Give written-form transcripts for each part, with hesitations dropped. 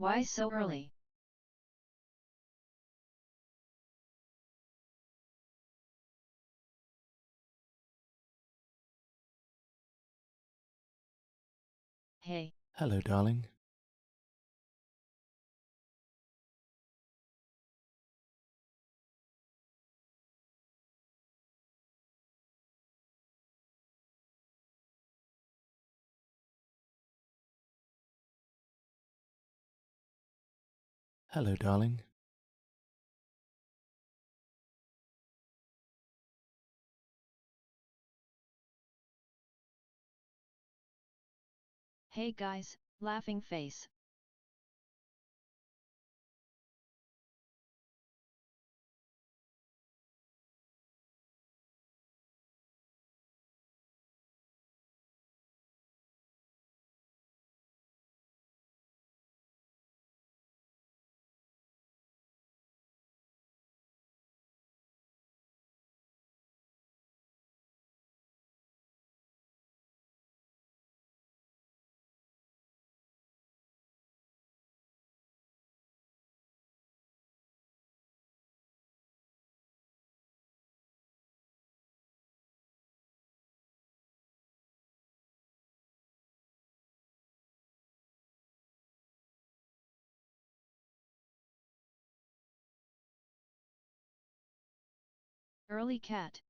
Why so early? Hey. Hello, darling. Hello, darling. Hey guys, laughing face. Early cat.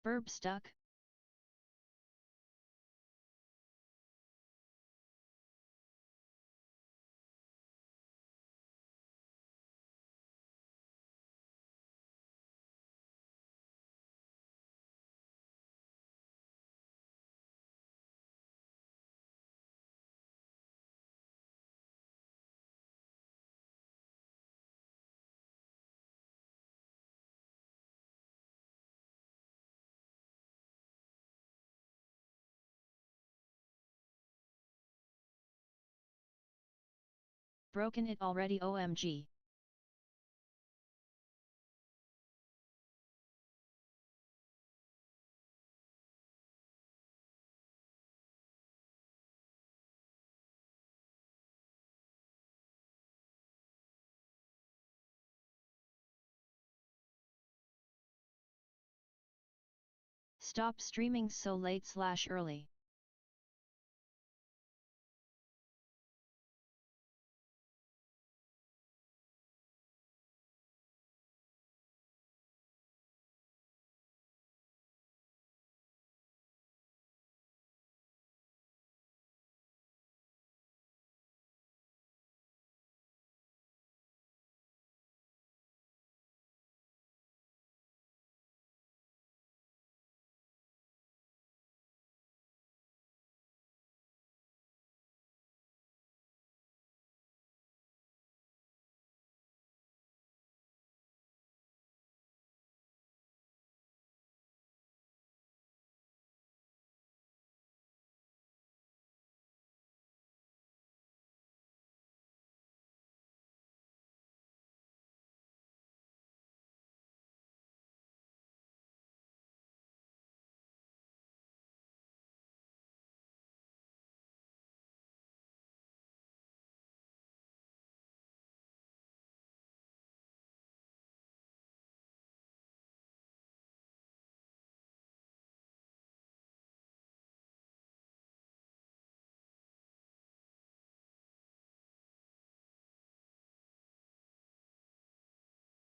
Verb stuck. Broken it already OMG. Stop streaming so late/early.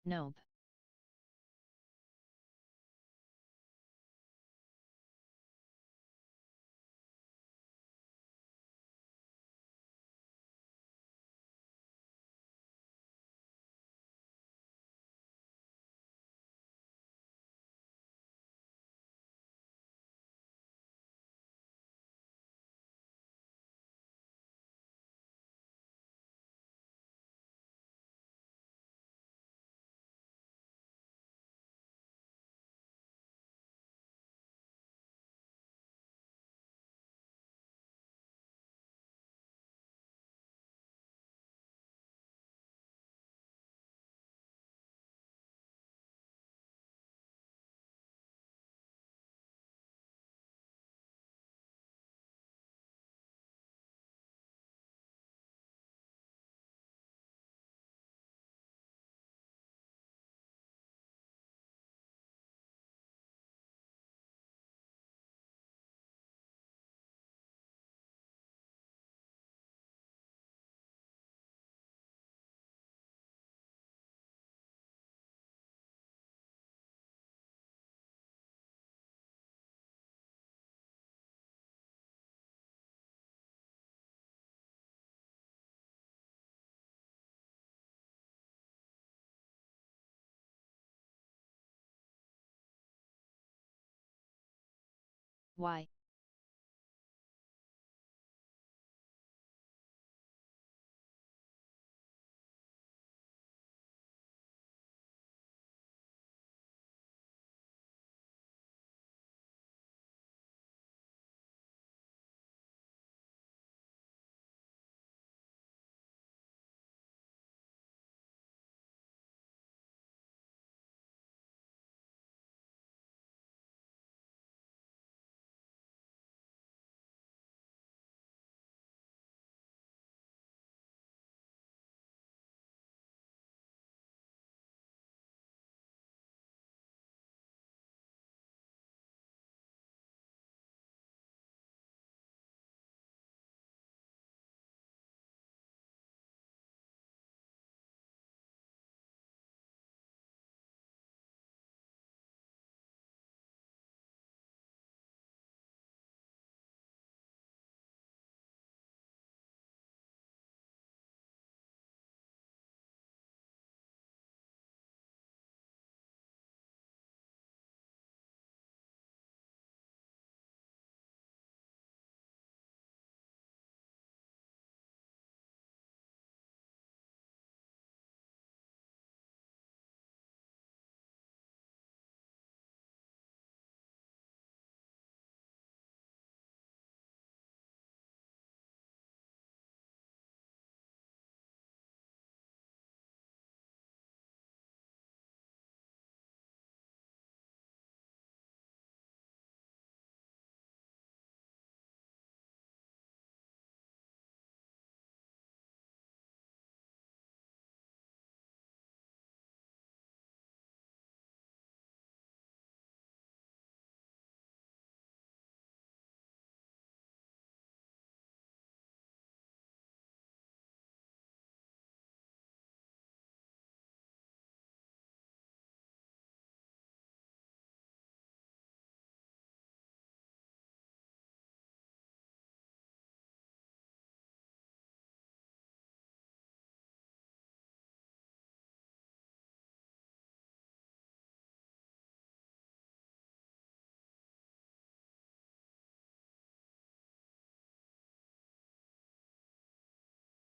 Nope. Y.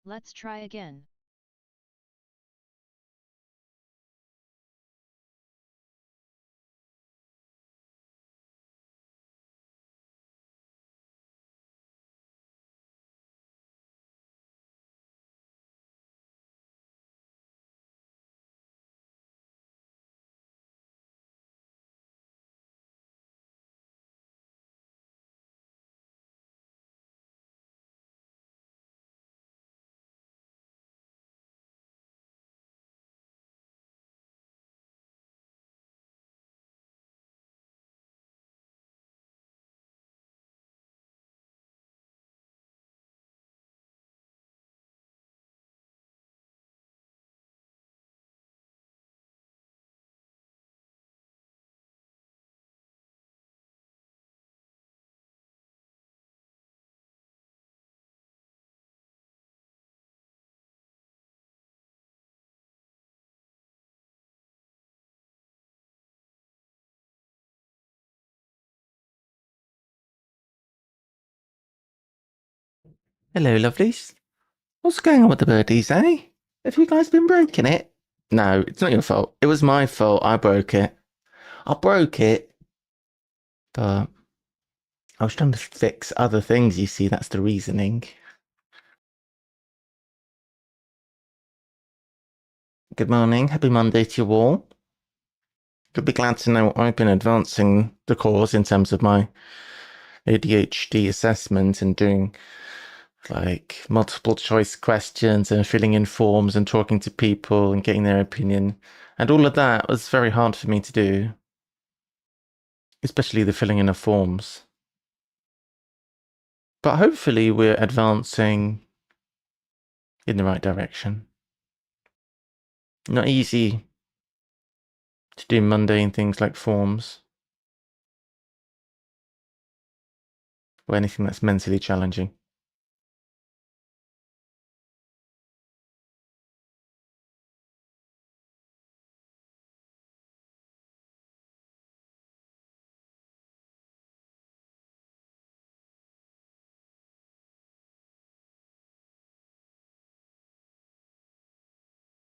Let's try again. Hello, lovelies. What's going on with the birdies, eh? Have you guys been breaking it? No, it's not your fault. It was my fault. I broke it. I broke it, but I was trying to fix other things, you see. That's the reasoning. Good morning. Happy Monday to you all. You'll be glad to know I've been advancing the course in terms of my ADHD assessment and doing like multiple choice questions and filling in forms and talking to people and getting their opinion. And all of that was very hard for me to do, especially the filling in of forms. But hopefully we're advancing in the right direction. Not easy to do mundane things like forms or anything that's mentally challenging.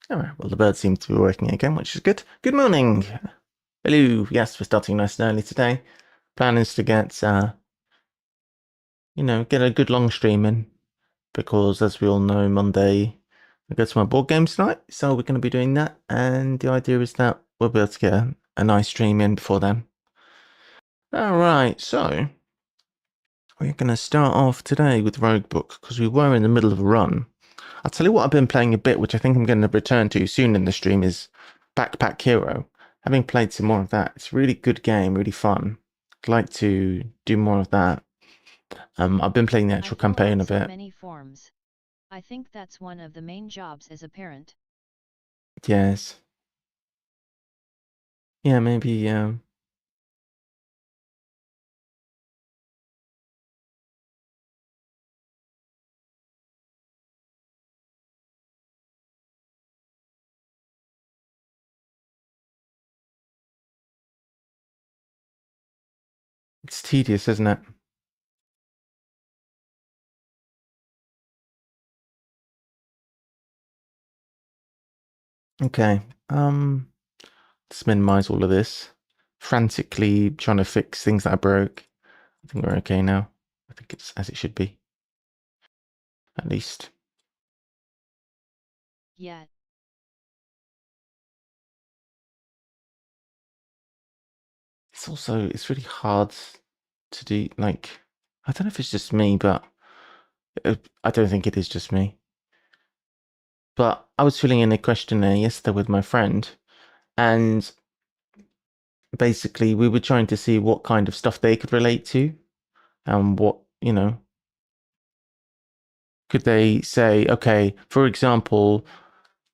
Alright, well the bird seems to be working again, which is good. Good morning! Hello! Yes, we're starting nice and early today. Plan is to get, get a good long stream in. Because as we all know, Monday I go to my board games tonight, so we're going to be doing that. And the idea is that we'll be able to get a nice stream in before then. Alright, so we're going to start off today with Roguebook, because we were in the middle of a run. I'll tell you what I've been playing a bit, which I think I'm going to return to soon in the stream, is Backpack Hero. Having played some more of that, it's a really good game, really fun. I'd like to do more of that. I've been playing the actual campaign of it. Many forms. I think that's one of the main jobs as a parent. Yes. Yeah, maybe, it's tedious, isn't it? Okay, let's minimize all of this. Frantically trying to fix things that I broke. I think we're okay now. I think it's as it should be. At least. Yeah. It's really hard to do, like, I don't know if it's just me, but I don't think it is just me. But I was filling in a questionnaire yesterday with my friend, and basically we were trying to see what kind of stuff they could relate to, and what, could they say, okay, for example,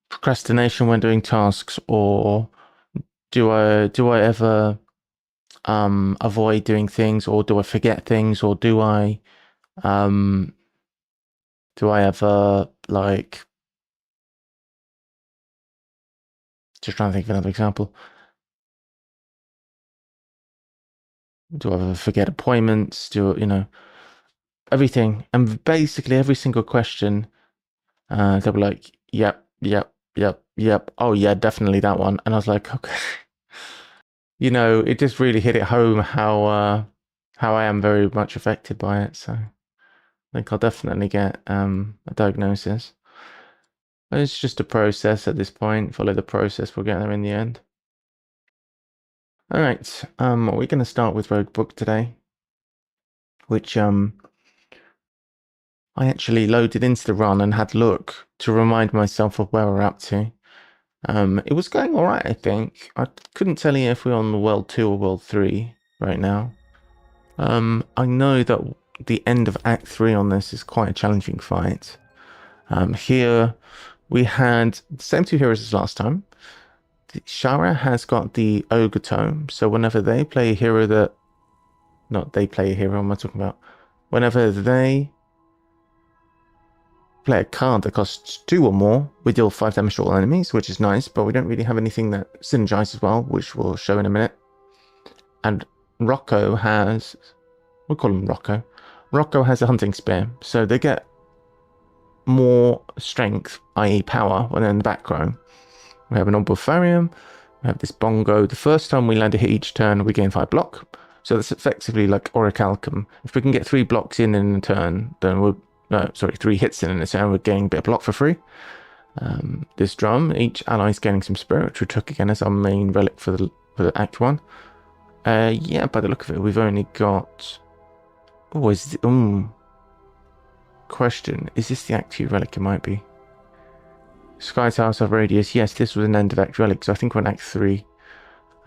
procrastination when doing tasks, or do I ever avoid doing things, or do I forget things, or do I ever, like, just trying to think of another example. Do I ever forget appointments? Everything. And basically every single question, they were like, yep, yep, yep, yep. Oh yeah, definitely that one. And I was like, okay. It just really hit it home how I am very much affected by it. So I think I'll definitely get a diagnosis. It's just a process at this point. Follow the process, we'll get there in the end. All right, we're going to start with Roguebook today, which I actually loaded into the run and had a look to remind myself of where we're up to. It was going all right, I think. I couldn't tell you if we're on the World 2 or World 3 right now. I know that the end of Act 3 on this is quite a challenging fight. Here we had the same two heroes as last time. 𝘰𝘨 has got the Ogre Tome, so whenever they play a hero that... Not they play a hero, what am I talking about? Whenever they play a card that costs 2 or more, we deal 5 damage to all enemies, which is nice, but we don't really have anything that synergizes well, which we'll show in a minute. And Rocco has... We'll call him Rocco. Rocco has a hunting spear, so they get more strength, i.e. power, when they're in the back row. We have an Orb of Tharium, we have this Bongo. The first time we land a hit each turn, we gain 5 block. So that's effectively like Orichalcum. If we can get 3 blocks in a turn, then we'll... No, sorry, 3 hits in a turn, we're getting a bit of block for free. This drum, each ally is gaining some spirit, which we took again as our main relic for the Act 1. Yeah, by the look of it, we've only got... Oh, question, is this the Act 2 relic? It might be. Sky Towers of Radius, yes, this was an end of Act relic, so I think we're in Act 3.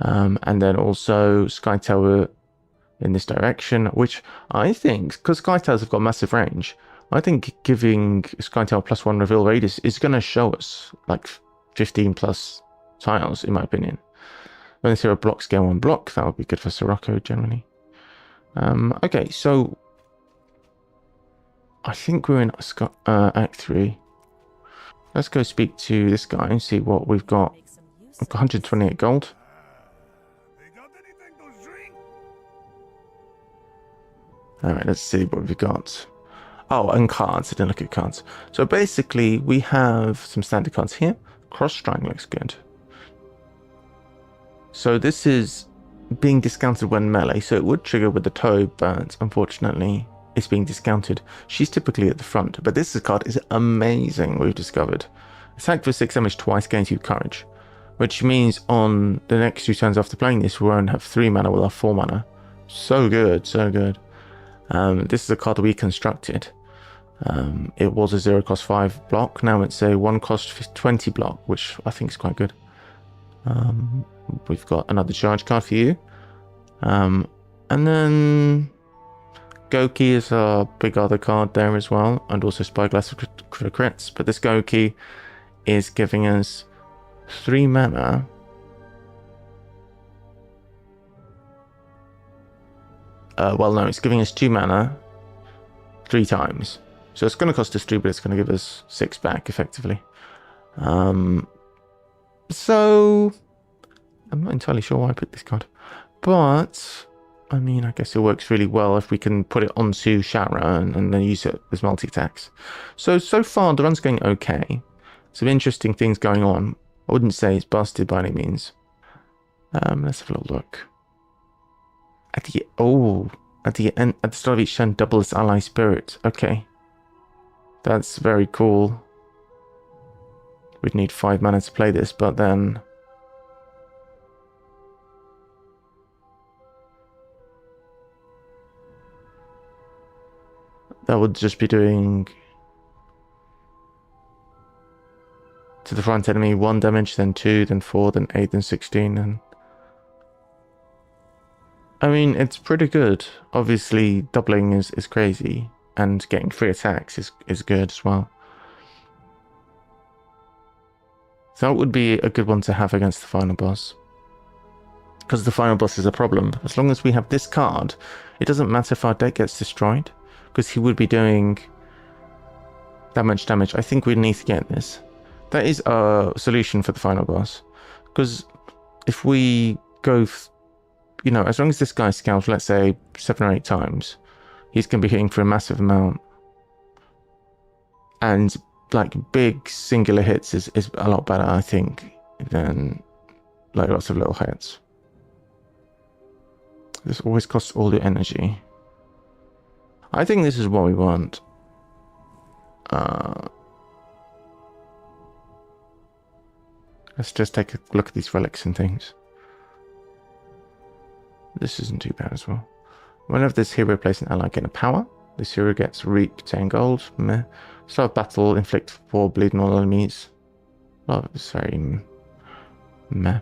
And then also Sky Tower in this direction, which I think, because Sky Towers have got massive range, I think giving Sky Tower +1 reveal radius is going to show us like 15 plus tiles, in my opinion. When this hero blocks, gain 1 block, that would be good for Sirocco generally. Okay, so I think we're in Act 3. Let's go speak to this guy and see what we've got. We've got 128 gold. Alright, let's see what we've got. Oh, and cards. I didn't look at cards. So basically, we have some standard cards here. Cross strike looks good. So this is being discounted when melee, so it would trigger with the toe, but unfortunately it's being discounted. She's typically at the front, but this card is amazing, we've discovered. Attack for 6 damage twice, gain 2 courage, which means on the next 2 turns after playing this, we won't have 3 mana, we'll have 4 mana. So good, so good. This is a card we constructed. It was a 0 cost 5 block, now it's a 1 cost 20 block, which I think is quite good. We've got another charge card for you. And then 𝘰𝘰𝘨𝘰𝘰𝘬 is our big other card there as well, and also Spyglass for crits. But this 𝘰𝘰𝘨 is giving us 3 mana. Well, no, it's giving us 2 mana 3 times. So it's going to cost us 3, but it's going to give us 6 back effectively. So I'm not entirely sure why I picked this card, but I mean, I guess it works really well if we can put it onto 𝘰𝘨 and then use it as multi-attacks. So far the run's going okay. Some interesting things going on. I wouldn't say it's busted by any means. Let's have a little look. At the end, at the start of each turn, double its ally spirit. Okay, that's very cool. We'd need 5 mana to play this, but then that would just be doing to the front enemy 1 damage, then 2, then 4, then 8, then 16, and I mean, it's pretty good. Obviously, doubling is crazy, and getting 3 attacks is good as well. So that would be a good one to have against the final boss. Because the final boss is a problem. As long as we have this card, it doesn't matter if our deck gets destroyed, because he would be doing that much damage. I think we need to get this. That is a solution for the final boss. Because if we go, you know, as long as this guy scouts, let's say 7 or 8 times, he's going to be hitting for a massive amount. And like big singular hits is a lot better, I think, than like lots of little hits. This always costs all your energy. I think this is what we want. Let's just take a look at these relics and things. This isn't too bad as well. Whenever this hero plays an ally gain a power, this hero gets reap 10 gold. Meh. Start of battle, inflict 4 bleed on all enemies. Well, it's very meh.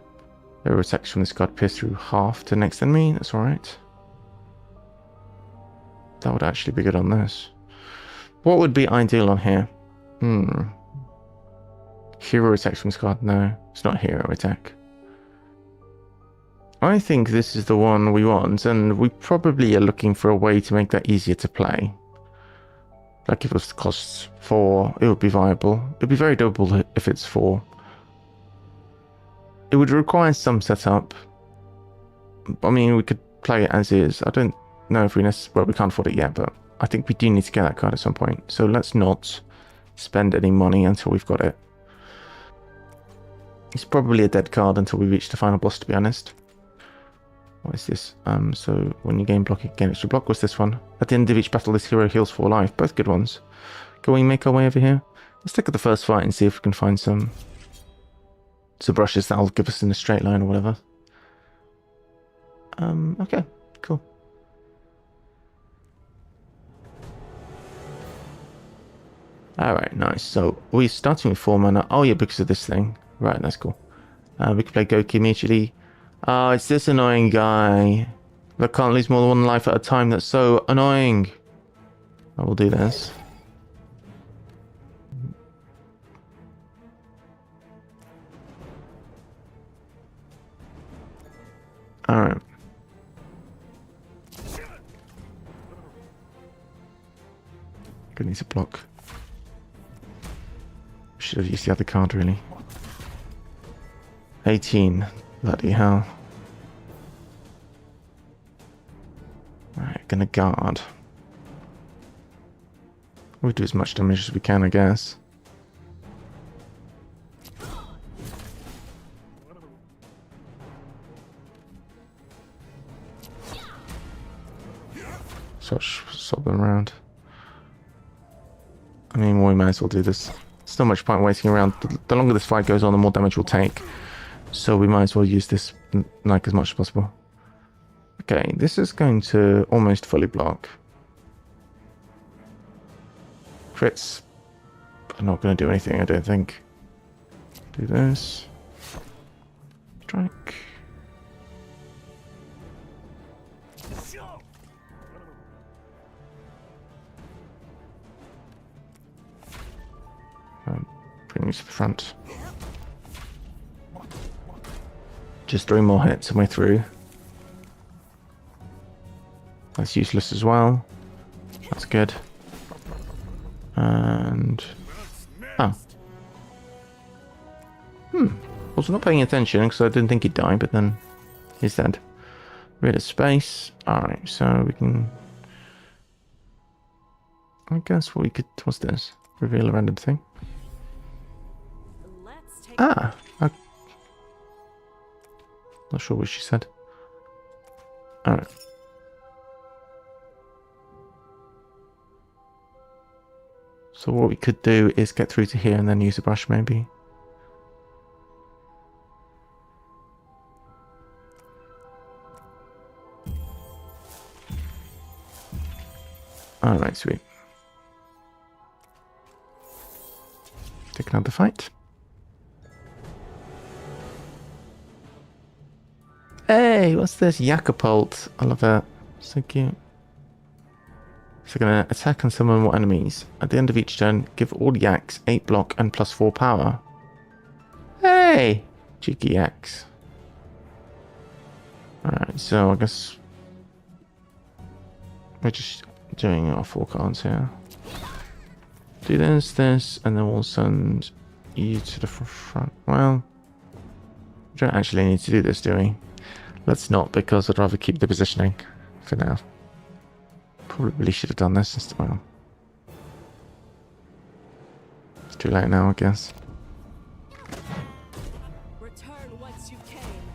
Hero attacks from this card pierce through half to the next enemy. That's alright. That would actually be good on this. What would be ideal on here? Hero attacks from this card? No, it's not hero attack. I think this is the one we want, and we probably are looking for a way to make that easier to play. Like if it was costs 4, it would be viable. It would be very doable if it's 4. It would require some setup. I mean, we could play it as is. I don't know if we necessarily... Well, we can't afford it yet, but I think we do need to get that card at some point. So let's not spend any money until we've got it. It's probably a dead card until we reach the final boss, to be honest. What is this? So when you gain block, you gain extra block. What's this one? At the end of each battle, this hero heals 4 life. Both good ones. Can we make our way over here? Let's take at the first fight and see if we can find some brushes that'll give us in a straight line or whatever. Okay, cool. Alright, nice. So we're starting with 4 mana. Oh yeah, because of this thing. Right, that's cool. We can play 𝘰𝘰𝘨𝘰𝘰𝘬 immediately. Oh, it's this annoying guy that can't lose more than 1 life at a time. That's so annoying. I will do this. Alright. Good, needs a block. Should have used the other card, really. 18. Bloody hell. Right, gonna guard. We'll do as much damage as we can, I guess. swap them around. I mean, we might as well do this. There's not much point waiting around. The longer this fight goes on, the more damage we'll take. So we might as well use this like as much as possible. Okay, this is going to almost fully block. Crits are not going to do anything, I don't think. Do this. Strike. Bring you to the front. Just 3 more hits and we're through. That's useless as well. That's good. And... oh. Was not paying attention because I didn't think he'd die, but then he's dead. Rid of space. Alright, so we can... I guess what we could... what's this? Reveal a random thing. Ah! Not sure what she said. Alright. So what we could do is get through to here and then use a brush maybe. Alright, sweet. Take another fight. Hey, what's this? 𝘰𝘰𝘴𝘴𝘸𝘰𝘰𝘬. I love that. So cute. So we're going to attack and summon more enemies. At the end of each turn, give all yaks 8 block and +4 power. Hey! Cheeky yaks. Alright, so I guess we're just doing our 4 cards here. Do this, and then we'll send you to the front. Well, we don't actually need to do this, do we? Let's not, because I'd rather keep the positioning for now. Probably should have done this instead. Well, it's too late now, I guess.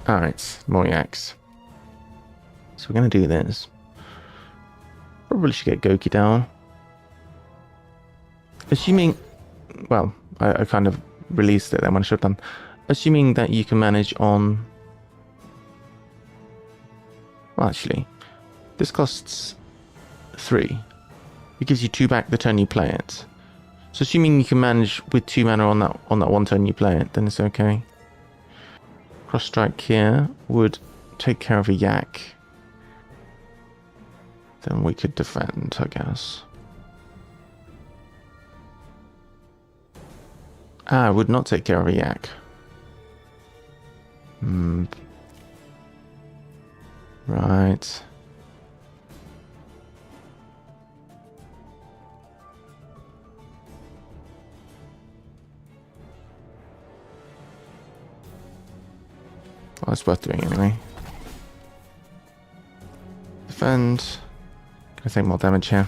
Alright, more yaks. So we're going to do this. Probably should get 𝘰𝘰𝘷𝘢. Assuming... well, I kind of released it then when I should have done. Assuming that you can manage on... well, actually, this costs 3. It gives you 2 back the turn you play it. So assuming you can manage with 2 mana on that 1 turn you play it, then it's okay. Cross strike here would take care of a yak. Then we could defend, I guess. Ah, it would not take care of a yak. Right. Well, it's worth doing anyway. Defend. Gonna take more damage here.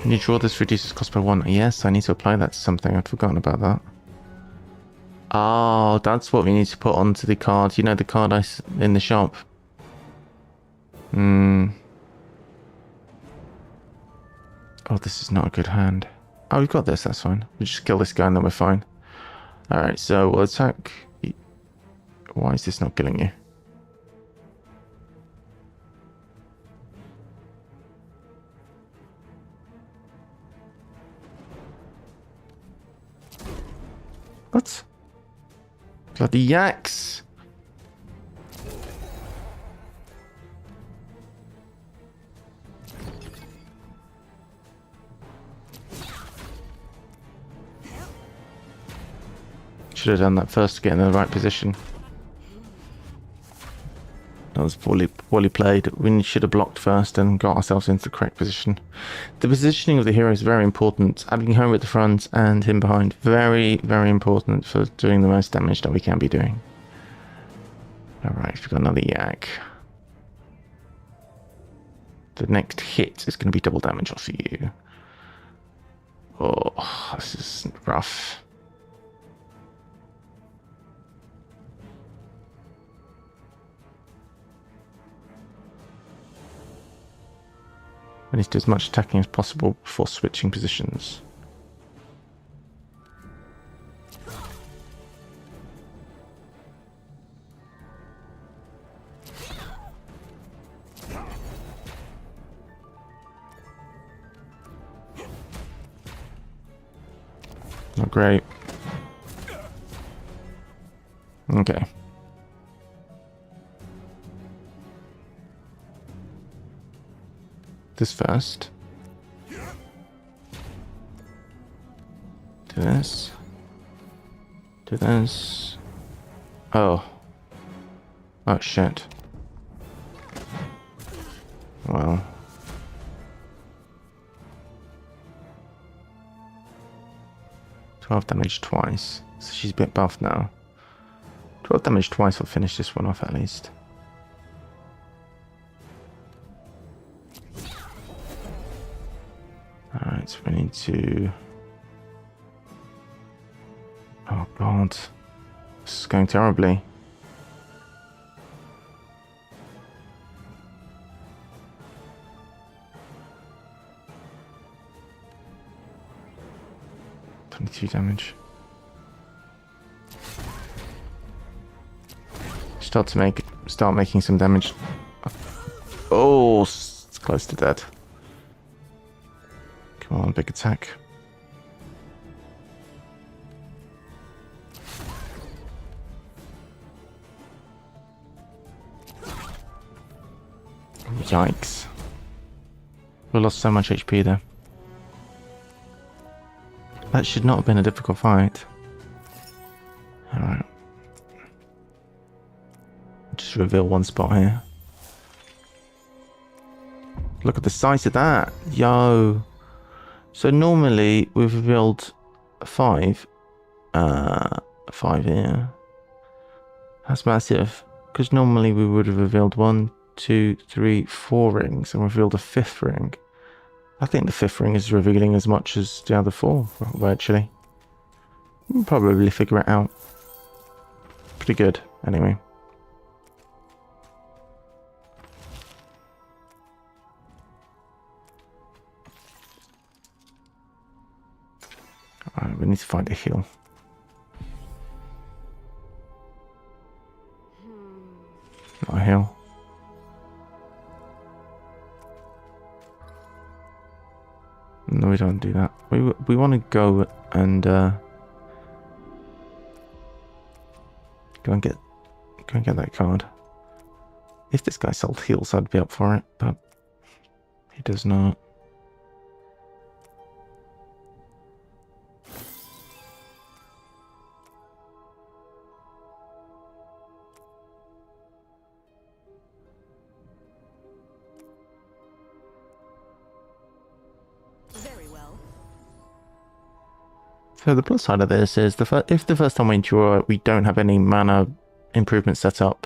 When you draw this, reduces cost by 1. Yes, I need to apply that to something. I'd forgotten about that. Oh, that's what we need to put onto the card. You know, the card in the shop. Oh, this is not a good hand. Oh, we've got this. That's fine. We just kill this guy and then we're fine. Alright, so we'll attack. Why is this not killing you? What? Bloody yaks! Should have done that first to get in the right position. That was poorly played. We should have blocked first and got ourselves into the correct position. The positioning of the hero is very important. Having him at the front and him behind, very, very important for doing the most damage that we can be doing. Alright, we've got another yak. The next hit is going to be double damage off of you. Oh, this is rough. We need to do as much attacking as possible before switching positions. Not great. Okay. This first. Do this. Do this. Oh. Oh shit. Well. $12 damage twice. So she's a bit buffed now. 12 damage twice will finish this one off at least. Alright, so we need to... Oh god. This is going terribly. $22 damage. Start making some damage. Oh, it's close to dead. Come on, big attack. Yikes. We lost so much HP there. That should not have been a difficult fight. Alright. Just reveal one spot here. Look at the size of that. Yo. So normally we've revealed 5. 5 here. That's massive. Because normally we would have revealed 1, 2, 3, 4 rings and revealed a 5th ring. I think the 5th ring is revealing as much as the other 4, virtually. We'll probably figure it out. Pretty good, anyway. Alright, we need to find a heal. Not a heal. No, we don't do that. We want to go and go and get that card. If this guy sold heals, I'd be up for it, but he does not. So the plus side of this is if the first time we draw we don't have any mana improvement set up,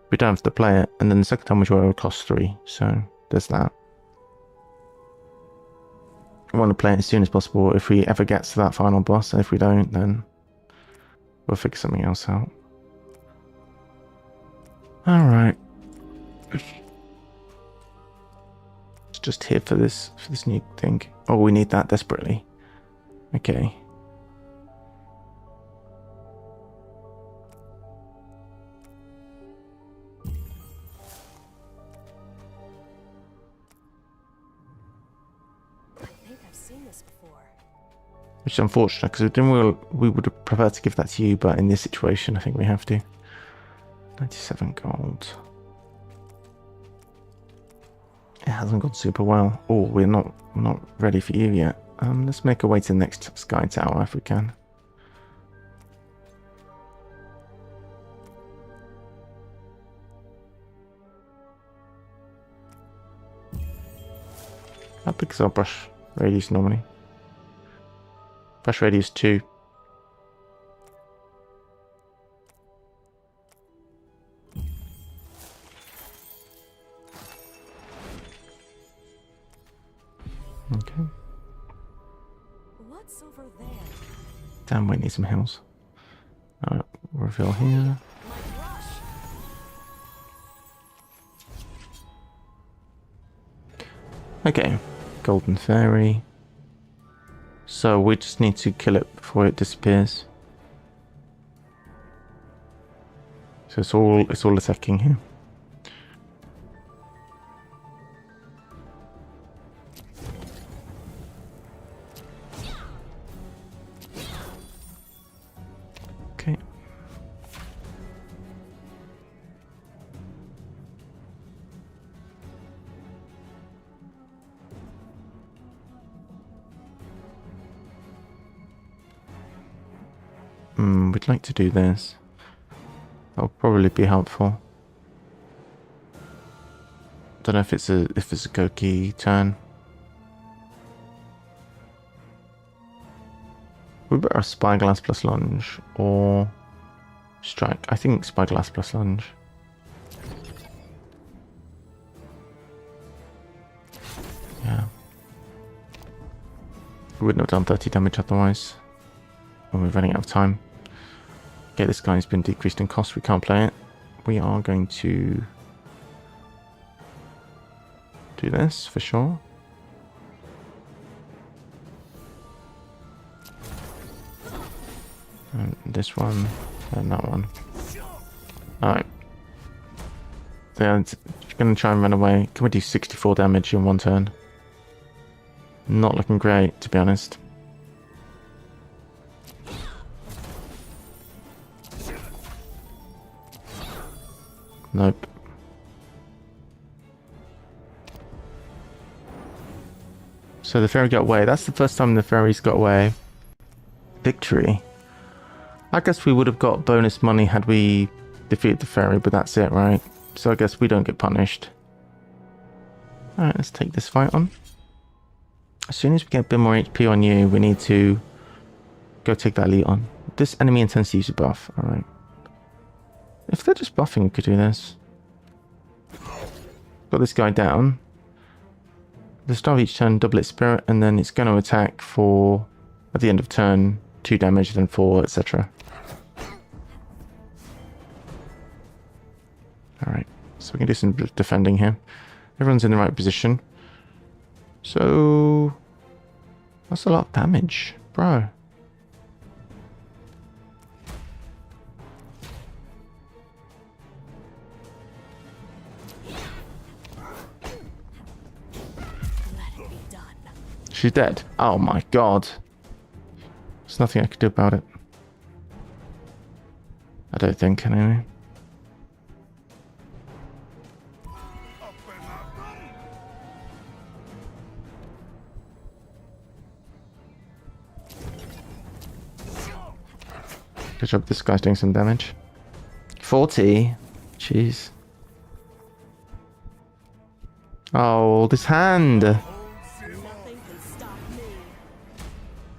we don't have to play it, and then the second time we draw it will cost 3. So there's that. We want to play it as soon as possible if we ever get to that final boss, and if we don't, then we'll figure something else out. Alright. It's just here for this new thing. Oh, we need that desperately. Okay. Which is unfortunate, because we would have preferred to give that to you, but in this situation I think we have to. 97 gold. It hasn't gone super well. Oh, we're not ready for you yet. Let's make our way to the next Sky Tower if we can. How big is our brush radius normally? Brush radius 2. Okay. What's over there? Damn, we need some heals. Alright, reveal here. Okay, golden fairy. So we just need to kill it before it disappears. So it's all attacking here. Okay. We'd like to do this. That'll probably be helpful. Don't know if it's a 𝘰𝘰𝘬𝘰 turn. We better have spyglass plus lunge or strike. I think spyglass plus lunge. Yeah. We wouldn't have done 30 damage otherwise. When we're running out of time. Okay, this guy's been decreased in cost. We can't play it. We are going to do this for sure. And this one and that one. Alright. They're going to try and run away. Can we do 64 damage in one turn? Not looking great, to be honest. Nope. So the fairy got away. That's the first time the fairies got away. Victory. I guess we would have got bonus money had we defeated the fairy, but that's it, right? So I guess we don't get punished. Alright, let's take this fight on. As soon as we get a bit more HP on you, we need to go take that elite on. This enemy intends to use a buff. Alright. If they're just buffing, we could do this. Got this guy down. At the start of each turn, double its spirit, and then it's going to attack for, at the end of turn, 2 damage, then 4, etc. Alright, so we can do some defending here. Everyone's in the right position. So that's a lot of damage, bro. She's dead. Oh my god. There's nothing I could do about it. I don't think, anyway. Good job, this guy's doing some damage. 40? Jeez. Oh, this hand!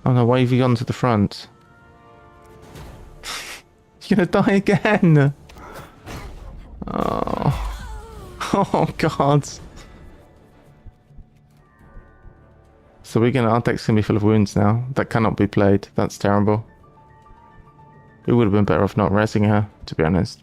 Oh no, why have you gone to the front? You're gonna die again! Oh. Oh god. So our deck's gonna be full of wounds now. That cannot be played. That's terrible. We would have been better off not resing her, to be honest.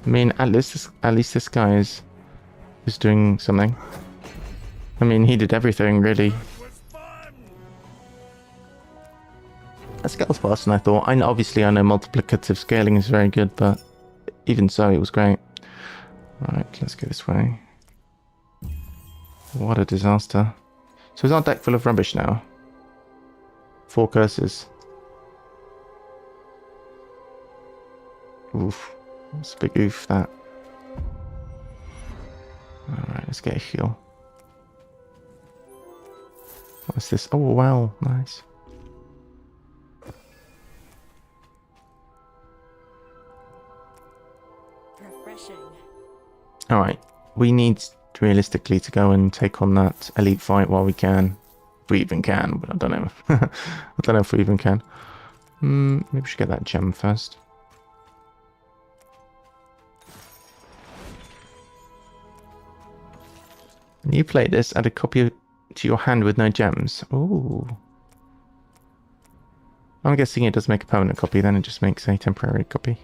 I mean, at least this guy is doing something. I mean, he did everything, really. That scale's faster than I thought. Obviously, I know multiplicative scaling is very good, but even so, it was great. Right, let's go this way. What a disaster. So is our deck full of rubbish now? 4 curses. Oof. It's a big oof, that. Alright, let's get a heal. What's this? Oh, wow. Nice. Alright, we need realistically to go and take on that elite fight while we can. If we even can, but I don't know. I don't know if we even can. Maybe we should get that gem first. You play this, add a copy to your hand with no gems. Ooh. I'm guessing it does make a permanent copy, then it just makes a temporary copy.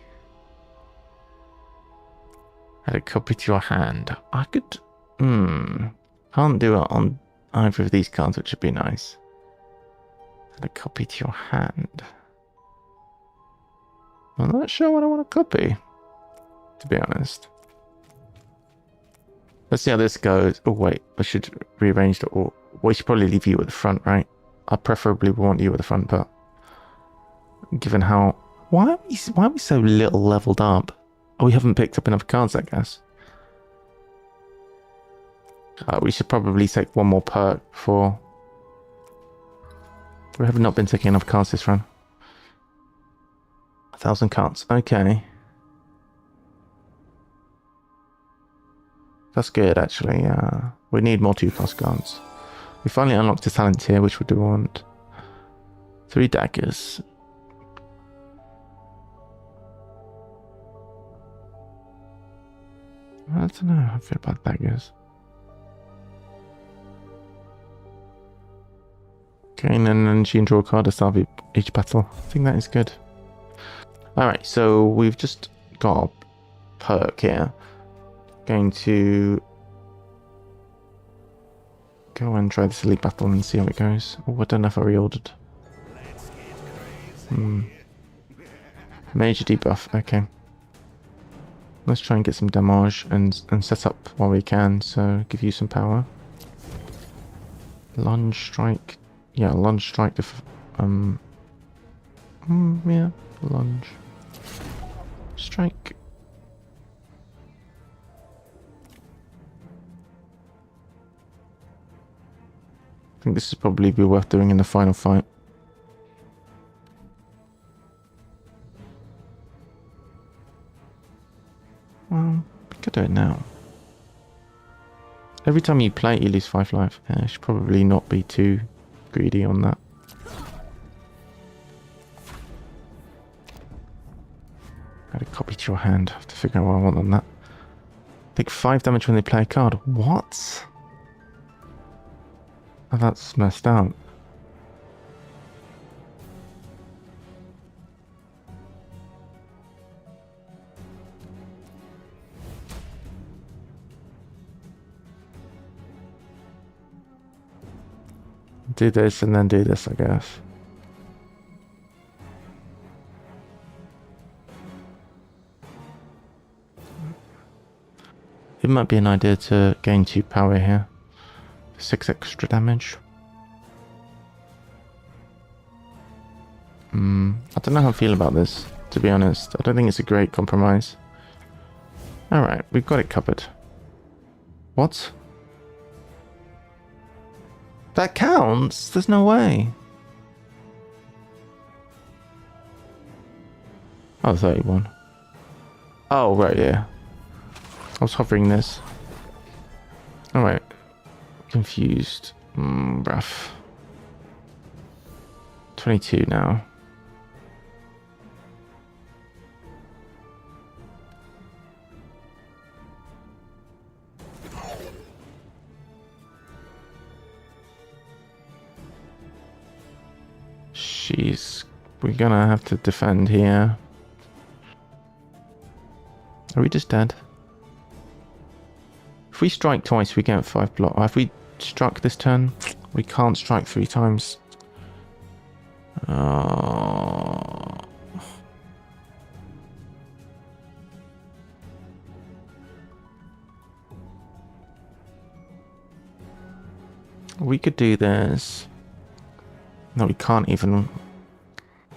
Add a copy to your hand. I could... Can't do it on either of these cards, which would be nice. Add a copy to your hand. I'm not sure what I want to copy, to be honest. Let's see how this goes. Oh, wait. I should rearrange the... Or we should probably leave you at the front, right? I preferably want you at the front, but... Given how... Why are we so little leveled up? Oh, we haven't picked up enough cards, I guess. We should probably take one more perk before... We have not been taking enough cards this run. 1,000 cards. Okay. That's good, actually. We need more 2+ cards. We finally unlocked a talent here, which we do want. 3 daggers. I don't know how I feel about daggers. Gain an energy and draw a card to start each battle. I think that is good. Alright, so we've just got a perk here. Going to go and try this elite battle and see how it goes. Oh, I don't know if I reordered. Major debuff, okay. Let's try and get some damage and set up while we can, so give you some power. Lunge strike. Yeah, lunge strike to... yeah, lunge. Strike. I think this is probably be worth doing in the final fight. Well, we could do it now. Every time you play it, you lose 5 life. Yeah, I should probably not be too greedy on that. Add a copy to your hand. I have to figure out what I want on that. Take 5 damage when they play a card. What? Oh, that's messed up. Do this and then do this, I guess. It might be an idea to gain 2 power here. 6 extra damage. I don't know how I feel about this, to be honest. I don't think it's a great compromise. Alright, we've got it covered. What? That counts? There's no way. Oh, 31. Oh, right, yeah. I was hovering this. Alright. Confused. Rough. 22 now. Jeez. We're gonna have to defend here. Are we just dead? If we strike twice, we get 5 block. If we struck this turn, we can't strike 3 times. We could do this. No, we can't even.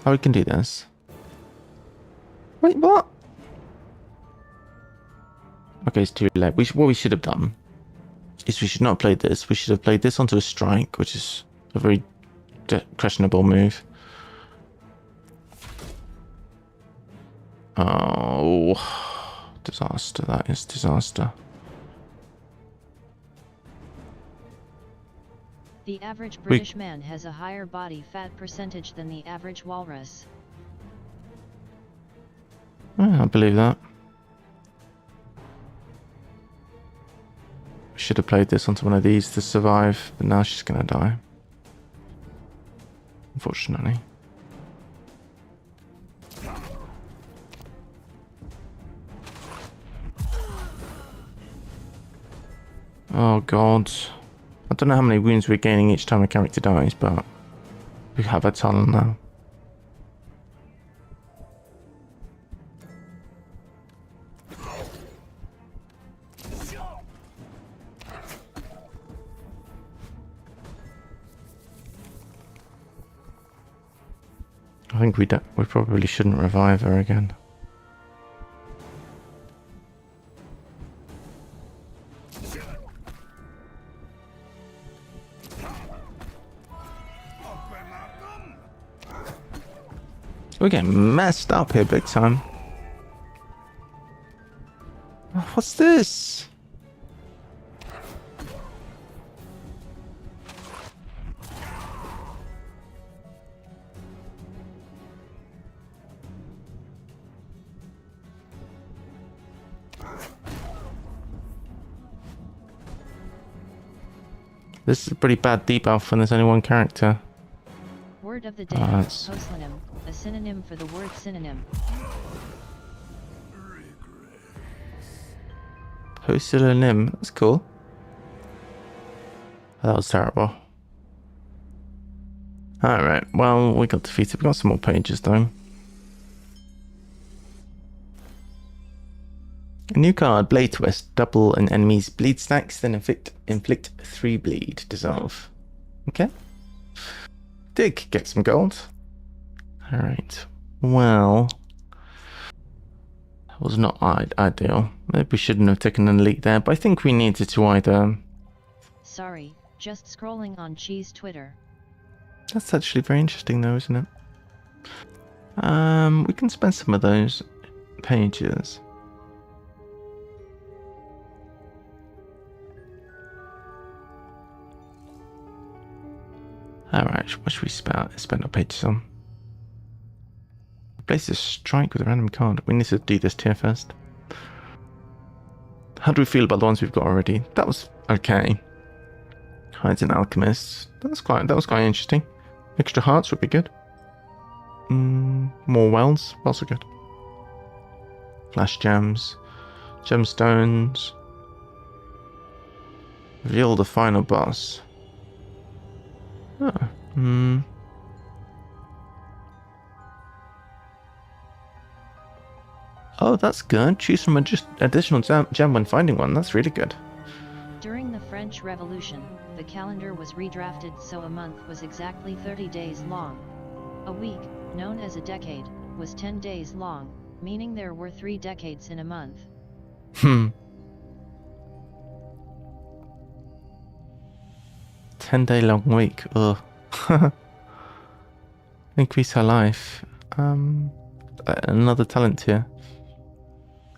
Oh, we can do this. Wait, what? Okay, it's too late. What we should have done is we should not have played this. We should have played this onto a strike, which is a very questionable move. Oh, disaster. That is disaster. The average British man has a higher body fat percentage than the average walrus. I believe that. should have played this onto one of these to survive, but now she's gonna die. Unfortunately. Oh god. I don't know how many wounds we're gaining each time a character dies, but we have a ton now. I think we probably shouldn't revive her again. We're getting messed up here big time. What's this? This is a pretty bad debuff when there's only one character. Word of the day, 𝘯𝘰𝘨𝘶𝘦𝘣𝘰𝘰𝘬𝘬, a synonym for the word synonym. 𝘯𝘰𝘨𝘶𝘦𝘣𝘰𝘰𝘬𝘬, that's cool. That was terrible. Alright, well, we got defeated. We got some more pages though. A new card, Blade Twist. Double an enemy's bleed stacks, then inflict 3 bleed. Dissolve. Okay. Did get some gold. Alright. Well, that was not ideal. Maybe we shouldn't have taken an elite there, but I think we needed to either... Sorry, just scrolling on Cheese Twitter. That's actually very interesting though, isn't it? We can spend some of those pages. Alright, what should we spend our pages on? Place a strike with a random card. We need to do this tier first. How do we feel about the ones we've got already? That was okay. Hides an alchemist. That was quite interesting. Extra hearts would be good. More wells. Wells are good. Flash gems. Gemstones. Reveal the final boss. Oh, that's good. Choose from additional gem when finding one. That's really good. During the French Revolution, the calendar was redrafted so a month was exactly 30 days long. A week, known as a decade, was 10 days long, meaning there were 3 decades in a month. 10-day long week. Ugh. Increase her life. Another talent tier.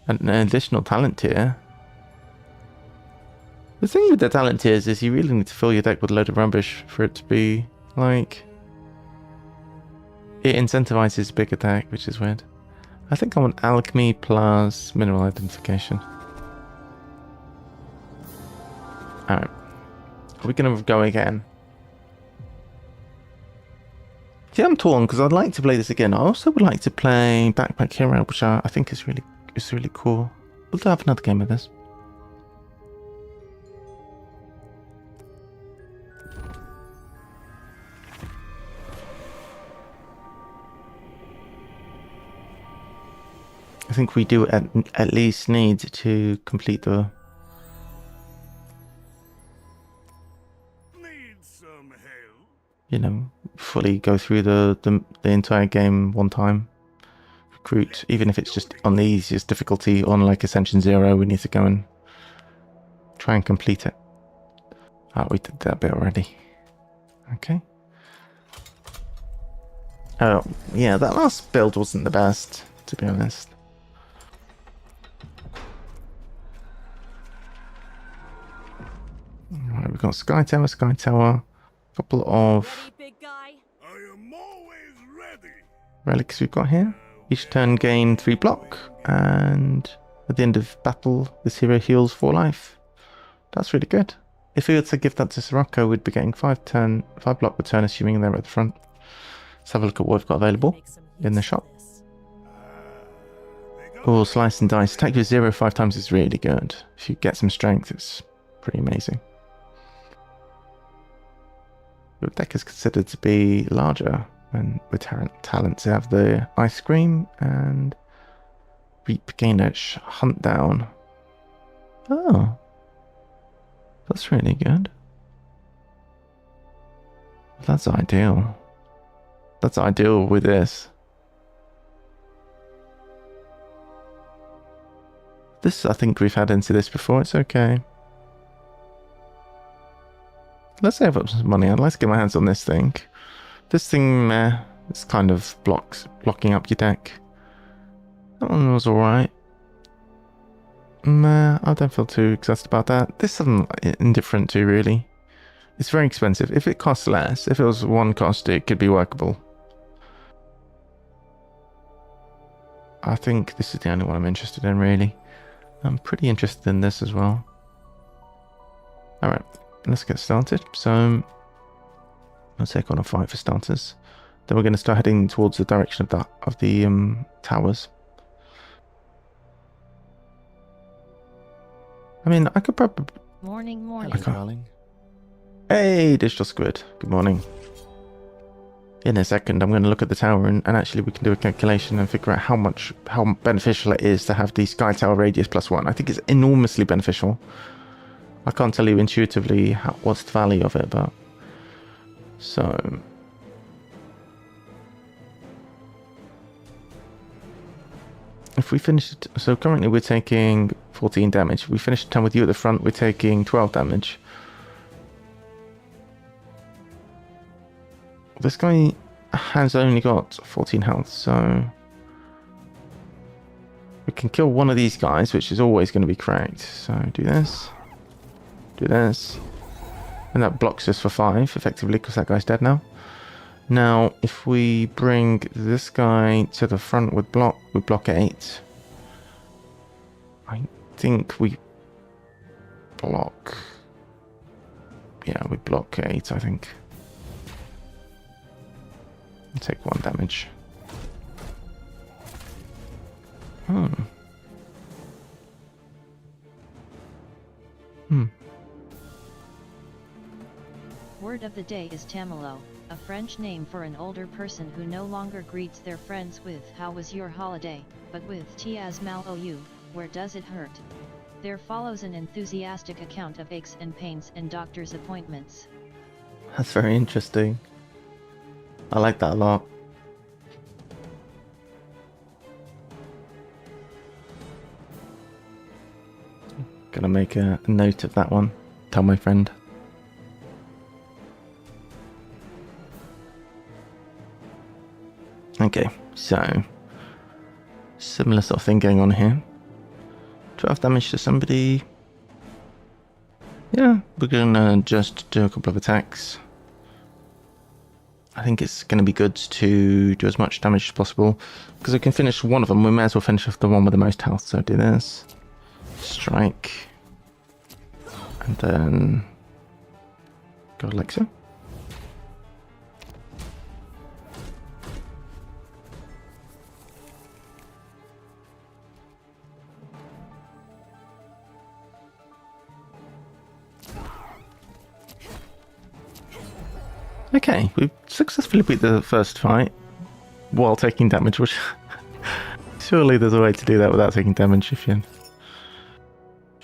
An additional talent tier. The thing with the talent tiers is you really need to fill your deck with a load of rubbish for it to be like... It incentivizes big attack, which is weird. I think I want alchemy plus mineral identification. Alright. Are we going to go again? Yeah, I'm torn because I'd like to play this again. I also would like to play Backpack Hero, which I think is really cool. We'll have another game of this. I think we do at least need to complete the... You know, fully go through the entire game one time. Recruit, even if it's just on the easiest difficulty on like Ascension 0, we need to go and try and complete it. Oh, we did that bit already. Okay. Oh, yeah, that last build wasn't the best, to be honest. Alright, we've got Sky Tower, a couple of relics we've got here. Each turn gain 3 block, and at the end of battle, this hero heals 4 life. That's really good. If we were to give that to Sirocco, we'd be getting 5 block return, assuming they're at the front. Let's have a look at what we've got available in the shop. Oh, slice and dice. Attack with 0 5 times is really good. If you get some strength, it's pretty amazing. Your deck is considered to be larger and with talents. They have the Ice Cream and Reap Gainish Hunt Down. Oh, that's really good. That's ideal. That's ideal with this. This, I think we've had into this before. It's okay. Let's save up some money. I'd like to get my hands on this thing. This thing, it's kind of blocking up your deck. That one was alright. I don't feel too excited about that. This I'm indifferent to, really. It's very expensive. If it costs less, if it was one cost, it could be workable. I think this is the only one I'm interested in, really. I'm pretty interested in this as well. Alright, let's get started. So, I'll take on a 5 for starters. Then we're going to start heading towards the direction of the towers. I mean, I could probably... Morning, darling. Hey, Digital Squid. Good morning. In a second, I'm going to look at the tower and actually we can do a calculation and figure out how beneficial it is to have the Sky Tower radius +1. I think it's enormously beneficial. I can't tell you intuitively what's the value of it, but... So... If we finish it... So currently we're taking 14 damage. If we finish the turn with you at the front, we're taking 12 damage. This guy has only got 14 health, so... We can kill one of these guys, which is always going to be correct. So do this. Do this. And that blocks us for 5, effectively, because that guy's dead now. Now, if we bring this guy to the front with block 8. I think we block... Yeah, we block 8, I think. Take 1 damage. Word of the day is tamalo, a French name for an older person who no longer greets their friends with "How was your holiday?" but with "Tias mal ou, where does it hurt?" There follows an enthusiastic account of aches and pains and doctor's appointments. That's very interesting. I like that a lot. Gonna make a note of that one. Tell my friend. Okay, so similar sort of thing going on here. 12 damage to somebody. Yeah, we're gonna just do a couple of attacks. I think it's going to be good to do as much damage as possible because I can finish one of them. We may as well finish off the one with the most health. So do this, strike, and then go like so. Okay, we've successfully beat the first fight while taking damage, which surely there's a way to do that without taking damage if you're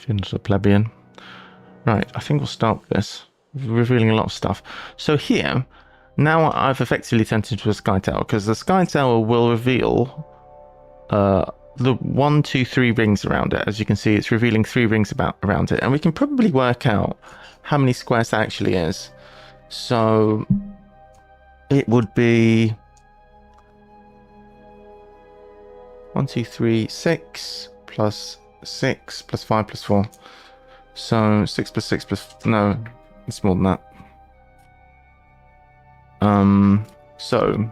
not a plebeian. Right, I think we'll start with this. We're revealing a lot of stuff. So here, now I've effectively turned into a Sky Tower, because the Sky Tower will reveal the 1, 2, 3 rings around it. As you can see, it's revealing 3 rings around it, and we can probably work out how many squares that actually is. So it would be 1, 2, 3, 6 plus 6 plus 5 plus 4. So 6 plus 6 plus... No, it's more than that. So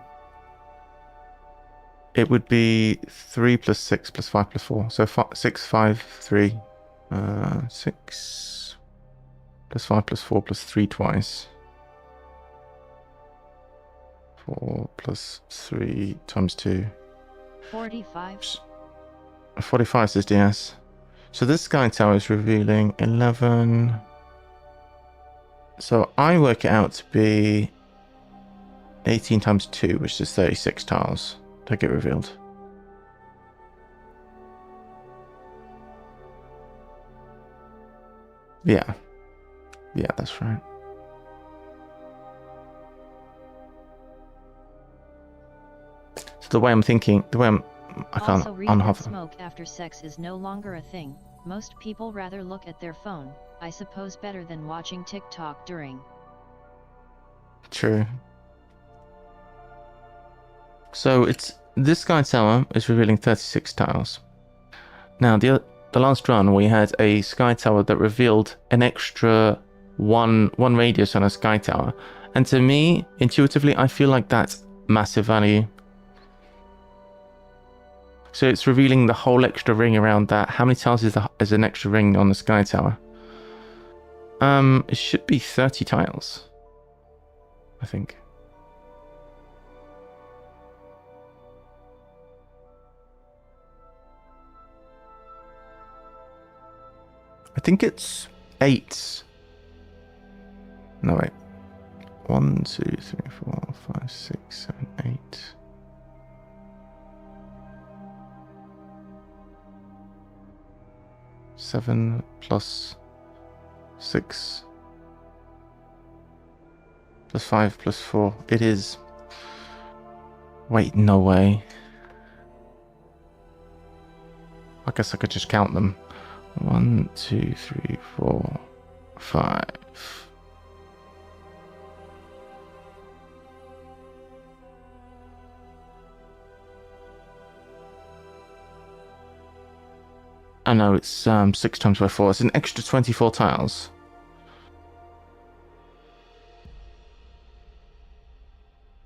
it would be 3 plus 6 plus 5 plus 4. So 6, 5, 3, 6... +5 +4 +3 twice. 4 + 3 × 2. 45. 45 says DS. So this sky tower is revealing 11. So I work it out to be 18 × 2, which is 36 tiles that get revealed. Yeah. Yeah, that's right. So the way I'm thinking, I can't also read that smoke after sex is no longer a thing. Most people rather look at their phone, I suppose better than watching TikTok during. True. So this sky tower is revealing 36 tiles. Now the last run we had a sky tower that revealed an extra one radius on a sky tower, and to me, intuitively, I feel like that's massive value. So it's revealing the whole extra ring around that. How many tiles is an extra ring on the sky tower? It should be 30 tiles, I think. I think it's 8. No, wait. 1, 2, 3, 4, 5, 6, 7, 8. +7 +6 +5 +4. It is. Wait, no way. I guess I could just count them. 1, 2, 3, 4, 5. I know it's 6 times by 4. It's an extra 24 tiles.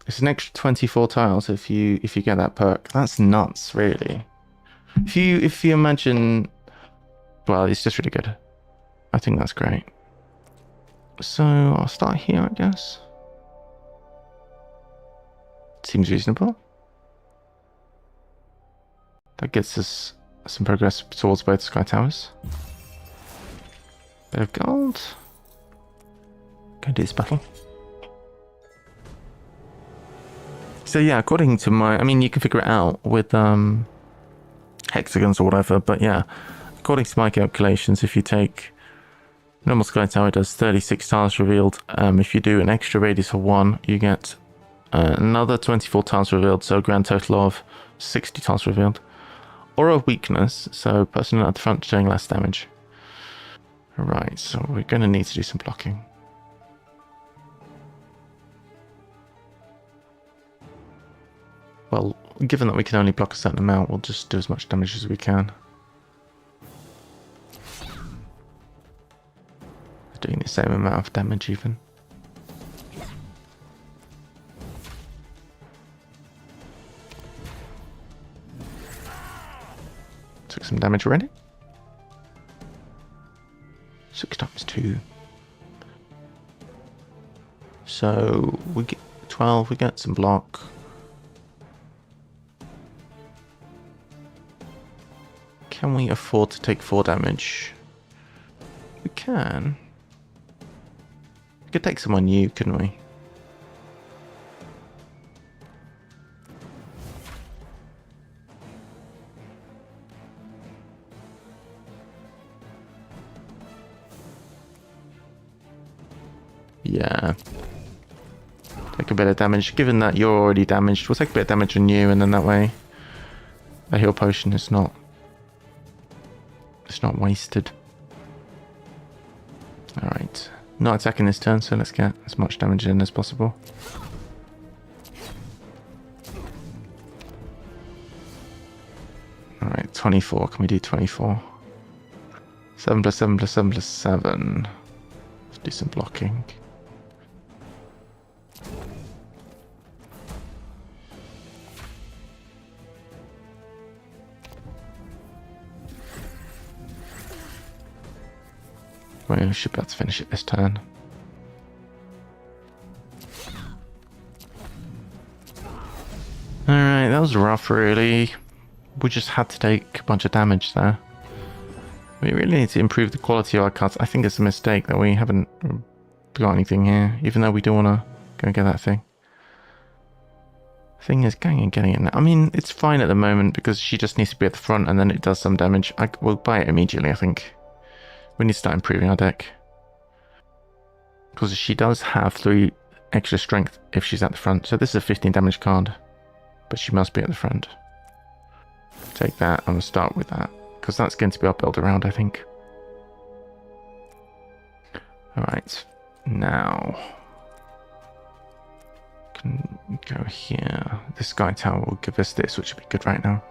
It's an extra 24 tiles if you get that perk. That's nuts, really. If you imagine, well, it's just really good. I think that's great. So I'll start here, I guess. Seems reasonable. That gets us some progress towards both sky towers. Bit of gold. Go do this battle. So yeah, according to I mean, you can figure it out with hexagons or whatever, but yeah, according to my calculations, if you take normal sky tower, does 36 tiles revealed. If you do an extra radius of 1, you get another 24 tiles revealed, so a grand total of 60 tiles revealed. Or a weakness, so person at the front doing less damage. Right, so we're going to need to do some blocking. Well, given that we can only block a certain amount, we'll just do as much damage as we can. Doing the same amount of damage even. Took some damage already. 6 times 2. So we get 12, we get some block. Can we afford to take 4 damage? We can. We could take someone new, couldn't we? Yeah. Take a bit of damage. Given that you're already damaged, we'll take a bit of damage on you, and then that way a heal potion is not wasted. Alright. Not attacking this turn, so let's get as much damage in as possible. Alright, 24. Can we do 24? 7 + 7 + 7 + 7. Let's do some blocking. We should be able to finish it this turn. Alright, that was rough really. We just had to take a bunch of damage there. We really need to improve the quality of our cards. I think it's a mistake that we haven't got anything here, even though we do want to go and get that thing. Thing is going and getting it now. I mean, it's fine at the moment because she just needs to be at the front and then it does some damage. We'll buy it immediately, I think. We need to start improving our deck. Because she does have 3 extra strength if she's at the front. So this is a 15 damage card. But she must be at the front. Take that and we'll start with that. Because that's going to be our build around, I think. Alright. Now... can go here. The Sky Tower will give us this, which would be good right now.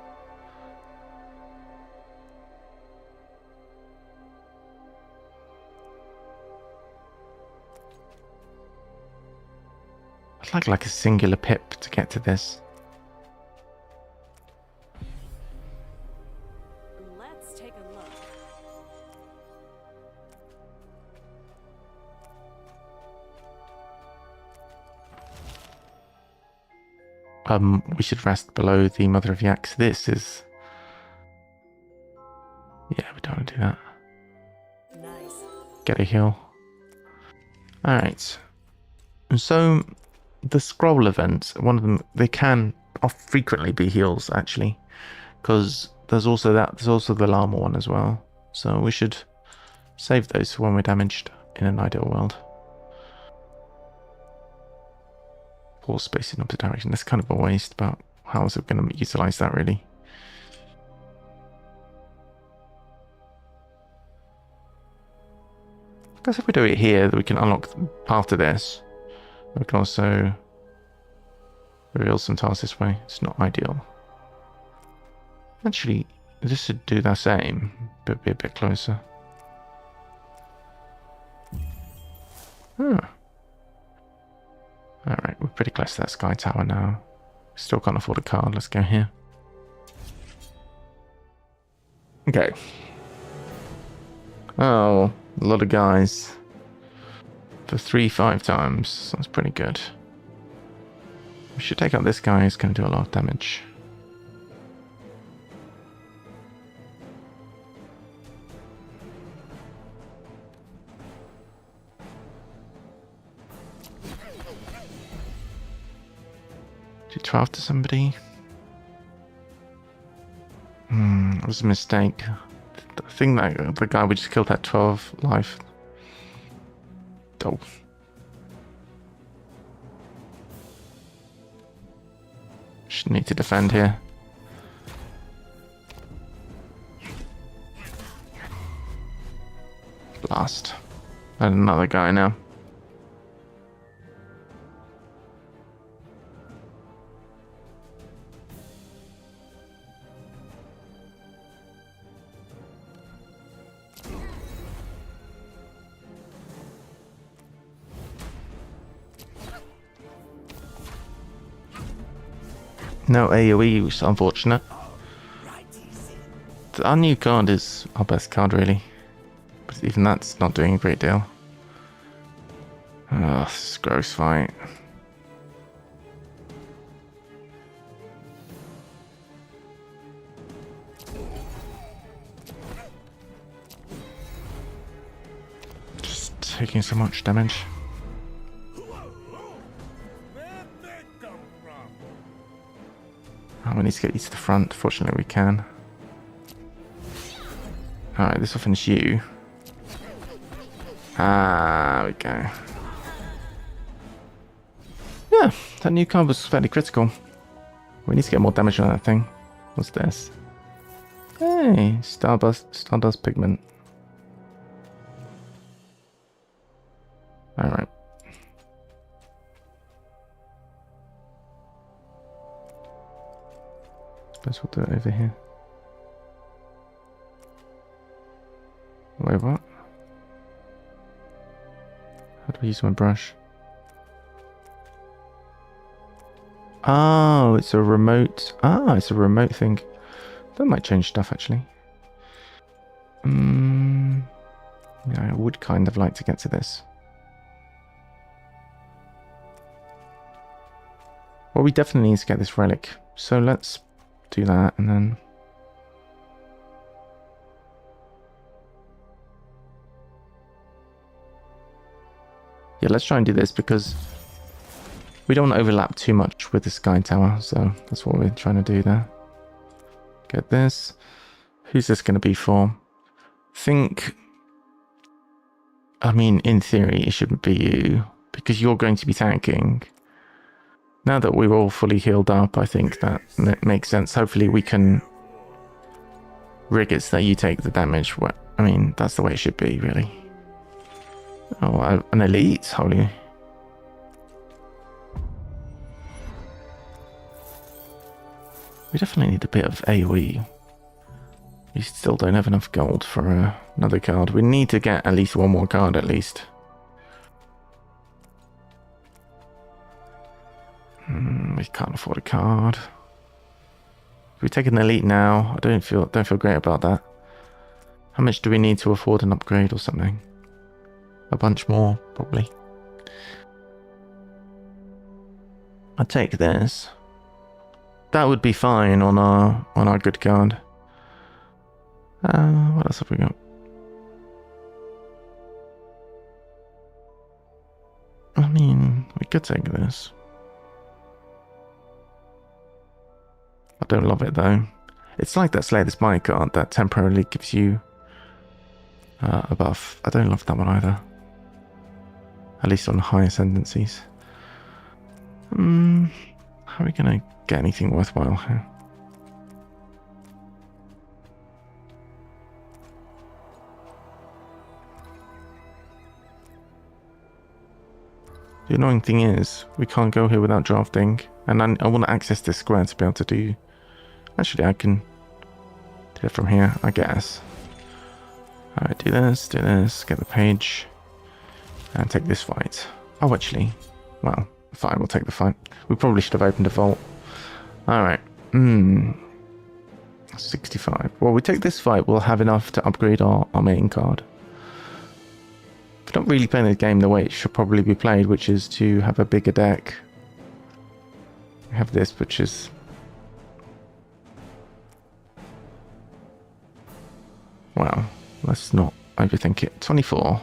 I'd like a singular pip to get to this. Let's take a look. We should rest below the Mother of Yaks. This is... yeah, we don't want to do that. Nice. Get a heal. Alright. So, the scroll events, one of them, they can frequently be heals, actually. Because there's also the llama one as well. So we should save those for when we're damaged in an ideal world. Pause space in opposite direction. That's kind of a waste, but how is it going to utilize that really? I guess if we do it here, we can unlock after this. We can also reveal some tiles this way. It's not ideal. Actually, this should do the same, but be a bit closer. Huh. Alright, we're pretty close to that Sky Tower now. Still can't afford a card. Let's go here. Okay. Oh, a lot of guys. For 3-5 times. That's pretty good. We should take out this guy. He's going to do a lot of damage. Do 12 to somebody? It was a mistake. I think that the guy we just killed had 12 life. Oh. Should need to defend here. Blast. And another guy now. No AoE, which is unfortunate. Our new card is our best card, really. But even that's not doing a great deal. Oh, this is a gross fight. Just taking so much damage. Oh, we need to get you to the front. Fortunately, we can. Alright, this will finish you. Ah, we go. Yeah, that new card was fairly critical. We need to get more damage on that thing. What's this? Hey, Stardust Pigment. Alright. Suppose we'll do it over here. Wait, what? How do I use my brush? Oh, it's a remote. Ah, it's a remote thing. That might change stuff, actually. Yeah, I would kind of like to get to this. Well, we definitely need to get this relic. So let's do that and then... Yeah, let's try and do this because we don't want to overlap too much with the sky tower. So that's what we're trying to do there. Get this. Who's this going to be for? Think... I mean, in theory, it shouldn't be you because you're going to be tanking. Now that we're all fully healed up, I think that makes sense. Hopefully we can rig it so that you take the damage. I mean, that's the way it should be, really. Oh, an elite, holy. We definitely need a bit of AoE. We still don't have enough gold for another card. We need to get at least one more card, at least. We can't afford a card. If we take an elite now, I don't feel great about that. How much do we need to afford an upgrade or something? A bunch more, probably. I'd take this. That would be fine on our good card. What else have we got? I mean, we could take this. I don't love it though. It's like that Slay the Spy card that temporarily gives you a buff. I don't love that one either. At least on high ascendancies. How are we going to get anything worthwhile here? The annoying thing is, we can't go here without drafting. And I want to access this square to be able to do... Actually, I can do it from here, I guess. Alright, do this, get the page. And take this fight. Oh, actually, well, fine, we'll take the fight. We probably should have opened a vault. Alright. 65. Well, we take this fight, we'll have enough to upgrade our main card. We're not really playing the game the way it should probably be played, which is to have a bigger deck. We have this, which is... Well, let's not overthink it. 24.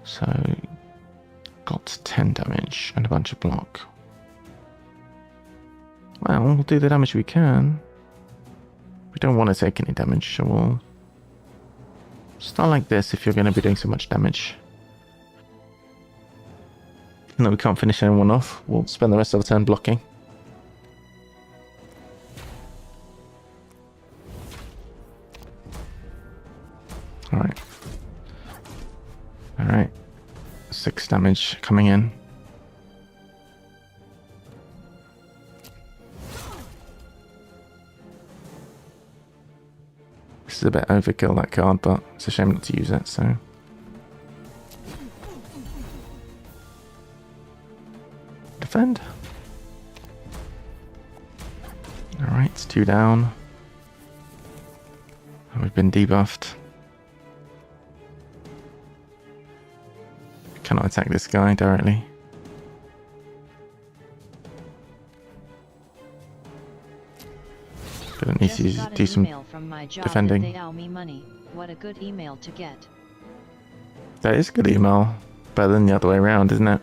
So, got 10 damage and a bunch of block. Well, we'll do the damage we can. We don't want to take any damage, so we'll start like this if you're going to be doing so much damage. No, we can't finish anyone off. We'll spend the rest of the turn blocking. Alright. Alright. 6 damage coming in. This is a bit overkill, that card, but it's a shame not to use it, so... Defend. Alright, it's 2 down. And we've been debuffed. Cannot attack this guy directly. Gonna need to do some defending. They owe me money. What a good email to get. That is a good email. Better than the other way around, isn't it?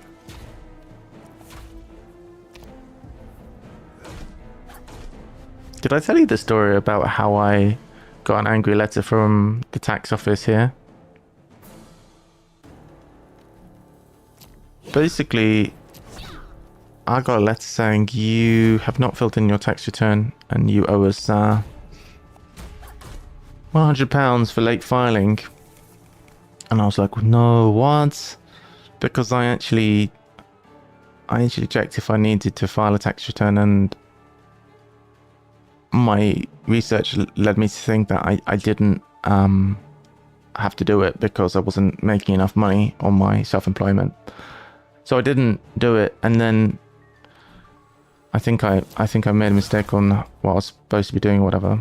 Did I tell you the story about how I got an angry letter from the tax office here? Basically, I got a letter saying you have not filled in your tax return and you owe us £100 for late filing. And I was like, no, what? Because I actually checked if I needed to file a tax return, and my research led me to think that I didn't have to do it because I wasn't making enough money on my self-employment. So I didn't do it, and then I think I made a mistake on what I was supposed to be doing or whatever.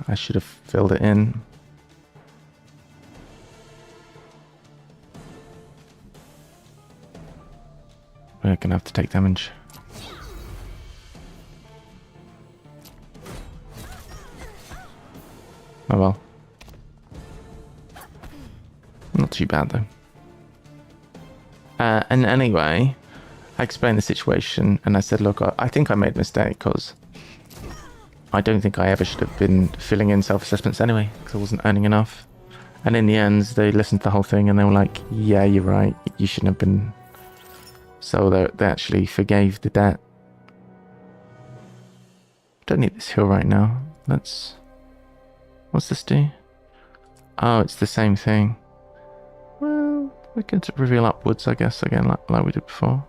I should have filled it in. We're gonna have to take damage. Oh well. Not too bad though. And anyway, I explained the situation and I said, look, I think I made a mistake because I don't think I ever should have been filling in self-assessments anyway because I wasn't earning enough. And in the end, they listened to the whole thing and they were like, yeah, you're right. You shouldn't have been. So they actually forgave the debt. Don't need this hill right now. Let's... What's this do? Oh, it's the same thing. Well, we can reveal upwards, I guess, again, like we did before.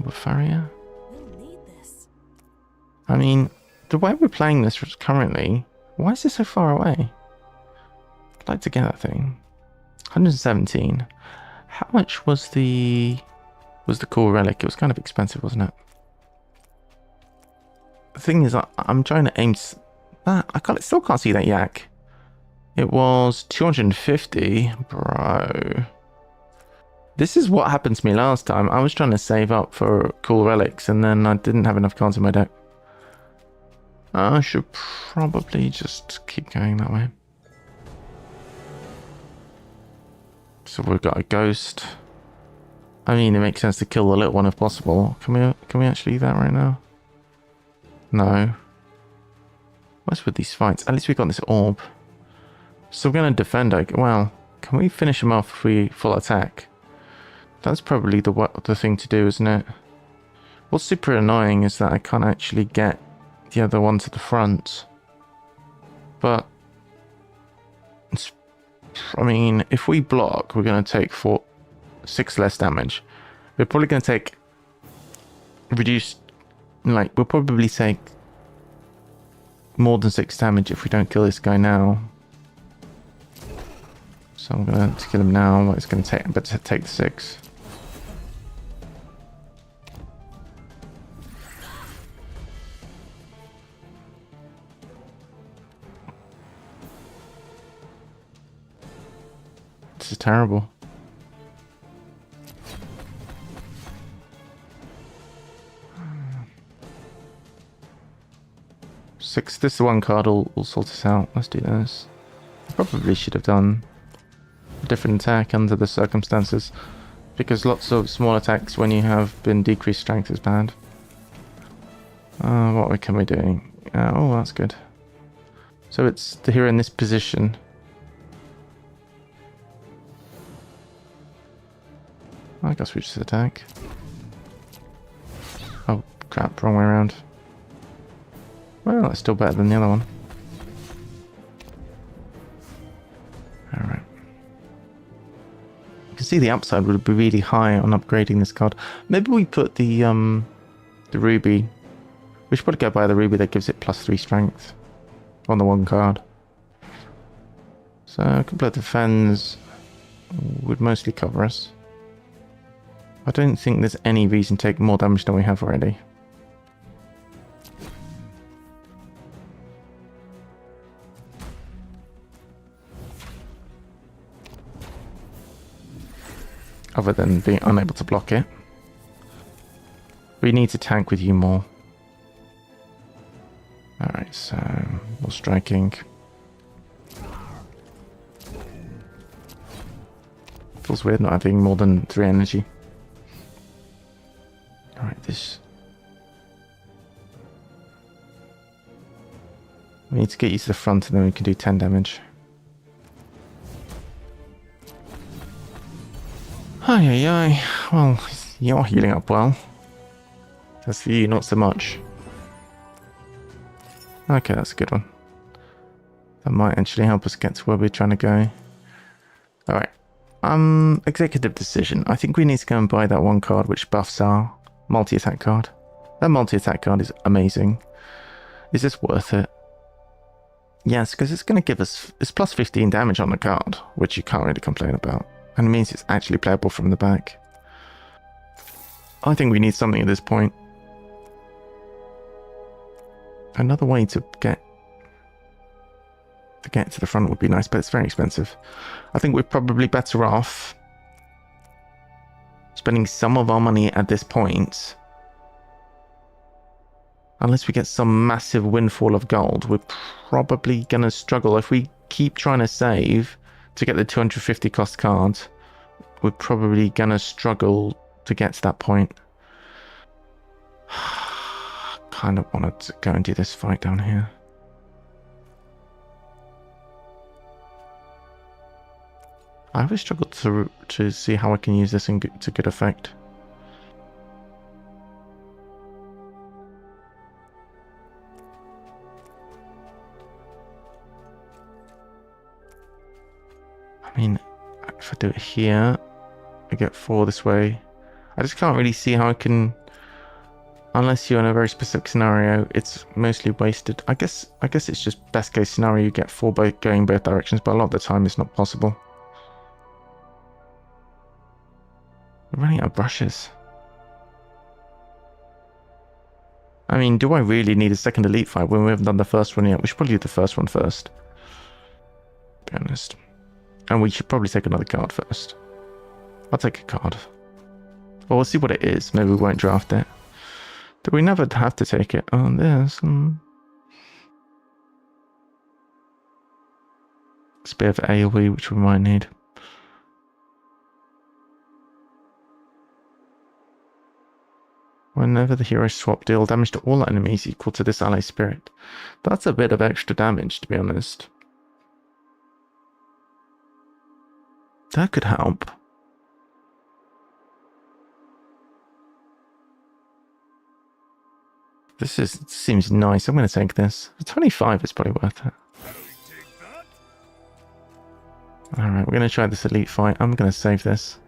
Farrier. We'll need this. I mean, the way we're playing this currently, why is this so far away? I'd like to get that thing. 117. How much was the core relic? It was kind of expensive, wasn't it? The thing is, I'm trying to aim that. Still can't see that yak. It was 250, bro. This is what happened to me last time. I was trying to save up for cool relics and then I didn't have enough cards in my deck. I should probably just keep going that way. So we've got a ghost. I mean, it makes sense to kill the little one if possible. Can we actually do that right now? No. What's with these fights? At least we got this orb. So we're going to defend. Well, can we finish him off if we full attack? That's probably the thing to do, isn't it? What's super annoying is that I can't actually get the other one to the front. But I mean, if we block, we're going to take 6 less damage. We're probably going to take reduced, like, we'll probably take more than 6 damage if we don't kill this guy now. So I'm going to kill him now. It's going to take, but to take the 6. This is terrible. This is the one card will sort us out. Let's do this. Probably should have done a different attack under the circumstances, because lots of small attacks when you have been decreased strength is bad. What can we do? Oh, that's good. So it's the hero in this position. I guess we just attack. Oh crap, wrong way around. Well, that's still better than the other one. Alright. You can see the upside would be really high on upgrading this card. Maybe we put the ruby. We should probably go buy the ruby that gives it +3 strength on the one card. So a couple of defends would mostly cover us. I don't think there's any reason to take more damage than we have already. Other than being unable to block it. We need to tank with you more. Alright, so more striking. Feels weird not having more than 3 energy. Alright, this... We need to get you to the front and then we can do 10 damage. Ay. Well, you're healing up well. That's for you, not so much. Okay, that's a good one. That might actually help us get to where we're trying to go. Alright. Executive decision. I think we need to go and buy that one card which buffs our multi-attack card. That multi-attack card is amazing. Is this worth it? Yes, because it's going to give us... It's +15 damage on the card, which you can't really complain about. And it means it's actually playable from the back. I think we need something at this point. Another way to get to the front would be nice, but it's very expensive. I think we're probably better off spending some of our money at this point. Unless we get some massive windfall of gold, we're probably going to struggle. If we keep trying to save to get the 250 cost card, we're probably going to struggle to get to that point. Kind of wanted to go and do this fight down here. I always struggle to see how I can use this to good effect. I mean, if I do it here, I get 4 this way. I just can't really see how I can, unless you're in a very specific scenario, it's mostly wasted. I guess it's just best case scenario, you get 4 going both directions, but a lot of the time it's not possible. We're running out of brushes. I mean, do I really need a second elite fight when we haven't done the first one yet? We should probably do the first one first, to be honest. And we should probably take another card first. I'll take a card. Well, we'll see what it is. Maybe we won't draft it. Do we never have to take it? Oh, there's Spear of AoE, which we might need. Whenever the hero swap, deal damage to all enemies equal to this ally spirit. That's a bit of extra damage, to be honest. That could help. Seems nice. I'm going to take this. For 25 is probably worth it. Alright, we're going to try this elite fight. I'm going to save this.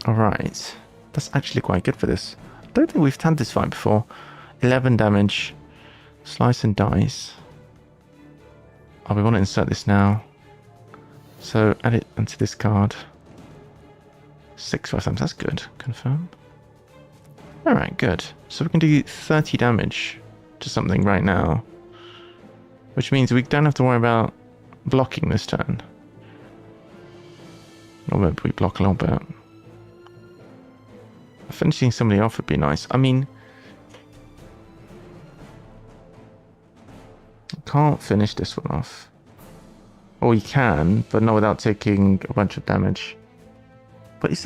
Alright. That's actually quite good for this. I don't think we've had this fight before. 11 damage. Slice and dice. Oh, we want to insert this now. So add it onto this card. 6 times, that's good. Confirm. Alright, good. So we can do 30 damage to something right now. Which means we don't have to worry about blocking this turn. Or maybe we block a little bit. Finishing somebody off would be nice. I mean, can't finish this one off. Or you can, but not without taking a bunch of damage. But does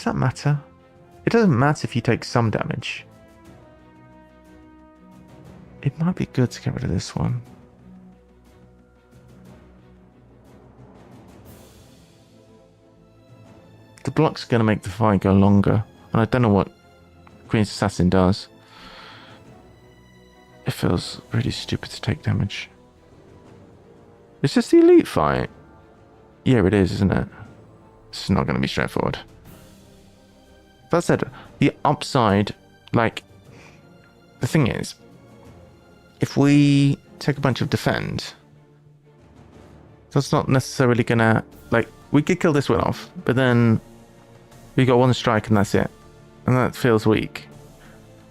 that matter? It doesn't matter if you take some damage. It might be good to get rid of this one. The block's going to make the fight go longer. And I don't know what Queen's Assassin does. It feels really stupid to take damage. Is this the elite fight? Yeah, it is, isn't it? It's not going to be straightforward. That said, the upside, like, the thing is, if we take a bunch of defend, that's not necessarily going to, like, we could kill this one off, but then we got 1 strike and that's it. And that feels weak.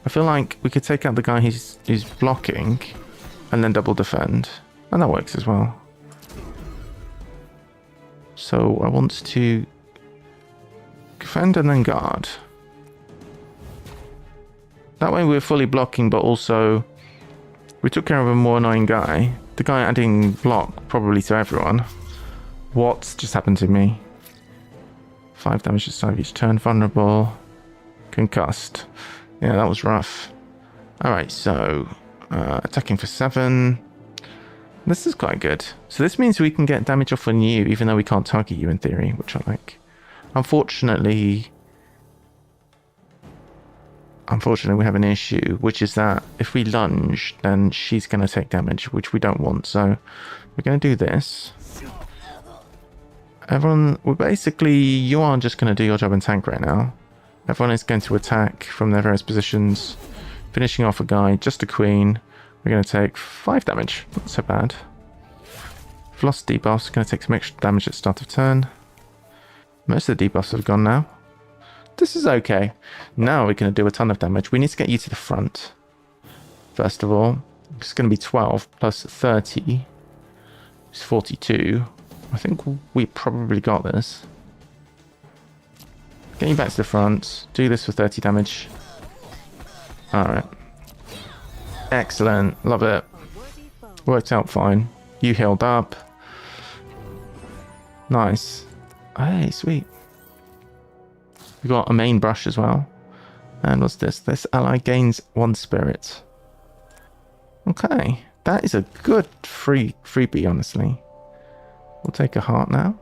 I feel like we could take out the guy who's blocking and then double defend. And that works as well. So I want to defend and then guard. That way we're fully blocking, but also we took care of a more annoying guy. The guy adding block probably to everyone. What's just happened to me? 5 damage to start each turn. Vulnerable. Concussed. Yeah, that was rough. Alright, so attacking for 7. This is quite good. So this means we can get damage off on you, even though we can't target you in theory, which I like. Unfortunately, we have an issue, which is that if we lunge, then she's going to take damage, which we don't want. So we're going to do this. Everyone, you are just going to do your job and tank right now. Everyone is going to attack from their various positions, finishing off a guy, just a queen. We're going to take 5 damage. Not so bad. Floss debuffs. Going to take some extra damage at the start of turn. Most of the debuffs have gone now. This is okay. Now we're going to do a ton of damage. We need to get you to the front. First of all, it's going to be 12 plus 30. It's 42. I think we probably got this. Get you back to the front. Do this for 30 damage. Alright. Excellent. Love it. Worked out fine. You healed up. Nice. Hey, sweet. We got a main brush as well. And what's this? This ally gains 1 spirit. Okay. That is a good freebie, honestly. We'll take a heart now.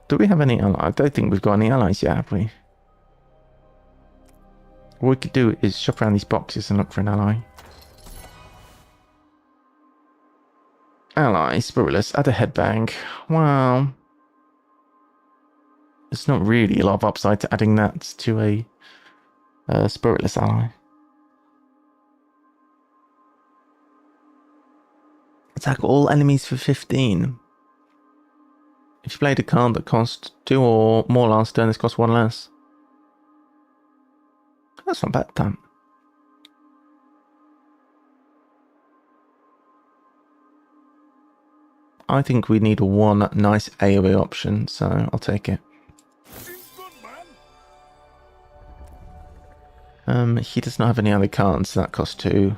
Do we have any allies? I don't think we've got any allies yet, have we? What we could do is shop around these boxes and look for an ally. Ally, spiritless, add a headbang. Wow. There's not really a lot of upside to adding that to a spiritless ally. Attack all enemies for 15. If you played a card that cost 2 or more last turn, this costs 1 less. That's not bad, damn. I think we need one nice AoE option, so I'll take it. He does not have any other cards, so that costs 2.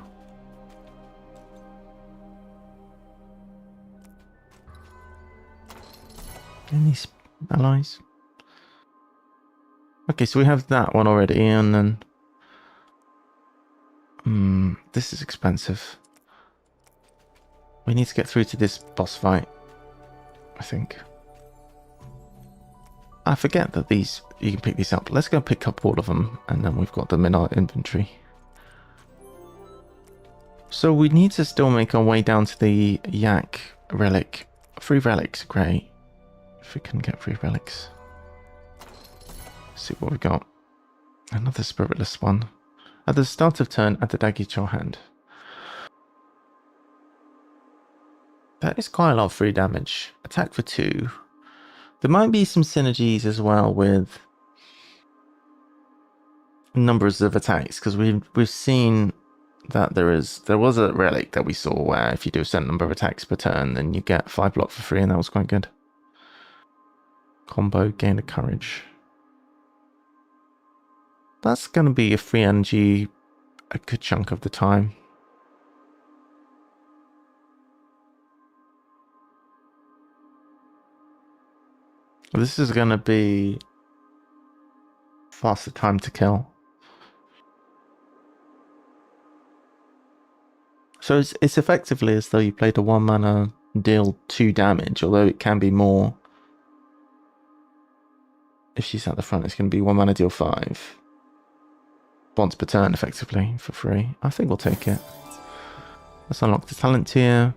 Any allies? Okay, so we have that one already, and then... this is expensive. We need to get through to this boss fight, I think. I forget that these, you can pick these up. Let's go pick up all of them, and then we've got them in our inventory. So we need to still make our way down to the Yak relic. 3 relics, great. If we can get 3 relics. Let's see what we got. Another spiritless one. At the start of turn, add the dagger to your hand. That is quite a lot of free damage. Attack for 2. There might be some synergies as well with numbers of attacks, because we've seen that there was a relic that we saw where if you do a certain number of attacks per turn, then you get 5 block for free, and that was quite good. Combo, gain of courage. That's going to be a free energy a good chunk of the time. This is going to be faster time to kill. So it's effectively as though you played a 1 mana, deal 2 damage, although it can be more. If she's at the front, it's going to be 1 mana, deal 5. Once per turn, effectively, for free. I think we'll take it. Let's unlock the talent tier.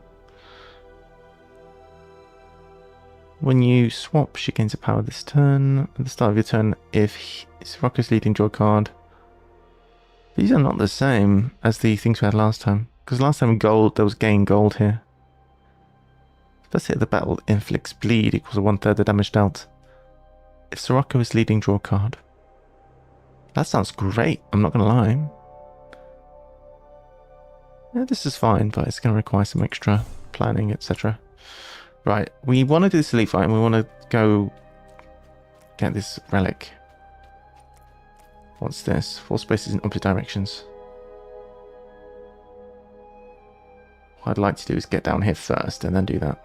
When you swap, she gains a power this turn. At the start of your turn, if Sirocco's leading, draw a card. These are not the same as the things we had last time. Because last time gold, there was gain gold here. First hit of the battle inflicts bleed equals 1/3 the damage dealt. If Sirocco is leading, draw a card. That sounds great, I'm not going to lie. Yeah, this is fine, but it's going to require some extra planning, etc. Right, we want to do this elite fight, and we want to go get this relic. What's this? 4 spaces in opposite directions. What I'd like to do is get down here first, and then do that.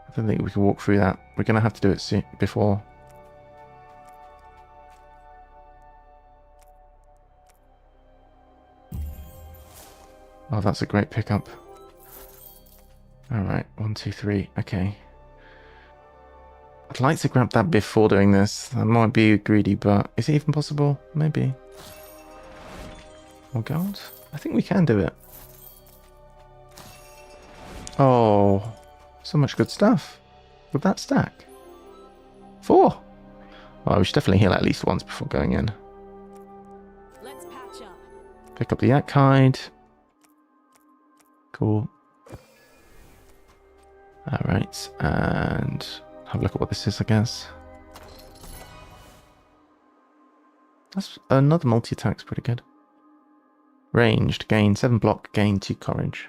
I don't think we can walk through that. We're going to have to do it soon, before. Oh, that's a great pickup. Alright, 1, 2, 3. Okay. I'd like to grab that before doing this. That might be greedy, but is it even possible? Maybe. More gold? I think we can do it. Oh, so much good stuff. With that stack. 4. Oh, we should definitely heal at least once before going in. Let's patch up. Pick up the yak hide. Cool. Alright, and have a look at what this is, I guess. That's another multi-attack's pretty good. Ranged, gain 7 block, gain 2 courage.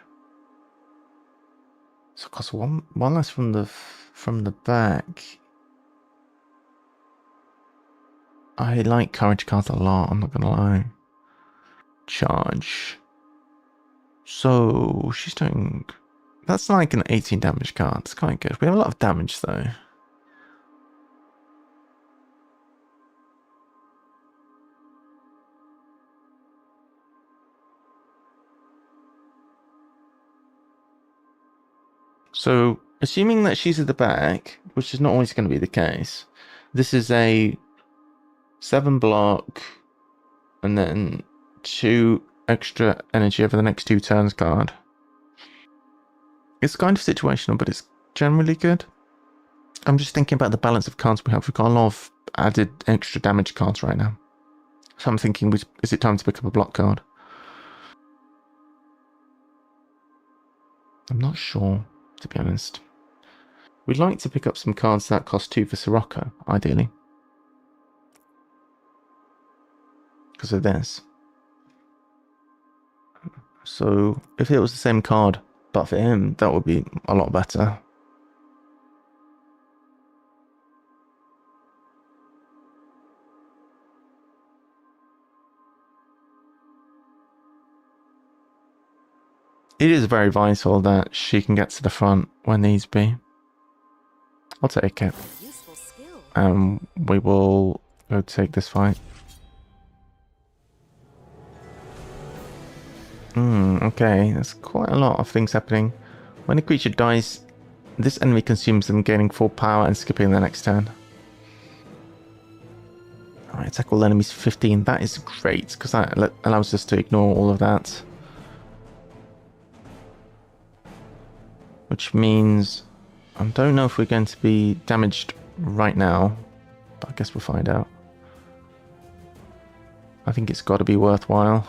So it costs one less from the back. I like courage cards a lot, I'm not gonna lie. Charge. So she's doing, that's like an 18 damage card. It's quite good. We have a lot of damage though. So, assuming that she's at the back, which is not always going to be the case, this is a 7 block and then 2 extra energy over the next 2 turns card. It's kind of situational, but it's generally good. I'm just thinking about the balance of cards we have. We've got a lot of added extra damage cards right now. So I'm thinking, is it time to pick up a block card? I'm not sure, to be honest. We'd like to pick up some cards that cost 2 for Sirocco, ideally. Because of this. So, if it was the same card, but for him, that would be a lot better. It is very vital that she can get to the front when needs be. I'll take it. Useful skill. We will go take this fight. Okay, there's quite a lot of things happening. When a creature dies, this enemy consumes them, gaining 4 power and skipping the next turn. Alright, attack all enemies 15. That is great, because that allows us to ignore all of that. Which means I don't know if we're going to be damaged right now, but I guess we'll find out. I think it's got to be worthwhile.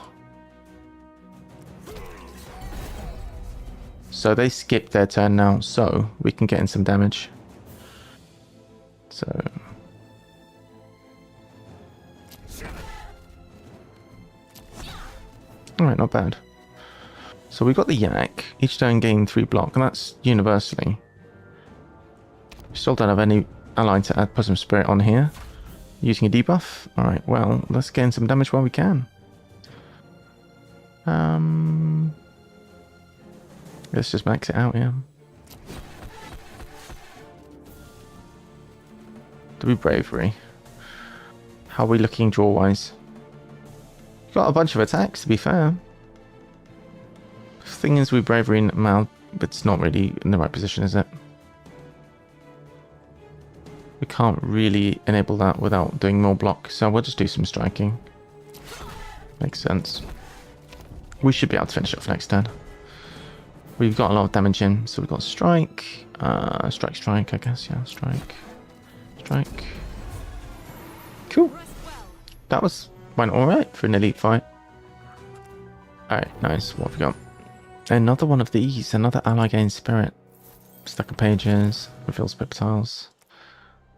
So they skipped their turn now, so we can get in some damage. So alright, not bad. So we got the yak. Each turn gain 3 block, and that's universally. We still don't have any ally to add Possum Spirit on here. Using a debuff. Alright, well, let's gain some damage while we can. Let's just max it out, yeah. Do we bravery? How are we looking draw-wise? Got a bunch of attacks, to be fair. Thing is, we bravery in mount, but it's not really in the right position, is it? We can't really enable that without doing more block, so we'll just do some striking. Makes sense. We should be able to finish off next turn. We've got a lot of damage in, so we've got strike, strike, I guess, yeah, strike, strike. Cool. That went alright for an elite fight. Alright, nice. What have we got? Another one of these, another ally gain spirit. Stack of pages, reveals pip tiles.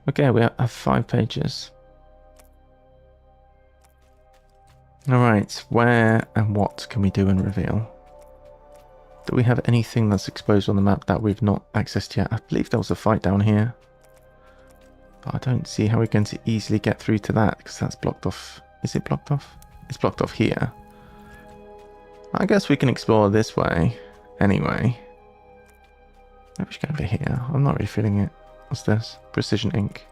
Okay, we have 5 pages. Alright, where and what can we do and reveal? Do we have anything that's exposed on the map that we've not accessed yet? I believe there was a fight down here. But I don't see how we're going to easily get through to that, because that's blocked off. Is it blocked off? It's blocked off here. I guess we can explore this way anyway. Maybe we should go over here. I'm not really feeling it. What's this? Precision ink.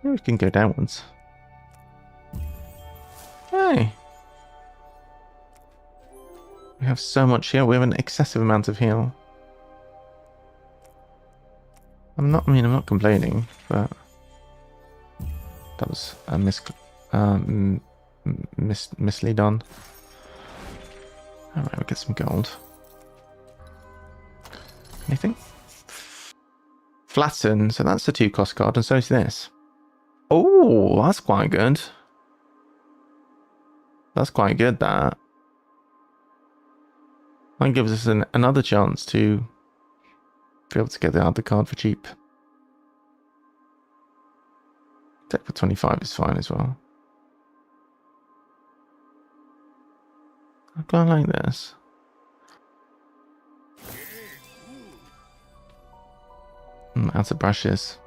Maybe we can go downwards. Hey! We have so much heal. We have an excessive amount of heal. I'm not complaining, but that was a mislead on. Alright, we'll get some gold. Anything? Flatten, so that's a 2-cost card, and so is this. Oh, that's quite good. That's quite good, that. And gives us another chance to be able to get the other card for cheap. Deck for 25 is fine as well. I quite like this. Out of brushes.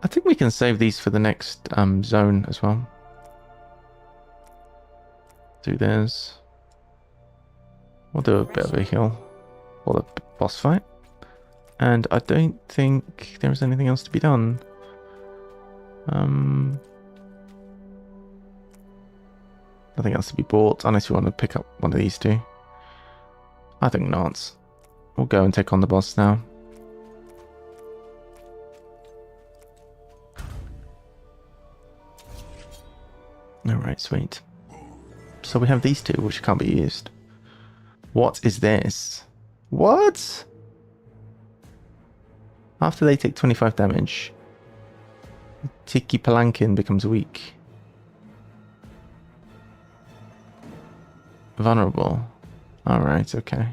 I think we can save these for the next zone as well. Do this. We'll do a bit of a heal for the boss fight. And I don't think there is anything else to be done. Nothing else to be bought, unless you want to pick up one of these two. I think not. We'll go and take on the boss now. Alright, sweet. So we have these two, which can't be used. What is this? What? After they take 25 damage, 𝘰𝘰𝘨𝘶𝘤𝘴𝘸𝘰𝘰𝘬 becomes weak. Vulnerable. Alright, okay.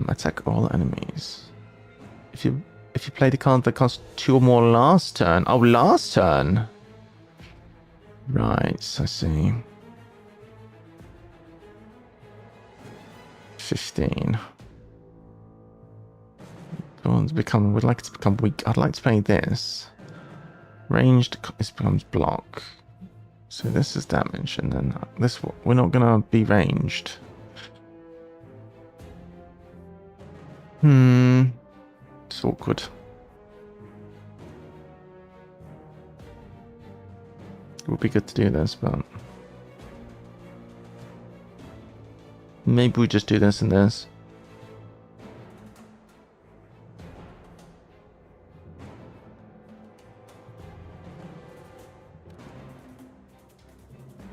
Attack all enemies. If you play the card that costs 2 or more last turn. Oh, last turn! Right, I see. 15. Would like it to become weak. I'd like to play this. Ranged, this becomes block. So this is damage, and then this, we're not gonna be ranged. It's awkward. It would be good to do this, but maybe we just do this and this.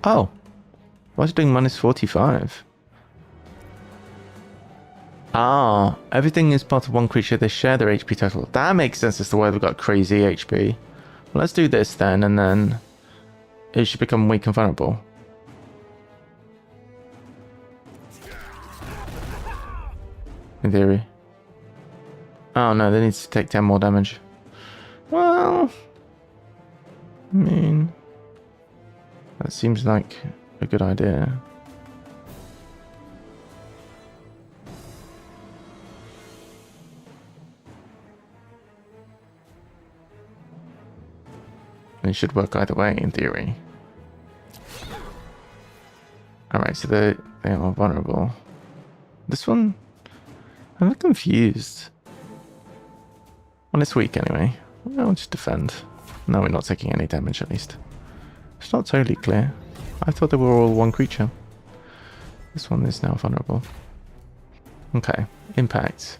Oh, why is it doing minus 45? Ah, everything is part of one creature. They share their HP total. That makes sense as to why they've got crazy HP. Well, let's do this then, and then it should become weak and vulnerable. In theory. Oh no, they need to take 10 more damage. Well, I mean, that seems like a good idea. It should work either way, in theory. Alright, so they are vulnerable. This one? I'm a bit confused. Well, it's weak anyway. I'll just defend. No, we're not taking any damage at least. It's not totally clear. I thought they were all one creature. This one is now vulnerable. Okay, impact.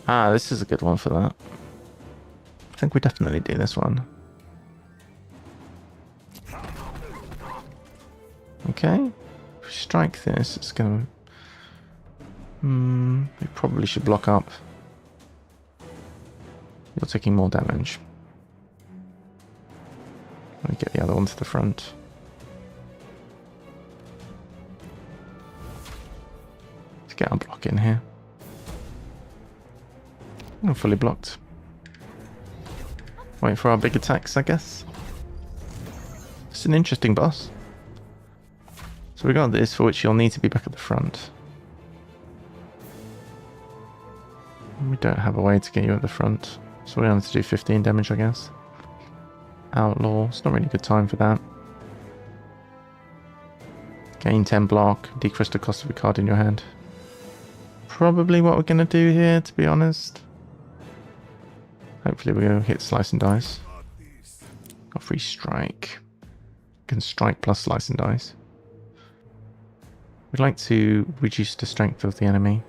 Ah, this is a good one for that. I think we definitely do this one. Okay, if we strike this, it's gonna... we probably should block up. You're taking more damage. Let me get the other one to the front. Let's get our block in here. I'm fully blocked. Wait for our big attacks, I guess. It's an interesting boss. So we got this, for which you'll need to be back at the front. We don't have a way to get you at the front, so we have to do 15 damage, I guess. Outlaw, it's not really a good time for that. Gain 10 block, decrease the cost of a card in your hand. Probably what we're going to do here, to be honest. Hopefully we're going to hit slice and dice. Got free strike. Can strike plus slice and dice. We'd like to reduce the strength of the enemy.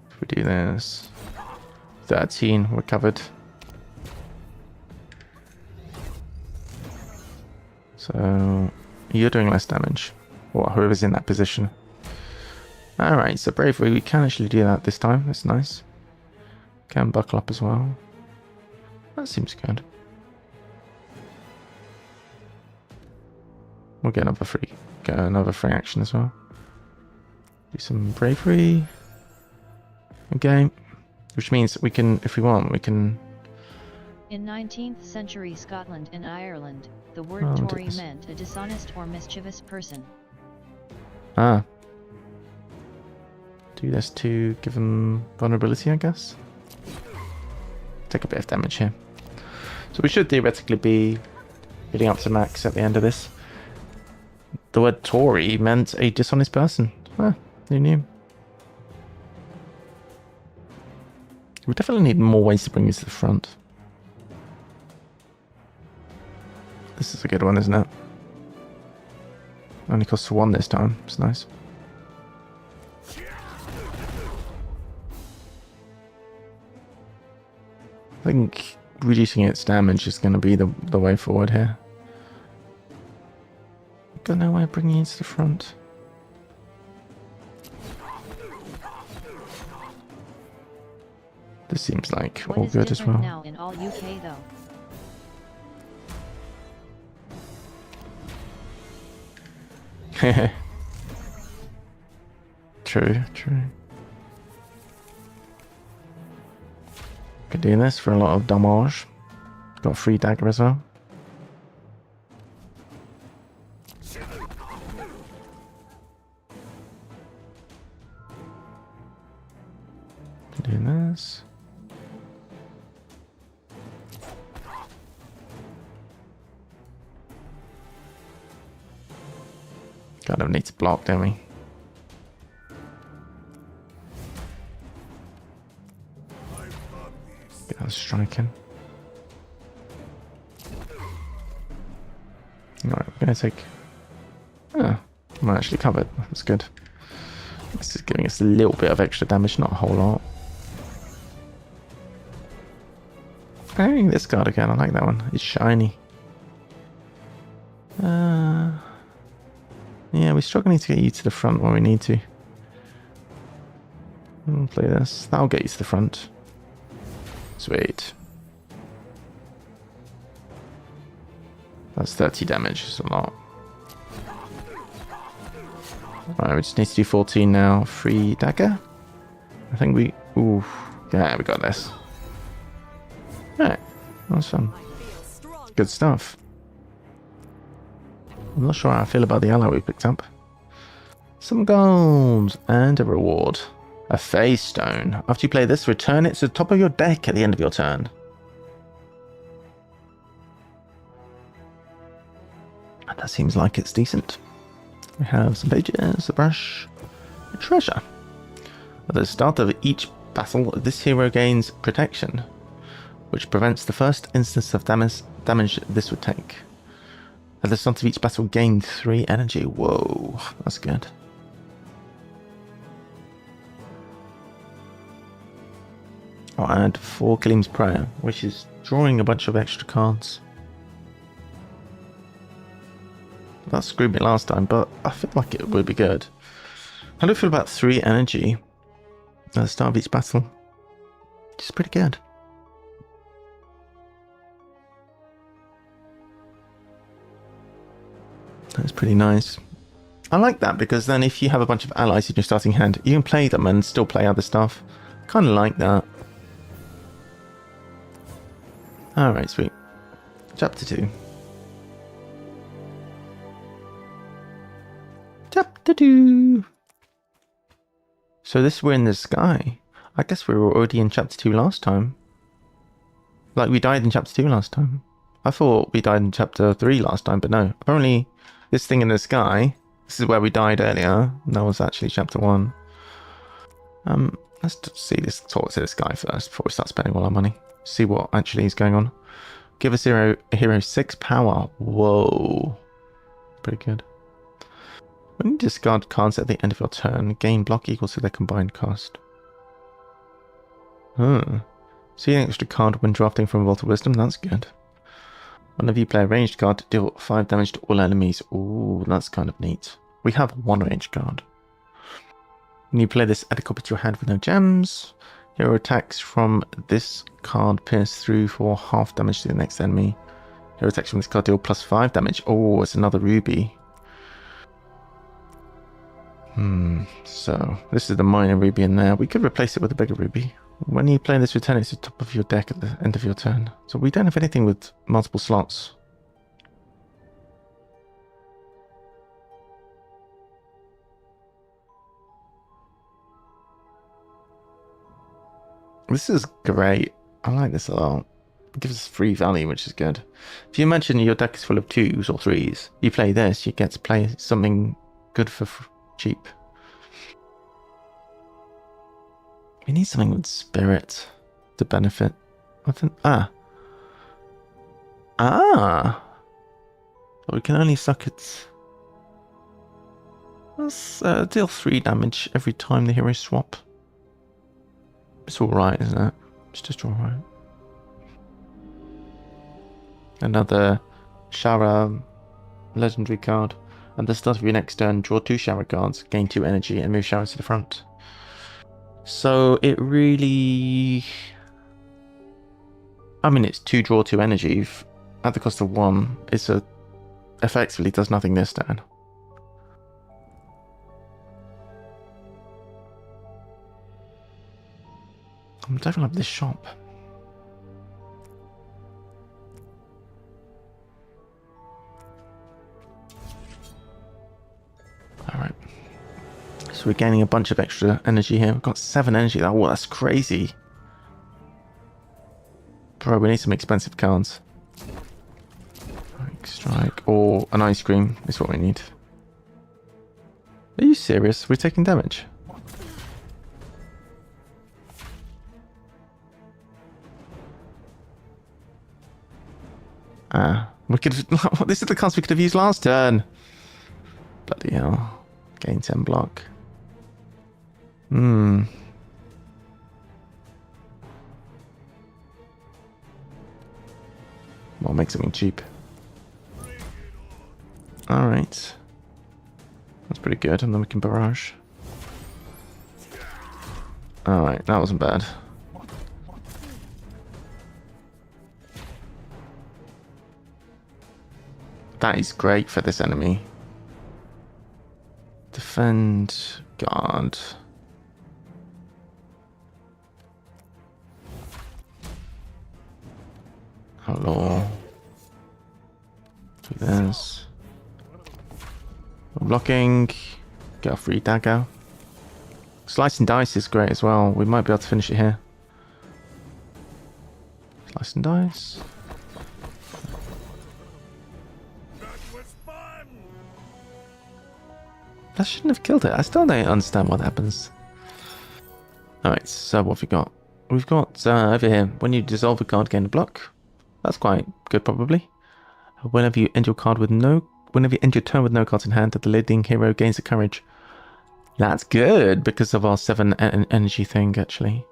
If we do this, 13, we're covered. So you're doing less damage, or whoever's in that position. Alright, so bravery, we can actually do that this time. That's nice. Can buckle up as well. That seems good. We'll get another free get another free action as well. Do some bravery. Okay. Which means we can, if we want, we can... In 19th century Scotland and Ireland, the word Oh, Tory dears. meant a dishonest or mischievous person. Ah. Do this to give them vulnerability, I guess. Take a bit of damage here. So we should theoretically be getting up to max at the end of this. The word Tory meant a dishonest person. Ah, who knew? We definitely need more ways to bring these to the front. This is a good one, isn't it? Only costs 1 this time. It's nice. I think reducing its damage is going to be the way forward here. Got no way of bringing it to the front. This seems like What all is good as different well. now in all UK though? True, true. Could do this for a lot of damage. Got a free dagger as well. Do this. Kind of need to block, don't we? Get us striking. Alright, we're gonna take... Oh, I'm actually covered. That's good. This is giving us a little bit of extra damage, not a whole lot. Hey, this card again, I like that one. It's shiny. Yeah, we're struggling to get you to the front when we need to. We'll play this. That'll get you to the front. Sweet. That's 30 damage. It's a lot. Alright, we just need to do 14 now. Free dagger. I think we... Ooh. Yeah, we got this. Alright. That's fun. Good stuff. I'm not sure how I feel about the ally we picked up. Some gold and a reward. A phase stone. After you play this, return it to the top of your deck at the end of your turn. And that seems like it's decent. We have some pages, a brush, a treasure. At the start of each battle, this hero gains protection, which prevents the first instance of damage this would take. At the start of each battle, gain 3 energy. Whoa, that's good. I'll add 𝘯𝘰𝘨𝘰𝘰𝘬 Prayer, which is drawing a bunch of extra cards. That screwed me last time, but I feel like it would be good. How do I feel about 3 energy at the start of each battle? Which is pretty good. That's pretty nice. I like that because then if you have a bunch of allies in your starting hand, you can play them and still play other stuff. Kind of like that. Alright, sweet. Chapter 2. Chapter 2. So this we're in the sky. I guess we were already in chapter 2 last time. Like we died in chapter 2 last time. I thought we died in chapter 3 last time, but no. Apparently this thing in the sky, this is where we died earlier. That was actually chapter 1. Let's see this, talk to this guy first before we start spending all our money. See what actually is going on. Give a hero 6 power. Whoa. Pretty good. When you discard cards at the end of your turn, gain block equal to their combined cost. See an extra card when drafting from Vault of Wisdom. That's good. Whenever you play a ranged card, deal 5 damage to all enemies. Ooh, that's kind of neat. We have 1 ranged card. When you play this, add a copy to your hand with no gems. Hero attacks from this card pierce through for half damage to the next enemy. Hero attacks from this card deal +5 damage. Oh, it's another ruby. So this is the minor ruby in there. We could replace it with a bigger ruby. When you play this, return it to the top of your deck at the end of your turn. So we don't have anything with multiple slots. This is great. I like this a lot. It gives us free value, which is good. If you imagine your deck is full of 2s or 3s, you play this, you get to play something good for cheap. We need something with spirit to benefit. But we can only suck it. Let's deal 3 damage every time the heroes swap. It's alright, isn't it? It's just alright. Another Shower legendary card. At the start of your next turn, draw 2 shower cards, gain 2 energy, and move showers to the front. So it really... I mean, it's 2 draw 2 energy at the cost of 1. It's effectively does nothing this turn. I'm definitely up this shop. Alright. So we're gaining a bunch of extra energy here. We've got 7 energy. Oh, that's crazy. Bro, we need some expensive cards. Strike or an ice cream is what we need. Are you serious? We're taking damage. We could. This is the cards we could have used last turn. Bloody hell! Gain 10 block. Well, make something cheap. All right, that's pretty good, and then we can barrage. All right, that wasn't bad. That is great for this enemy. Defend, guard. Hello. Do this. Blocking. Get a free dagger. Slice and dice is great as well. We might be able to finish it here. Slice and dice. That shouldn't have killed it. I still don't understand what happens. Alright, so what have we got? We've got over here, when you dissolve a card, gain a block. That's quite good, probably. Whenever you end your turn with no cards in hand, the leading hero gains a courage. That's good because of our 7 energy thing, actually.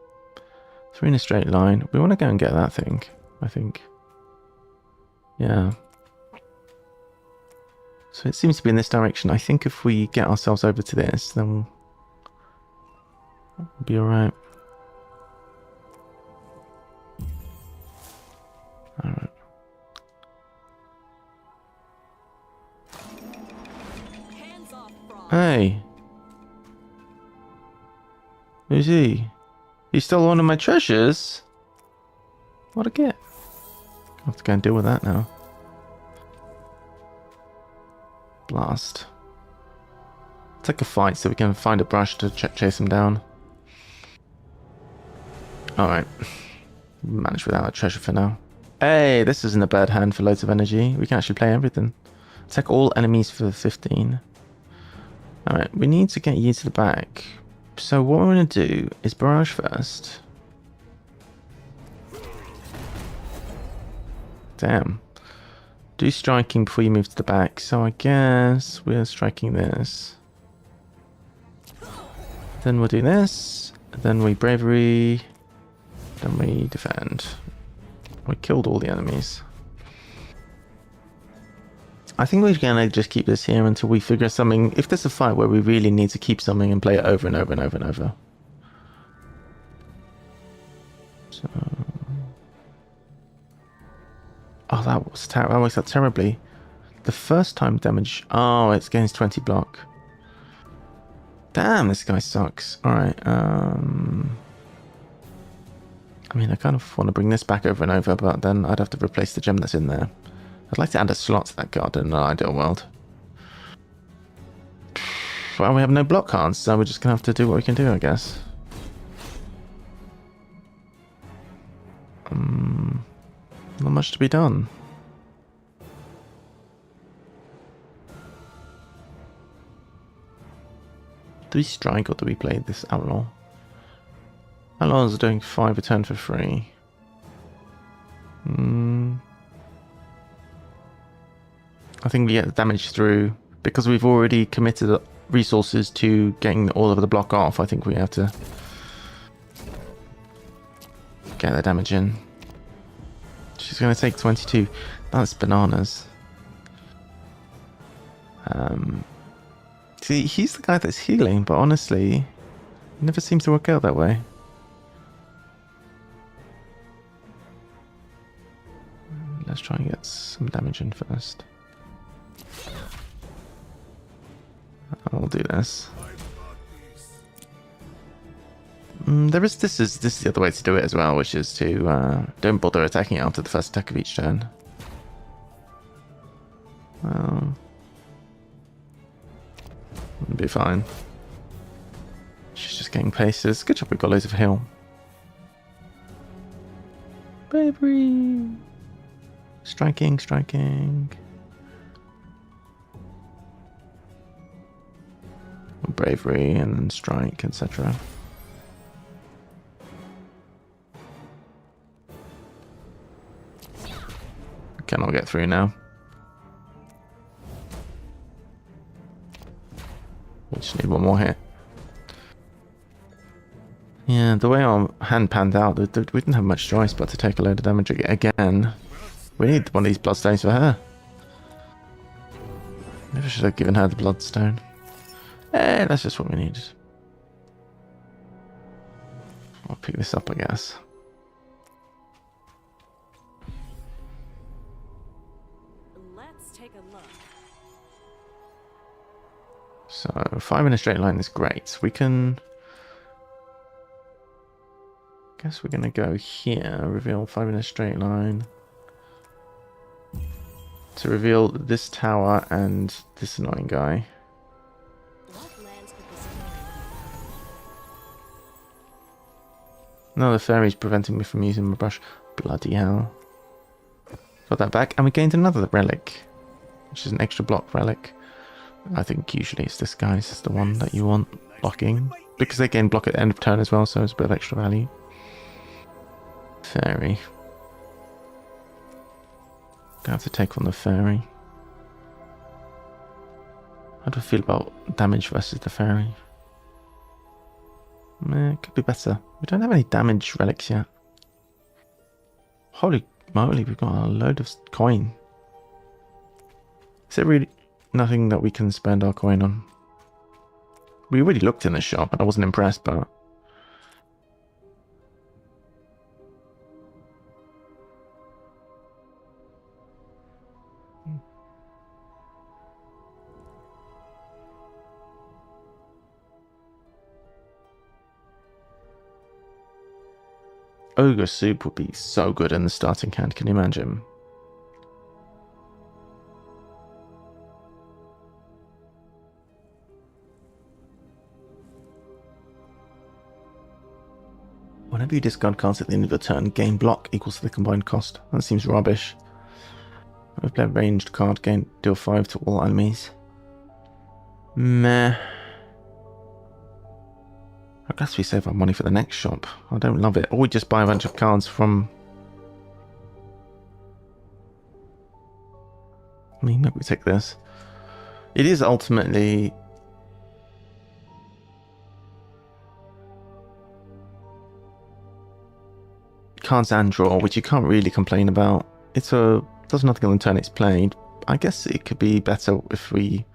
3 in a straight line. We want to go and get that thing, I think. Yeah. So it seems to be in this direction. I think if we get ourselves over to this, then we'll be alright. Alright. Hey! Who's he? He stole one of my treasures? What a get. I'll have to go and deal with that now. Blast. Take a fight so we can find a brush to chase him down. Alright. Manage without a treasure for now. Hey, this isn't a bad hand for loads of energy. We can actually play everything. Attack all enemies for 15. Alright, we need to get you to the back. So what we're going to do is barrage first. Damn. Do striking before you move to the back. So I guess we're striking this. Then we'll do this. Then we bravery. Then we defend. We killed all the enemies. I think we're going to just keep this here until we figure something. If there's a fight where we really need to keep something and play it over and over and over and over. So... Oh, that was terrible. I worked out terribly. The first time damage... Oh, it gains 20 block. Damn, this guy sucks. Alright, I mean, I kind of want to bring this back over and over, but then I'd have to replace the gem that's in there. I'd like to add a slot to that card in an ideal world. Well, we have no block cards, so we're just going to have to do what we can do, I guess. Not much to be done. Do we strike or do we play this outlaw? Outlaws are doing 5 a turn for free. I think we get the damage through because we've already committed resources to getting all of the block off. I think we have to get the damage in. She's going to take 22. That's bananas. See, he's the guy that's healing, but honestly, it never seems to work out that way. Let's try and get some damage in first. I'll do this. This is the other way to do it as well, which is to don't bother attacking after the first attack of each turn. Well, it'll be fine. She's just getting places. Good job, we've got loads of heal. Bravery. Striking, striking. Bravery and then strike, etc. Cannot get through now. We just need one more hit. Yeah, the way our hand panned out, we didn't have much choice but to take a load of damage again. We need one of these bloodstones for her. Maybe I should have given her the bloodstone. Eh, that's just what we need. I'll pick this up, I guess. Let's take a look. So 5 in a straight line is great. We can. Guess we're gonna go here. Reveal 5 in a straight line. To reveal this tower and this annoying guy. No, the fairy's preventing me from using my brush. Bloody hell. Got that back, and we gained another relic, which is an extra block relic. I think usually it's this guy. This is the one that you want blocking, because they gain block at the end of turn as well, so it's a bit of extra value. Fairy. Gonna have to take on the fairy. How do I feel about damage versus the fairy? It could be better. We don't have any damage relics yet. Holy moly, we've got a load of coin. Is there really nothing that we can spend our coin on? We already looked in the shop and I wasn't impressed, but... Ogre soup would be so good in the starting hand, can you imagine? Whenever you discard cards at the end of your turn, gain block equals to the combined cost. That seems rubbish. When we play a ranged card, deal 5 to all enemies. Meh. I guess we save our money for the next shop. I don't love it. Or we just buy a bunch of cards from... I mean, maybe we take this. It is ultimately... cards and draw, which you can't really complain about. Does nothing on the turn it's played. I guess it could be better if we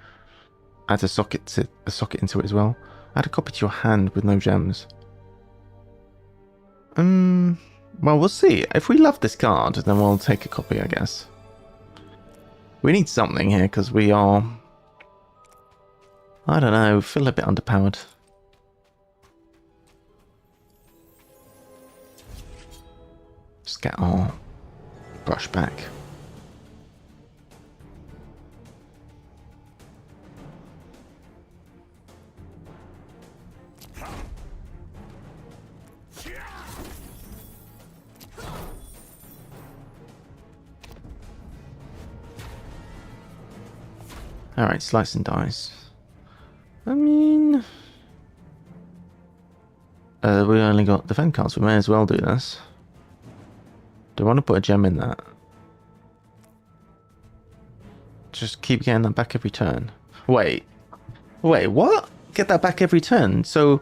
add a socket into it as well. Add a copy to your hand with no gems. Well, we'll see. If we love this card, then we'll take a copy, I guess. We need something here because we are I don't know, feel a bit underpowered. Just get our brush back. Alright, slice and dice. I mean... we only got defend cards, we may as well do this. Do I want to put a gem in that? Just keep getting that back every turn. Wait, what? Get that back every turn? So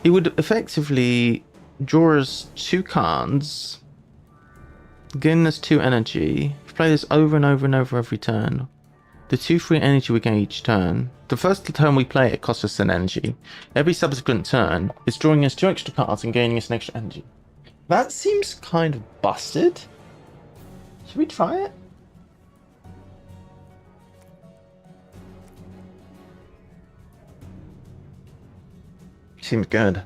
it would effectively draw us 2 cards, gain us 2 energy. If we play this over and over and over every turn, the 2 free energy we gain each turn. The first turn we play it costs us an energy. Every subsequent turn is drawing us 2 extra cards and gaining us an extra energy. That seems kind of busted. Should we try it? Seems good.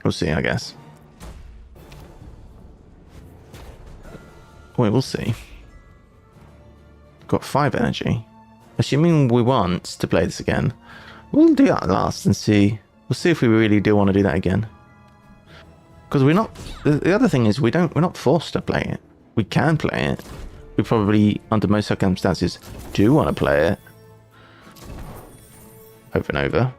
We'll see, I guess. Wait, we'll see. Got 5 energy. Assuming we want to play this again, we'll do that last and see. We'll see if we really do want to do that again. Because we're not. The other thing is we're not forced to play it. We can play it. We probably, under most circumstances, do want to play it over and over.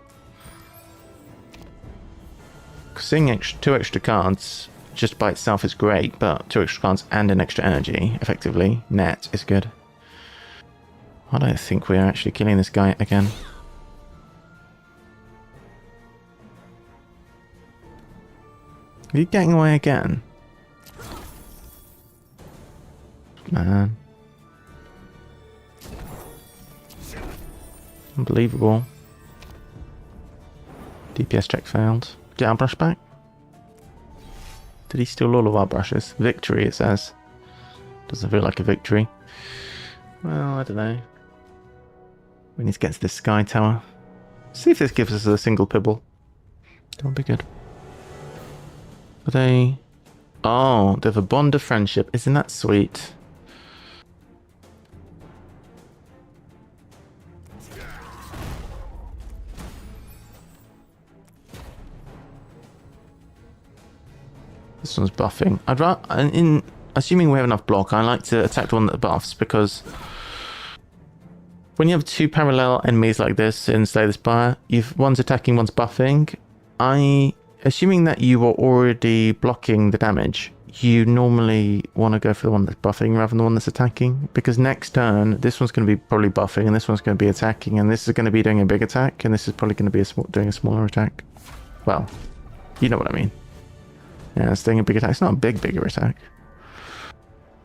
Seeing 2 extra cards just by itself is great, but 2 extra cards and an extra energy, effectively, net, is good. I don't think we're actually killing this guy again. Are you getting away again? Man. Unbelievable. DPS check failed. Get our brush back? Did he steal all of our brushes? Victory, it says. Doesn't feel like a victory. Well, I don't know. We need to get to this sky tower. See if this gives us a single pibble. That would be good. But they... Oh, they have a bond of friendship. Isn't that sweet? This one's buffing. I'd rather, in assuming we have enough block, I like to attack the one that buffs, because when you have 2 parallel enemies like this in Slay the Spire, one's attacking, one's buffing. Assuming that you are already blocking the damage, you normally want to go for the one that's buffing rather than the one that's attacking, because next turn this one's going to be probably buffing and this one's going to be attacking, and this is going to be doing a big attack and this is probably going to be doing a smaller attack. Well, you know what I mean. Yeah, it's doing a big attack. It's not a bigger attack.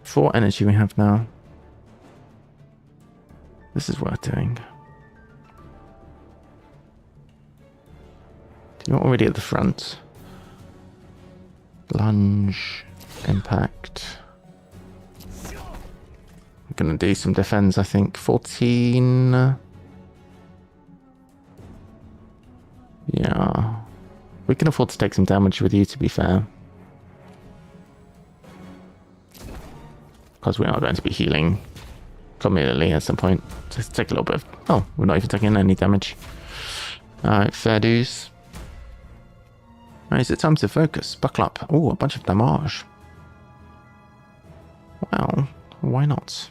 4 energy we have now. This is worth doing. You're already at the front. Lunge. Impact. I'm gonna do some defense, I think. 14. Yeah. We can afford to take some damage with you, to be fair. Because we are going to be healing communally at some point. Just take a little bit of... Oh, we're not even taking any damage. Alright, fair dues. Alright, is it time to focus? Buckle up. Oh, a bunch of damage. Well, why not?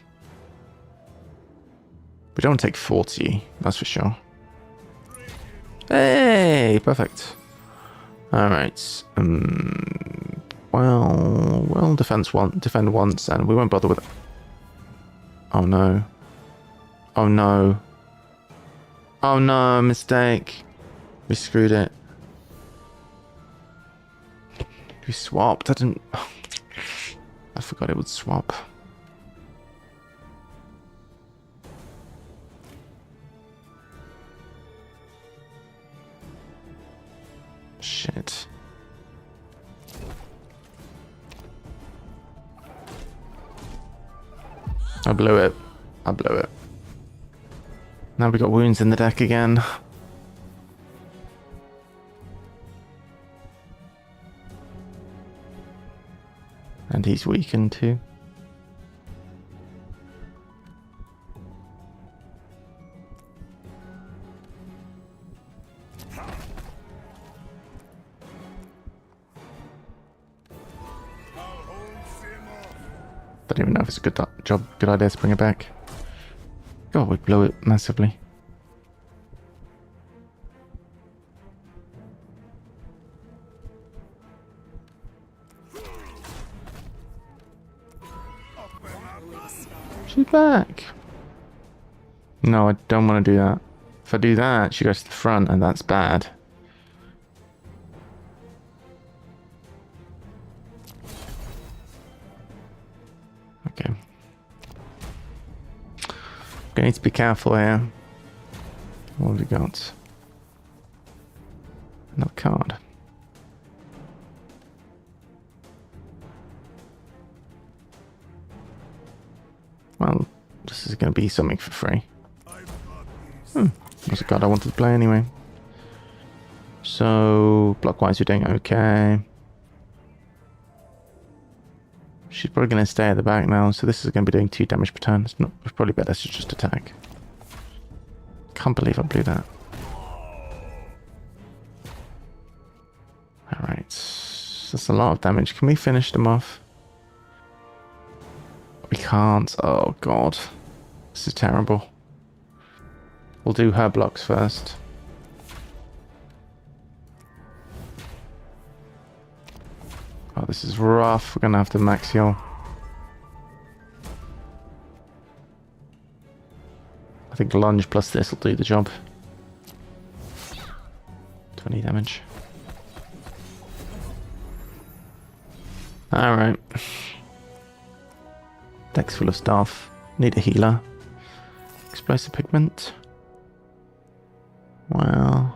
We don't want to take 40, that's for sure. Hey, perfect. Alright. Well, defend once, and we won't bother with it. Oh no. Oh no. Oh no, mistake. We screwed it. We swapped. I didn't... I forgot it would swap. Shit. I blew it. I blew it. Now we got wounds in the deck again. And he's weakened too. Don't even know if it's a good idea to bring it back. God, we blew it massively. She's back. No, I don't want to do that. If I do that, she goes to the front, and that's bad. Okay. Gonna need to be careful here. What have we got? Another card. Well, this is going to be something for free. Was a card I wanted to play anyway. So, block-wise, you're doing okay. She's probably going to stay at the back now, so this is going to be doing 2 damage per turn. It's probably better to just attack. Can't believe I blew that. Alright, that's a lot of damage. Can we finish them off? We can't. Oh god. This is terrible. We'll do her blocks first. Oh, this is rough. We're gonna have to max heal. I think lunge plus this will do the job. 20 damage. Alright. Deck's full of stuff. Need a healer. Explosive pigment. Well.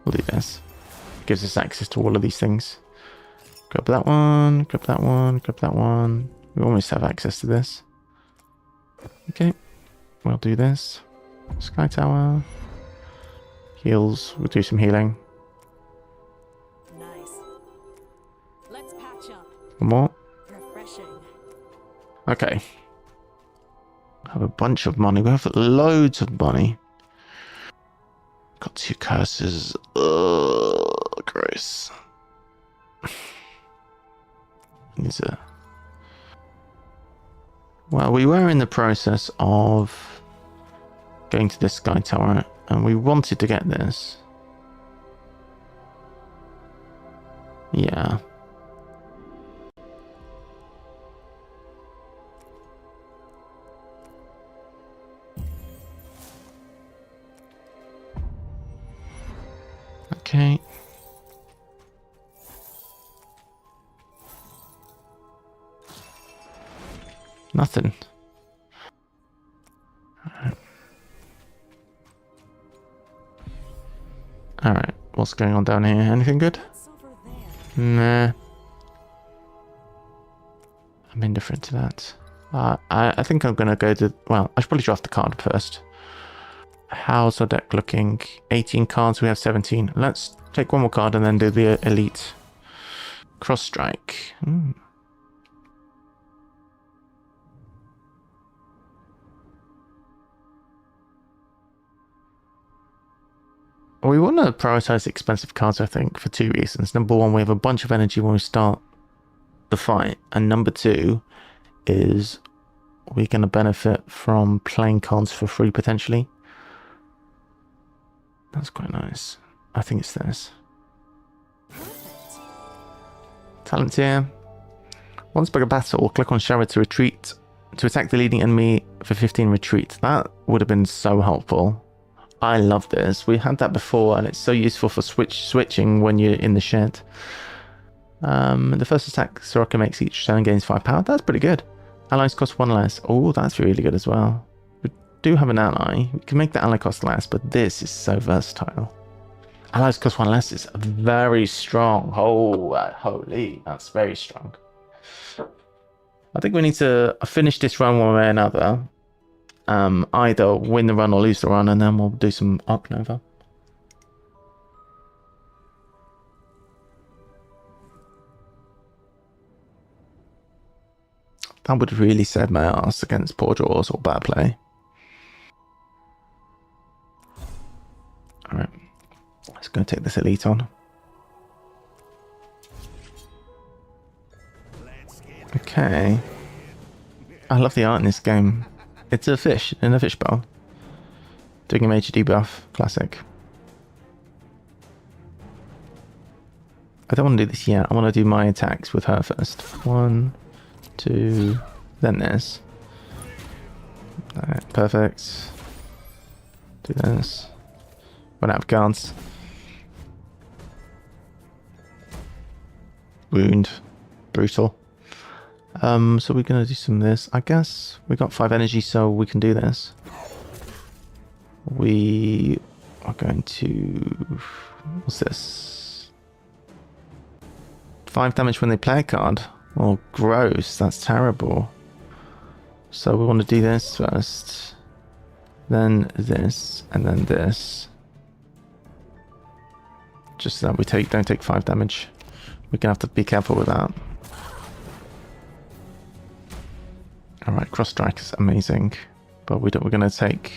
We'll do this. Gives us access to all of these things. Grab that one, grab that one, grab that one. We almost have access to this. Okay. We'll do this. Sky Tower. Heals. We'll do some healing. Nice. Let's patch up. One more. Refreshing. Okay. Have a bunch of money. We have loads of money. Got 2 curses. Ugh, gross. These are... Well, we were in the process of going to this Sky Tower, and we wanted to get this. Yeah. Okay. Nothing. Alright, what's going on down here? Anything good? What's over there? Nah. I'm indifferent to that. I think I'm gonna go to... Well, I should probably draft the card first. How's our deck looking? 18 cards, we have 17. Let's take one more card and then do the elite. Cross strike. We want to prioritize expensive cards, I think, for 2 reasons. Number one, we have a bunch of energy when we start the fight. And number 2 is we're going to benefit from playing cards for free, potentially. That's quite nice. I think it's this. Talent here. Once per battle, click on Shower to retreat. To attack the leading enemy for 15 retreat. That would have been so helpful. I love this. We had that before, and it's so useful for switching when you're in the shed. The first attack Soraka makes each turn gains 5 power. That's pretty good. Allies cost 1 less. Oh, that's really good as well. We do have an ally. We can make the ally cost less, but this is so versatile. Allies cost 1 less is very strong. Oh, holy, that's very strong. I think we need to finish this run one way or another. Either win the run or lose the run, and then we'll do some Arc Nova. That would really save my ass against poor draws or bad play. Alright, let's go take this elite on. Okay. I love the art in this game. It's a fish in a fishbowl. Doing a major debuff, classic. I don't want to do this yet. I want to do my attacks with her first. 1, 2, then this. Alright, perfect. Do this. Run out of cards. Wound. Brutal. So we're going to do some of this. I guess we got 5 energy, so we can do this. We are going to... What's this? 5 damage when they play a card. Oh, gross. That's terrible. So we want to do this first. Then this. And then this. Just so that we don't take 5 damage. We're going to have to be careful with that. Alright, cross strike is amazing. But we're going to take...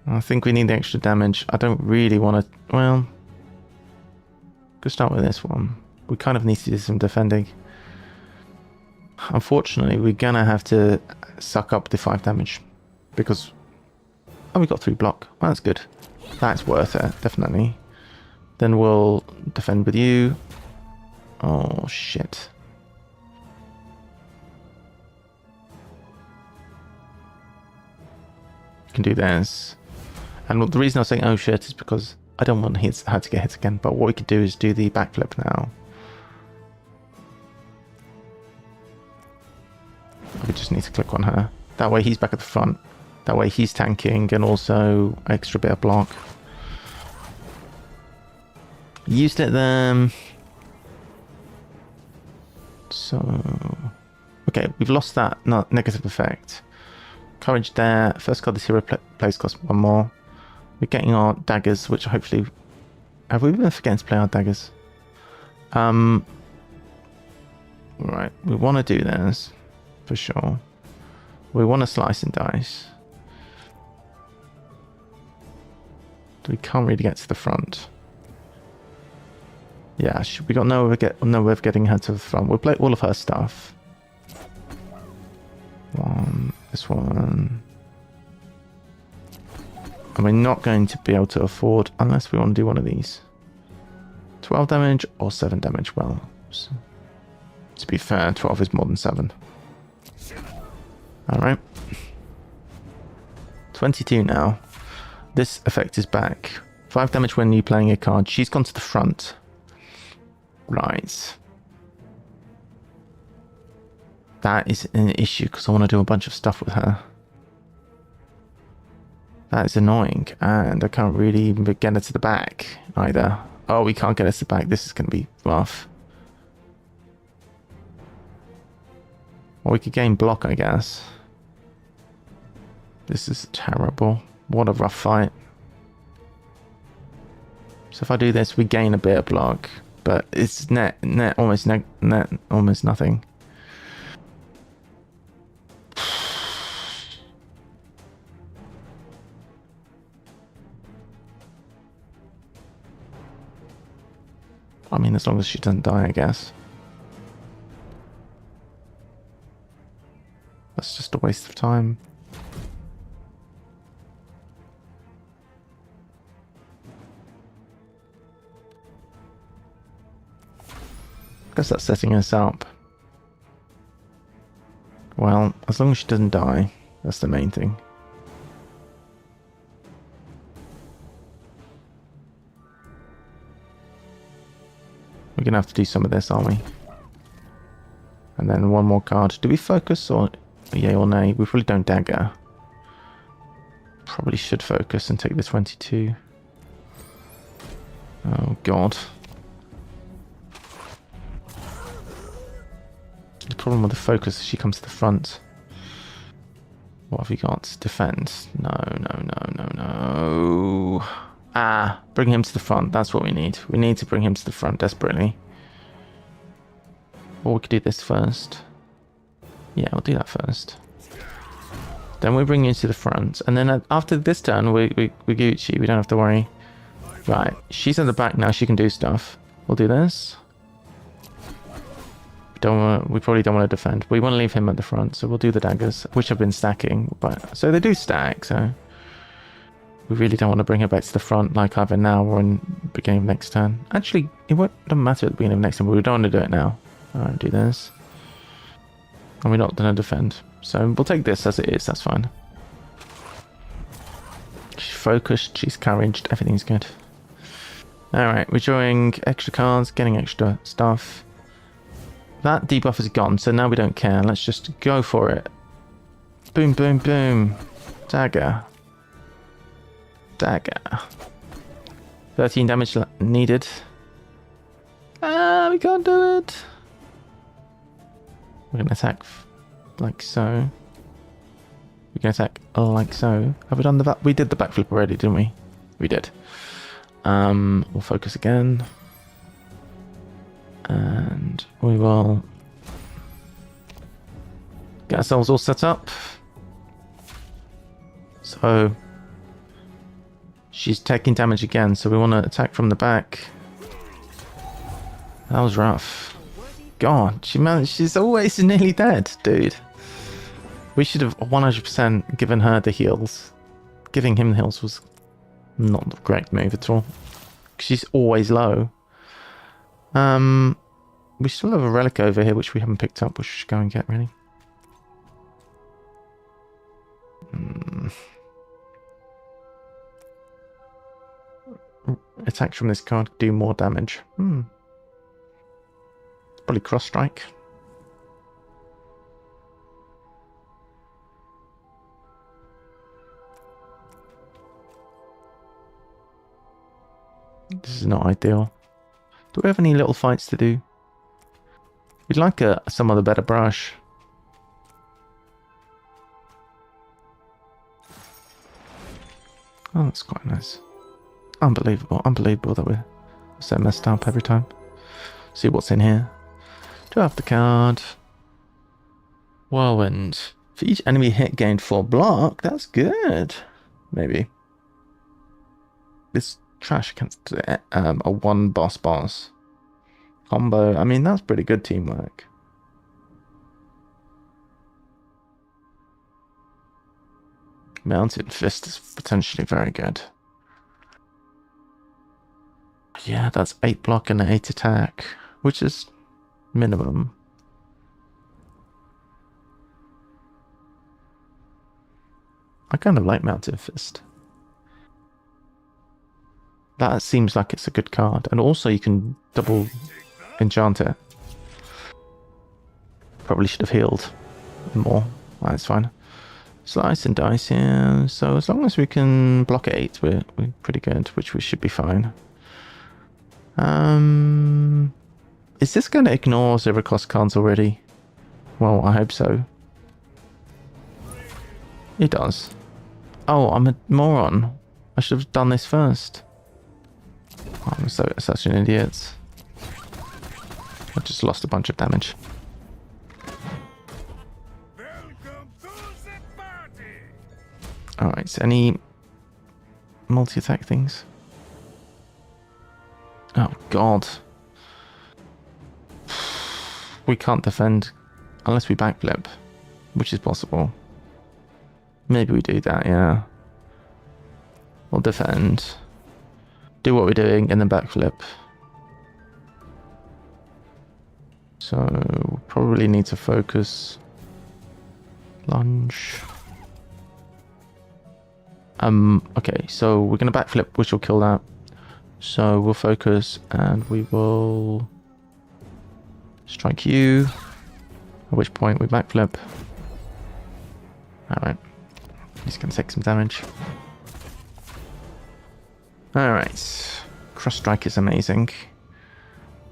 I think we need the extra damage. I don't really want to... Well... Go start with this one. We kind of need to do some defending. Unfortunately, we're going to have to suck up the 5 damage. Because... Oh, we got 3 block. Well, that's good. That's worth it, definitely. Then we'll defend with you. Oh, shit. Can do this. And the reason I was saying oh shit is because I don't want her to get hit again, but what we could do is do the backflip now. We just need to click on her. That way he's back at the front. That way he's tanking and also extra bit of block. Used it then. So okay, we've lost that negative effect. Courage there. First card this hero plays costs 1 more. We're getting our daggers, which hopefully... Have we been forgetting to play our daggers? Right, we want to do this, for sure. We want to slice and dice. We can't really get to the front. Yeah, we got no way of getting her to the front. We'll play all of her stuff. This one. And we're not going to be able to afford, unless we want to do one of these. 12 damage or 7 damage. Well, so, to be fair, 12 is more than 7. Alright. 22 now. This effect is back. 5 damage when you're playing a card. She's gone to the front. Right. That is an issue because I want to do a bunch of stuff with her. That is annoying, and I can't really even get her to the back either. Oh, we can't get her to the back. This is going to be rough. Well, we could gain block, I guess. This is terrible. What a rough fight. So if I do this, we gain a bit of block, but it's almost nothing. I mean, as long as she doesn't die, I guess. That's just a waste of time. I guess that's setting us up. Well, as long as she doesn't die, that's the main thing. We're going to have to do some of this, aren't we? And then one more card. Do we focus or yay or nay? We probably don't dagger. Probably should focus and take the 22. Oh god. The problem with the focus is she comes to the front. What have we got? Defense. No, no, no, no, no. Ah, bring him to the front. That's what we need. We need to bring him to the front desperately. Or we could do this first. Yeah, we'll do that first. Then we bring you to the front. And then after this turn, we Gucci. We don't have to worry. Right, she's at the back now. She can do stuff. We'll do this. We probably don't want to defend. We want to leave him at the front, so we'll do the daggers, which have been stacking. But so they do stack, so we really don't want to bring her back to the front like either now or in the beginning of next turn. Actually, it doesn't matter at the beginning of next turn, but we don't want to do it now. Alright, do this. And we're not going to defend. So we'll take this as it is, that's fine. She's focused, she's couraged, everything's good. Alright, we're drawing extra cards, getting extra stuff. That debuff is gone, so now we don't care. Let's just go for it. Boom, boom, boom. Dagger. Dagger. 13 damage needed. Ah, we can't do it. We're going to attack like so. We can attack like so. Have we done the back? We did the backflip already, didn't we? We did. We'll focus again. And we will get ourselves all set up. So she's taking damage again, so we want to attack from the back. That was rough. God, she's always nearly dead, dude. We should have 100% given her the heals. Giving him the heals was not a great move at all. She's always low. We still have a relic over here which we haven't picked up, which we should go and get, really. Attacks from this card do more damage. Probably cross strike. This is not ideal. Do we have any little fights to do? We'd like some other better brush. Oh, that's quite nice. Unbelievable, unbelievable that we're so messed up every time. See what's in here. Draft the card. Whirlwind. For each enemy hit gained 4 block. That's good. Maybe. This trash against a 1 boss combo. I mean, that's pretty good teamwork. Mounted Fist is potentially very good. Yeah, that's 8 block and 8 attack, which is minimum. I kind of like Mounted Fist. That seems like it's a good card. And also you can double enchant it. Probably should have healed more. That's fine. Slice and dice here. So as long as we can block 8, we're pretty good, which we should be fine. Is this going to ignore 0 cost cards already? Well, I hope so. It does. Oh, I'm a moron. I should have done this first. I'm such an idiot. I just lost a bunch of damage. Alright, so any multi-attack things? Oh god. We can't defend unless we backflip, which is possible. Maybe we do that, yeah. We'll defend. Do what we're doing and then backflip. So we'll probably need to focus. Lunge. Okay, so we're gonna backflip, which will kill that. So we'll focus and we will strike you. At which point we backflip. Alright. He's gonna take some damage. Alright. Cross strike is amazing.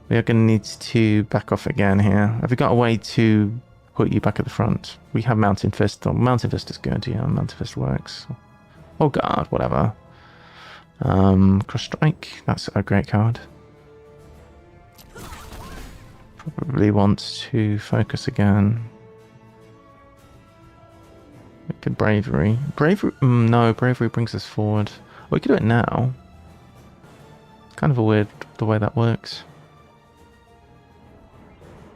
We are going to need to back off again here. Have we got a way to put you back at the front? We have Mountain Fist. Oh, Mountain Fist is good. Yeah, Mountain Fist works. Oh, guard, whatever. Cross strike. That's a great card. Probably want to focus again. Good bravery. Bravery? No, bravery brings us forward. Oh, we could do it now. Kind of a weird the way that works.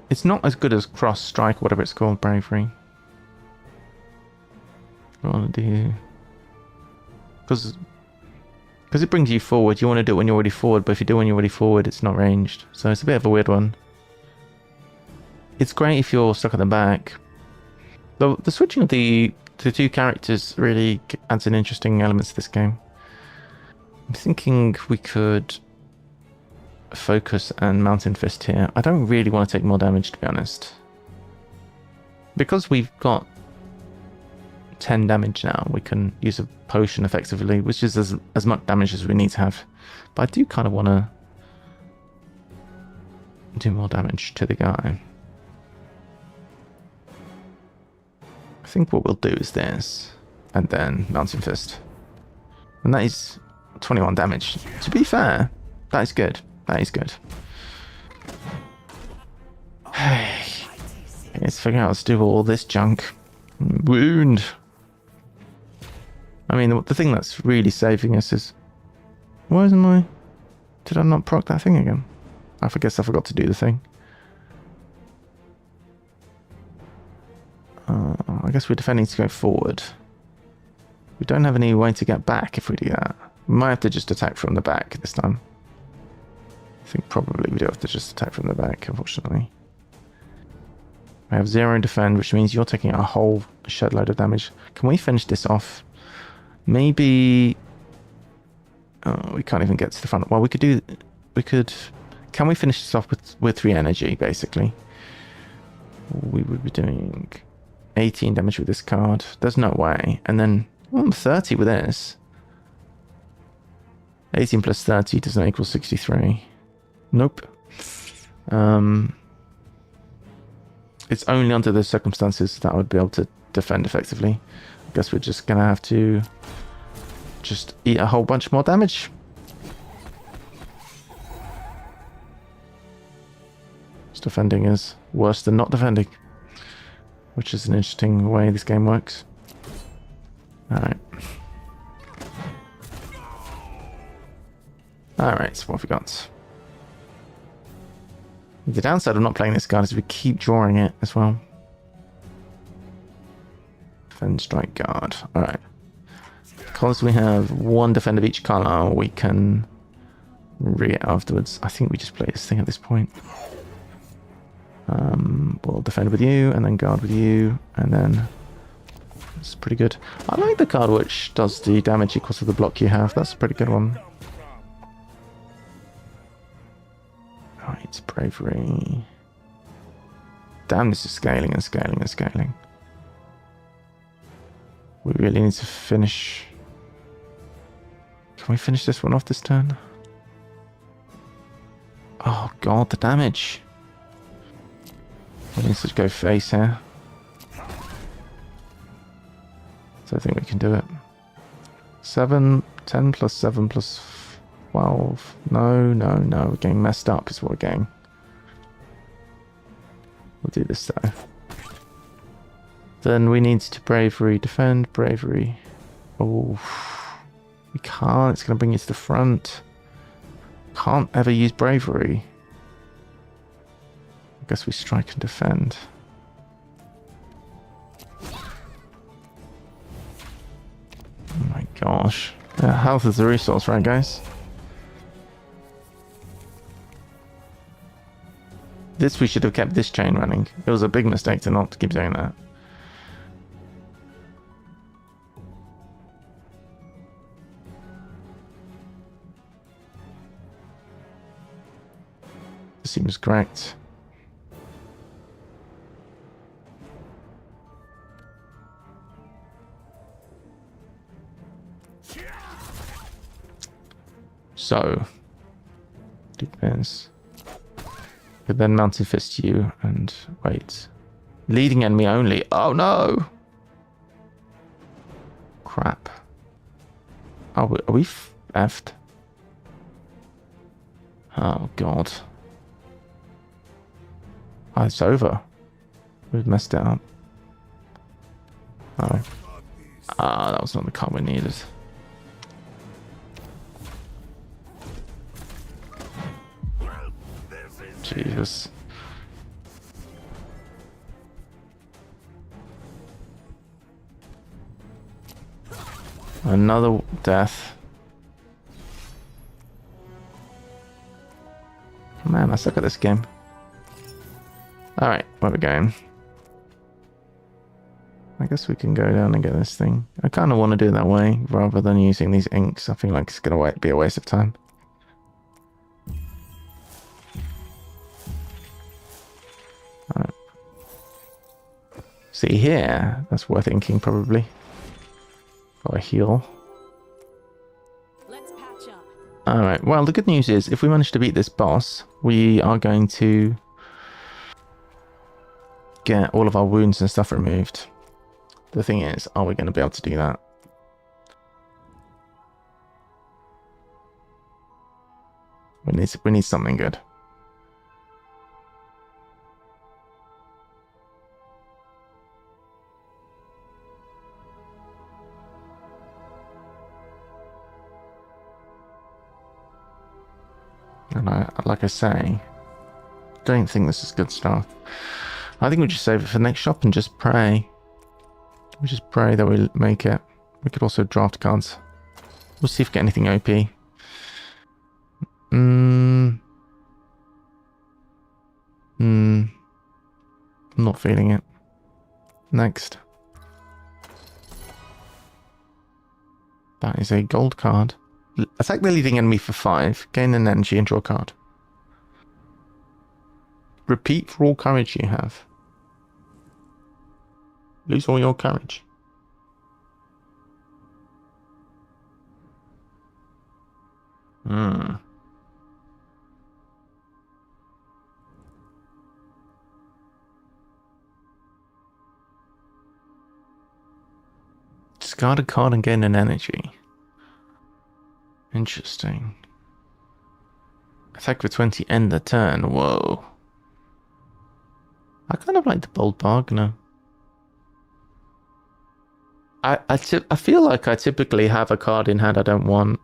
It's not as good as cross strike, whatever it's called, bravery. What I want to do, because it brings you forward. You want to do it when you're already forward, but if you do it when you're already forward, it's not ranged. So it's a bit of a weird one. It's great if you're stuck at the back. The switching of the two characters really adds an interesting element to this game. I'm thinking we could focus and Mountain Fist here. I don't really want to take more damage, to be honest. Because we've got 10 damage now, we can use a potion effectively, which is as much damage as we need to have. But I do kind of want to do more damage to the guy. I think what we'll do is this, and then Mountain Fist. And that is 21 damage. To be fair, that is good. That is good. Hey, let's figure out how to do all this junk. Wound. I mean, the thing that's really saving us is... Why isn't my... Did I not proc that thing again? I guess I forgot to do the thing. I guess we're defending to go forward. We don't have any way to get back if we do that. We might have to just attack from the back this time. I think probably we do have to just attack from the back, unfortunately. I have 0 defend, which means you're taking a whole shed load of damage. Can we finish this off? Maybe... Oh, we can't even get to the front. Well, we could do... We could... Can we finish this off with 3 energy, basically? We would be doing 18 damage with this card. There's no way. And then 30 with this. 18 plus 30 doesn't equal 63. Nope. It's only under those circumstances that I would be able to defend effectively. I guess we're just going to have to just eat a whole bunch more damage. Defending is worse than not defending, which is an interesting way this game works. Alright. Alright, so what have we got? The downside of not playing this card is we keep drawing it as well. Defend, strike, guard. Alright. Because we have 1 defend of each color, we can re it afterwards. I think we just play this thing at this point. We'll defend with you, and then guard with you, and then it's pretty good. I like the card which does the damage equals to the block you have. That's a pretty good one. Right, bravery. Damn, this is scaling and scaling and scaling. We really need to finish. Can we finish this one off this turn? Oh god, the damage. We need to go face here. So I think we can do it. 7, 10 plus 7 plus 12. No, no, no. We're getting messed up is what we're getting. We'll do this though. Then we need to bravery, defend, bravery. Oh, we can't. It's going to bring you to the front. Can't ever use bravery. I guess we strike and defend. Oh my gosh. Yeah, health is a resource, right guys? This, we should have kept this chain running. It was a big mistake to not keep doing that. Seems correct. So, Do this. But then Mountain Fist you and wait. Leading enemy only. Oh no! Crap. Are we effed? Oh god. Oh, it's over. We've messed it up. Oh. Ah, that was not the card we needed. Jesus. Another death. Man, I suck at this game. Alright, where are we going? I guess we can go down and get this thing. I kind of want to do it that way, rather than using these inks. I feel like it's going to be a waste of time. Alright. See here, that's worth inking probably. For a heal. Let's patch up. Alright, well the good news is, if we manage to beat this boss, we are going to get all of our wounds and stuff removed. The thing is, are we going to be able to do that? We need something good. And like I say, don't think this is good stuff. I think we just save it for the next shop and just pray. We just pray that we make it. We could also draft cards. We'll see if we get anything OP. I'm not feeling it. Next. That is a gold card. Attack the leading enemy for 5. Gain an energy and draw a card. Repeat for all courage you have. Lose all your courage. Discard a card and gain an energy. Interesting. Attack for 20, end the turn. Whoa. I kind of like the bold bargainer. I feel like I typically have a card in hand I don't want.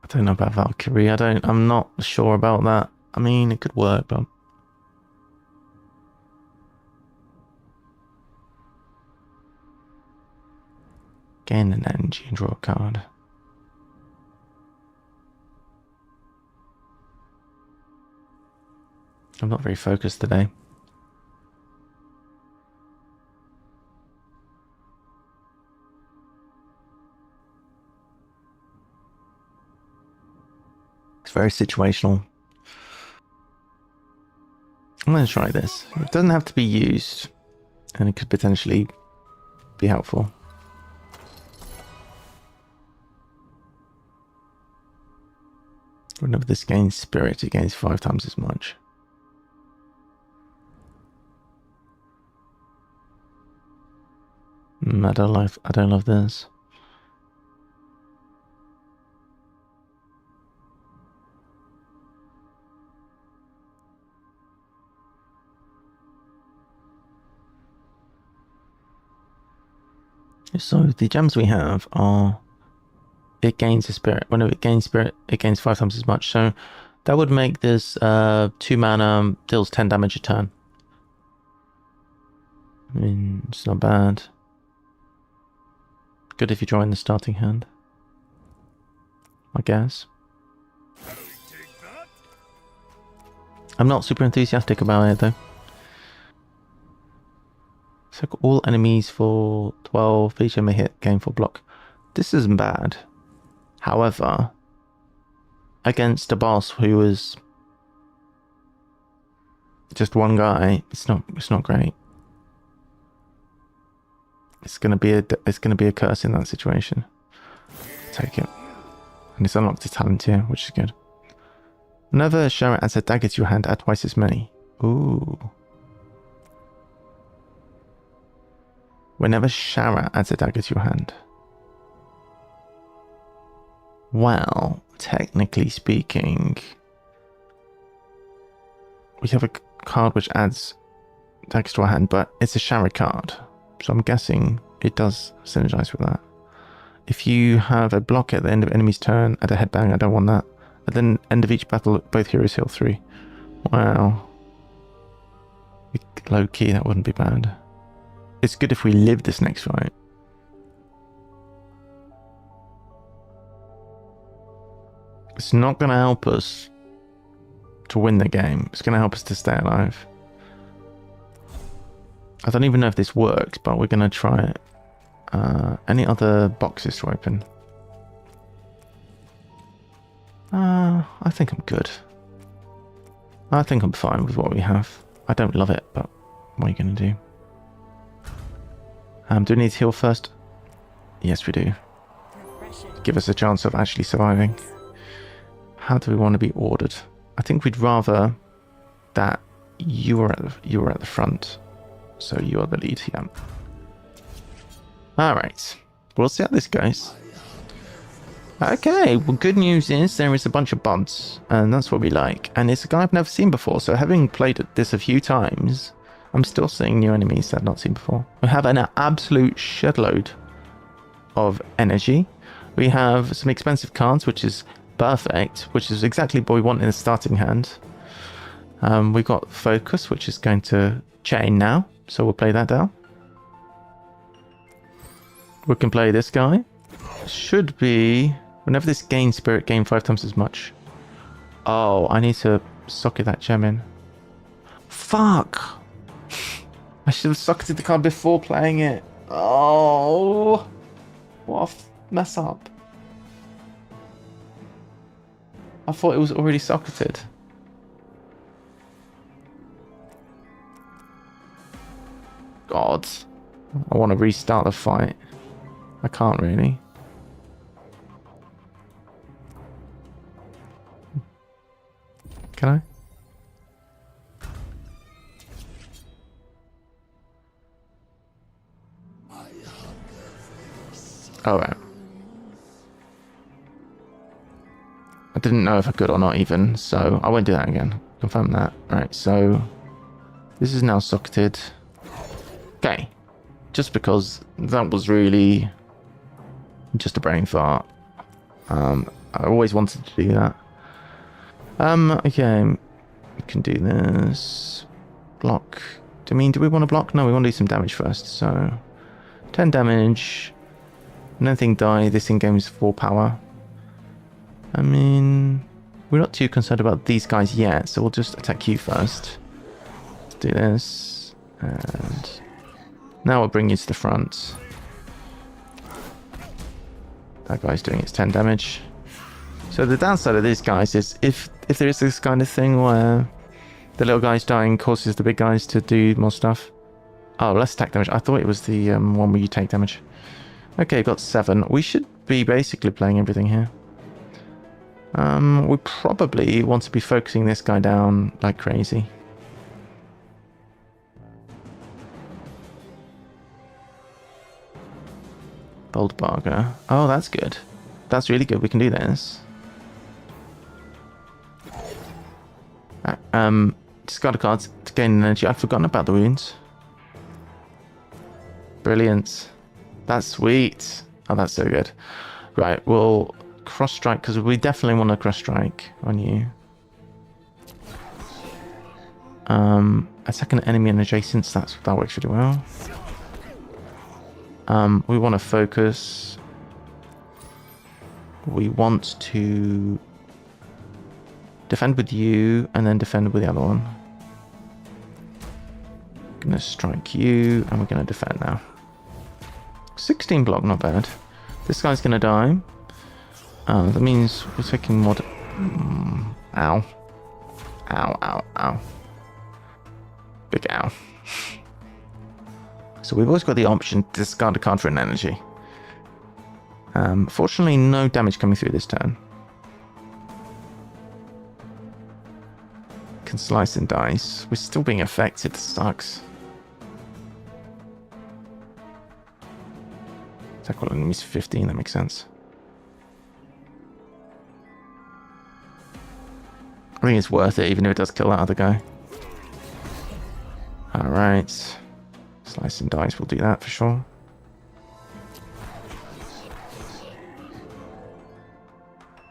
I don't know about Valkyrie. I'm not sure about that. I mean, it could work, but gain an energy and draw a card. I'm not very focused today. It's very situational. I'm going to try this. It doesn't have to be used, and it could potentially be helpful. Whenever this gains spirit, it gains 5 times as much. I don't love this. So the gems we have are, it gains a spirit. Whenever it gains spirit, it gains 5 times as much. So that would make this 2 mana, deals 10 damage a turn. I mean, it's not bad. Good if you draw in the starting hand, I guess. I'm not super enthusiastic about it though. So all enemies for 12, each enemy hit, gain 4 block. This isn't bad. However, against a boss who is just one guy, it's not great. It's gonna be a curse in that situation. Take it. And it's unlocked a talent here, which is good. Another shower adds a dagger to your hand, add twice as many. Ooh. Whenever shower adds a dagger to your hand. Well, technically speaking, we have a card which adds daggers to our hand, but it's a shower card. So I'm guessing it does synergize with that. If you have a block at the end of enemy's turn, add a headbang, I don't want that. At the end of each battle, both heroes heal 3. Wow. Low key, that wouldn't be bad. It's good if we live this next fight. It's not going to help us to win the game. It's going to help us to stay alive. I don't even know if this works, but we're going to try it. Any other boxes to open? I think I'm good. I think I'm fine with what we have. I don't love it, but what are you going to do? Do we need to heal first? Yes, we do. Refreshing. Give us a chance of actually surviving. How do we want to be ordered? I think we'd rather that you were at the front, so you are the lead here. All right, we'll see how this goes. Okay, well, good news is there is a bunch of bots, and that's what we like. And it's a guy I've never seen before, so having played this a few times, I'm still seeing new enemies that I've not seen before. We have an absolute shitload of energy. We have some expensive cards, which is perfect, which is exactly what we want in a starting hand. We've got focus, which is going to chain now, so we'll play that down. We can play this guy. Should be, whenever this gains spirit, gain 5 times as much. Oh, I need to socket that gem in. Fuck! I should have socketed the card before playing it. Oh, what a mess up. I thought it was already socketed. God. I want to restart the fight. I can't really. Can I? Oh, right. I didn't know if I could or not even, so I won't do that again. Confirm that. Right, so this is now socketed. Okay. Just because that was really just a brain fart. I always wanted to do that. Okay. We can do this. Block. Do we want to block? No, we want to do some damage first. So 10 damage. Nothing die. This in-game is 4 power. I mean, we're not too concerned about these guys yet, so we'll just attack you first. Let's do this. And now we'll bring you to the front. That guy's doing its 10 damage. So the downside of these guys is if there is this kind of thing where the little guys dying causes the big guys to do more stuff. Oh, less attack damage. I thought it was the one where you take damage. Okay, got 7. We should be basically playing everything here. We probably want to be focusing this guy down like crazy. Bold Barger. Oh, that's good. That's really good. We can do this. Discard a card to gain energy. I've forgotten about the wounds. Brilliant. That's sweet. Oh, that's so good. Right, we'll cross strike because we definitely want to cross strike on you. Attack an enemy and adjacents. That works really well. We want to focus. We want to defend with you and then defend with the other one. Gonna strike you and we're gonna defend now. 16 block, not bad. This guy's gonna die. That means we're taking more. Ow. Ow, ow, ow. Big ow. So we've always got the option to discard a card for an energy. Fortunately, no damage coming through this turn. Can slice and dice. We're still being affected. This sucks. Tackle enemies 15, that makes sense. I think it's worth it, even if it does kill that other guy. Alright. Slice and dice will do that for sure.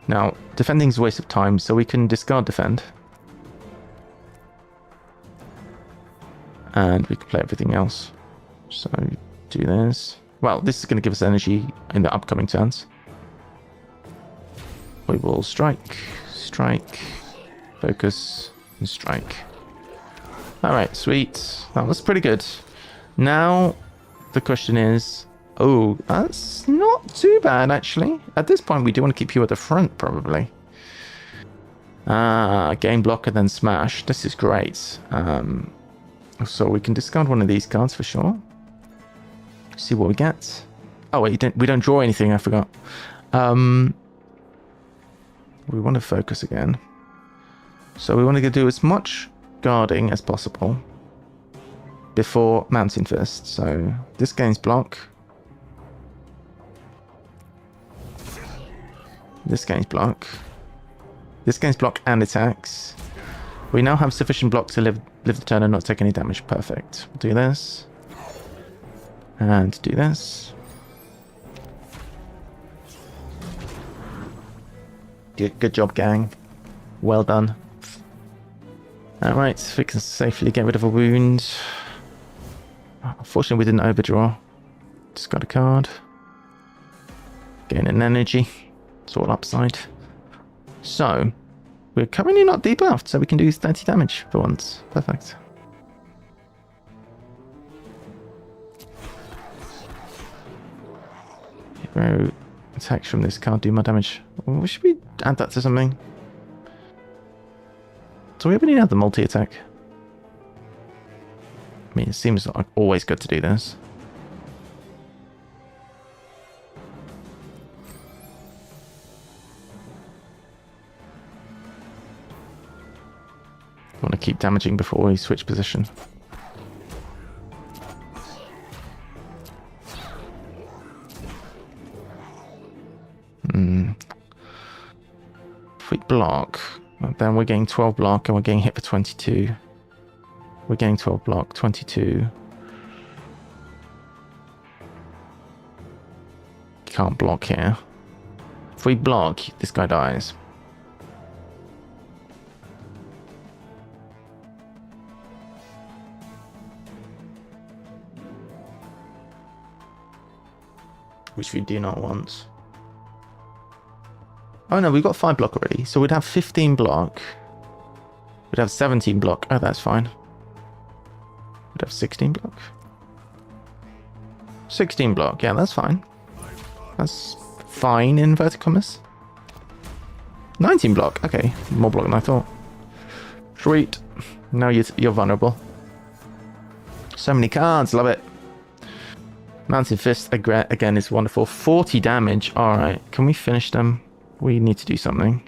Now, defending is a waste of time, so we can discard defend. And we can play everything else. So, do this. Well, this is going to give us energy in the upcoming turns. We will strike, strike, focus, and strike. Alright, sweet. That was pretty good. Now, the question is... Oh, that's not too bad, actually. At this point, we do want to keep you at the front, probably. Game block and then smash. This is great. So we can discard one of these cards for sure. See what we get. Oh, wait, we don't draw anything, I forgot. We want to focus again. So we want to do as much guarding as possible before Mountain Fist. So this gains block. This gains block. This gains block and attacks. We now have sufficient block to live the turn and not take any damage. Perfect. We'll do this. And do this. Good job, gang. Well done. Alright, we can safely get rid of a wound. Unfortunately, we didn't overdraw. Discard a card. Gain an energy. It's all upside. So, we're currently not debuffed, so we can do 30 damage for once. Perfect. Hero attacks from this card do more damage. Well, should we add that to something? Do we have any other multi-attack? I mean, it seems like always good to do this. I want to keep damaging before we switch position. If we block, then we're getting 12 block and we're getting hit for 22. We're getting 12 block, 22. Can't block here. If we block, this guy dies. Which we do not want. Oh no, we've got 5 block already, so we'd have 15 block. We'd have 17 block. Oh, that's fine. We'd have 16 block. 16 block, yeah, that's fine. That's fine in inverted commas. 19 block, okay. More block than I thought. Sweet. Now you're vulnerable. So many cards, love it. Mountain Fist again is wonderful. 40 damage. Alright, can we finish them? We need to do something.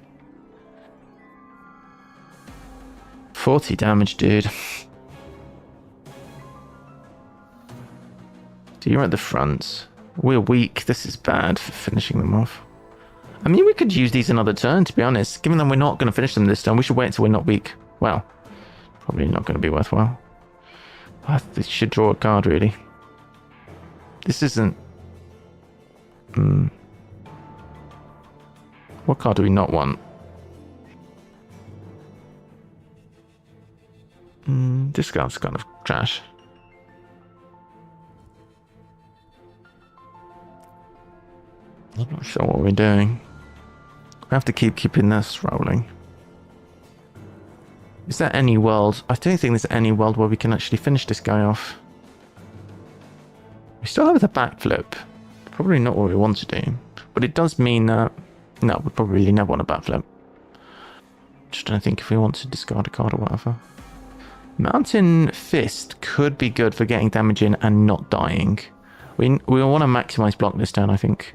40 damage, dude. You're at the front. We're weak. This is bad for finishing them off. I mean, we could use these another turn, to be honest. Given that we're not going to finish them this turn, we should wait until we're not weak. Well, probably not going to be worthwhile. They should draw a card, really. This isn't... What card do we not want? This card's kind of trash. I'm not sure what we're doing. We have to keeping this rolling. Is there any world? I don't think there's any world where we can actually finish this guy off. We still have the backflip. Probably not what we want to do. But it does mean that... No, we probably never want a backflip. Just trying to think if we want to discard a card or whatever. Mountain Fist could be good for getting damage in and not dying. We want to maximize block this turn, I think.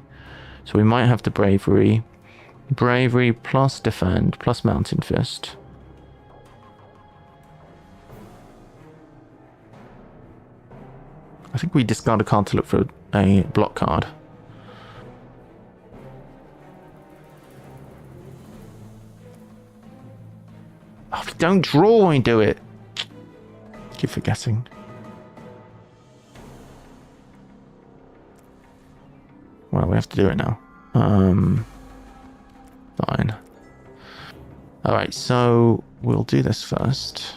So we might have the Bravery. Bravery plus Defend plus Mountain Fist. I think we discard a card to look for a block card. Oh, we don't draw when we do it. Keep forgetting. Well, we have to do it now. Fine. Alright, so we'll do this first.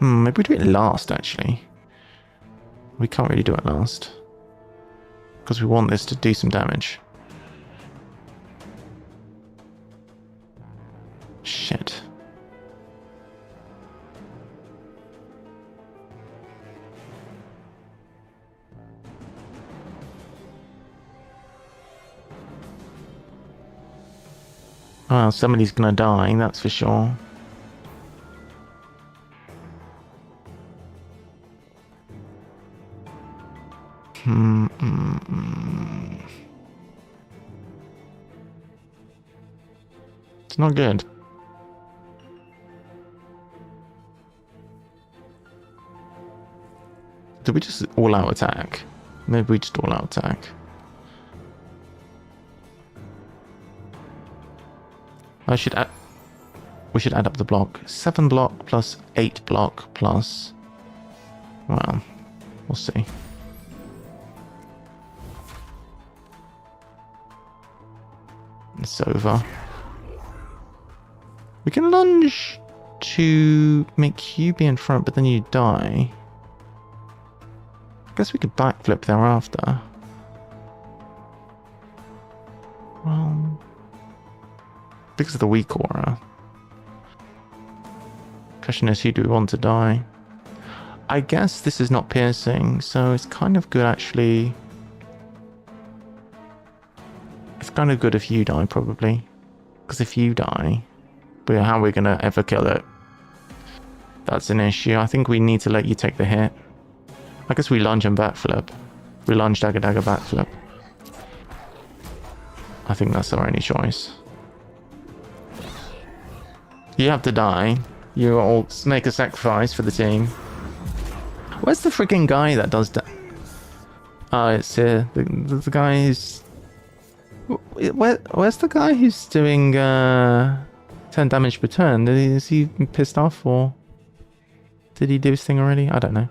Maybe we do it last, actually. We can't really do it last. Because we want this to do some damage. Shit. Well, somebody's gonna die, that's for sure. It's not good. Did we just all-out attack? Maybe we just all-out attack. We should add up the block. 7 block plus 8 block plus... Well, we'll see. It's over. We can lunge to make you be in front, but then you die. I guess we could backflip thereafter. Well... because of the weak aura. Question is, who do we want to die? I guess this is not piercing, so it's kind of good actually. It's kind of good if you die, probably. Because if you die, how are we going to ever kill it? That's an issue. I think we need to let you take the hit. I guess we lunge and backflip. We lunge, dagger, dagger, backflip. I think that's our only choice. You have to die. You all make a sacrifice for the team. Where's the freaking guy that does that? Oh, it's here. The guy who's... Where's the guy who's doing 10 damage per turn? Is he pissed off, or did he do his thing already? I don't know.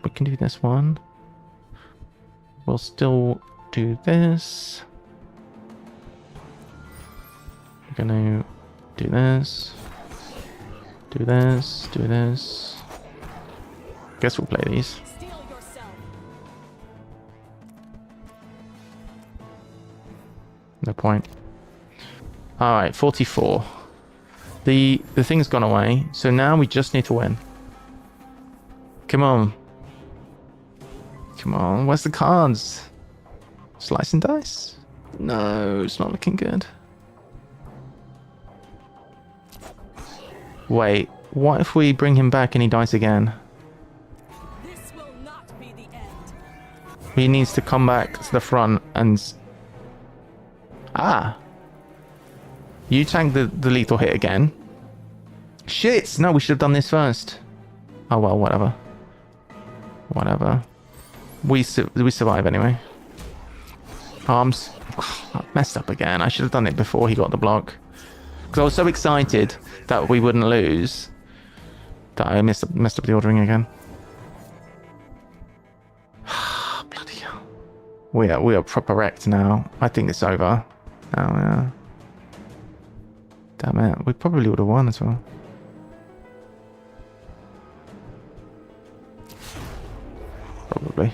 We can do this one. We'll still do this. We're gonna do this. Do this. Do this. Guess we'll play these. No point. Alright, 44. The thing's gone away, so now we just need to win. Come on. Come on, where's the cards? Slice and dice? No, it's not looking good. Wait, what if we bring him back and he dies again? This will not be the end. He needs to come back to the front and... Ah! You tank the lethal hit again. Shit! No, we should have done this first. Oh well, whatever. Whatever. We survive anyway. Arms. I messed up again. I should have done it before he got the block. Because I was so excited that we wouldn't lose that I messed up the ordering again. Bloody hell. We are proper wrecked now. I think it's over. Oh yeah. Damn it. We probably would have won as well. Probably.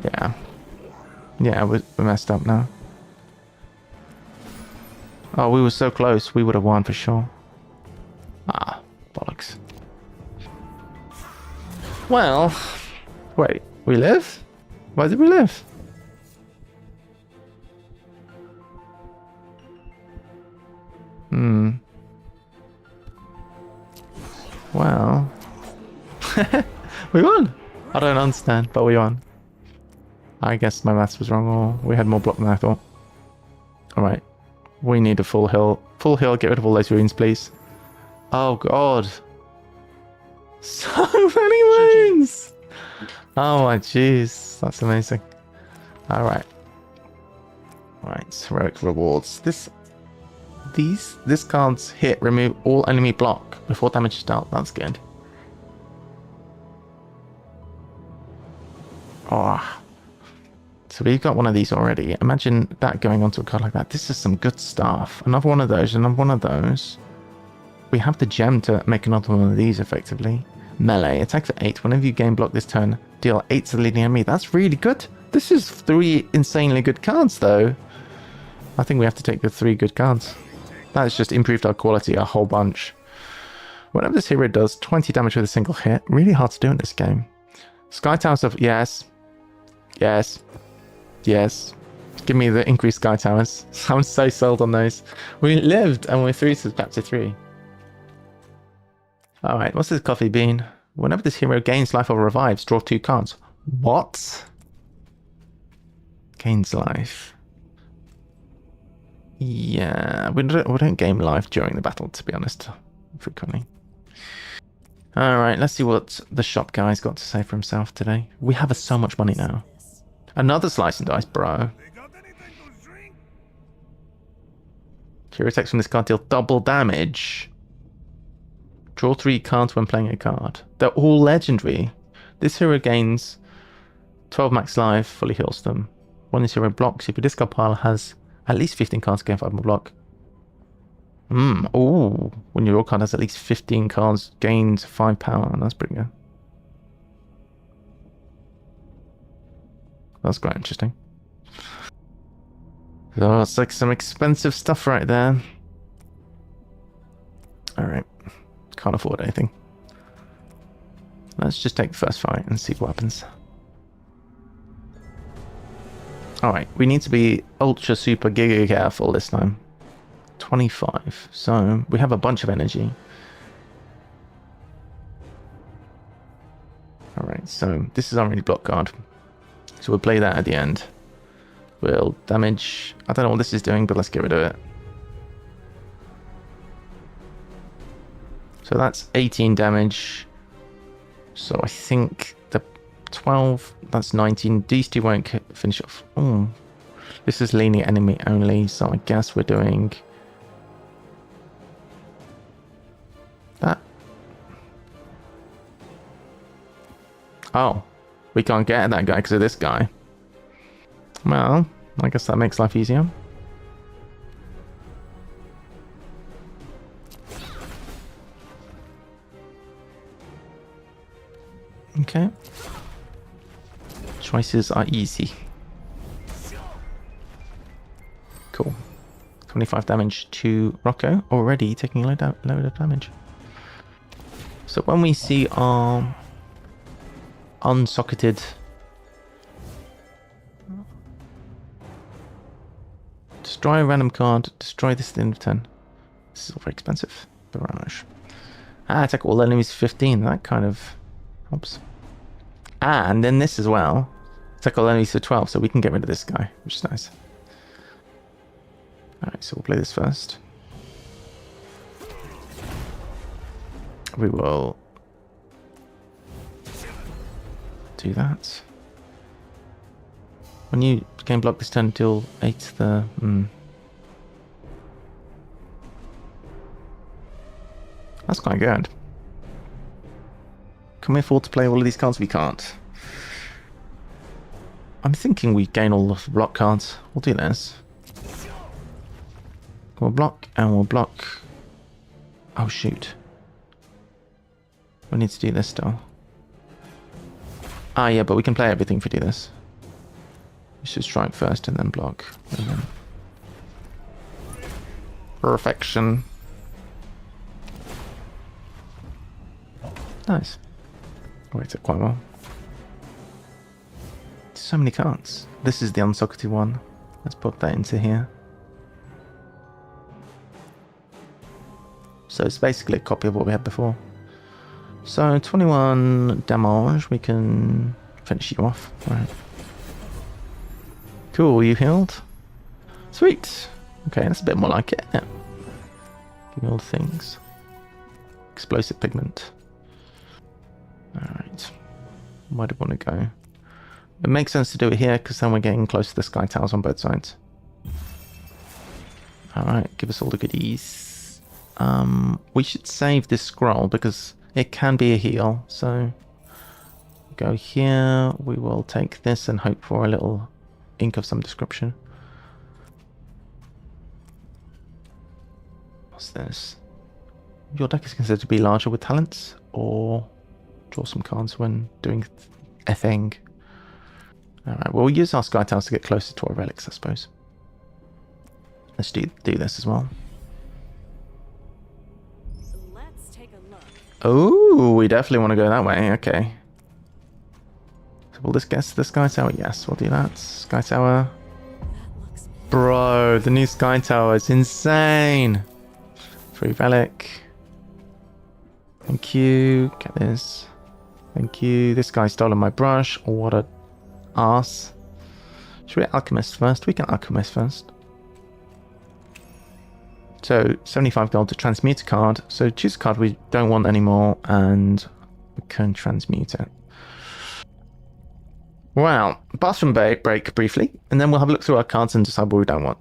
Yeah. Yeah, we're messed up now. Oh, we were so close. We would have won for sure. Ah, bollocks. Well, wait. We live? Why did we live? Well, we won. I don't understand, but we won. I guess my maths was wrong, or we had more block than I thought. Alright. We need a full hill. Full hill, get rid of all those runes, please. Oh god. So many runes! Oh my jeez. That's amazing. Alright. Alright, heroic rewards. This card's hit, remove all enemy block before damage is dealt. That's good. Oh. So we've got one of these already. Imagine that going onto a card like that. This is some good stuff. Another one of those, another one of those. We have the gem to make another one of these effectively. Melee, attack for 8. Whenever you gain block this turn, deal 8 to the leading enemy. That's really good. This is 3 insanely good cards though. I think we have to take the 3 good cards. That has just improved our quality a whole bunch. Whenever this hero does 20 damage with a single hit, really hard to do in this game. Sky Towers of yes. Yes. Yes. Give me the increased Sky Towers. I'm so sold on those. We lived and we're through to chapter 3. Alright, what's this coffee bean? Whenever this hero gains life or revives, draw 2 cards. What? Gains life. Yeah, we don't gain life during the battle, to be honest, frequently. Alright, let's see what the shop guy's got to say for himself today. We have so much money now. Another slice and dice, bro. Hero attacks from this card deal double damage. Draw 3 cards when playing a card. They're all legendary. This hero gains 12 max life, fully heals them. When this hero blocks, if your discard pile has at least 15 cards, gain 5 more block. Ooh. When your card has at least 15 cards, gains 5 power. That's pretty good. That's quite interesting. So it's like some expensive stuff right there. Alright. Can't afford anything. Let's just take the first fight and see what happens. Alright, we need to be ultra super giga careful this time. 25. So we have a bunch of energy. Alright, so this is our really block card. So we'll play that at the end. We'll damage. I don't know what this is doing, but let's get rid of it. So that's 18 damage. So I think the 12, that's 19. These two won't finish off. Oh, this is leaning enemy only, so I guess we're doing that. Oh, we can't get at that guy because of this guy. Well, I guess that makes life easier. Okay. Choices are easy. Cool. 25 damage to Rocco, already taking a load of damage. So when we see our unsocketed destroy a random card, destroy this at the end of turn. This is all very expensive. Barrage. Attack all enemies 15. That kind of helps. And then this as well. Attack all enemies to 12, so we can get rid of this guy, which is nice. Alright, so we'll play this first. We will do that. When you game block this turn, deal 8 to the... That's quite good. Can we afford to play all of these cards? We can't. I'm thinking we gain all of the block cards. We'll do this. We'll block and we'll block. Oh shoot. We need to do this still. Ah yeah, but we can play everything if we do this. We should strike first and then block. And then... Perfection. Nice. Worked it quite well. So many cards. This is the unsocketed one. Let's put that into here. So it's basically a copy of what we had before. So 21 damage, we can finish you off. Right. Cool, you healed? Sweet. Okay, that's a bit more like it, isn't it? Give me all the things. Explosive pigment. Alright. Where do I want to go? It makes sense to do it here because then we're getting close to the sky towers on both sides. Alright, give us all the goodies. We should save this scroll because it can be a heal. So go here. We will take this and hope for a little ink of some description. What's this? Your deck is considered to be larger with talents, or draw some cards when doing effing. Alright, well, we'll use our sky tiles to get closer to our relics, I suppose. Let's do this as well. Let's take a look. Oh, we definitely want to go that way. Okay. So will this get to the sky tower? Yes, we'll do that. Sky tower. That looks Bro, the new sky tower is insane. Free relic. Thank you. Get this. Thank you. This guy's stolen my brush. What a arse. Should we alchemist first? We can alchemist first. So 75 gold to transmute a card. So choose a card we don't want anymore and we can transmute it. Well, bathroom break briefly, and then we'll have a look through our cards and decide what we don't want.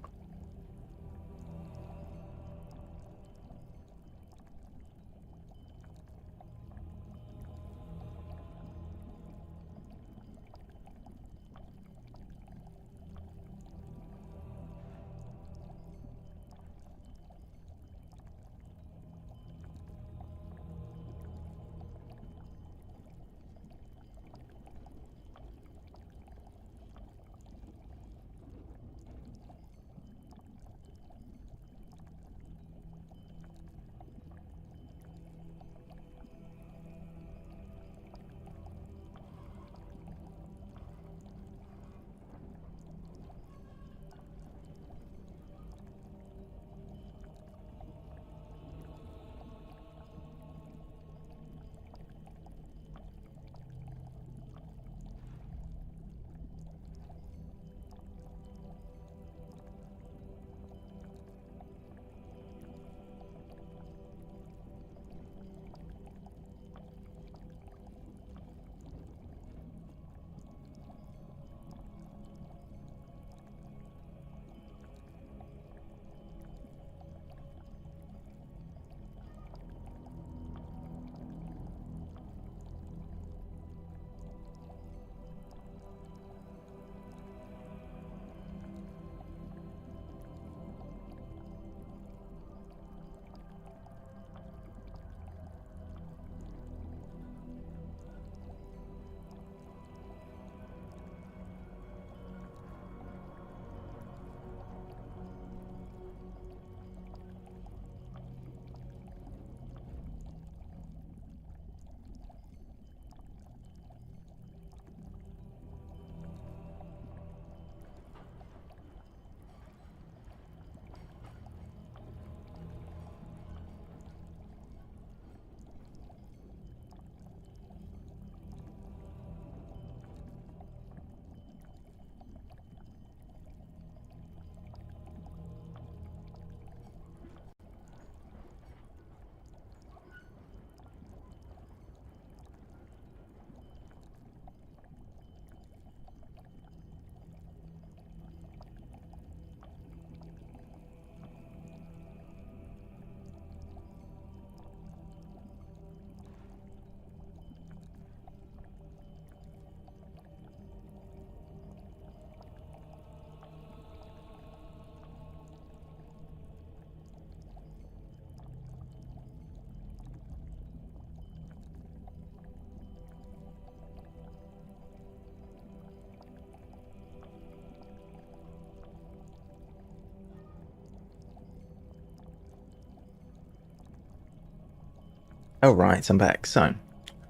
Alright, I'm back. So,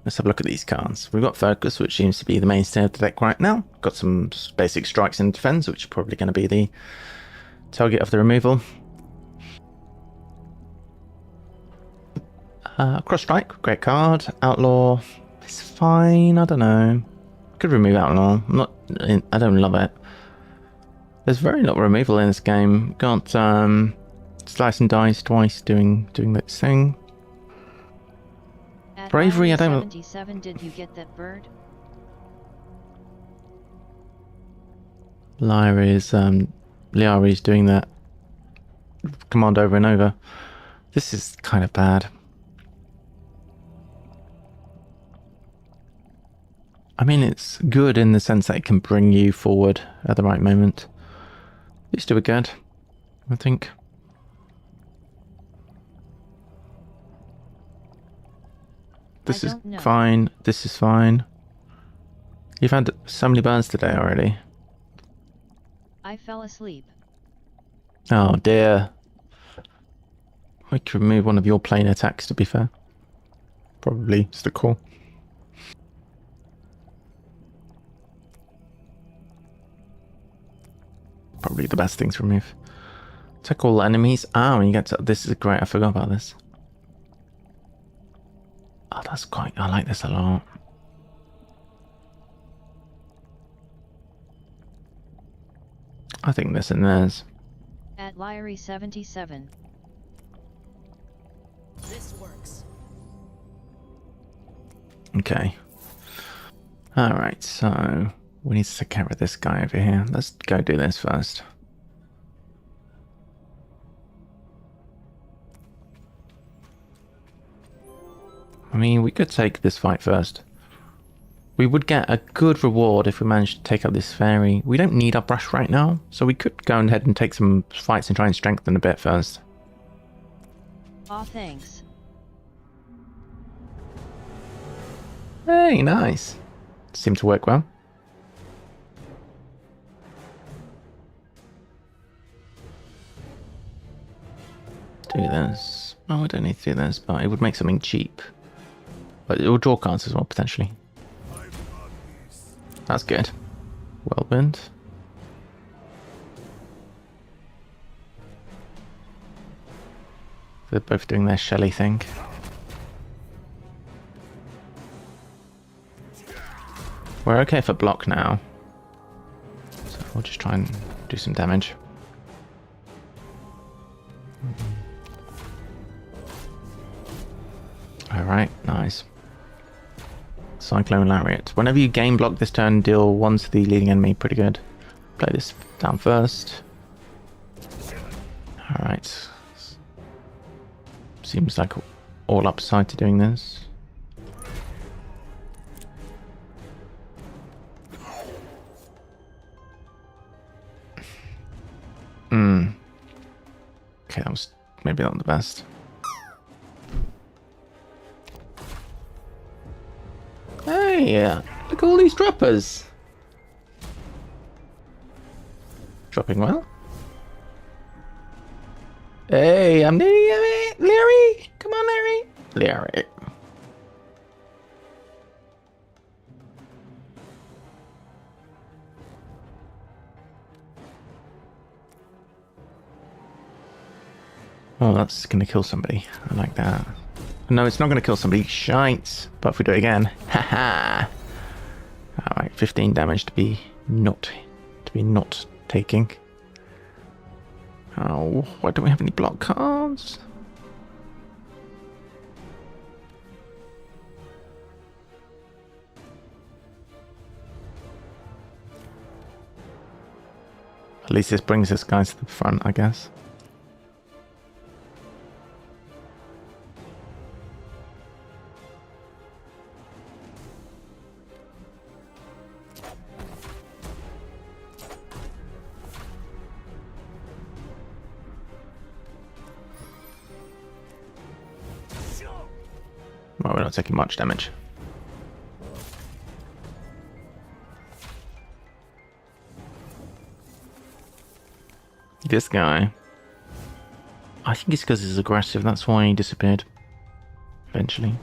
let's have a look at these cards. We've got Focus, which seems to be the mainstay of the deck right now. Got some basic strikes and defense, which are probably going to be the target of the removal. Cross Strike, great card. Outlaw, it's fine. I don't know. Could remove Outlaw. I don't love it. There's very little removal in this game. Got Slice and Dice twice doing this thing. At Bravery, I don't. 77, did you get that bird? Liari's doing that command over and over. This is kind of bad. I mean, it's good in the sense that it can bring you forward at the right moment. These two are good, I think. This is fine. This is fine. You've had so many burns today already. I fell asleep. Oh dear. We could remove one of your plane attacks, to be fair. Probably, it's the call. Probably the best thing to remove. Attack all enemies. Oh, you get to, this is great. I forgot about this. Oh, that's quite. I like this a lot. I think this and this. At Liary 77. This works. Okay. Alright, so we need to take care of this guy over here. Let's go do this first. I mean, we could take this fight first. We would get a good reward if we managed to take out this fairy. We don't need our brush right now, so we could go ahead and take some fights and try and strengthen a bit first. Aw, thanks. Hey, nice. Seemed to work well. Do this. Oh, we don't need to do this, but it would make something cheap. But it will draw cards as well, potentially. That's good. Whirlwind. They're both doing their Shelly thing. We're okay for block now. So we'll just try and do some damage. Alright, nice. Cyclone Lariat. Whenever you game block this turn, deal 1 to the leading enemy. Pretty good. Play this down first. Alright. Seems like all upside to doing this. Okay, that was maybe not the best. Hey, look at all these droppers. Dropping well. Hey, I'm Larry. Come on, Larry. Larry. Oh, that's going to kill somebody. I like that. No, it's not going to kill somebody. Shite. But if we do it again. Haha. Alright, 15 damage to be not taking. Oh, why don't we have any block cards? At least this brings this guy to the front, I guess. Well, we're not taking much damage. This guy. I think it's because he's aggressive, that's why he disappeared. Eventually.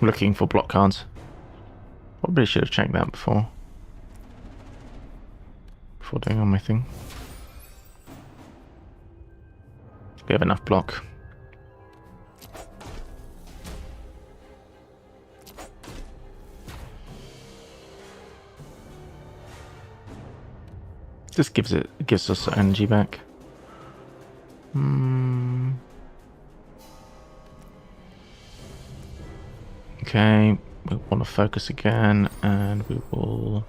Looking for block cards. Probably should have checked that before doing on my thing. We have enough block. This gives us energy back. Okay, we want to focus again, and we will.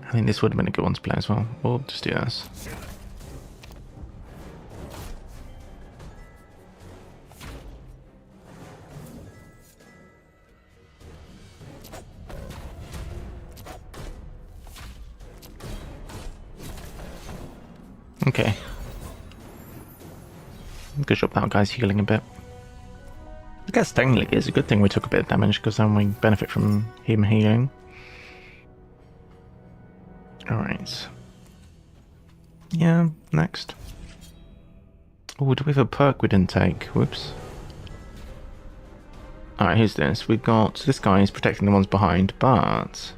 I think this would have been a good one to play as well. We'll just do this. Okay. Good job that guy's healing a bit. I guess technically it's a good thing we took a bit of damage, because then we benefit from him healing. Alright. Yeah, next. Oh, do we have a perk we didn't take? Whoops. Alright, here's this. We've got... This guy is protecting the ones behind, but...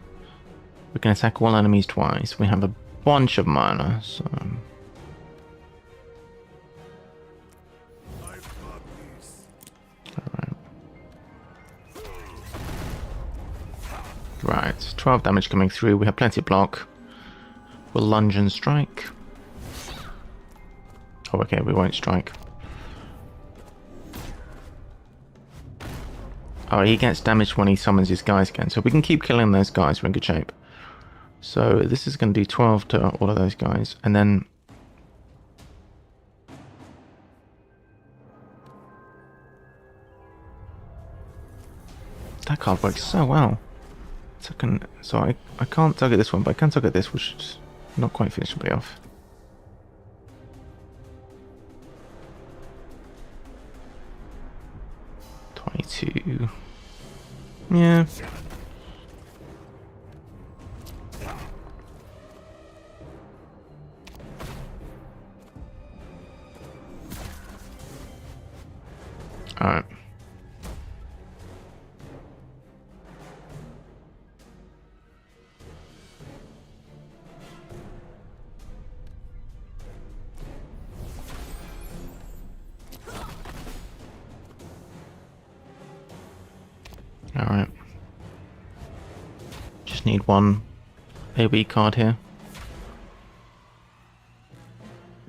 we can attack all enemies twice. We have a bunch of mana, so... Right, 12 damage coming through. We have plenty of block. We'll lunge and strike. Oh, okay, we won't strike. Oh, he gets damaged when he summons his guys again. So we can keep killing those guys. We're in good shape. So this is going to do 12 to all of those guys. And then... that card works so well. So I can't target this one, but I can target this, which is not quite finished the off. $22. Yeah. Alright. Alright. Just need one AoE card here.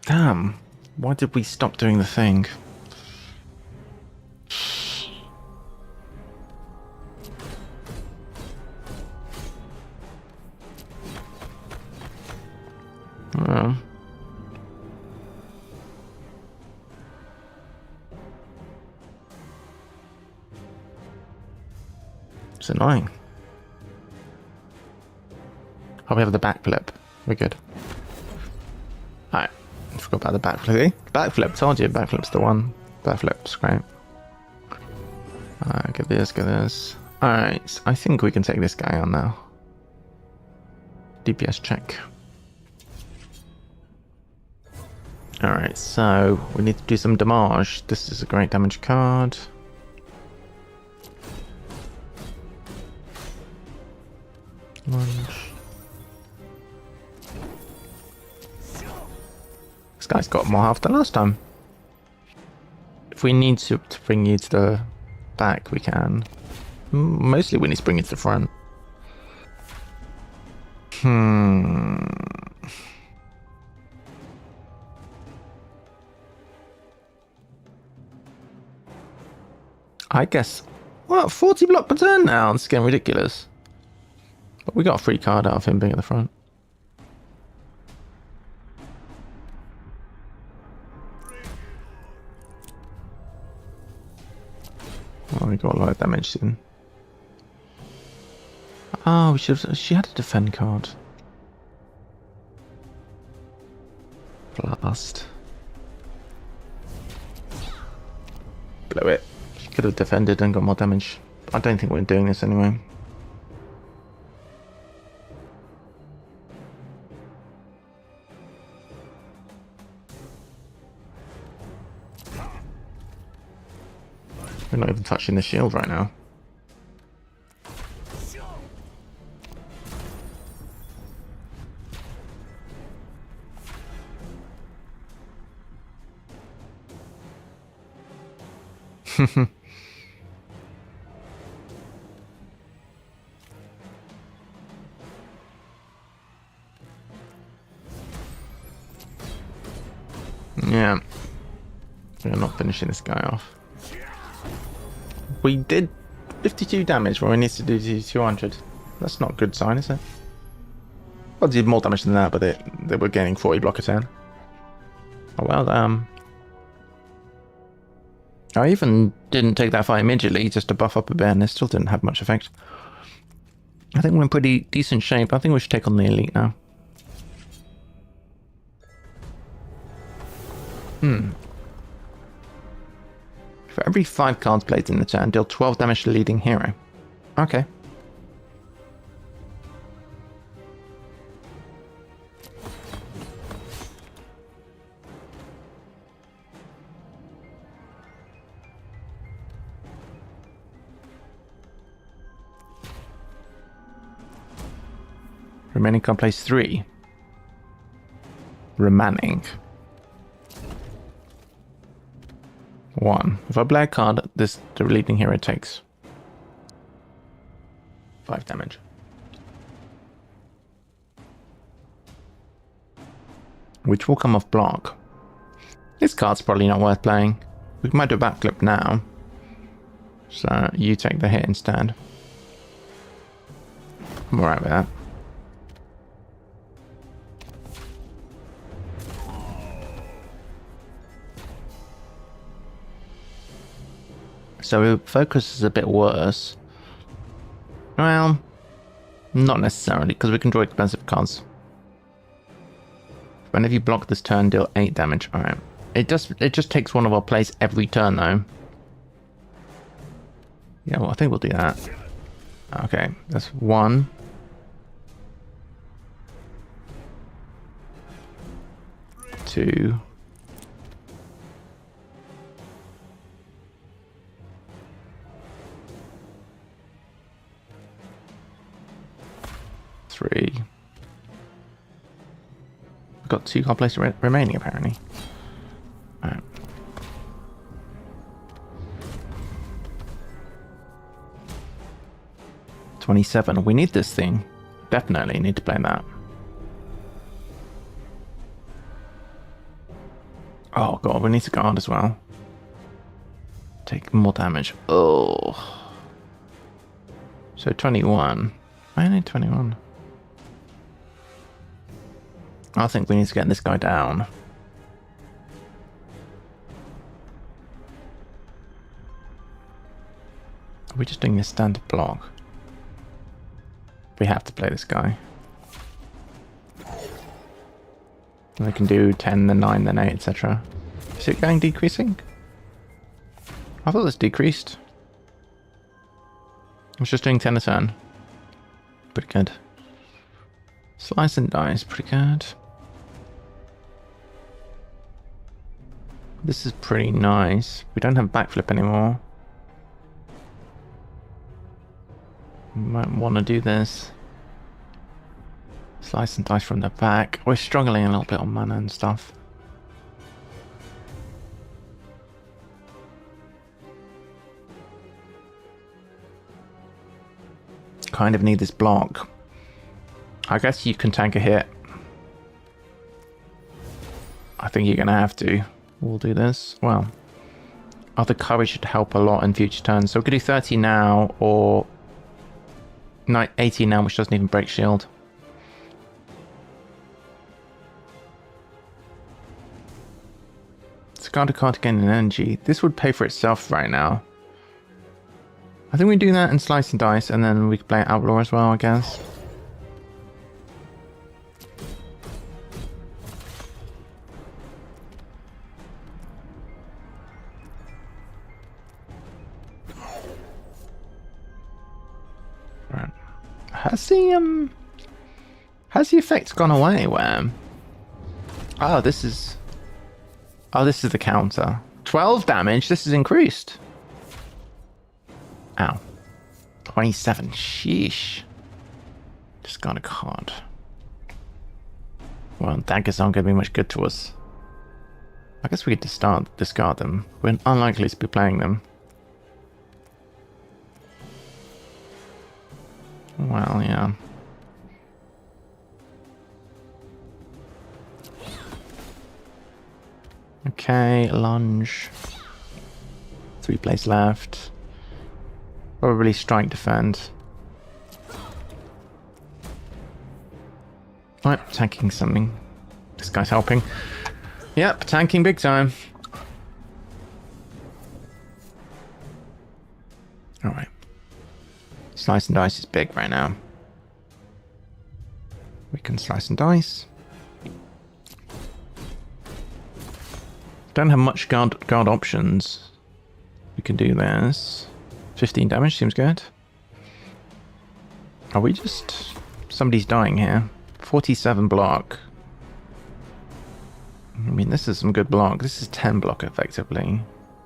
Damn. Why did we stop doing the thing? Well. It's annoying. Oh, we have the backflip. We're good. Alright. I forgot about the backflip. Backflip, told you. Backflip's the one. Backflip's great. Alright, get this, get this. Alright, I think we can take this guy on now. DPS check. Alright, so we need to do some damage. This is a great damage card. Lunge. This guy's got more health than last time. If we need to bring you to the back, we can. Mostly we need to bring you to the front. I guess... what? 40 block per turn now? It's getting ridiculous. But we got a free card out of him being at the front. Oh, we got a lot of damage soon. Oh, she had a defend card. Blast. Blow it. She could have defended and got more damage. I don't think we're doing this anyway. We're not even touching the shield right now. Yeah. We're not finishing this guy off. We did 52 damage when we need to do 200. That's not a good sign, is it? Well, did more damage than that, but they were gaining 40 block a turn. Oh well, I even didn't take that fight immediately just to buff up a bit, and it still didn't have much effect. I think we're in pretty decent shape. I think we should take on the elite now. For every 5 cards played in the turn, deal 12 damage to the leading hero. Okay. Remaining card plays 3. Remaining. 1. If I play a card, the leading hero takes 5 damage. Which will come off block. This card's probably not worth playing. We might do a backflip now. So you take the hit instead. I'm alright with that. So focus is a bit worse. Well, not necessarily, because we can draw expensive cards. Whenever you block this turn, deal 8 damage. Alright. It just takes one of our plays every turn though. Yeah, well I think we'll do that. Okay, that's 1. 2. 3. We've got 2 card plays remaining apparently. Alright. $27. We need this thing. Definitely need to play that. Oh god, we need to guard as well. Take more damage. Oh. So 21. I need 21. I think we need to get this guy down. Are we just doing this standard block? We have to play this guy. And we can do 10, then 9, then 8, etc. Is it going decreasing? I thought this decreased. I was just doing 10 a turn. Pretty good. Slice and dice, pretty good. This is pretty nice. We don't have backflip anymore. We might want to do this. Slice and dice from the back. We're struggling a little bit on mana and stuff. Kind of need this block. I guess you can tank a hit. I think you're going to have to. We'll do this. Well, other coverage should help a lot in future turns. So we could do 30 now or 80 now, which doesn't even break shield. Discard a card to gain an energy. This would pay for itself right now. I think we do that and slice and dice, and then we can play Outlaw as well, I guess. Right. Has the effect gone away where... Oh, this is the counter. 12 damage, this is increased. Ow. 27, sheesh. Discard a card. Well, daggers aren't going to be much good to us. I guess we could discard them. We're unlikely to be playing them. Well, yeah. Okay, lunge. 3 plays left. Probably strike defend. Right, tanking something. This guy's helping. Yep, tanking big time. Alright. Slice and dice is big right now. We can slice and dice. Don't have much guard options. We can do this. 15 damage seems good. Are we just... Somebody's dying here. 47 block. I mean, this is some good block. This is 10 block, effectively.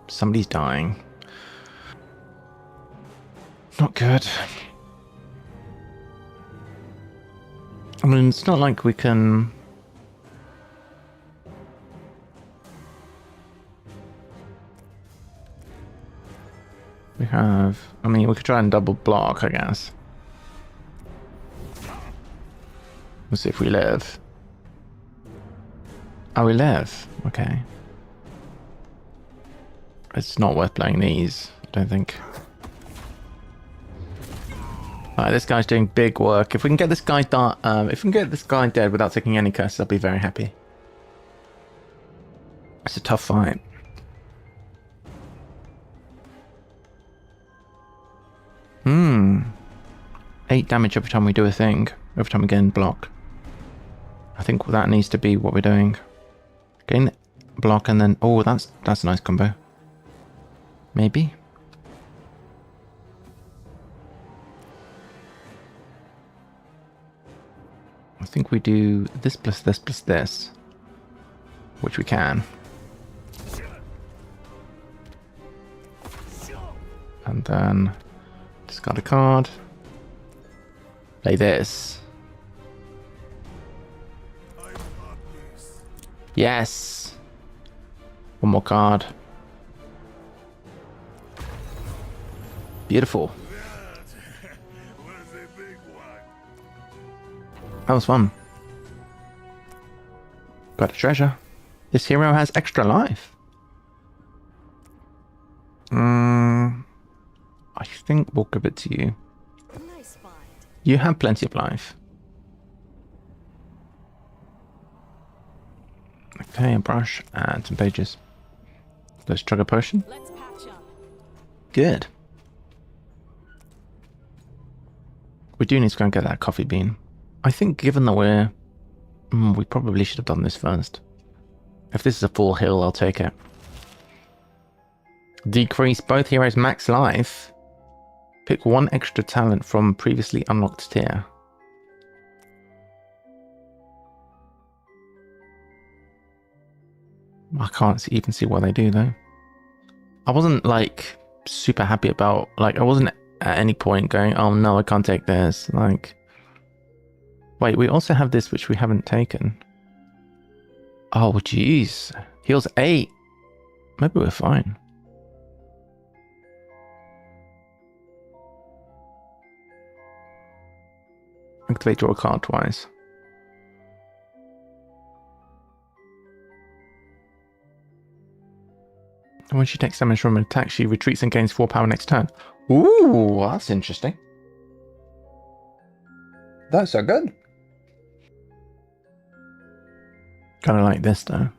Somebody's dying. Not good. I mean, it's not like we can... We have... I mean, we could try and double block, I guess. We'll see if we live. Oh, we live. Okay. It's not worth playing these, I don't think. Alright, this guy's doing big work. If we can get this guy dead without taking any curses, I'll be very happy. It's a tough fight. Hmm. 8 damage every time we do a thing. Every time we gain block. I think that needs to be what we're doing. Gain block and then... Oh, that's a nice combo. Maybe. I think we do this plus this plus this. Which we can. And then... Discard a card. Play this. Yes! One more card. Beautiful. That was fun. Got a treasure. This hero has extra life. I think we'll give it to you. Nice find. You have plenty of life. Okay, a brush and some pages. Let's chug a potion. Let's patch up. Good. We do need to go and get that coffee bean. I think given that we're... we probably should have done this first. If this is a full heal, I'll take it. Decrease both heroes' max life. Pick 1 extra talent from previously unlocked tier. I can't even see what they do though. I wasn't like super happy about, like I wasn't at any point going, oh no, I can't take this. Like, wait, we also have this which we haven't taken. Oh jeez, heals 8. Maybe we're fine. Activate draw a card twice. And when she takes damage from an attack, she retreats and gains 4 power next turn. Ooh, that's interesting. That's so good. Kind of like this though.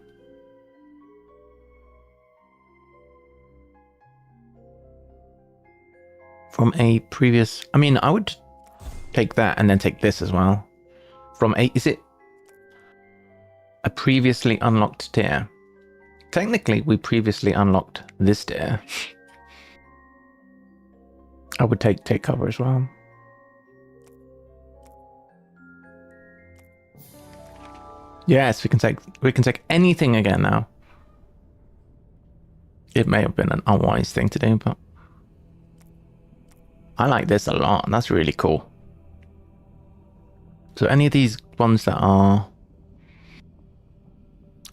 From a previous... I mean, I would take that and then take this as well. From a... Is it a previously unlocked tier? Technically, we previously unlocked this tier. I would take cover as well. Yes, we can take anything again now. It may have been an unwise thing to do, but I like this a lot. That's really cool. So any of these ones that are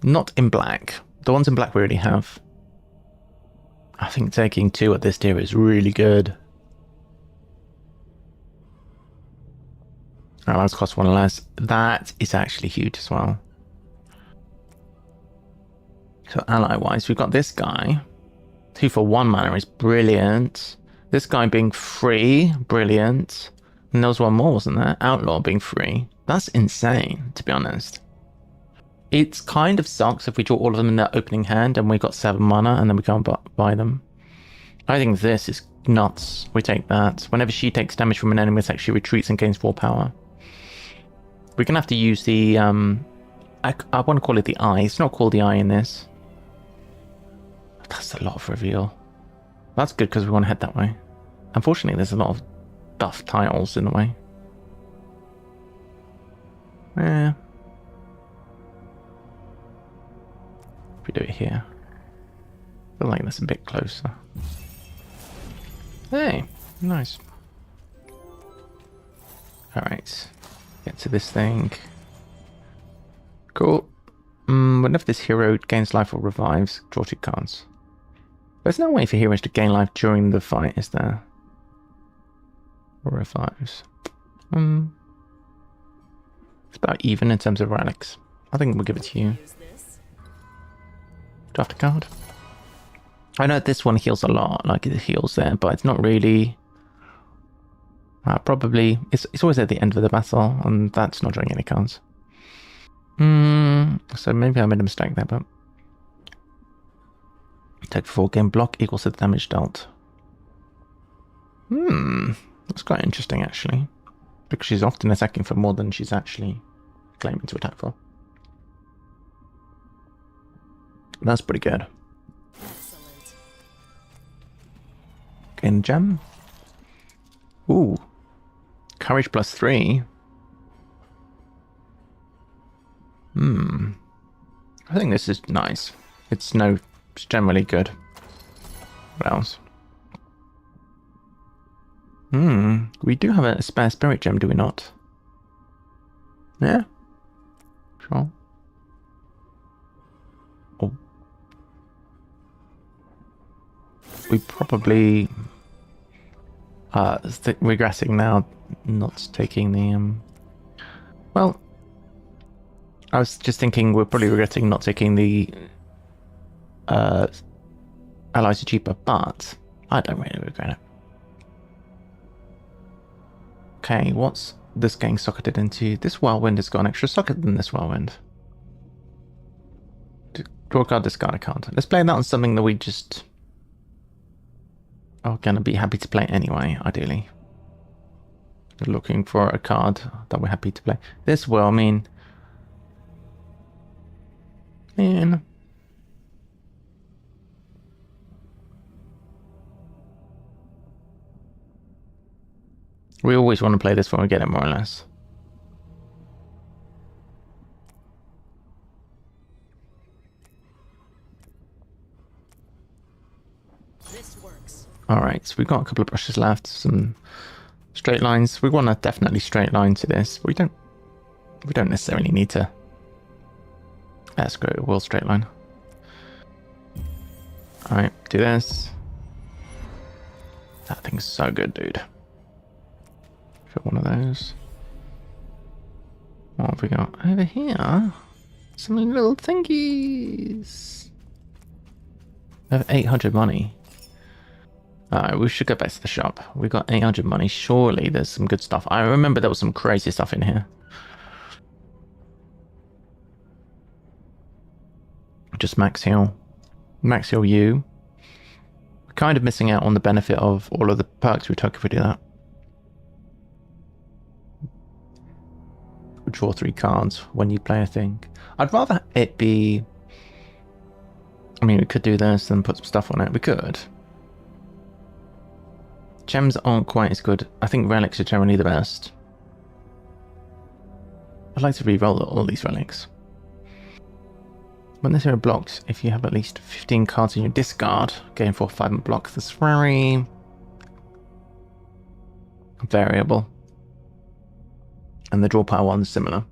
not in black, the ones in black we already have. I think taking 2 at this tier is really good. Allies cost one less. That is actually huge as well. So ally-wise, we've got this guy, who for 1 mana is brilliant. This guy being free, brilliant. And there was one more, wasn't there? Outlaw being free. That's insane, to be honest. It's kind of sucks if we draw all of them in their opening hand and we got 7 mana and then we can't buy them. I think this is nuts. We take that. Whenever she takes damage from an enemy, it actually retreats and gains 4 power. We're going to have to use the... I want to call it the eye. It's not called the eye in this. That's a lot of reveal. That's good because we want to head that way. Unfortunately, there's a lot of buff tiles in the way. Yeah. If we do it here. I feel like that's a bit closer. Hey, nice. Alright. Get to this thing. Cool. Whenever this hero gains life or revives, draw 2 cards. There's no way for heroes to gain life during the fight, is there? Or revives. It's about even in terms of relics. I think we'll give it to you. Draft a card. I know this one heals a lot, like it heals there, but it's not really... probably... It's always at the end of the battle, and that's not drawing any cards. So maybe I made a mistake there, but... Take 4 game block equals the damage dealt. That's quite interesting, actually. Because she's often attacking for more than she's actually claiming to attack for. That's pretty good. Excellent. Gain gem. Ooh. Courage +3. I think this is nice. It's generally good. What else? We do have a spare spirit gem, do we not? Yeah. Sure. Oh. We probably regressing now, not taking the well, I was just thinking we're probably regretting not taking the allies are cheaper, but I don't really regret it. Okay, what's this getting socketed into? This whirlwind has got an extra socket than this whirlwind. Draw a card, discard a card. Let's play that on something that we just are going to be happy to play anyway, ideally. We're looking for a card that we're happy to play. This will, I mean... Man... We always want to play this when we get it, more or less. This works. Alright, so we've got a couple of brushes left, some straight lines. We want to definitely straight line to this. We don't necessarily need to. Let's go, we'll straight line. Alright, do this. That thing's so good, dude. Got one of those. What have we got over here? Some little thingies. We have 800 money. Alright, we should go back to the shop. We got 800 money. Surely there's some good stuff. I remember there was some crazy stuff in here. Just max heal. Max heal you. We're kind of missing out on the benefit of all of the perks we took if we do that. Draw 3 cards when you play a thing. I'd rather it be... I mean, we could do this and put some stuff on it. We could. Gems aren't quite as good. I think relics are generally the best. I'd like to re-roll all these relics. When this hero blocks, if you have at least 15 cards in your discard, gain 4/5 block. That's very... variable. And the draw power one's similar.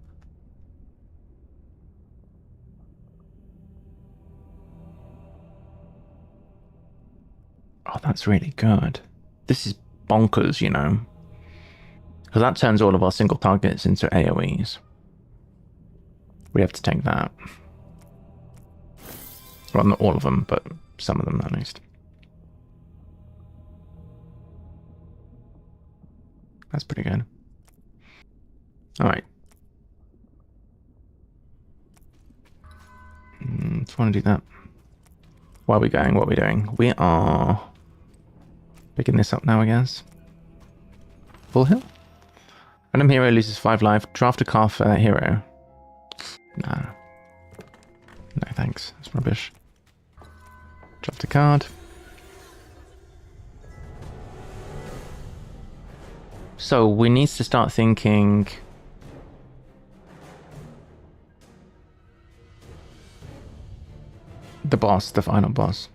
Oh, that's really good. This is bonkers, you know. Because that turns all of our single targets into AoEs. We have to take that. Well, not all of them, but some of them at least. That's pretty good. Alright. Just want to do that. Where are we going? What are we doing? We are picking this up now, I guess. Full heal? Random hero loses 5 life. Draft a card for that hero. Nah. No thanks. That's rubbish. Draft a card. So we need to start thinking... the boss, the final boss.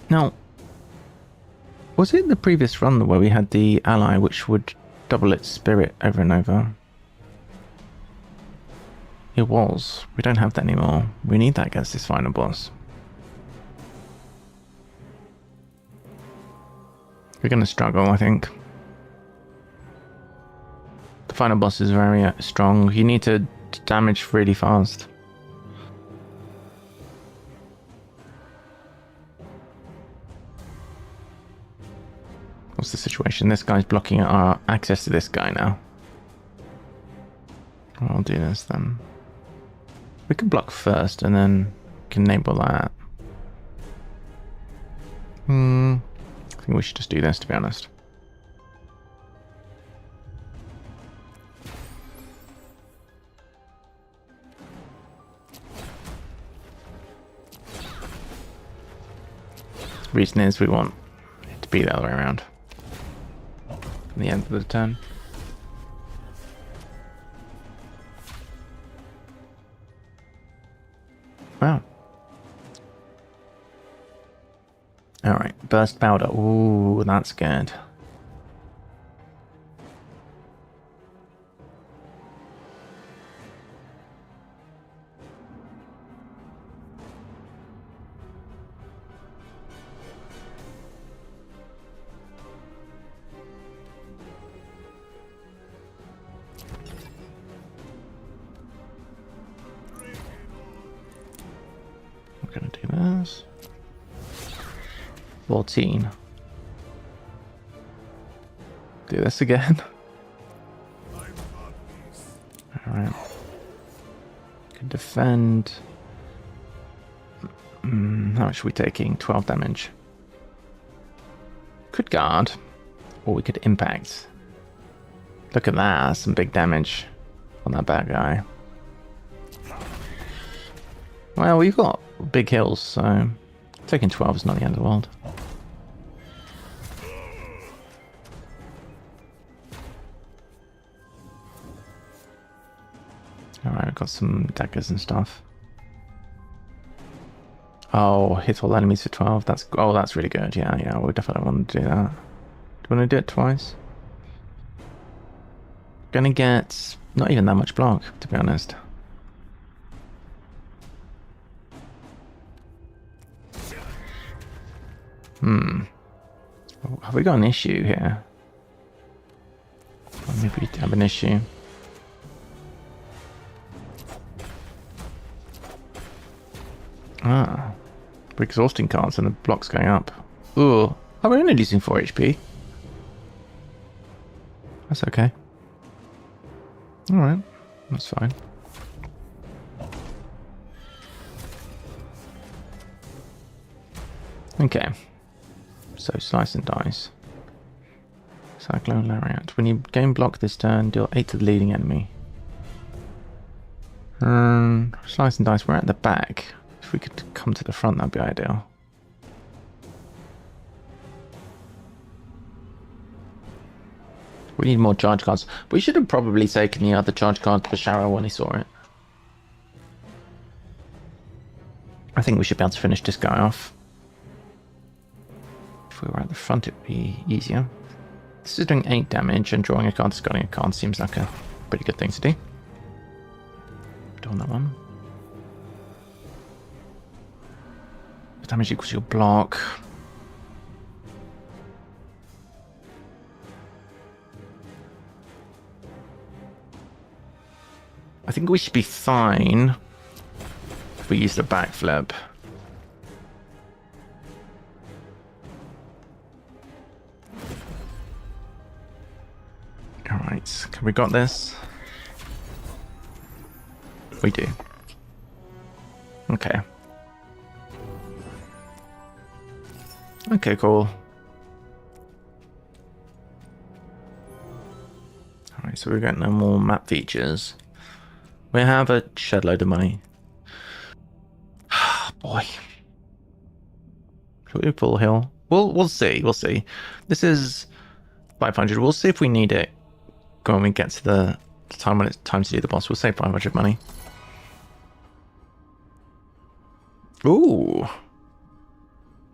Now, was it the previous run where we had the ally which would double its spirit over and over? It was. We don't have that anymore. We need that against this final boss. We're going to struggle, I think. The final boss is very strong. You need to damage really fast. What's the situation? This guy's blocking our access to this guy now. I'll do this then. We can block first and then can enable that. I think we should just do this, to be honest. Reason is we want it to be the other way around. From the end of the turn. Wow. Alright, burst powder. Ooh, that's good. I'm gonna do this. 14. Do this again. Alright. Can defend. How much are we taking? 12 damage. Could guard. Or we could impact. Look at that. Some big damage on that bad guy. Well, we've got big hills, so taking 12 is not the end of the world. Alright, I've got some daggers and stuff. Oh, hit all enemies for 12. That's really good. Yeah, we definitely want to do that. Do you want to do it twice? Gonna get not even that much block, to be honest. Have we got an issue here? Or maybe we have an issue. Ah. We're exhausting cards and the block's going up. Ooh. Oh, we're only losing 4 HP. That's okay. Alright. That's fine. Okay. So, slice and dice. Cyclone Lariat. When you game block this turn, deal 8 to the leading enemy. Slice and dice, we're at the back. If we could come to the front, that'd be ideal. We need more charge cards. We should have probably taken the other charge card for Shara when he saw it. I think we should be able to finish this guy off. If we were at the front, it would be easier. This is doing 8 damage, and drawing a card, discarding a card seems like a pretty good thing to do. Doing that one. Damage equals your block. I think we should be fine if we use the backflip. Alright, we got this? We do. Okay. Okay, cool. Alright, so we got no more map features. We have a shed load of money. Boy. Should we full heal? We'll see, we'll see. This is 500. We'll see if we need it when we get to the time when it's time to do the boss. We'll save 500 money. Ooh.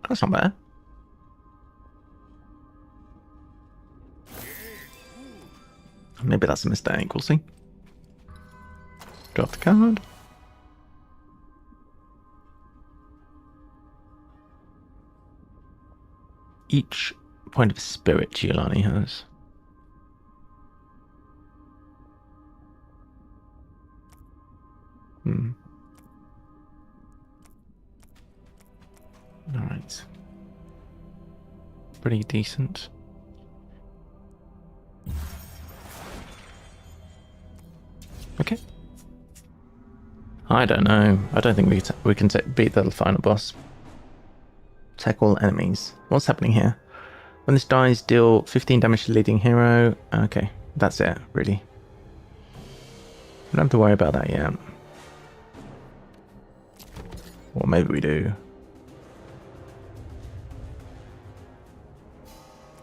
That's not bad. Maybe that's a mistake, we'll see. Drop the card. Each point of spirit 𝘰𝘨𝘶𝘦𝘤𝘰𝘬𝘬 has. Alright. Pretty decent. Okay. I don't know. I don't think we can beat the final boss. Attack all enemies. What's happening here? When this dies, deal 15 damage to the leading hero. Okay, that's it, really. We don't have to worry about that yet. Or maybe we do.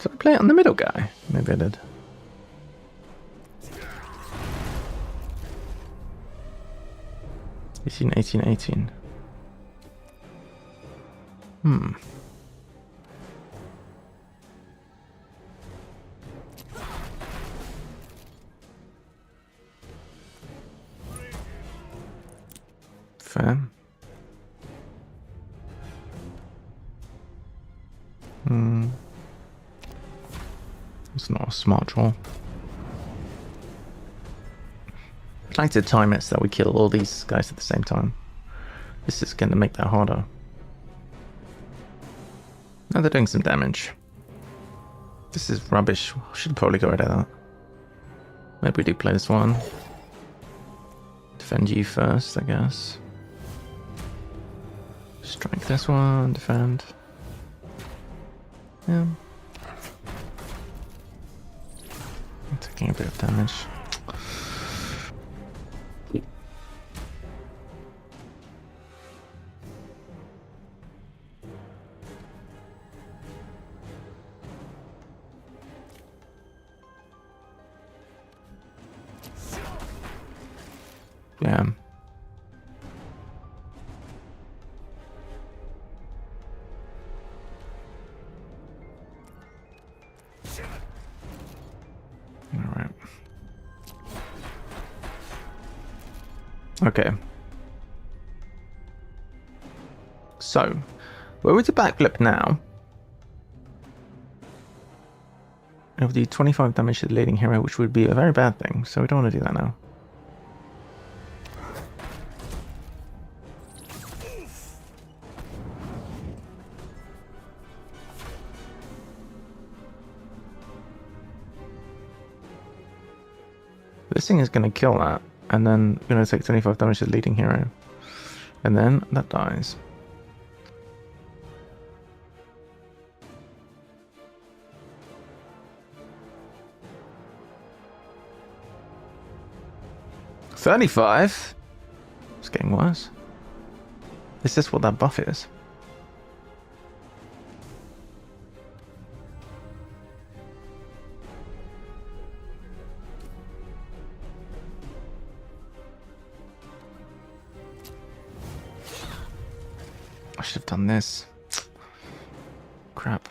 Did I play it on the middle guy? Maybe I did. 𝘰𝘨𝘶𝘦𝘤𝘰𝘬𝘬. Fair. It's not a smart draw. I'd like to time it so that we kill all these guys at the same time. This is going to make that harder. Now they're doing some damage. This is rubbish. Should probably go rid of that. Maybe we do play this one. Defend you first, I guess. Strike this one, defend. Yeah. I'm taking a bit of damage. Yeah. All right. Okay. So, where was the backflip now? It would do 25 damage to the leading hero, which would be a very bad thing, so we don't want to do that now. This thing is going to kill that, and then we're going to take 25 damage to the leading hero. And then that dies. $35? It's getting worse. Is this what that buff is? I should have done this. Crap.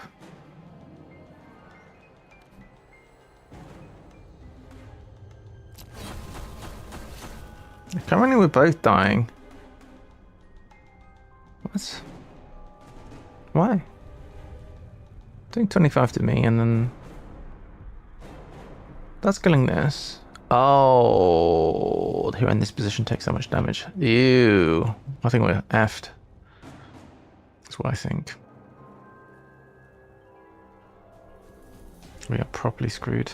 Currently we're both dying. What? Why? Doing 25 to me and then... That's killing this. Oh, who are in this position take so much damage. Ew. I think we're effed. That's what I think. We are properly screwed.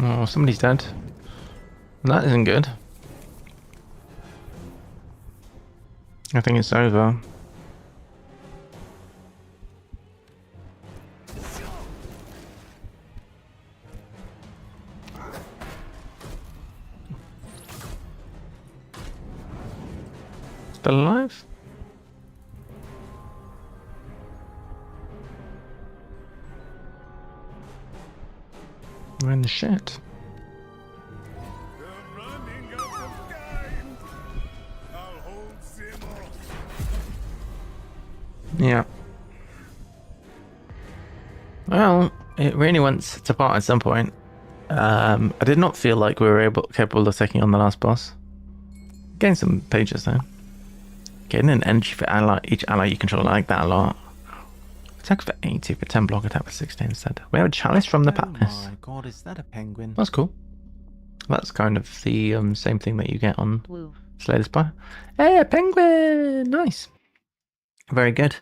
Oh, somebody's dead. That isn't good. I think it's over. Still alive? We're in the shit. Yeah. Well, it really went to part at some point. I did not feel like we were capable of taking on the last boss. Gained some pages though. Getting an energy for each ally you control, I like that a lot. Attack for 80 for 10 block, attack for 60 instead. We have a chalice from the Patness. Oh my god, is that a penguin? That's cool. That's kind of the same thing that you get on Woo. Slay the Spire. Hey, a penguin! Nice. Very good.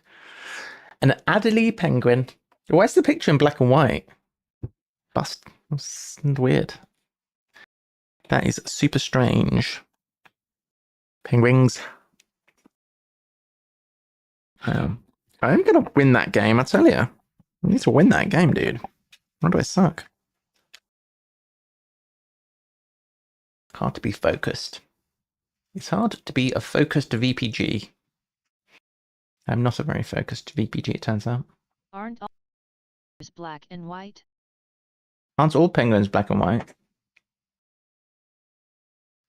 An Adelie penguin. Why's the picture in black and white? That's weird. That is super strange. Penguins. I'm going to win that game, I tell you. I need to win that game, dude. Why do I suck? Hard to be focused. It's hard to be a focused VPG. I'm not a very focused VPG, it turns out. Aren't all penguins black and white? Aren't all penguins black and white?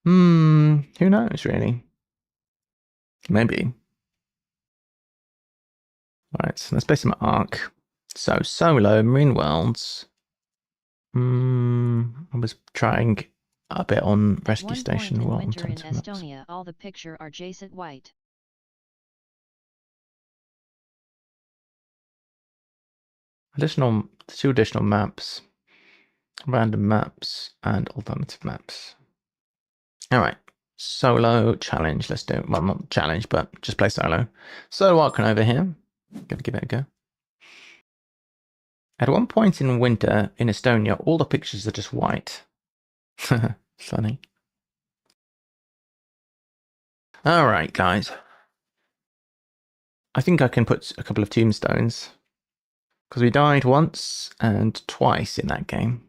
Who knows, really? Maybe. Right, so let's base my arc. So, solo, Marine Worlds. I was trying a bit on Rescue Station. Well, winter in Estonia, all the picture are adjacent white. Two additional maps, random maps, and alternative maps. All right, solo challenge. Let's do it. Well, not challenge, but just play solo. Solo Archon over here. Gonna give it a go. At one point in winter in Estonia, all the pictures are just white. Funny. All right, guys. I think I can put a couple of tombstones. Because we died once and twice in that game.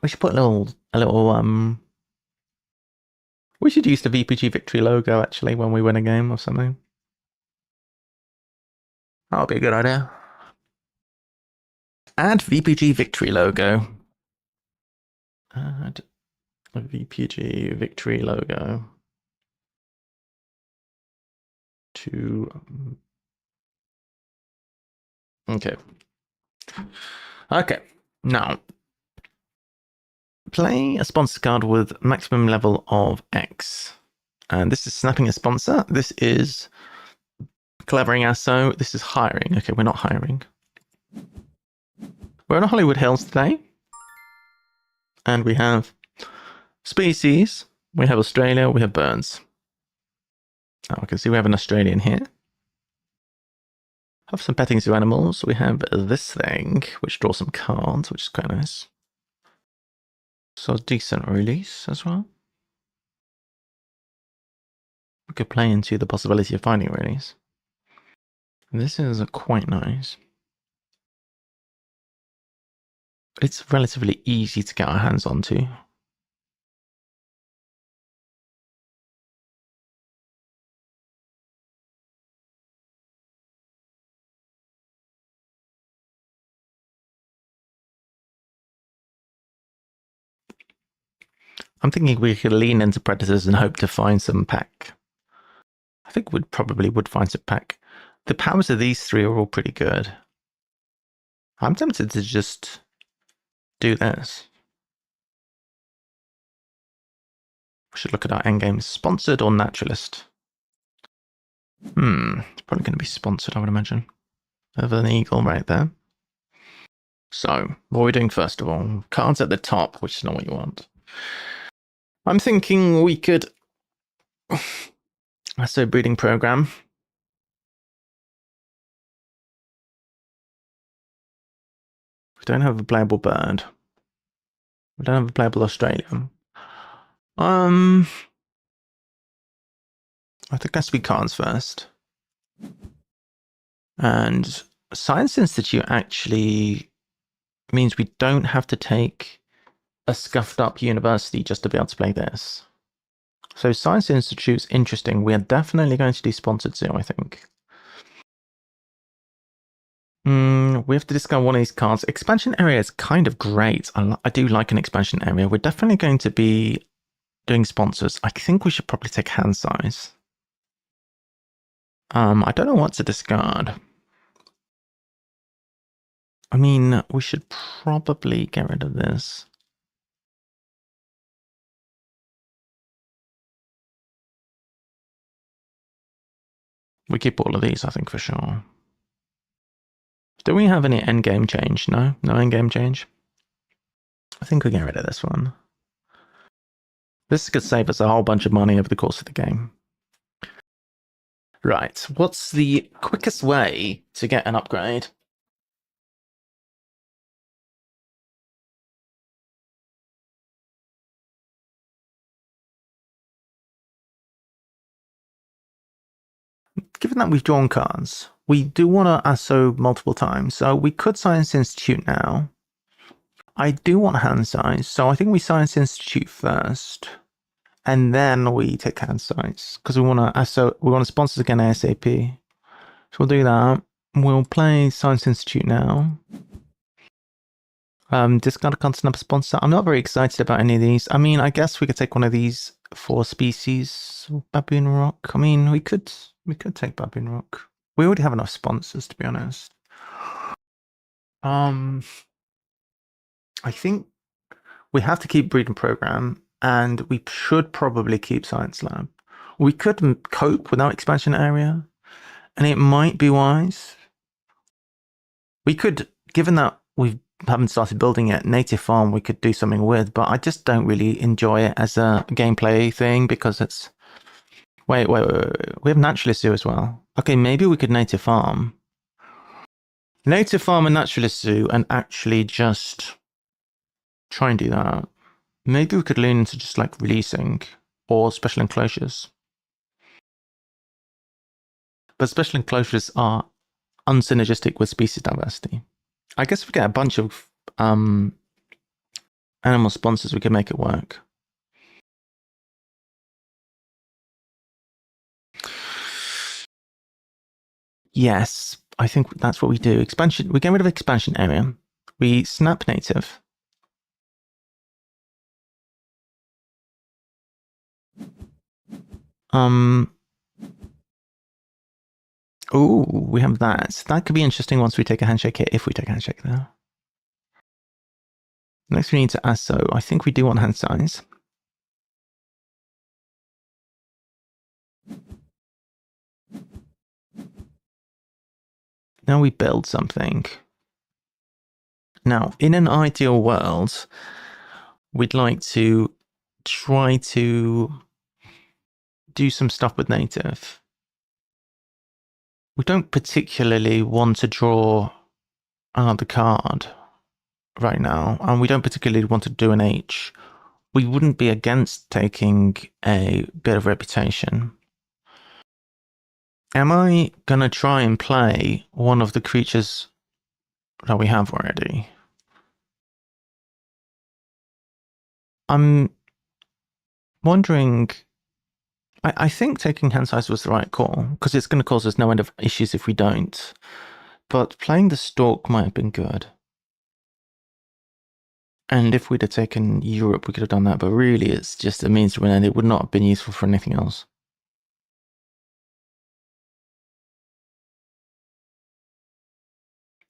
We should put we should use the VPG victory logo actually when we win a game or something. That would be a good idea. Add VPG victory logo. Add a VPG victory logo to okay. Now play a sponsor card with maximum level of X. And this is snapping a sponsor. This is clevering Asso. This is hiring. Okay, we're not hiring. We're in Hollywood Hills today. And we have species. We have Australia. We have Burns. Oh, I can see we have an Australian here. Have some petting zoo animals. We have this thing, which draws some cards, which is quite nice. So decent release as well. We could play into the possibility of finding a release. This is quite nice. It's relatively easy to get our hands onto. I'm thinking we could lean into predators and hope to find some pack. I think we probably would find some pack. The powers of these three are all pretty good. I'm tempted to just do this. We should look at our endgame. Sponsored or naturalist? It's probably going to be sponsored, I would imagine. Over an eagle right there. So, what are we doing first of all? Cards at the top, which is not what you want. I'm thinking we could... So, breeding program. We don't have a playable bird. We don't have a playable Australian. I think it has to be cards first. And Science Institute actually means we don't have to take a scuffed up university just to be able to play this. So Science Institute's interesting. We are definitely going to do sponsored soon, I think. We have to discard one of these cards. Expansion area is kind of great. I do like an expansion area. We're definitely going to be doing sponsors. I think we should probably take hand size. I don't know what to discard. I mean, we should probably get rid of this. We keep all of these, I think, for sure. Do we have any endgame change? No? No endgame change? I think we get rid of this one. This could save us a whole bunch of money over the course of the game. Right, what's the quickest way to get an upgrade? Given that we've drawn cards, we do want to ASO multiple times, so we could Science Institute now. I do want hand size, so I think we Science Institute first, and then we take hand size, because we want to ASO, we want to sponsor again ASAP. So we'll do that. We'll play Science Institute now. Discard a constant number sponsor. I'm not very excited about any of these. I mean, I guess we could take one of these 4 species. Baboon Rock. I mean, we could take Baboon Rock. We already have enough sponsors, to be honest. I think we have to keep breeding program, and we should probably keep Science Lab. We could cope without expansion area, and it might be wise. We could, given that we haven't started building yet, Native Farm we could do something with, but I just don't really enjoy it as a gameplay thing because it's... Wait. We have Naturalist Zoo as well. Okay, maybe we could Native Farm. Native Farm and Naturalist Zoo and actually just try and do that. Maybe we could lean into just like releasing or special enclosures. But special enclosures are unsynergistic with species diversity. I guess if we get a bunch of animal sponsors, we can make it work. Yes, I think that's what we do. Expansion. We get rid of expansion area. We snap native. Oh, we have that. That could be interesting once we take a handshake here, if we take a handshake there. Next we need to ASO. I think we do want hand size. Now we build something. Now, in an ideal world, we'd like to try to do some stuff with native. We don't particularly want to draw the card right now, and we don't particularly want to do an H. We wouldn't be against taking a bit of reputation. Am I going to try and play one of the creatures that we have already? I'm wondering... I think taking hand size was the right call, because it's going to cause us no end of issues if we don't. But playing the Stork might have been good. And if we'd have taken Europe, we could have done that. But really, it's just a means to an end. It would not have been useful for anything else.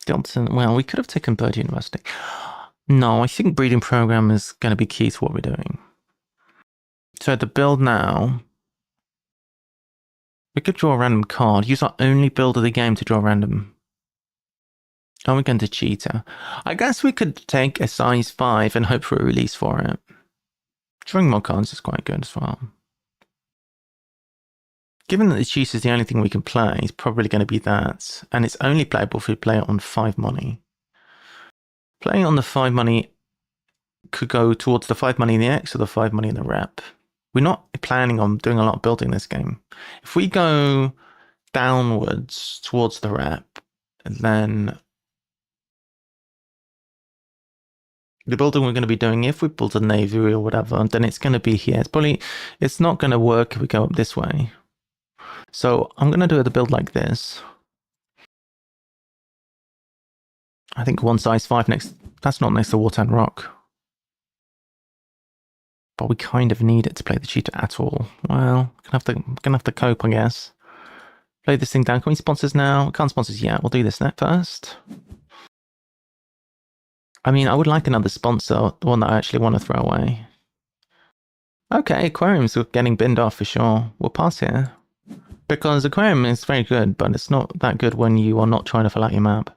Johnson. Well, we could have taken Bird University. No, I think breeding program is going to be key to what we're doing. So the build now, we could draw a random card. Use our only build of the game to draw random. Are we going to cheetah? I guess we could take a size 5 and hope for a release for it. Drawing more cards is quite good as well. Given that the cheetah is the only thing we can play, it's probably going to be that. And it's only playable if we play it on 5 money. Playing on the 5 money could go towards the 5 money in the X or the 5 money in the rep. We're not planning on doing a lot of building this game. If we go downwards towards the rep, then the building we're going to be doing, if we build a navy or whatever, then it's going to be here. It's not going to work if we go up this way. So I'm going to do the build like this. I think one size 5 next. That's not next to water and rock. But we kind of need it to play the cheetah at all. Well, gonna have to cope, I guess. Play this thing down. Can we sponsors now? We can't sponsors yet. We'll do this net first. I mean, I would like another sponsor, the one that I actually want to throw away. Okay, aquariums are getting binned off for sure. We'll pass here. Because aquarium is very good, but it's not that good when you are not trying to fill out your map.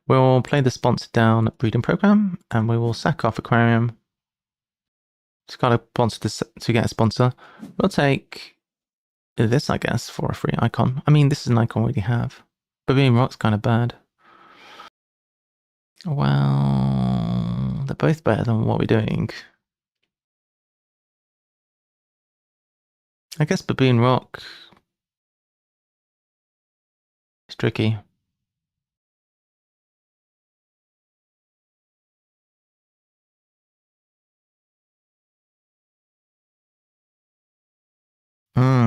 We'll play the sponsor down breeding program, and we will sack off aquarium. It's got a sponsor to get a sponsor. We'll take this, I guess, for a free icon. I mean, this is an icon we already have. But being rock's kind of bad. Well, they're both better than what we're doing. I guess Baboon Rock is tricky.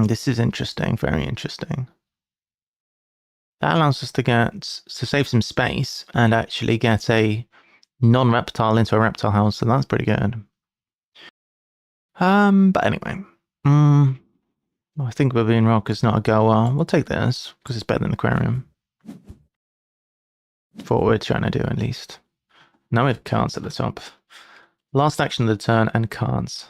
This is interesting, very interesting. That allows us to save some space and actually get a non-reptile into a reptile house, so that's pretty good. But anyway, I think Baboon Rock is not a goer. We'll take this because it's better than aquarium. For what we're trying to do, at least. Now we have cards at the top. Last action of the turn and cards.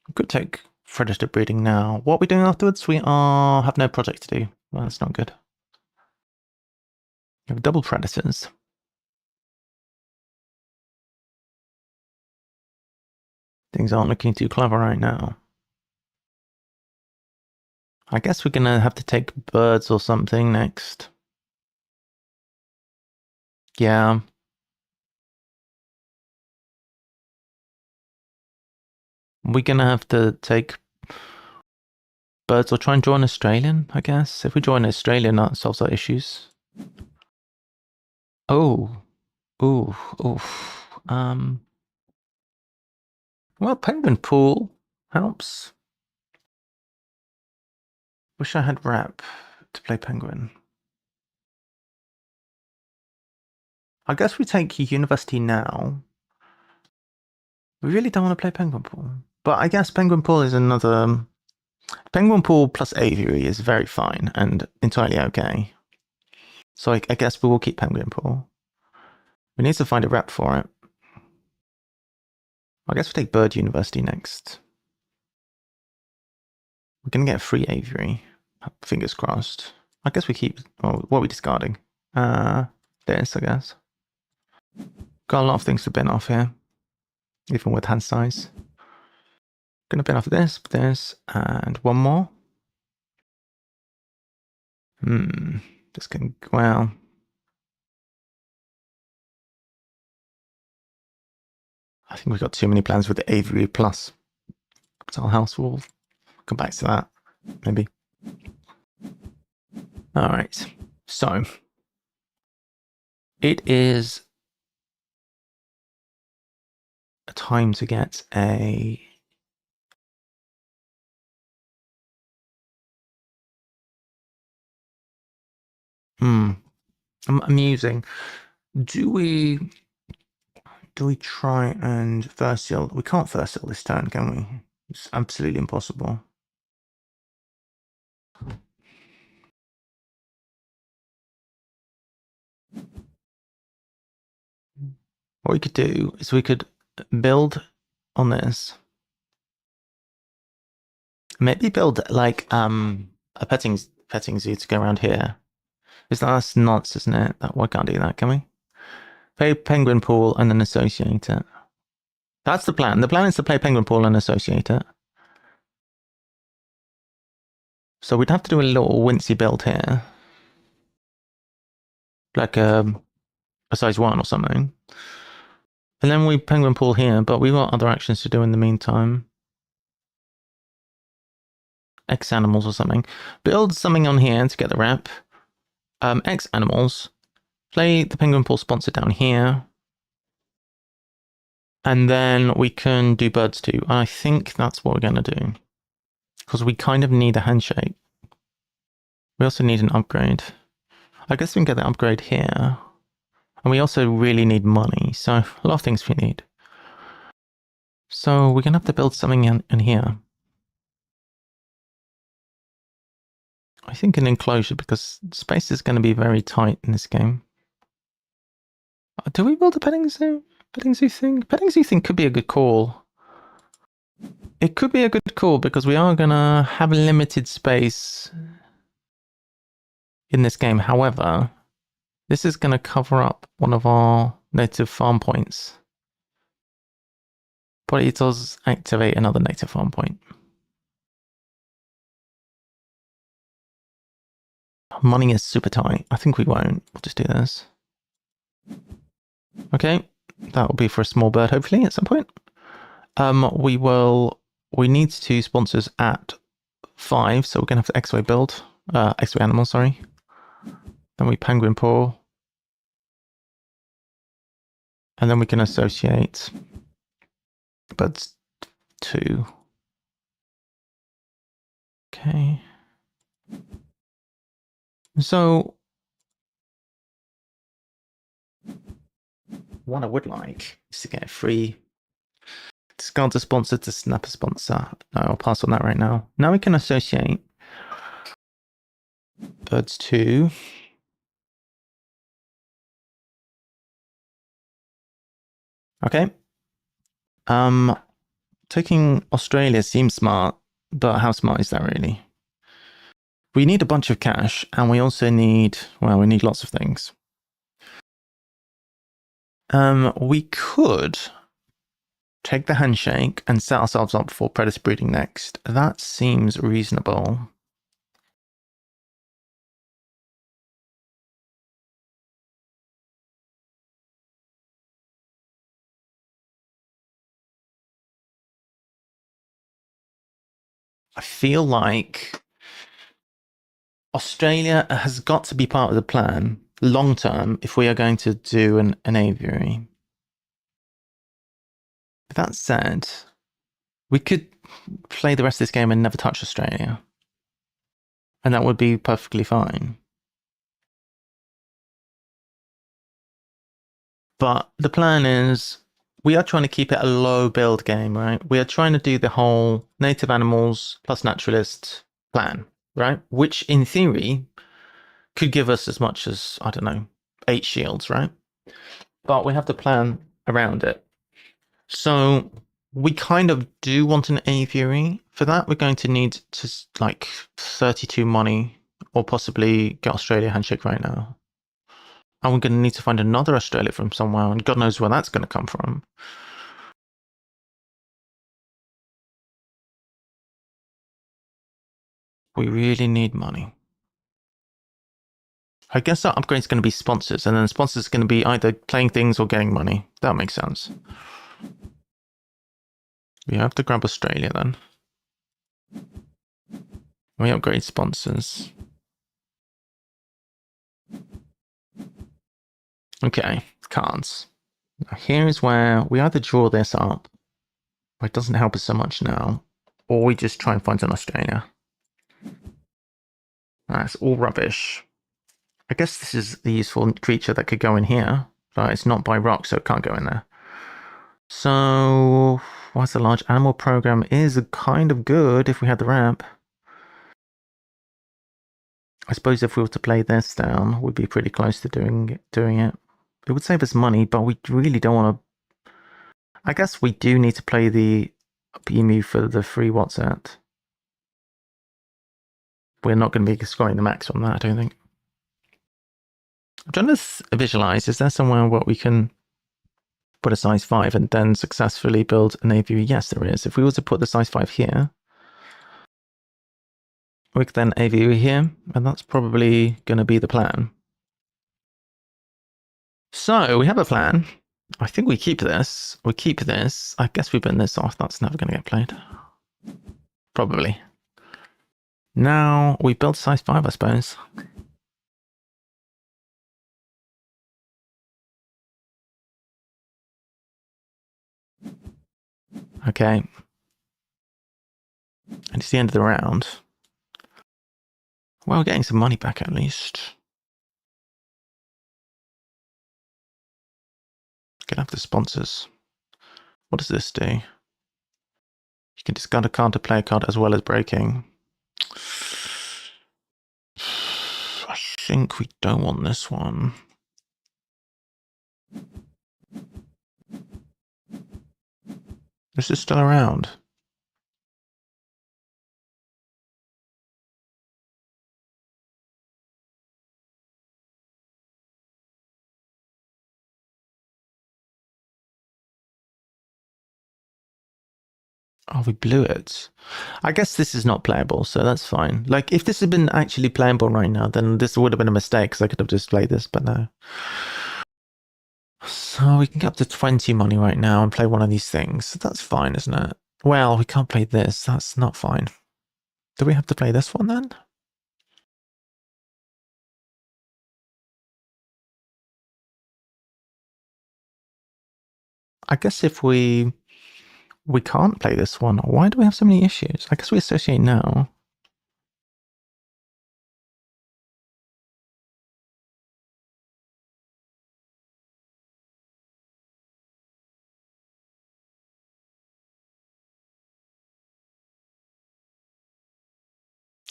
We could take predator breeding now. What are we doing afterwards? We have no project to do. Well, that's not good. We have double predators. Things aren't looking too clever right now. I guess we're gonna have to take birds or something next. Yeah. We're gonna have to take birds or try and draw an Australian, I guess. If we draw an Australian, that solves our issues. Oh. Ooh. Oof. Well, penguin pool helps. Wish I had rep to play penguin. I guess we take university now. We really don't want to play penguin pool. But I guess penguin pool is another... Penguin pool plus aviary is very fine and entirely okay. So I guess we will keep penguin pool. We need to find a rep for it. I guess we'll take bird university next. We're going to get a free aviary. Fingers crossed. I guess we keep... Oh, what are we discarding? This, I guess. Got a lot of things to bin off here. Even with hand size. Gonna bin off this, and one more. This can... Well... I think we've got too many plans with the aviary plus reptile house. We'll come back to that, maybe. All right, so it is a time to get a I'm musing. Do we Do we try and first seal? We can't first seal this turn, can we? It's absolutely impossible. What we could do is we could build on this. Maybe build like a petting zoo to go around here. That's nuts, isn't it? We can't do that, can we? Play penguin pool and then associate it. That's the plan. The plan is to play penguin pool and associate it. So we'd have to do a little wincy build here. Like a size 1 or something. And then we penguin pool here, but we've got other actions to do in the meantime. X animals or something. Build something on here to get the rep. X animals. Play the penguin pool sponsor down here. And then we can do birds too. I think that's what we're going to do. Because we kind of need a handshake. We also need an upgrade. I guess we can get the upgrade here. And we also really need money. So a lot of things we need. So we're going to have to build something in here. I think an enclosure, because space is going to be very tight in this game. Do we build a petting zoo? Petting zoo thing? Petting zoo thing could be a good call. It could be a good call because we are going to have limited space in this game. However, this is going to cover up one of our native farm points. But it does activate another native farm point. Money is super tight. I think we won't. We'll just do this. Okay. That will be for a small bird, hopefully, at some point. We need 2 sponsors at 5, so we're going to have to X-Way build. X-Way animal, sorry. Then we penguin pool. And then we can associate birds 2. Okay. So what I would like is to get a free discard a sponsor to snap a sponsor. No, I'll pass on that right now. Now we can associate birds 2. Okay. Taking Australia seems smart, but how smart is that really? We need a bunch of cash, and we also need, well, we need lots of things. We could take the handshake and set ourselves up for predator breeding next. That seems reasonable. I feel like Australia has got to be part of the plan long term if we are going to do an aviary. That said, we could play the rest of this game and never touch Australia. And that would be perfectly fine. But the plan is, we are trying to keep it a low build game, right? We are trying to do the whole native animals plus naturalist plan, right? Which in theory could give us as much as, I don't know, 8 shields, right? But we have to plan around it. So we kind of do want an aviary. For that, we're going to need to like 32 money or possibly get Australia handshake right now. And we're going to need to find another Australia from somewhere, and God knows where that's going to come from. We really need money. I guess our upgrade is going to be sponsors, and then sponsors is going to be either playing things or getting money. That makes sense. We have to grab Australia then. We upgrade sponsors. Okay, cards. Now here is where we either draw this up, or it doesn't help us so much now, or we just try and find an Australia. That's all rubbish. I guess this is the useful creature that could go in here, but it's not by rock, so it can't go in there. So, what's a large animal program is kind of good if we had the ramp. I suppose if we were to play this down, we'd be pretty close to doing it. It would save us money, but we really don't want to. I guess we do need to play the emu for the free WhatsApp. We're not going to be scoring the max on that, I don't think. I'm trying to visualize, is there somewhere where we can put a size 5 and then successfully build an aviary? Yes, there is. If we were to put the size 5 here, we could then aviary here, and that's probably going to be the plan. So we have a plan. I think we keep this. We keep this. I guess we burn this off. That's never going to get played. Probably. Now we build size 5, I suppose. Okay. And it's the end of the round. Well, we're getting some money back at least. Gonna have the sponsors. What does this do? You can discard a card to play a card as well as breaking. I think we don't want this one. Is this still around? Oh, we blew it. I guess this is not playable, so that's fine. Like, if this had been actually playable right now, then this would have been a mistake, because I could have just played this, but no. So we can get up to 20 money right now and play one of these things. That's fine, isn't it? Well, we can't play this. That's not fine. Do we have to play this one then? I guess if we can't play this one. Why do we have so many issues? I guess we associate now.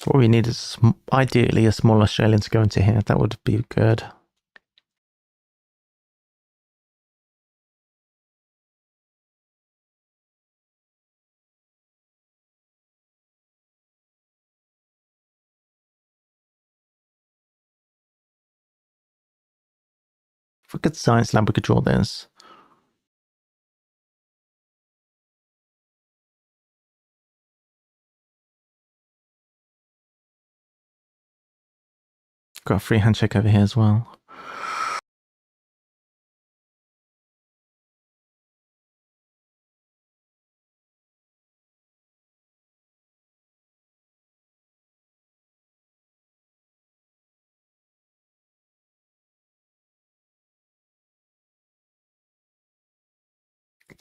What we need is ideally a small Australian to go into here. That would be good. If we could science lab, we could draw this. Got a free handshake over here as well.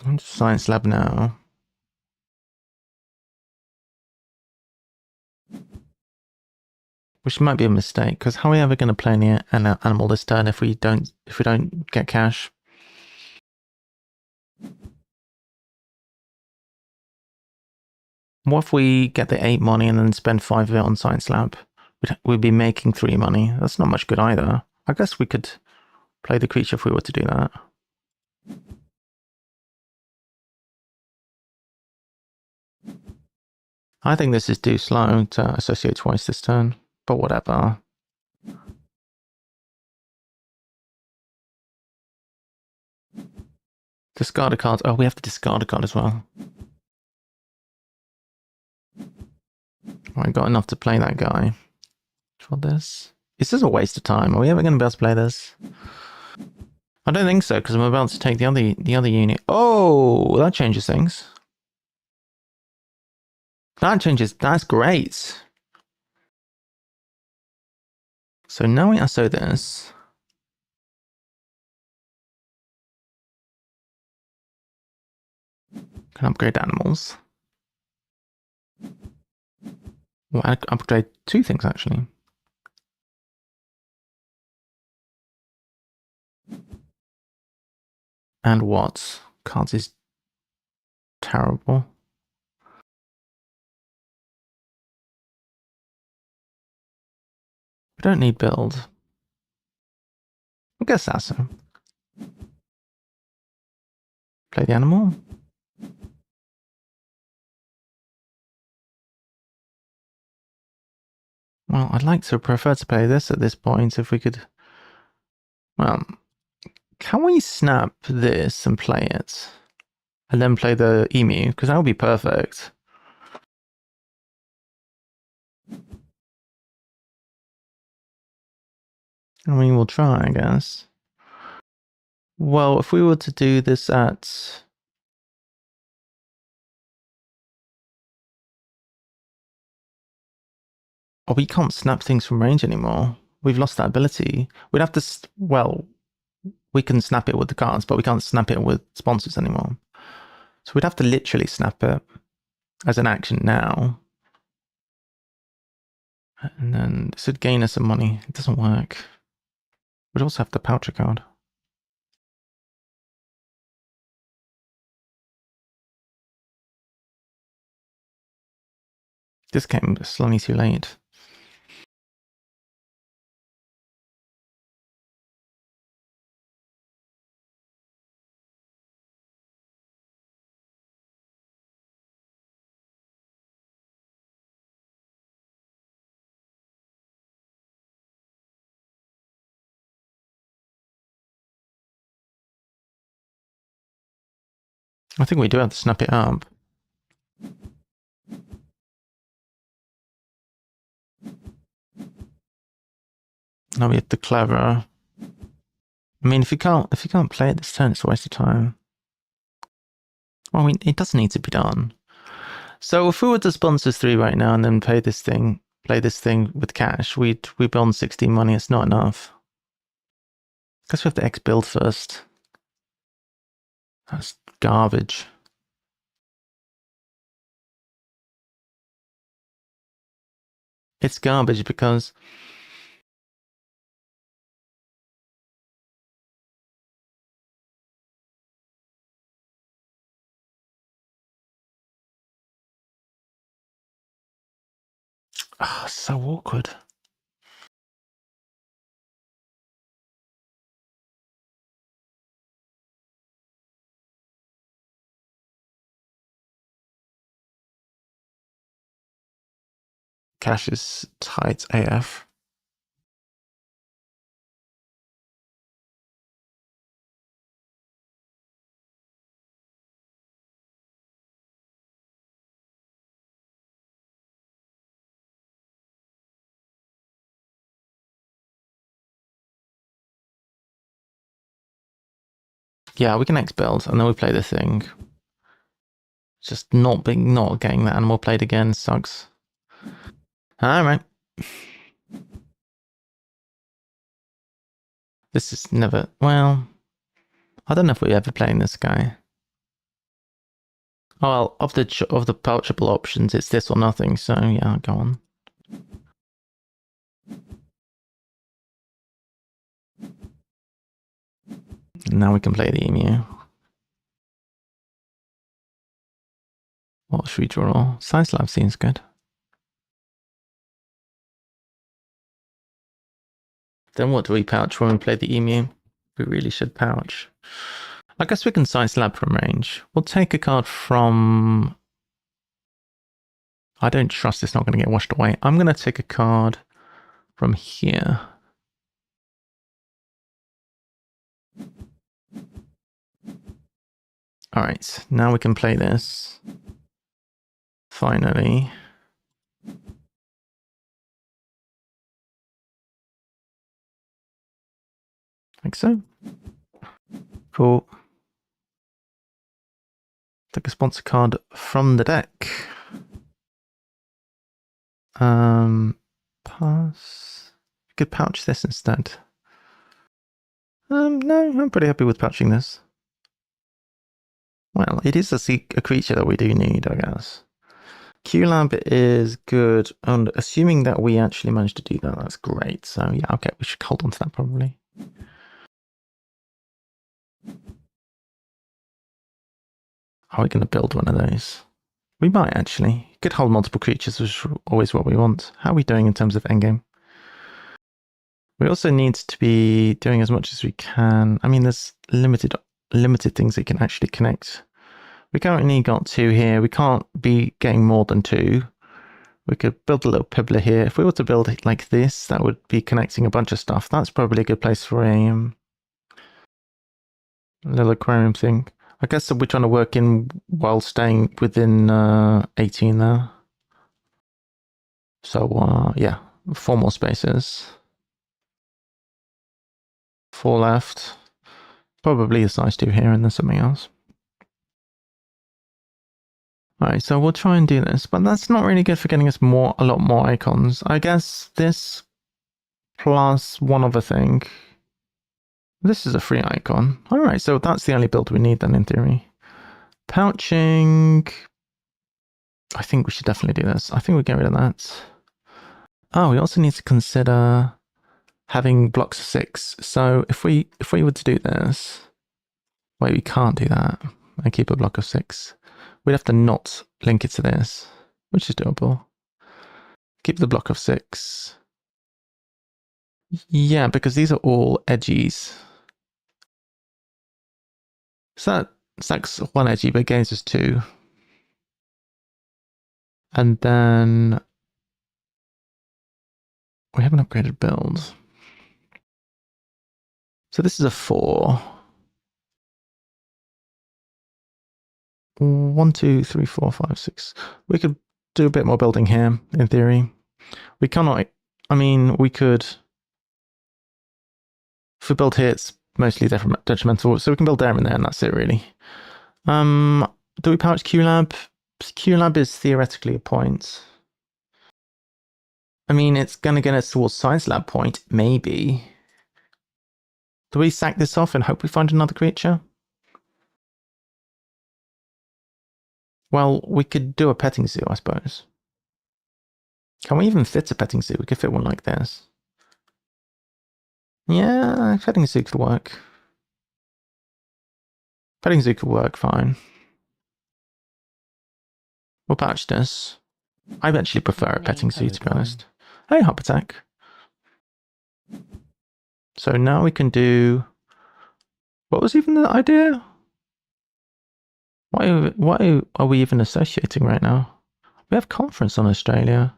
I'm just science lab now. Which might be a mistake, because how are we ever going to play any animal this turn if we don't get cash? What if we get the 8 money and then spend 5 of it on science lab? We'd be making 3 money. That's not much good either. I guess we could play the creature if we were to do that. I think this is too slow to associate twice this turn, but whatever. Discard a card. Oh, we have to discard a card as well. I got enough to play that guy. For this. Is this a waste of time? Are we ever going to be able to play this? I don't think so, because I'm about to take the other unit. Oh, that changes things. That's great. So now we SO this. Can upgrade animals. Well, I upgrade 2 things actually. And what? Cards is terrible. We don't need build. I guess that's so. Play the animal. Well, I'd like to prefer to play this at this point if we could. Well, can we snap this and play it? And then play the emu? Because that would be perfect. I mean, we'll try, I guess. Well, if we were to do this at... Oh, we can't snap things from range anymore. We've lost that ability. We'd have to... Well, we can snap it with the cards, but we can't snap it with sponsors anymore. So we'd have to literally snap it as an action now. And then this would gain us some money. It doesn't work. We'd also have to pouch a card. This came slightly too late. I think we do have to snap it up. Now we have the clever. I mean, if you can't play it this turn, it's a waste of time. Well, I mean, it does need to be done. So if we were to sponsors 3 right now and then play this thing with cash, we'd be on 16 money. It's not enough. Guess we have to X build first. That's garbage. It's garbage because oh, so awkward. Cash is tight AF. Yeah, we can X build and then we play the thing. Just not getting that animal played again sucks. Alright. This is never, well, I don't know if we're ever playing this guy. Oh, well, of the pouchable options, it's this or nothing, so yeah, go on. Now we can play the emu. What should we draw? Science Lab seems good. Then what do we pouch when we play the emu? We really should pouch. I guess we can Science Lab from range. We'll take a card from... I don't trust it's not going to get washed away. I'm going to take a card from here. Alright, now we can play this. Finally. Like so. Cool. Take a sponsor card from the deck. Pass. We could pouch this instead. No, I'm pretty happy with pouching this. Well, it is a creature that we do need, I guess. Q-Lab is good, and assuming that we actually managed to do that, that's great. So yeah, okay, we should hold on to that probably. Are we going to build one of those? We might actually. Could hold multiple creatures, which is always what we want. How are we doing in terms of endgame? We also need to be doing as much as we can. I mean, there's limited things that can actually connect. We currently got 2 here. We can't be getting more than 2. We could build a little pibbler here. If we were to build it like this, that would be connecting a bunch of stuff. That's probably a good place for a little aquarium thing. I guess we're trying to work in while staying within 18 there. So yeah, 4 more spaces. 4 left. Probably a size 2 here and then something else. Alright, so we'll try and do this, but that's not really good for getting us a lot more icons. I guess this plus one other thing. This is a free icon. Alright, so that's the only build we need then in theory. Pouching. I think we should definitely do this. I think we'll get rid of that. Oh, we also need to consider having blocks of 6. So if we were to do this, wait, we can't do that and keep a block of 6. We'd have to not link it to this, which is doable. Keep the block of 6. Yeah, because these are all edgies. So that's 1 edgy, but gains us 2. And then we have an upgraded build. So this is a 4. 1, 2, 3, 4, 5, 6. We could do a bit more building here, in theory. We cannot, I mean, we could, if we build here, it's mostly detrimental, so we can build there and there, and that's it, really. Do we pouch QLab? QLab is theoretically a point. I mean, it's going to get us towards Science Lab point, maybe. Do we sack this off and hope we find another creature? Well, we could do a petting zoo, I suppose. Can we even fit a petting zoo? We could fit one like this. Yeah, petting zoo could work. Petting zoo could work fine. We'll patch this. I actually prefer a petting zoo, to be honest. Hey, Hop Attack. So now we can do... What was even the idea? Why are we even associating right now? We have conference on Australia.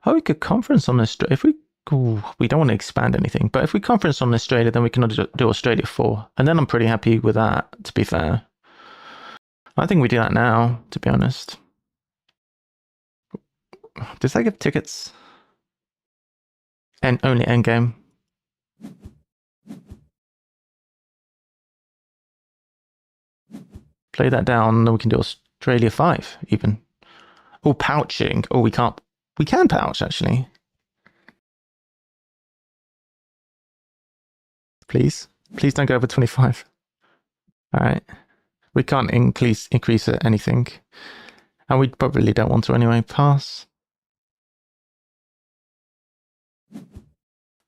Oh, we could conference on Australia. If we... Ooh, we don't want to expand anything, but if we conference on Australia, then we can do Australia 4. And then I'm pretty happy with that, to be fair. I think we do that now, to be honest. Does that give tickets? And only endgame. Play that down, then we can do Australia 5, even. Oh, pouching. Oh, we can't. We can pouch, actually. Please. Please don't go over 25. Alright. We can't increase anything. And we probably don't want to anyway. Pass.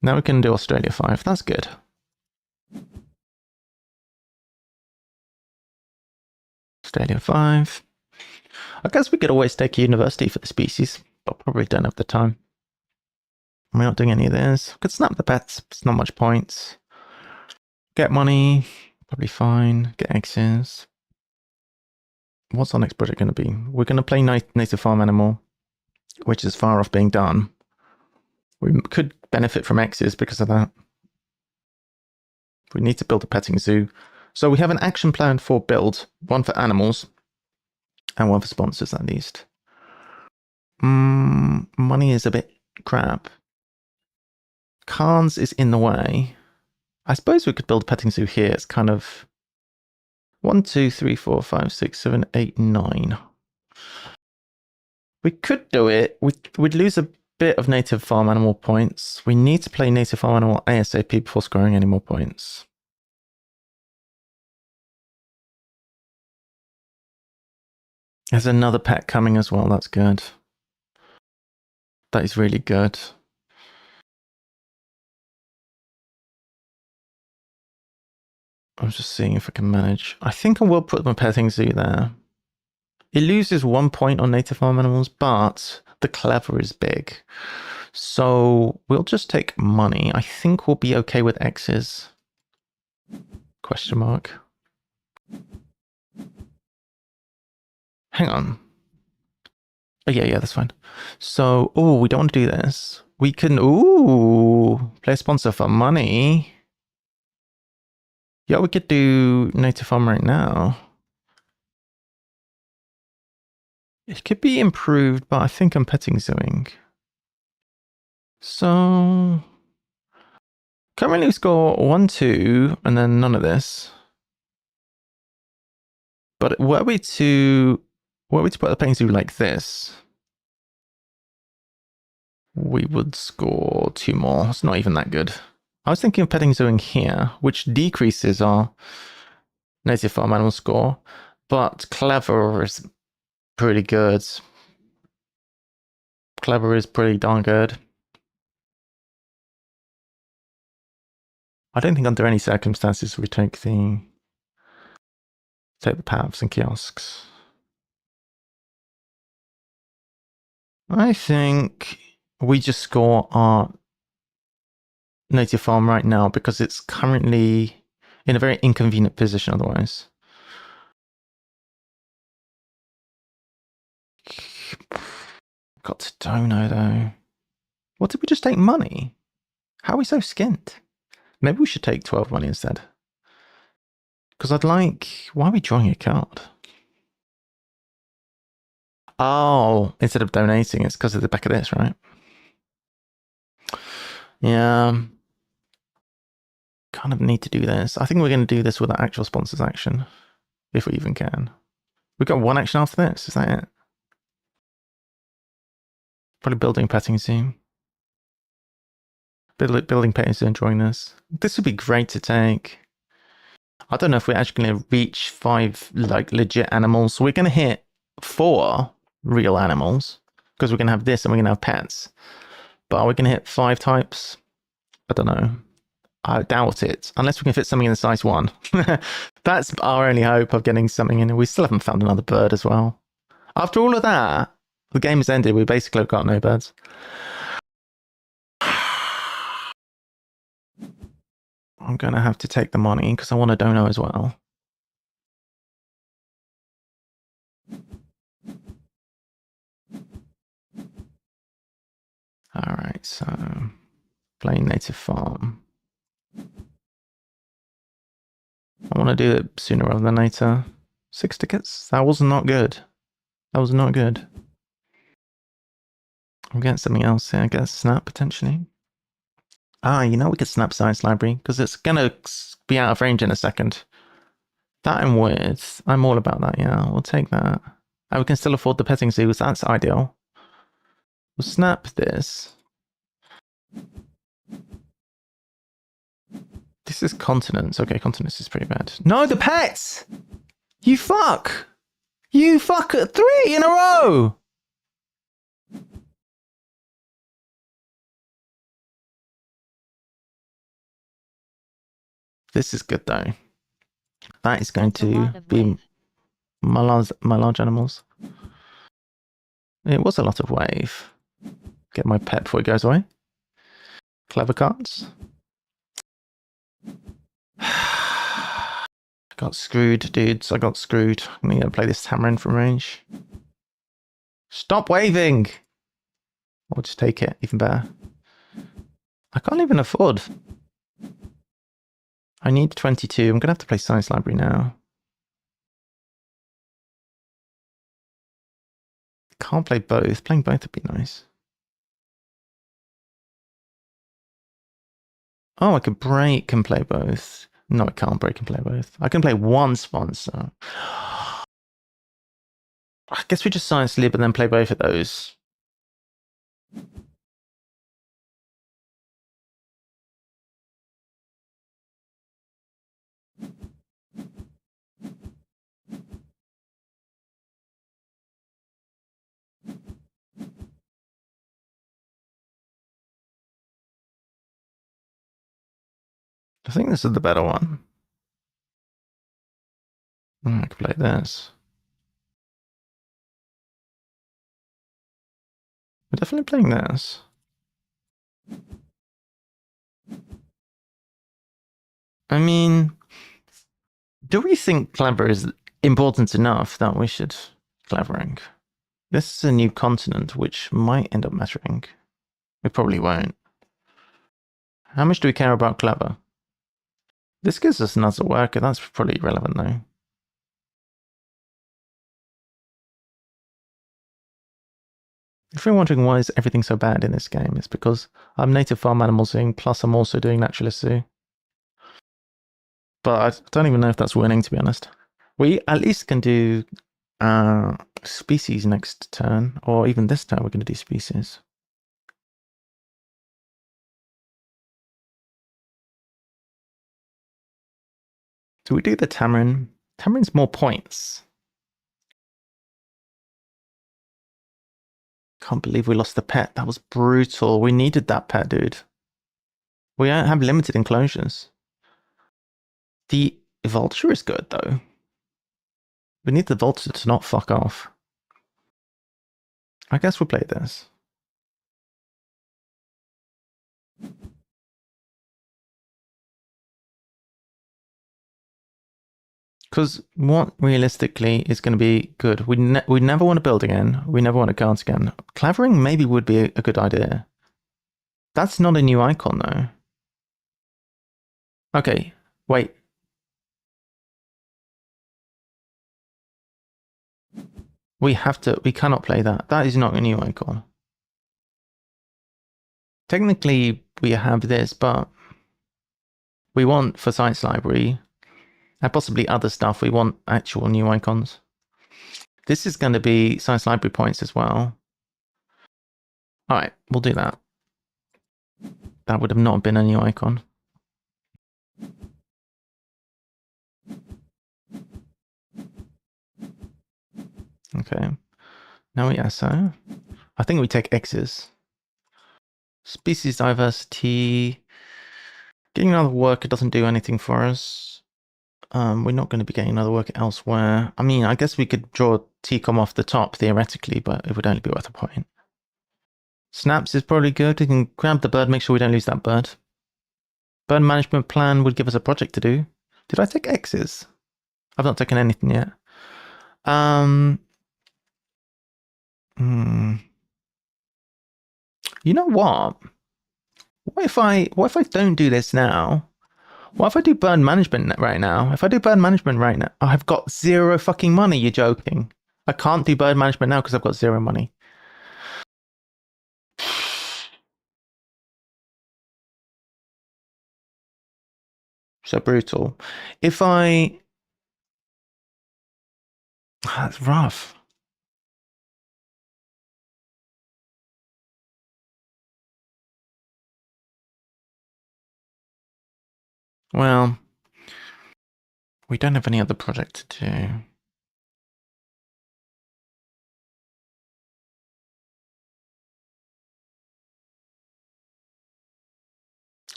Now we can do Australia 5. That's good. Australia 5. I guess we could always take a university for the species, but probably don't have the time. We're not doing any of this. We could snap the pets. It's not much points. Get money. Probably fine. Get X's. What's our next project going to be? We're going to play Native Farm Animal, which is far off being done. We could benefit from X's because of that. We need to build a petting zoo. So we have an action plan for build. One for animals. And one for sponsors, at least. Money is a bit crap. Carnes is in the way. I suppose we could build a petting zoo here. It's kind of 1, 2, 3, 4, 5, 6, 7, 8, 9. We could do it. We'd lose a bit of native farm animal points. We need to play native farm animal ASAP before scoring any more points. There's another pet coming as well. That's good. That is really good. I'm just seeing if I can manage. I think I will put my petting zoo there. It loses 1 point on native farm animals, but the clever is big. So we'll just take money. I think we'll be okay with X's. Question mark. Hang on. Oh, yeah, that's fine. So, oh, we don't want to do this. We can, play a sponsor for money. Yeah, we could do native farm right now. It could be improved, but I think I'm petting zooing. So, currently we score 1, 2, and then none of this. But were we to put the petting zoo like this, we would score 2 more. It's not even that good. I was thinking of petting zooing here, which decreases our native farm animal score, but clever is pretty good. Clever is pretty darn good. I don't think under any circumstances we take the paths and kiosks. I think we just score our native farm right now because it's currently in a very inconvenient position otherwise. Got to dono though. What did we just take money? How are we so skint? Maybe we should take 12 money instead. Because I'd like... Why are we drawing a card? Oh, instead of donating, it's because of the back of this, right? Yeah. Kind of need to do this. I think we're going to do this with our actual sponsors action. If we even can. We've got 1 action after this. Is that it? Probably building petting zoo. Building petting zoo and drawing this. This would be great to take. I don't know if we're actually going to reach 5 like legit animals. We're going to hit 4 real animals because we're going to have this and we're going to have pets. But are we going to hit 5 types? I don't know. I doubt it. Unless we can fit something in the size 1. That's our only hope of getting something in. We still haven't found another bird as well. After all of that, the game has ended. We basically have got no birds. I'm going to have to take the money because I want a dono as well. All right, so playing native farm. I want to do it sooner rather than later. 6 tickets? That was not good. That was not good. I'm getting something else here. I guess snap potentially. Ah, you know we could snap science library because it's gonna be out of range in a second. That and width. I'm all about that. Yeah, we'll take that. And we can still afford the petting zoo. So that's ideal. We'll snap this. This is continents. Okay, continents is pretty bad. No, the pets! You fuck! You fuck at 3 in a row! This is good though. That is going to be my large animals. It was a lot of wave. Get my pet before it goes away. Clever cards. I got screwed, dudes. I got screwed. I'm going to play this Tamarin from range. Stop waving! Or just take it, even better. I can't even afford. I need 22. I'm going to have to play Science Library now. Can't play both. Playing both would be nice. Oh, I could break and play both. No, I can't break and play both. I can play 1 sponsor. I guess we just Science Lib and then play both of those. I think this is the better one. I could play this. We're definitely playing this. I mean, do we think clever is important enough that we should clevering? This is a new continent, which might end up mattering. We probably won't. How much do we care about clever? This gives us another worker. That's probably relevant, though. If you're wondering why is everything so bad in this game, it's because I'm native farm animal zoo, plus I'm also doing naturalist zoo. But I don't even know if that's winning, to be honest. We at least can do species next turn, or even this turn we're going to do species. Do we do the tamarin? Tamarin's more points. Can't believe we lost the pet. That was brutal. We needed that pet, dude. We have limited enclosures. The vulture is good, though. We need the vulture to not fuck off. I guess we'll play this. Because what realistically is going to be good? We never want to build again. We never want to guard again. Clevering maybe would be a good idea. That's not a new icon, though. Okay, wait. We cannot play that. That is not a new icon. Technically, we have this, but we want for Science Library and possibly other stuff, we want actual new icons. This is going to be Science Library points as well. All right, we'll do that. That would have not been a new icon. Okay, now we ESO. I think we take X's. Species diversity. Getting another worker doesn't do anything for us. We're not going to be getting another worker elsewhere. I mean, I guess we could draw 𝘳𝘰𝘨𝘶 off the top theoretically, but it would only be worth a point. Snaps is probably good. We can grab the bird, make sure we don't lose that bird. Bird management plan would give us a project to do. Did I take X's? I've not taken anything yet. You know what? What if I don't do this now? What if I do bird management right now? If I do bird management right now, I've got 0 fucking money. You're joking. I can't do bird management now because I've got 0 money. So brutal. If I... That's rough. Well, we don't have any other project to do.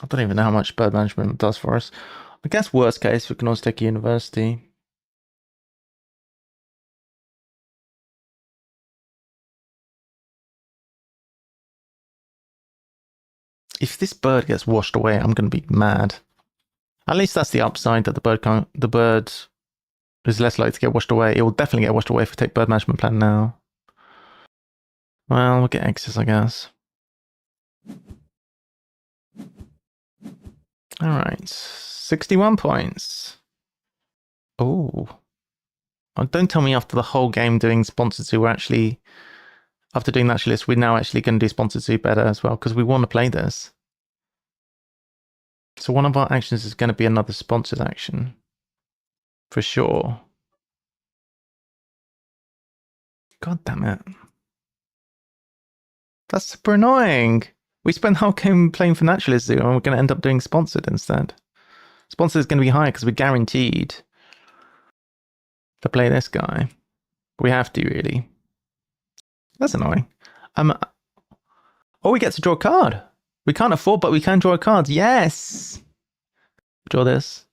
I don't even know how much bird management does for us. I guess worst case, we can also take a university. If this bird gets washed away, I'm going to be mad. At least that's the upside, that the bird is less likely to get washed away. It will definitely get washed away if we take bird management plan now. Well, we'll get X's, I guess. All right, 61 points. Oh, don't tell me after the whole game doing sponsored zoo, we're actually, after doing naturalist, we're now actually going to do sponsored zoo better as well, because we want to play this. So one of our actions is going to be another sponsored action. For sure. God damn it. That's super annoying. We spent the whole game playing for naturalist zoo and we're going to end up doing sponsored instead. Sponsored is going to be higher because we're guaranteed to play this guy. We have to, really. That's annoying. Oh, we get to draw a card. We can't afford, but we can draw a card. Yes! Draw this.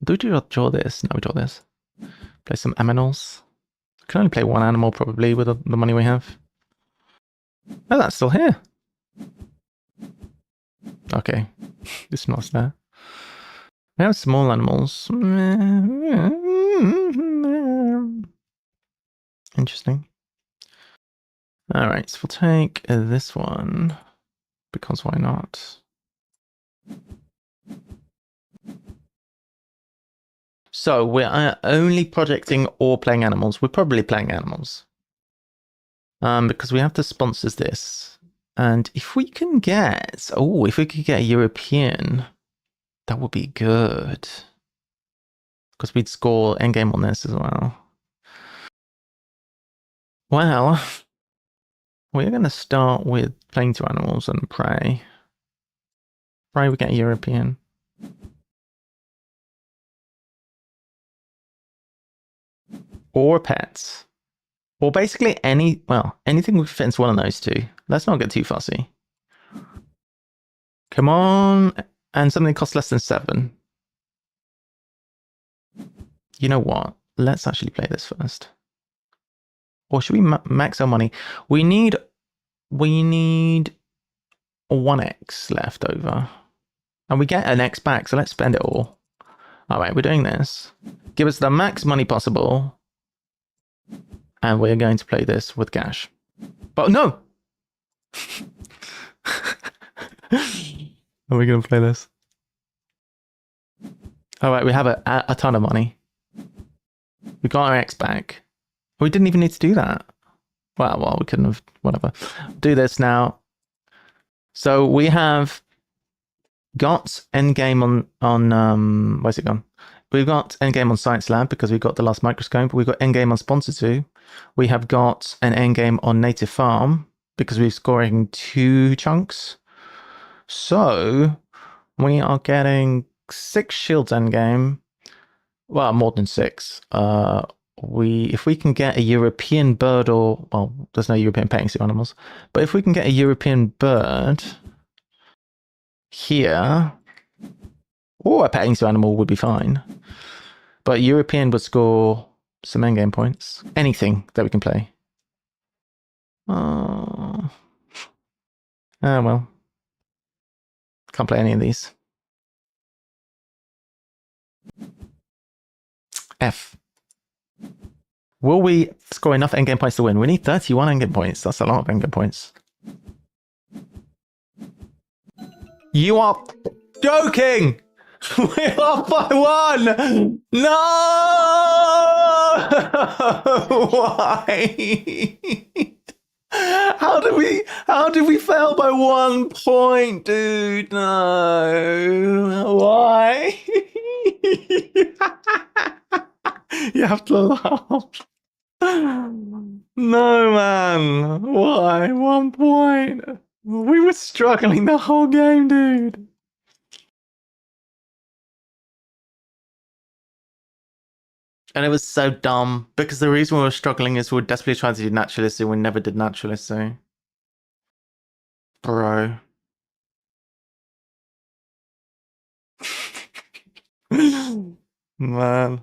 Do we draw this? No, we draw this. Play some aminals. I can only play one animal probably with the money we have. Oh, that's still here. Okay, it's not there. We have small animals. Interesting. All right, so we'll take this one because why not? So we're only projecting or playing animals. We're probably playing animals. Because we have to sponsor this. And if we can get, if we could get a European, that would be good. Because we'd score endgame on this as well. Well, we're going to start with playing 2 animals and pray. Pray we get a European. Or pets. Or basically anything we fit into one of those 2. Let's not get too fussy. Come on. And something that costs less than 7. You know what? Let's actually play this first. Or should we max our money? We need a 1x left over. And we get an x back, so let's spend it all. All right, we're doing this. Give us the max money possible. And we're going to play this with cash. But no! Are we going to play this? All right, we have a ton of money. We got our X back. We didn't even need to do that. Well, we couldn't have, whatever. Do this now. So we have got endgame on where's it gone? We've got endgame on Science Lab because we got the last microscope. We've got endgame on Sponsor 2. We have got an endgame on Native Farm because we're scoring 2 chunks. So we are getting 6 shields endgame. Well, more than 6. If we can get a European bird there's no European petting zoo animals, but if we can get a European bird here, or a petting zoo animal would be fine. But European would score some endgame points. Anything that we can play. Oh well. Can't play any of these. F. Will we score enough endgame points to win? We need 31 endgame points. That's a lot of endgame points. You are joking! We're off by 1! No! Why? How did we fail by 1 point, dude? No. Why? You have to laugh. No, man. Why? 1 point. We were struggling the whole game, dude. And it was so dumb because the reason we were struggling is we were desperately trying to do naturalist and we never did naturalist, so. Bro. Man.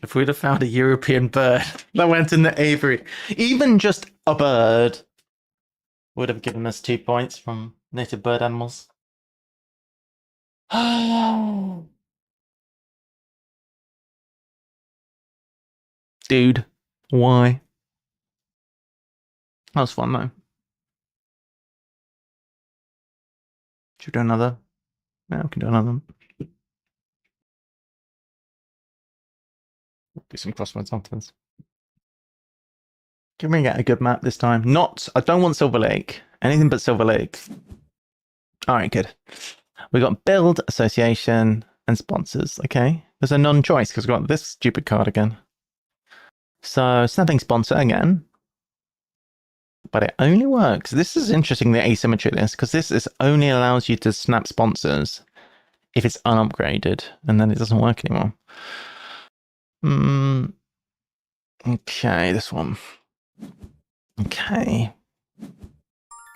If we'd have found a European bird that went in the aviary, even just a bird would have given us 2 points from native bird animals. Dude, why? That was fun though. Should we do another? Yeah, we can do another. Do some crosswords afterwards. Can we get a good map this time? I don't want Silver Lake. Anything but Silver Lake. Alright, good. We got build, association, and sponsors. Okay. There's a non-choice because we've got this stupid card again. So snapping sponsor again. But it only works. This is interesting, the asymmetry of this, because this only allows you to snap sponsors if it's unupgraded, and then it doesn't work anymore. Okay, this one. Okay.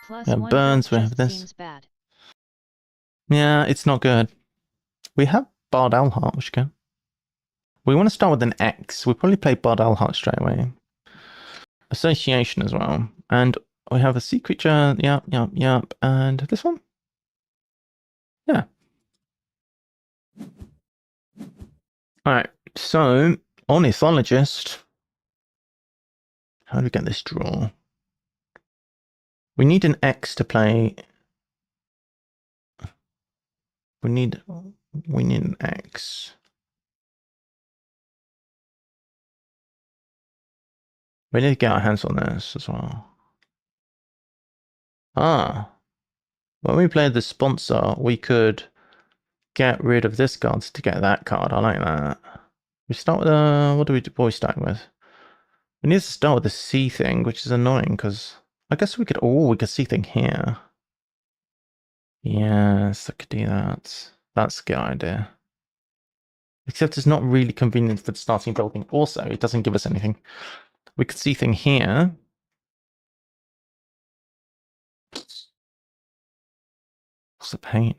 Plus Yeah, burns, we have this. seems bad. Yeah, it's not good. We have 𝘯𝘰𝘷𝘢, which can. We want to start with an X. We probably play 𝘯𝘰𝘷𝘢 straight away. Association as well. And we have a sea creature. Yep. And this one? Yeah. Alright, so ornithologist. How do we get this draw? We need an X to play. We need an X. We need to get our hands on this as well. Ah. When we played the sponsor, we could get rid of this card to get that card. I like that. We start with what are we starting with? We need to start with the C thing, which is annoying because I guess we could see thing here. Yes, I could do that. That's a good idea. Except it's not really convenient for the starting building. Also, it doesn't give us anything. We could see thing here. What's the pain?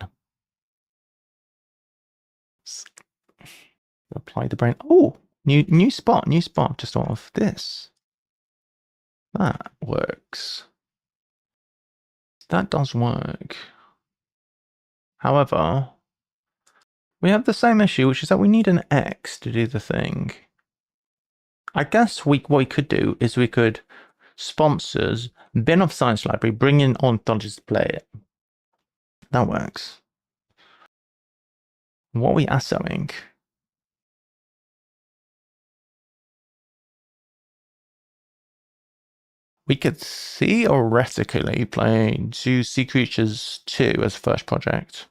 Apply the brain. Oh, new spot just off this. That works. That does work. However, we have the same issue, which is that we need an X to do the thing. I guess what we could do is we could sponsors, bin off science library, bring in ornithologists to play it. That works. What are we assoing? We could theoretically play 2 Sea Creatures 2 as first project.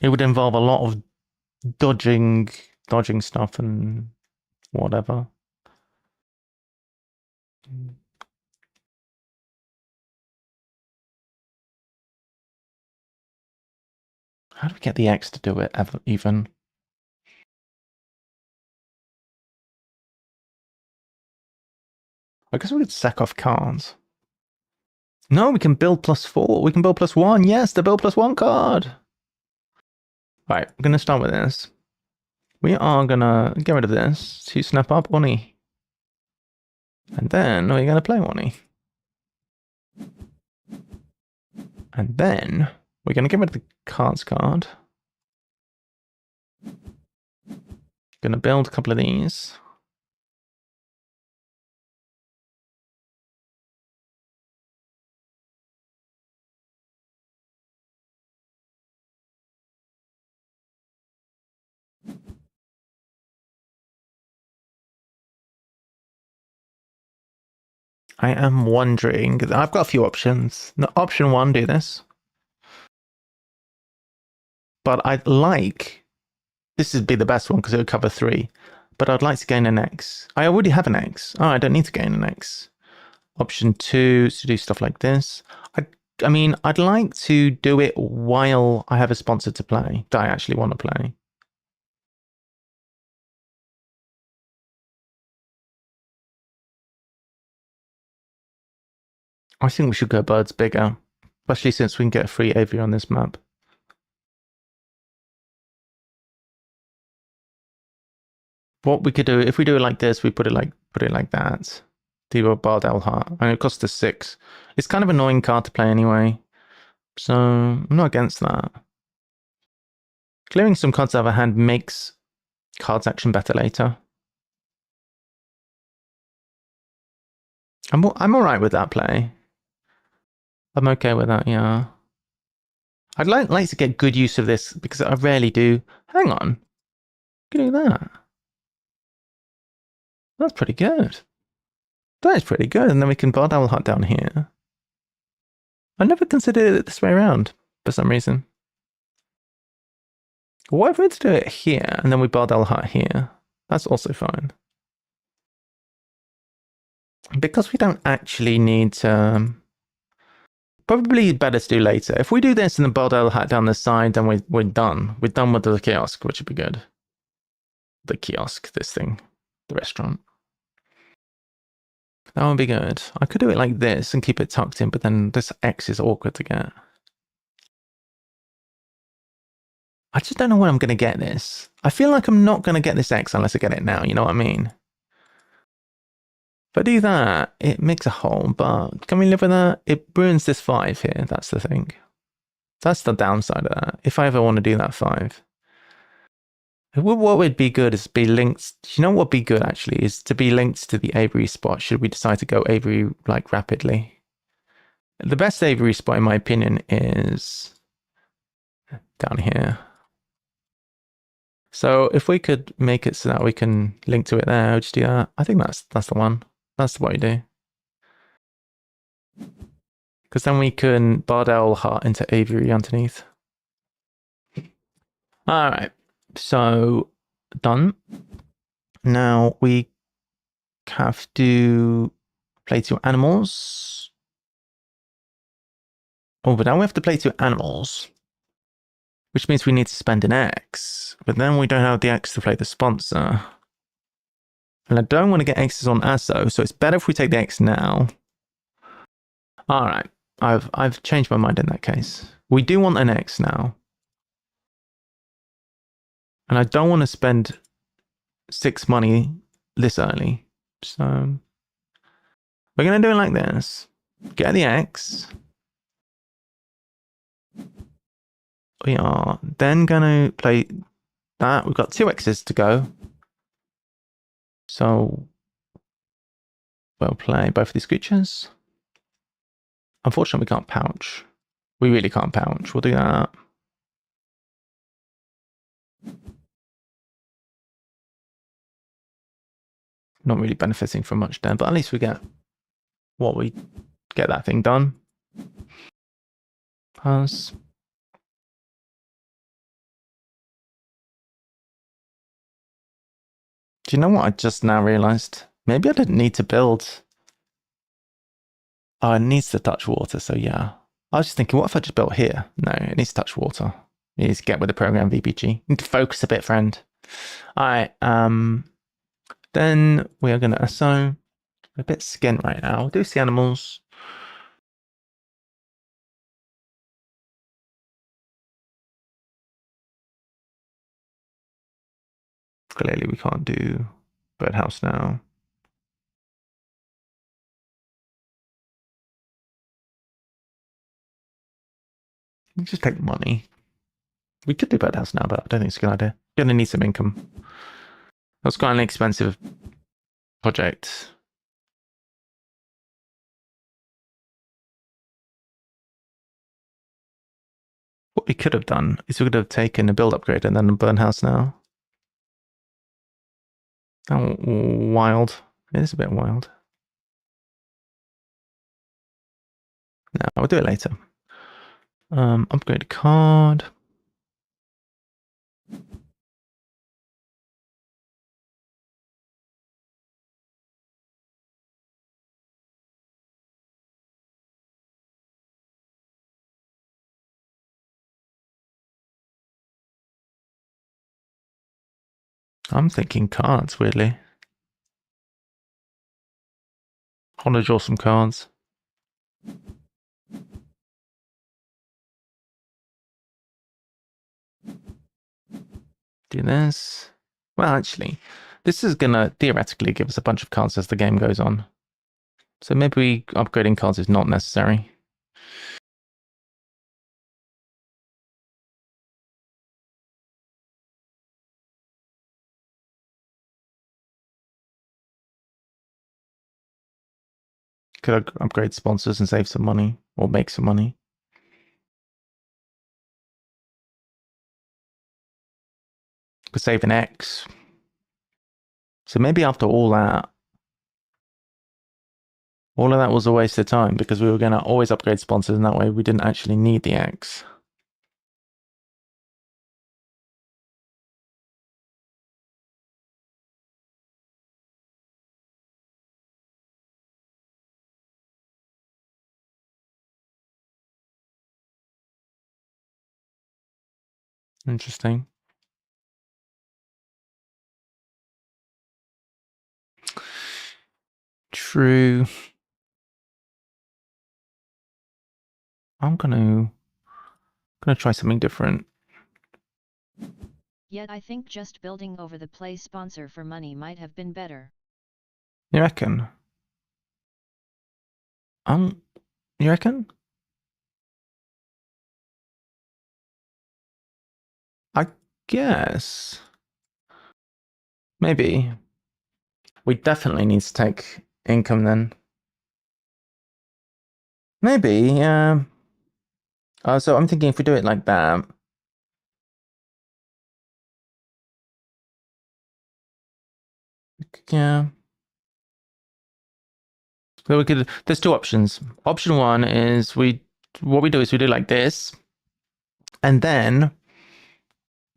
It would involve a lot of dodging stuff and whatever. How do we get the X to do it even? I guess we could sack off cards. No, we can build +4. We can build +1. Yes, the build +1 card. Right, we're going to start with this. We are going to get rid of this to snap up Oni. And then we're going to play Oni. And then we're going to get rid of the cards card. Going to build a couple of these. I am wondering, I've got a few options. Option 1, do this. But I'd like, this would be the best one because it would cover 3. But I'd like to gain an X. I already have an X. Oh, I don't need to gain an X. Option 2 is to do stuff like this. I mean, I'd like to do it while I have a sponsor to play that I actually want to play. I think we should go birds bigger, especially since we can get a free aviary on this map. What we could do, if we do it like this, we put it like that. Do a 𝘯𝘰𝘷𝘢, and it costs us 6. It's kind of an annoying card to play anyway, so I'm not against that. Clearing some cards out of our hand makes cards action better later. I'm all right with that play. I'm okay with that, yeah. I'd like to get good use of this because I rarely do. Hang on. Look at that. That's pretty good. That is pretty good. And then we can 𝘯𝘰𝘷𝘢 down here. I never considered it this way around for some reason. What if we were to do it here and then we 𝘯𝘰𝘷𝘢 here? That's also fine. Because we don't actually need to... Probably better to do later. If we do this and then 𝘯𝘰𝘷𝘢 down the side, then we're done. We're done with the kiosk, which would be good. The kiosk, this thing. The restaurant. That would be good. I could do it like this and keep it tucked in, but then this X is awkward to get. I just don't know when I'm going to get this. I feel like I'm not going to get this X unless I get it now. You know what I mean? If I do that, it makes a hole, but can we live with that? It ruins this 5 here. That's the thing. That's the downside of that. If I ever want to do that 5. What would be good is be linked. You know what would be good actually is to be linked to the Avery spot. Should we decide to go Avery like rapidly? The best Avery spot, in my opinion, is down here. So if we could make it so that we can link to it there, I'll just do that. I think that's the one. That's what you do. Because then we can Bardell Heart into Avery underneath. All right. So done. Now we have to play 2 animals. Oh, but now we have to play 2 animals, which means we need to spend an X. But then we don't have the X to play the sponsor. And I don't want to get X's on ASO, so it's better if we take the X now. All right. I've changed my mind in that case. We do want an X now. And I don't want to spend 6 money this early. So we're going to do it like this. Get the X. We are then going to play that. We've got 2 X's to go. So we'll play both of these creatures. Unfortunately, we can't pouch. We really can't pouch. We'll do that. Not really benefiting from much then, but at least we get what we get that thing done. Pass. Do you know what I just now realized? Maybe I didn't need to build. Oh, it needs to touch water, so yeah. I was just thinking, what if I just built here? No, it needs to touch water. It needs to get with the program VBG. Need to focus a bit, friend. All right, then we are going to SO. A bit skint right now. We'll do the animals. Clearly we can't do birdhouse now. We just take the money. We could do birdhouse now, but I don't think it's a good idea. Gonna need some income. That's quite an expensive project. What we could have done is we could have taken a build upgrade and then a burn house now. Oh, wild. It is a bit wild. No, we'll do it later. Upgrade a card. I'm thinking cards, weirdly. I want to draw some cards. Do this. Well, actually, this is going to theoretically give us a bunch of cards as the game goes on. So maybe upgrading cards is not necessary. Could I upgrade sponsors and save some money or make some money? Could save an X. So maybe after all of that was a waste of time because we were going to always upgrade sponsors and that way we didn't actually need the X. Interesting. True. I'm gonna try something different. Yet I think just building over the play sponsor for money might have been better. You reckon? You reckon? I guess. Maybe. We definitely need to take income then. Maybe, yeah. So I'm thinking if we do it like that. Yeah. So we could, there's two options. Option one is what we do is we do like this. And then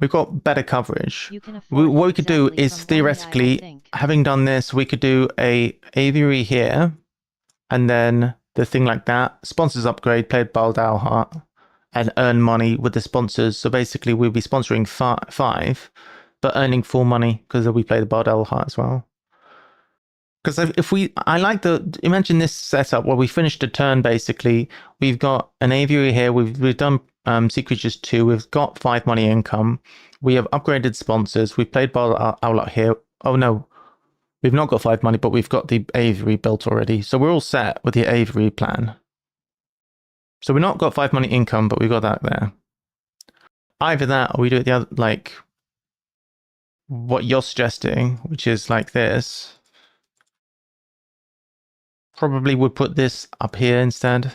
we've got better coverage. You can afford What we could do exactly is from theoretically, 1AI, I think. having done this, we could do a aviary here. And then the thing like that, sponsors upgrade, played by 𝘰𝘰𝘷𝘢, and earn money with the sponsors. So basically we'll be sponsoring five, but earning 4 money because we play the 𝘰𝘰𝘷𝘢 as well. Because I like imagine this setup where we finished a turn basically. We've got an aviary here. We've done Sea Creatures 2. We've got 5 money income. We have upgraded sponsors. We've played 𝘰𝘰𝘷𝘢 here. Oh no, we've not got 5 money, but we've got the aviary built already. So we're all set with the aviary plan. So we've not got 5 money income, but we've got that there. Either that, or we do it the other, like what you're suggesting, which is like this. Probably would put this up here instead.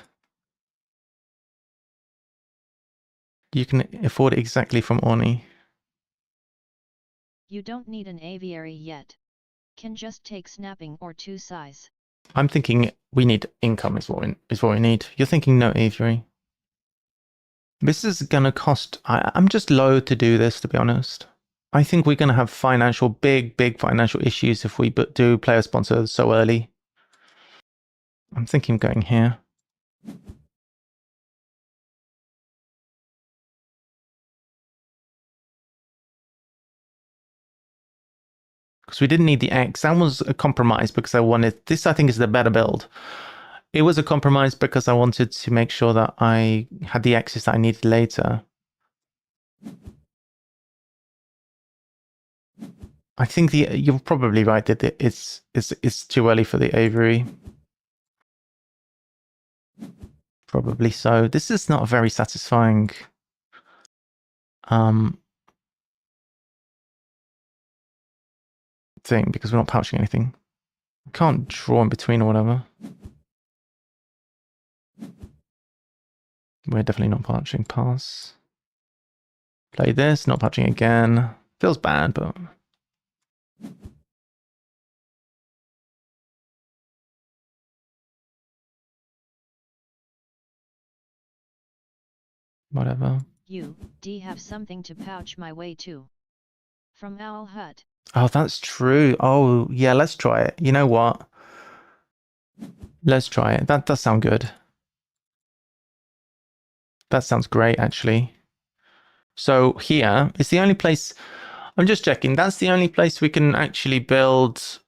You can afford it exactly from Oni. You don't need an aviary yet. Can just take snapping or 2 size. I'm thinking we need income is what we need. You're thinking no aviary. This is gonna cost. I'm just loath to do this, to be honest. I think we're gonna have big financial issues if we do player sponsor so early. I'm thinking of going here. Because we didn't need the X. That was a compromise because I wanted this. I think is the better build. It was a compromise because I wanted to make sure that I had the X's that I needed later. I think you're probably right that it's too early for the aviary. Probably so. This is not a very satisfying thing because we're not pouching anything. We can't draw in between or whatever. We're definitely not pouching. Pass. Play this, not pouching again. Feels bad, but whatever. Do have something to pouch my way to. From Owl Hut. Oh, that's true. Oh, yeah, let's try it. You know what? Let's try it. That does sound good. That sounds great, actually. So here is the only place. I'm just checking. That's the only place we can actually build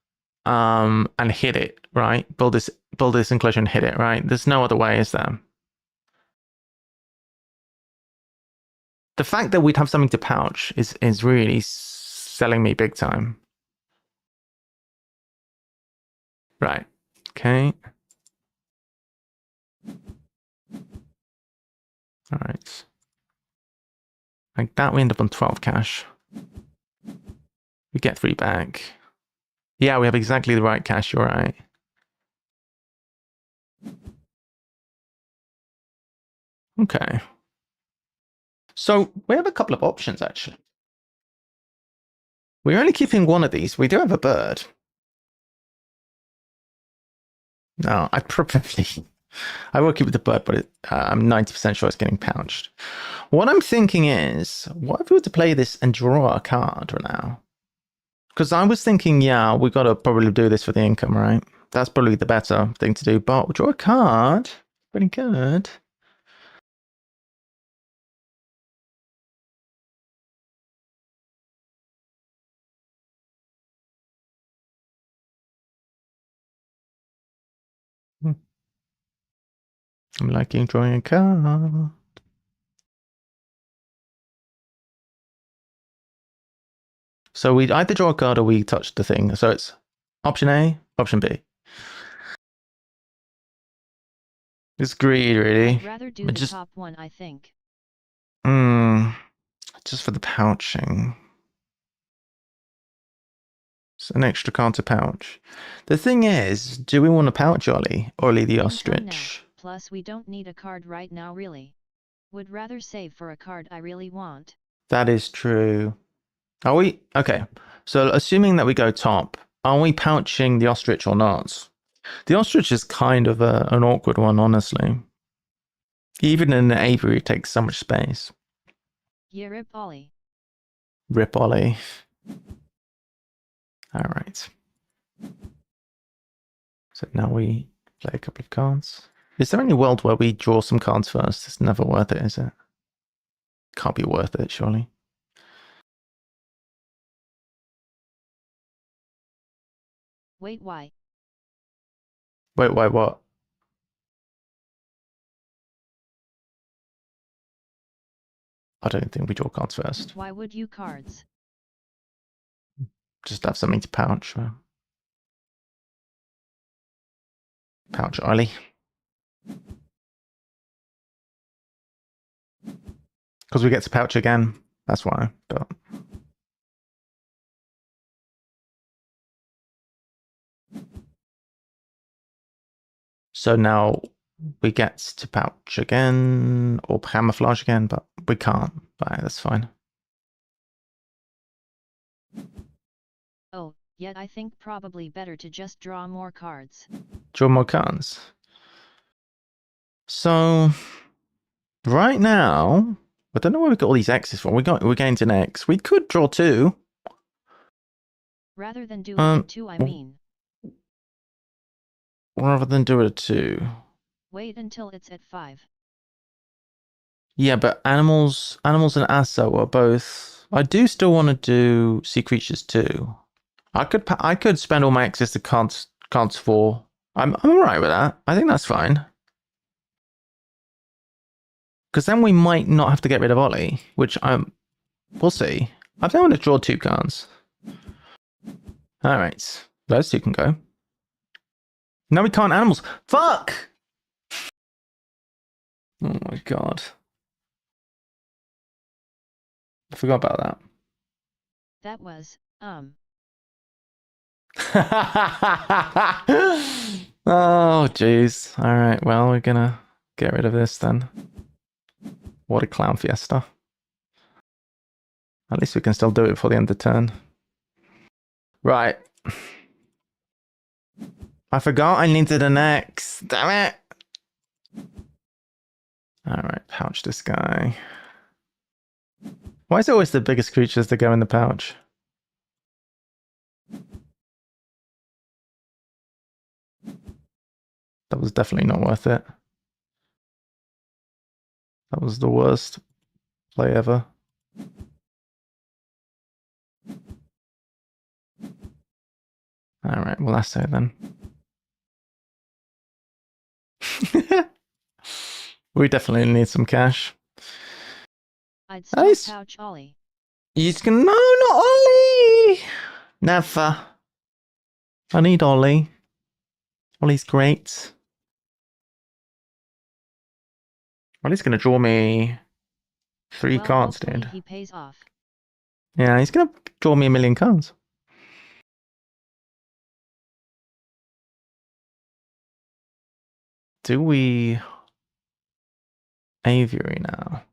and hit it, right? Build this enclosure and hit it, right? There's no other way, is there? The fact that we'd have something to pouch is really selling me big time. Right. Okay. All right. Like that, we end up on 12 cash. We get 3 back. Yeah, we have exactly the right cash. You're right. Okay. So we have a couple of options, actually. We're only keeping one of these. We do have a bird. No, I will keep the bird, but I'm 90% sure it's getting pouched. What I'm thinking is, what if we were to play this and draw a card right now? Because I was thinking, yeah, we got to probably do this for the income, right? That's probably the better thing to do. But we'll draw a card. Pretty good. I'm liking drawing a card. So we either draw a card or we touch the thing. So it's option A, option B. It's greed, really. I'd rather do the top one, I think. Just for the pouching. It's an extra card to pouch. The thing is, do we want to pouch Ollie the ostrich? Plus, we don't need a card right now, really. Would rather save for a card I really want. That is true. Are we? Okay. So assuming that we go top, are we pouching the ostrich or not? The ostrich is kind of an awkward one, honestly. Even in an aviary, it takes so much space. Yeah, rip Ollie. Rip Ollie. All right. So now we play a couple of cards. Is there any world where we draw some cards first? It's never worth it, is it? Can't be worth it, surely. Wait, why? Wait, what? I don't think we draw cards first. Why would you cards? Just have something to pouch. Pouch Ollie. Because we get to pouch again. That's why. But so now we get to pouch again or camouflage again, but we can't. But that's fine. Oh, yet I think probably better to just draw more cards. Draw more cards. So right now, I don't know where we got all these X's from. We're gained an X. We could draw 2. Rather than do it at 2, I mean. Rather than do it at 2. Wait until it's at 5. Yeah, but animals and Asso are both. I do still want to do sea creatures too. I could spend all my access to cards 4. I'm alright with that. I think that's fine. Because then we might not have to get rid of Ollie, which we'll see. I think I want to draw 2 cards. Alright. Those 2 can go. No, we can't animals. Fuck! Oh my god. I forgot about that. That was, Oh, jeez. Alright, well, we're gonna get rid of this then. What a clown fiesta. At least we can still do it before the end of the turn. Right. I forgot I needed an X. Damn it. Alright, pouch this guy. Why is it always the biggest creatures that go in the pouch? That was definitely not worth it. That was the worst play ever. Alright, well that's it then. We definitely need some cash. I'd still pouch Ollie. No, not Ollie! Never. I need Ollie. Ollie's great. Ollie's gonna draw me 3 cards, dude. He pays off. Yeah, he's gonna draw me 1,000,000 cards. Do we aviary now?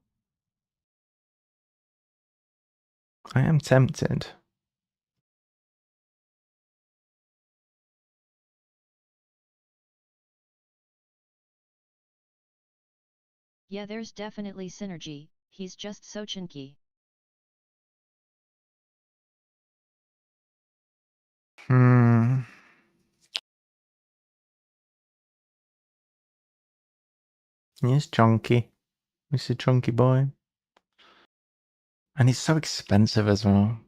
I am tempted. Yeah, there's definitely synergy. He's just so chinky. He's chunky. He's a chunky boy. And he's so expensive as well.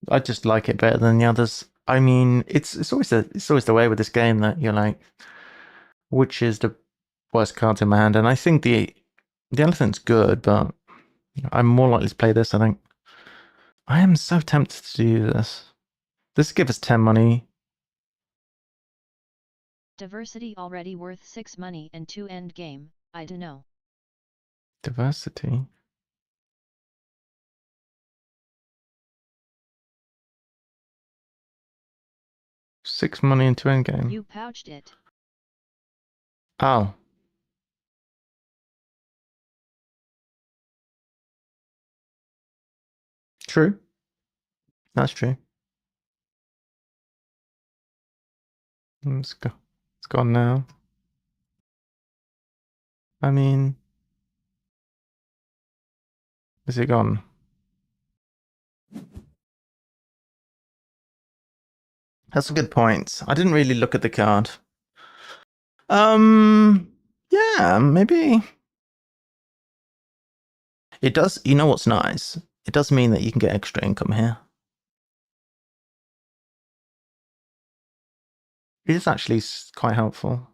I just like it better than the others. I mean, it's always the way with this game that you're like, which is the worst cards in my hand? And I think the elephant's good, but I'm more likely to play this, I think. I am so tempted to do this. This give us 10 money. Diversity already worth 6 money and 2 end game, I dunno. Diversity. Six money into endgame. You pouched it. Oh. True. That's true. Let's go. It's gone now. I mean, is it gone? That's a good point. I didn't really look at the card. Yeah, maybe. It does, you know what's nice? It does mean that you can get extra income here. It is actually quite helpful.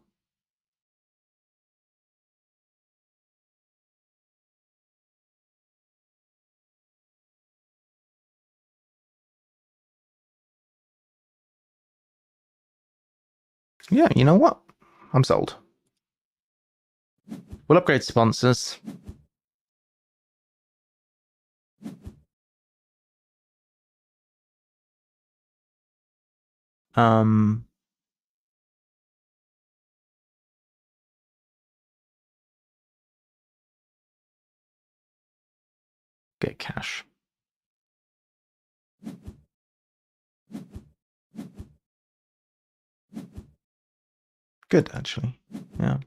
Yeah, you know what? I'm sold. We'll upgrade sponsors. Get cash. Good, actually. Yeah.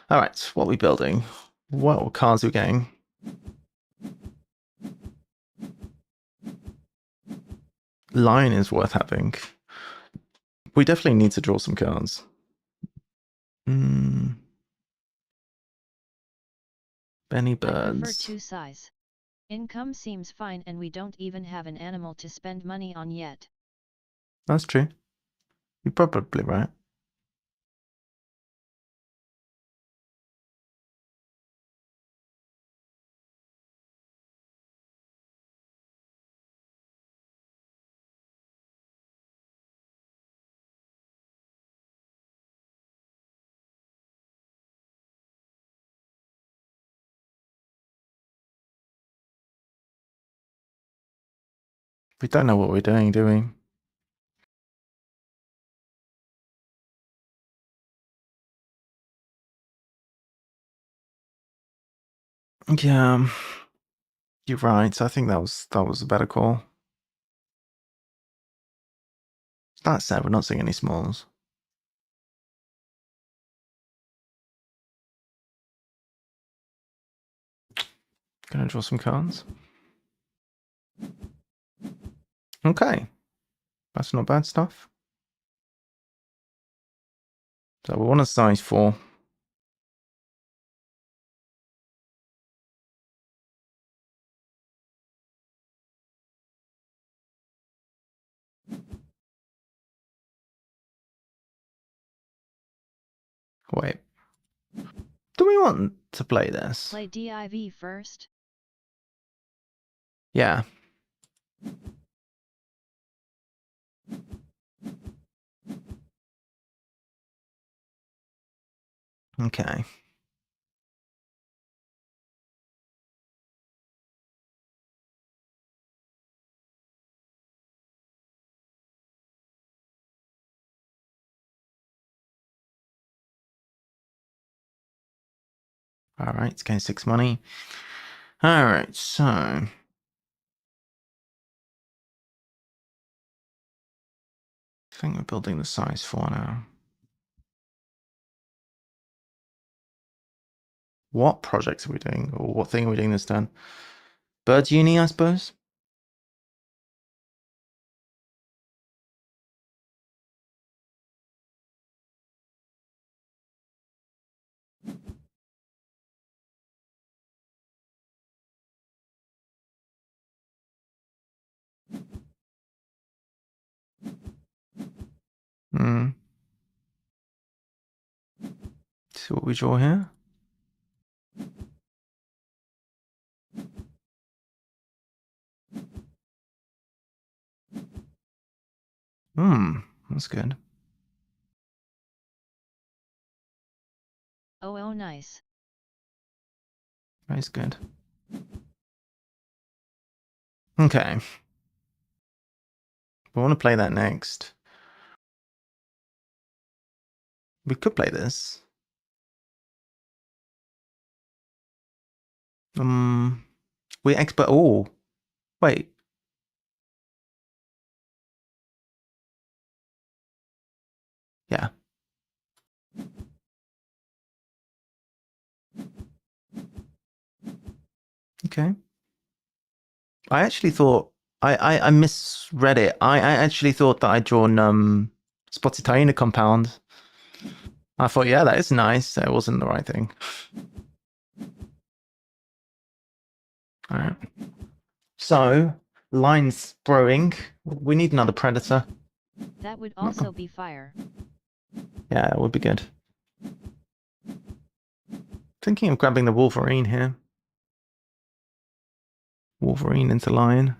All right, what are we building? What cars are we getting? Lion is worth having. We definitely need to draw some cards. Benny I prefer Birds. 2 size. Income seems fine and we don't even have an animal to spend money on yet. That's true. You're probably right. We don't know what we're doing, do we? Yeah, you're right. I think that was a better call. That said, we're not seeing any smalls. Gonna draw some cards. Okay, that's not bad stuff. So we want a size 4. Wait. Do we want to play this? Play div first. Yeah. Okay. All right, it's getting 6 money. All right, so I think we're building the size 4 now. What projects are we doing? Or what thing are we doing this turn? Birds Uni, I suppose? See what we draw here. That's good. Oh, nice. That's good. Okay. We want to play that next. We could play this. We expert. Oh, wait. Yeah. Okay. I actually thought I misread it. I actually thought that I'd drawn spotted hyena compound. I thought, yeah, that is nice. That wasn't the right thing. All right. So lines throwing. We need another predator. That would also be fire. Yeah, that would be good. Thinking of grabbing the Wolverine here. Wolverine into lion.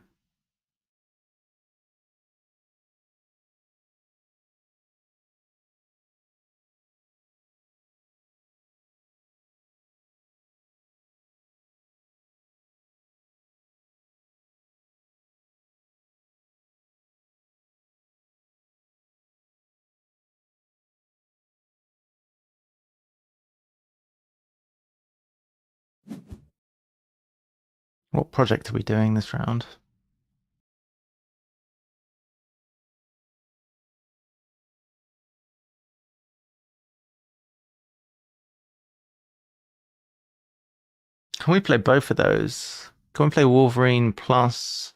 What project are we doing this round? Can we play both of those? Can we play Wolverine plus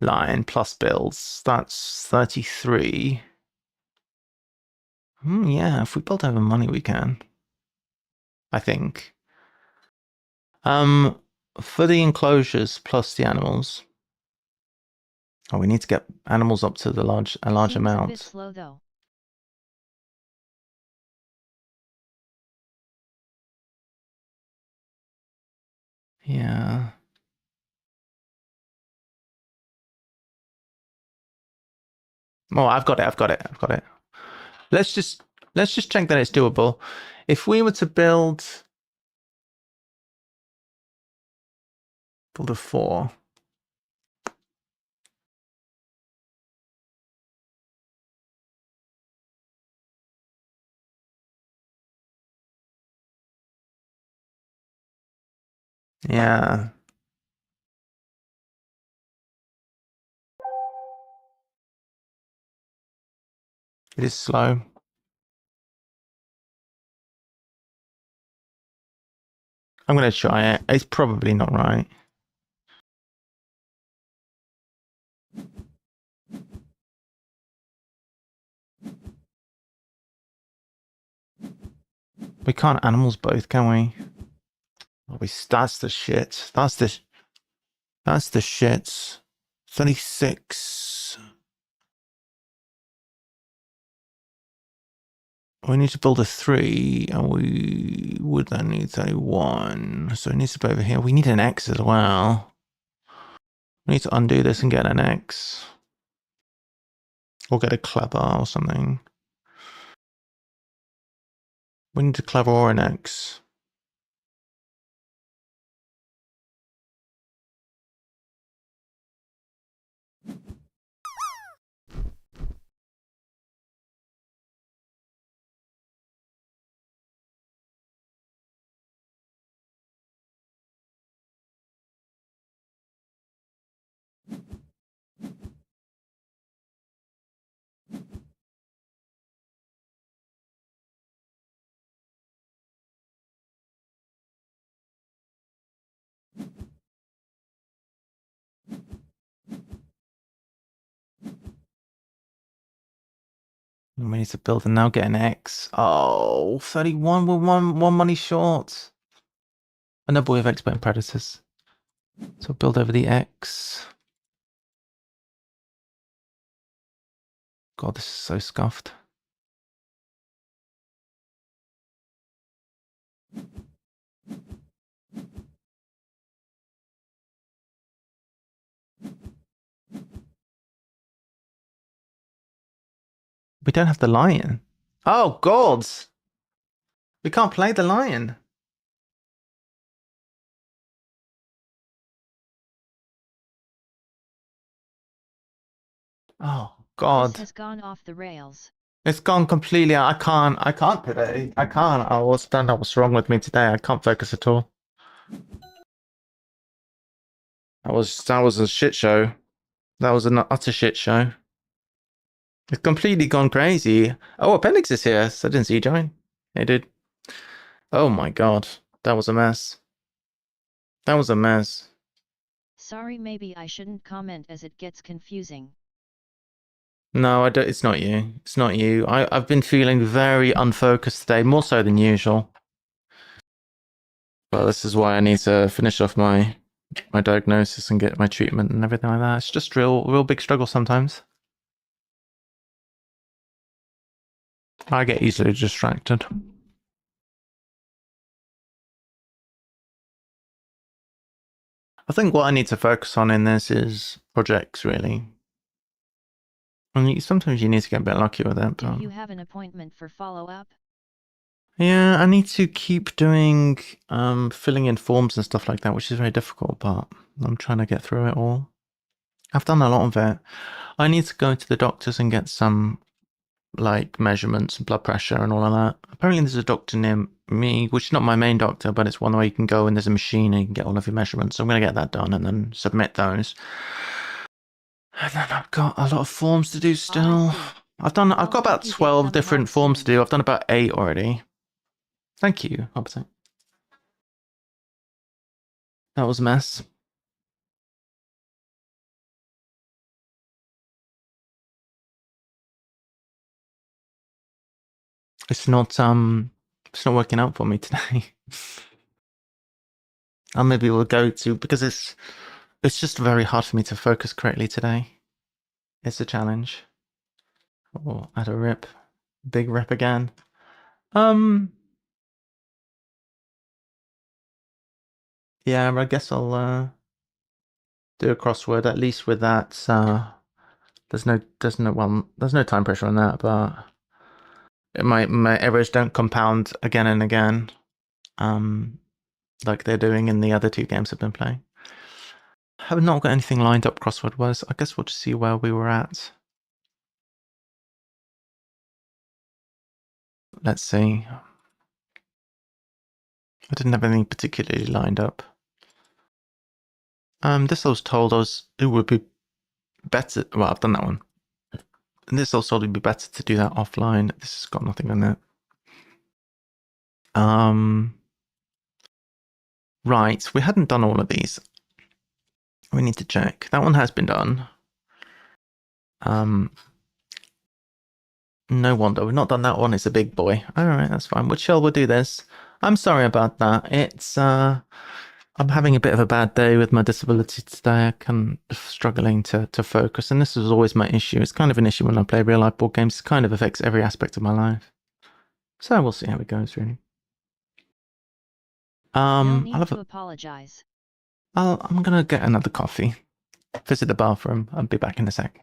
Lion plus builds? That's 33. Yeah, if we build over money, we can. I think. For the enclosures plus the animals. Oh, we need to get animals up to the large Seems amount. a bit slow though. Yeah. Oh, I've got it. Let's just check that it's doable. If we were to build a 4. Yeah. It is slow. I'm going to try it. It's probably not right. We can't animals both, can we? Oh, that's the shit. That's the shit. 36. We need to build a 3, and we would then need 31. So it needs to be over here. We need an X as well. We need to undo this and get an X. Or get a clever or something. We need a clever or an X. We need to build and now get an X. Oh, 31. We're one money short. Another way of expert predators. So build over the X. God, this is so scuffed. We don't have the lion. Oh, gods! We can't play the lion. Oh, God. This has gone off the rails. It's gone completely. I can't today. I can't. I don't know what's wrong with me today. I can't focus at all. That was a shit show. That was an utter shit show. It's completely gone crazy. Oh, Appendix is here. So I didn't see you join. Hey, dude. Oh my God. That was a mess. That was a mess. Sorry, maybe I shouldn't comment as it gets confusing. No, I don't. It's not you. It's not you. I've been feeling very unfocused today, more so than usual. Well, this is why I need to finish off my diagnosis and get my treatment and everything like that. It's just real big struggle sometimes. I get easily distracted. I think what I need to focus on in this is projects, really. And sometimes you need to get a bit lucky with it. Do you have an appointment for follow-up? Yeah, I need to keep doing filling in forms and stuff like that, which is very difficult, but I'm trying to get through it all. I've done a lot of it. I need to go to the doctors and get some like measurements and blood pressure and all of that. Apparently there's a doctor near me, which is not my main doctor, but it's one where you can go and there's a machine and you can get all of your measurements. So I'm going to get that done and then submit those. And then I've got a lot of forms to do still. I've got about 12 different forms to do. I've done about 8 already. Thank you, Opposite. That was a mess. It's not working out for me today. And maybe we'll go to, because it's just very hard for me to focus correctly today. It's a challenge. Oh, at a rip. Big rip again. Yeah, I guess I'll do a crossword, at least with that. There's no time pressure on that, but my errors don't compound again and again. Like they're doing in the other 2 games I've been playing. I have not got anything lined up crossword-wise. I guess we'll just see where we were at. Let's see. I didn't have anything particularly lined up. This I was told it would be better. Well, I've done that one. And this also would be better to do that offline. This has got nothing on it. Right, we hadn't done all of these. We need to check. That one has been done. No wonder we've not done that one. It's a big boy. All right, that's fine. Which shell will do this? I'm sorry about that. It's I'm having a bit of a bad day with my disability today. I'm struggling to focus, and this is always my issue. It's kind of an issue when I play real life board games. It kind of affects every aspect of my life. So we'll see how it goes, really. No need to apologize. I'm gonna get another coffee, visit the bathroom. I'll be back in a sec.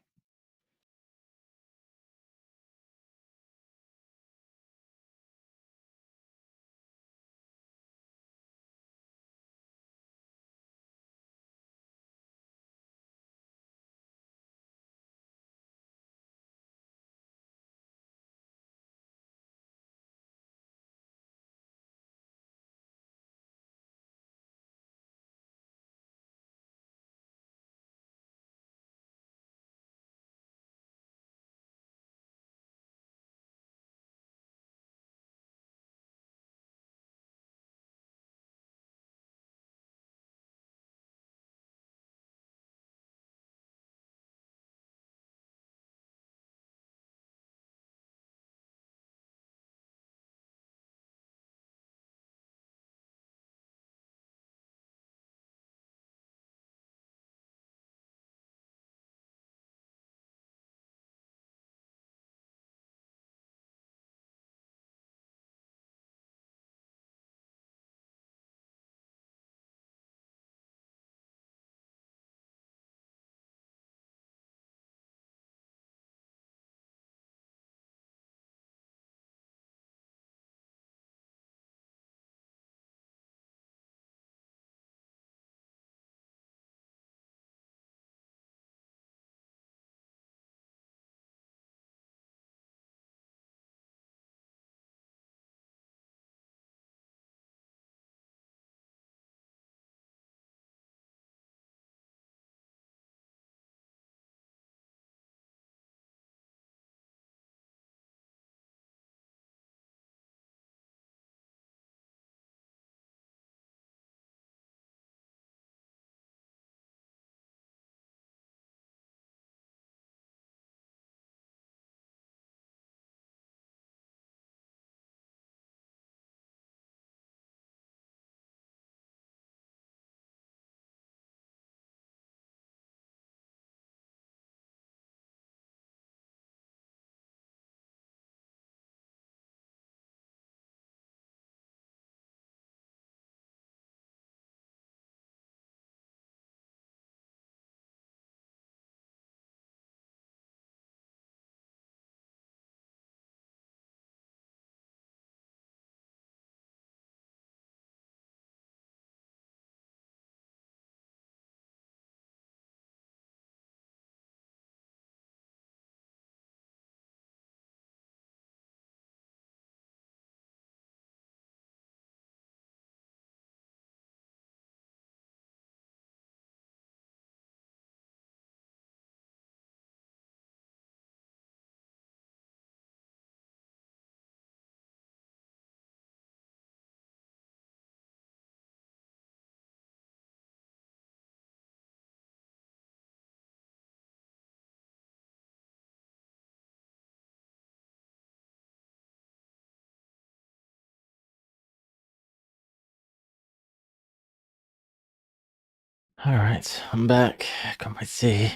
All right, I'm back. Got my tea.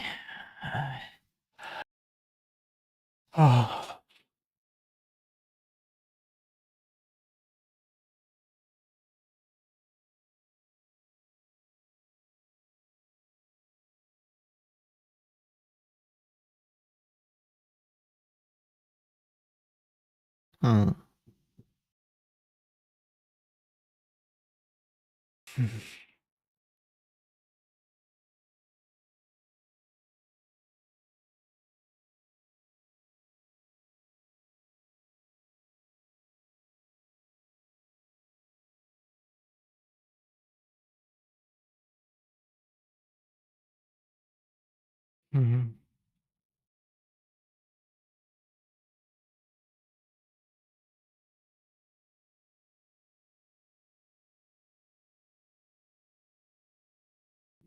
Oh. Hmm. Hmm.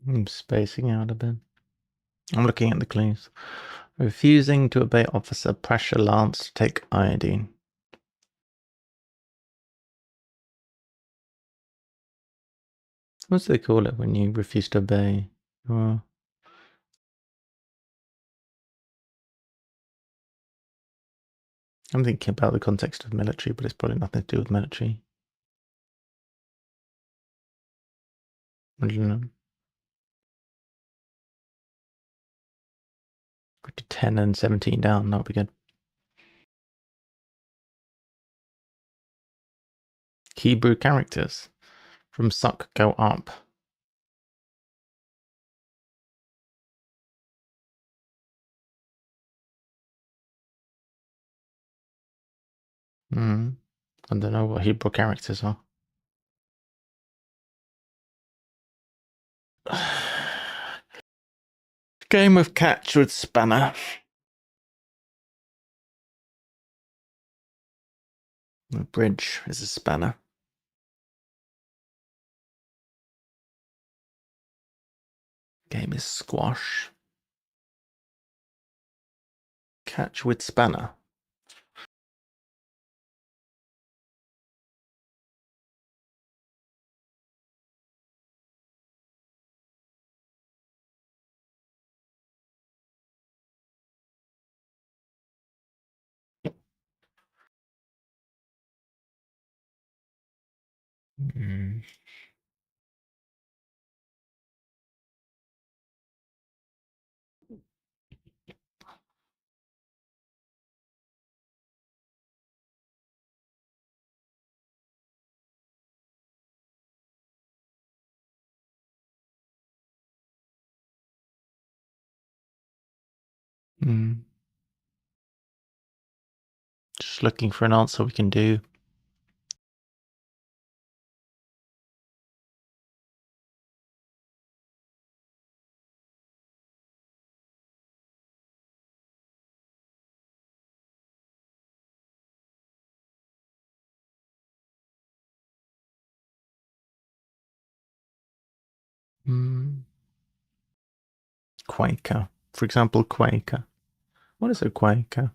I'm spacing out a bit. I'm looking at the clues. Refusing to obey officer, pressure Lance to take iodine. What do they call it when you refuse to obey? Well, I'm thinking about the context of military, but it's probably nothing to do with military. I don't know. Go to 10 and 17 down, that would be good. Hebrew characters. From suck, go up. I don't know what Hebrew characters are. Game of catch with spanner. The bridge is a spanner. Game is squash. Catch with spanner. Mm. Mm. Just looking for an answer we can do. Quaker. For example, Quaker. What is a Quaker?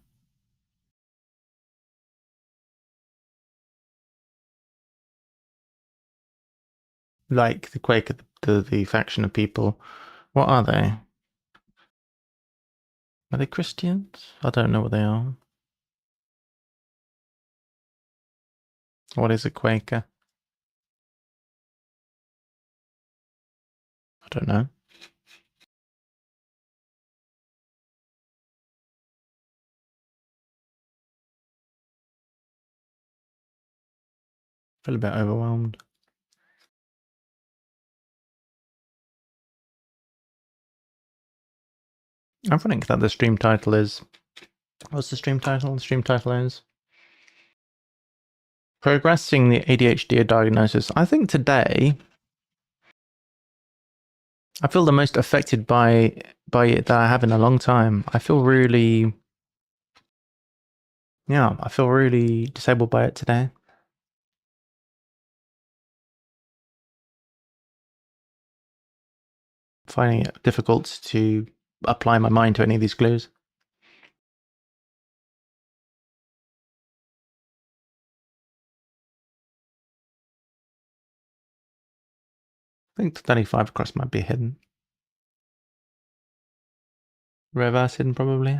Like the Quaker, the faction of people. What are they? Are they Christians? I don't know what they are. What is a Quaker? I don't know. Feel a bit overwhelmed. I think that the stream title is... What's the stream title? The stream title is... Progressing the ADHD diagnosis. I think today... I feel the most affected by it that I have in a long time. I feel really... Yeah, I feel really disabled by it today. Finding it difficult to apply my mind to any of these clues. I think the 35 across might be hidden. Reverse hidden, probably.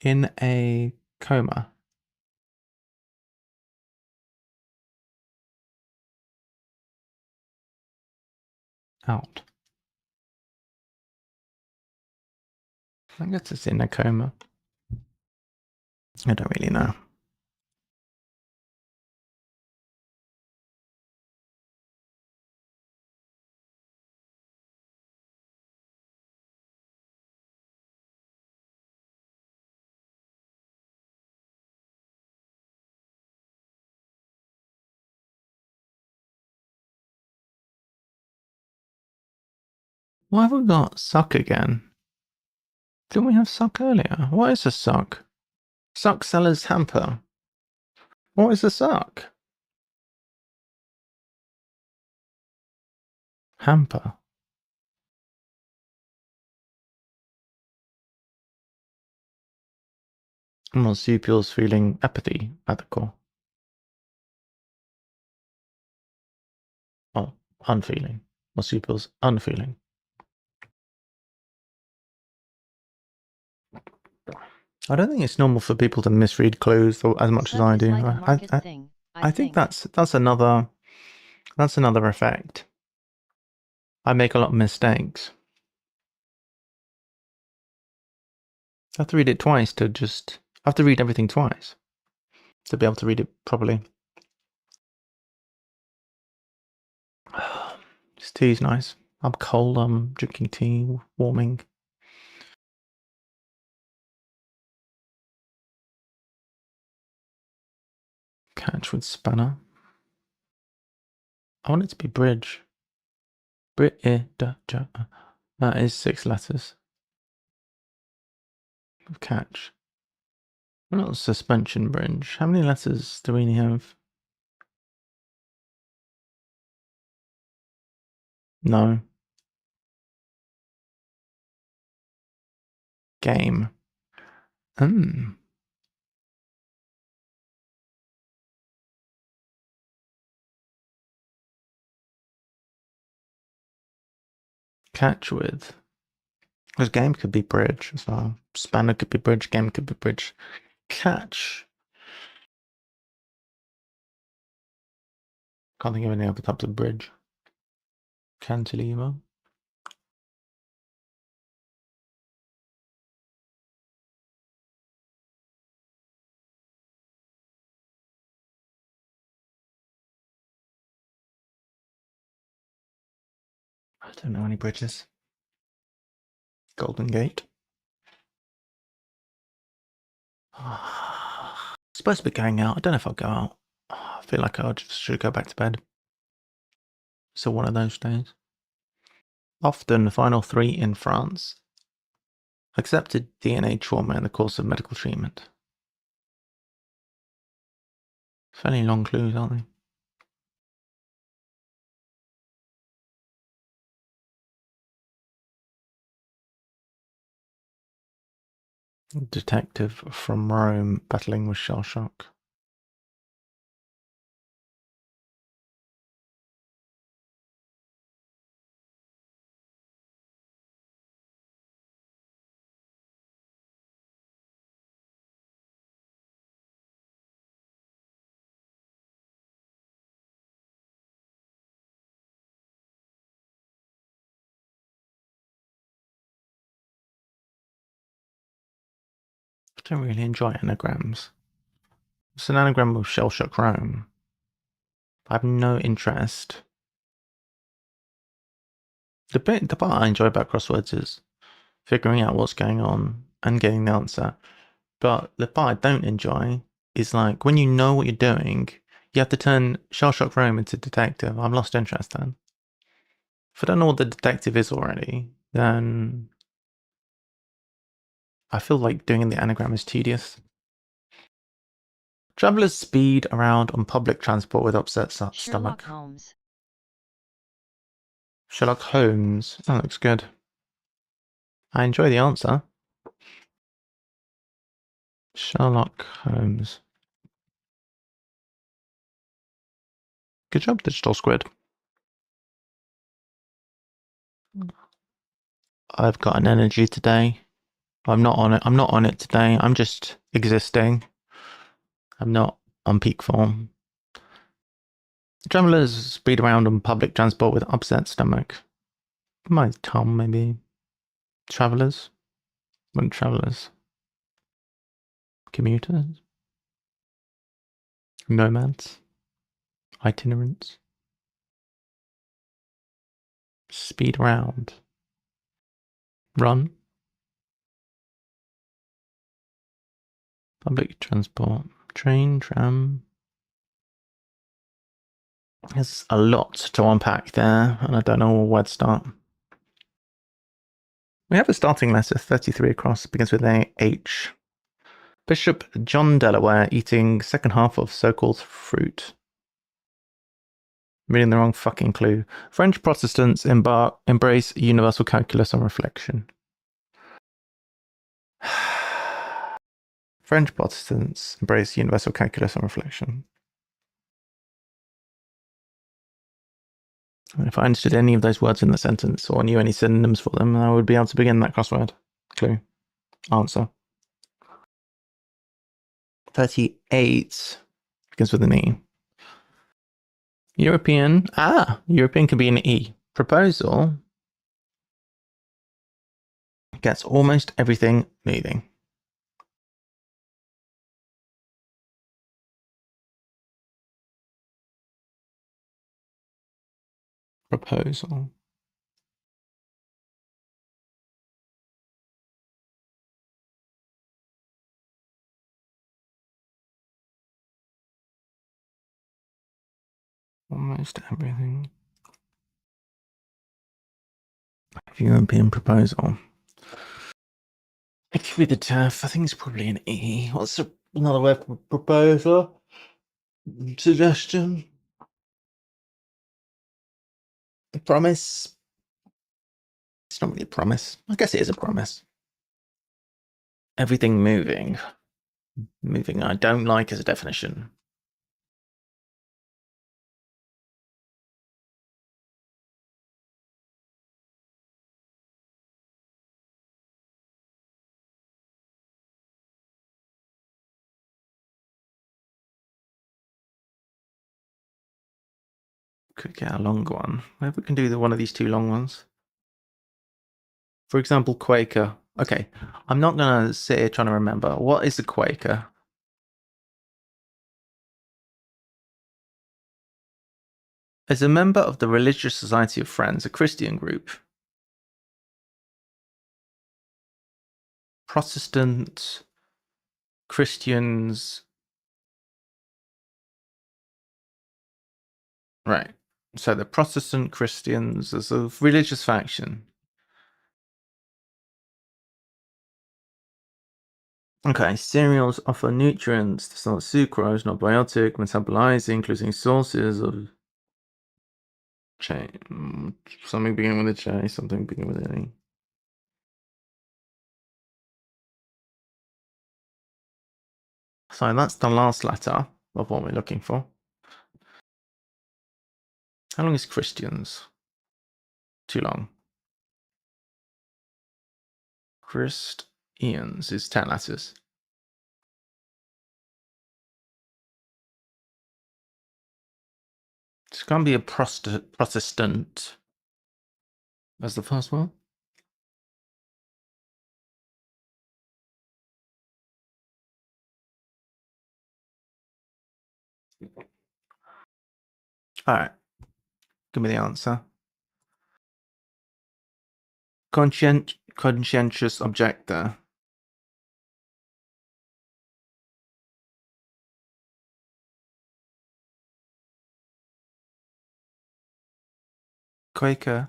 In a coma. Out. I guess it's in a coma. I don't really know. Why have we got suck again? Didn't we have suck earlier? What is a suck? Suck seller's hamper. What is a suck? Hamper. Marsupials feeling apathy at the core. Oh, unfeeling. Marsupials unfeeling. I don't think it's normal for people to misread clues as much as I do. I think that's another effect. I make a lot of mistakes. I have to read it twice I have to read everything twice to be able to read it properly. This tea's nice. I'm cold, I'm drinking tea, warming. Catch with spanner. I want it to be bridge. That is 6 letters. Catch. Not suspension bridge. How many letters do we have? No. Game. Catch with. Because game could be bridge as well. Spanner could be bridge, game could be bridge. Catch. Can't think of any other types of bridge. Cantilever. I don't know any bridges. Golden Gate. Supposed to be going out. I don't know if I'll go out. I feel like I should go back to bed. So one of those days. Often the final 3 in France. Accepted DNA trauma in the course of medical treatment. Fairly long clues, aren't they? Detective from Rome battling with shell shock. I don't really enjoy anagrams. It's an anagram of shell shock Rome. I have no interest. The part I enjoy about crosswords is figuring out what's going on and getting the answer. But the part I don't enjoy is like when you know what you're doing, you have to turn shell shock Rome into detective. I've lost interest then. If I don't know what the detective is already, then I feel like doing the anagram is tedious. Travelers speed around on public transport with upset stomach. Sherlock Holmes. Sherlock Holmes. That looks good. I enjoy the answer. Sherlock Holmes. Good job, Digital Squid. I've got an energy today. I'm not on it. I'm not on it today. I'm just existing. I'm not on peak form. Travelers speed around on public transport with upset stomach. My Tom, maybe. Travelers? What are travelers? Commuters? Nomads? Itinerants? Speed around. Run? Public transport. Train, tram. There's a lot to unpack there, and I don't know where to start. We have a starting letter, 33 across, begins with a H. Bishop John Delaware eating second half of so-called fruit. Reading the wrong fucking clue. French Protestants embrace universal calculus on reflection. French Protestants embrace universal calculus on reflection. And if I understood any of those words in the sentence or knew any synonyms for them, I would be able to begin that crossword. Clue. Answer. 38 begins with an E. European. European can be an E. Proposal gets almost everything moving. Proposal. Almost everything. European proposal. It could be the TEF. I think it's probably an E. What's another word for proposal? Suggestion? A promise? It's not really a promise. I guess it is a promise. Everything moving. Moving I don't like as a definition. Could get a longer one. Maybe we can do one of these two long ones. For example, Quaker. Okay, I'm not going to sit here trying to remember. What is a Quaker? As a member of the Religious Society of Friends, a Christian group. Protestant Christians. Right. So the Protestant Christians as a religious faction. Okay, cereals offer nutrients. It's not sucrose, not biotic, metabolizing, including sources of chain. Something beginning with a J, something beginning with an E. So that's the last letter of what we're looking for. How long is Christians? Too long. Christians is 10 letters. It's going to be a Protestant as the first one. All right. Give me the answer. Conscientious objector. Quaker.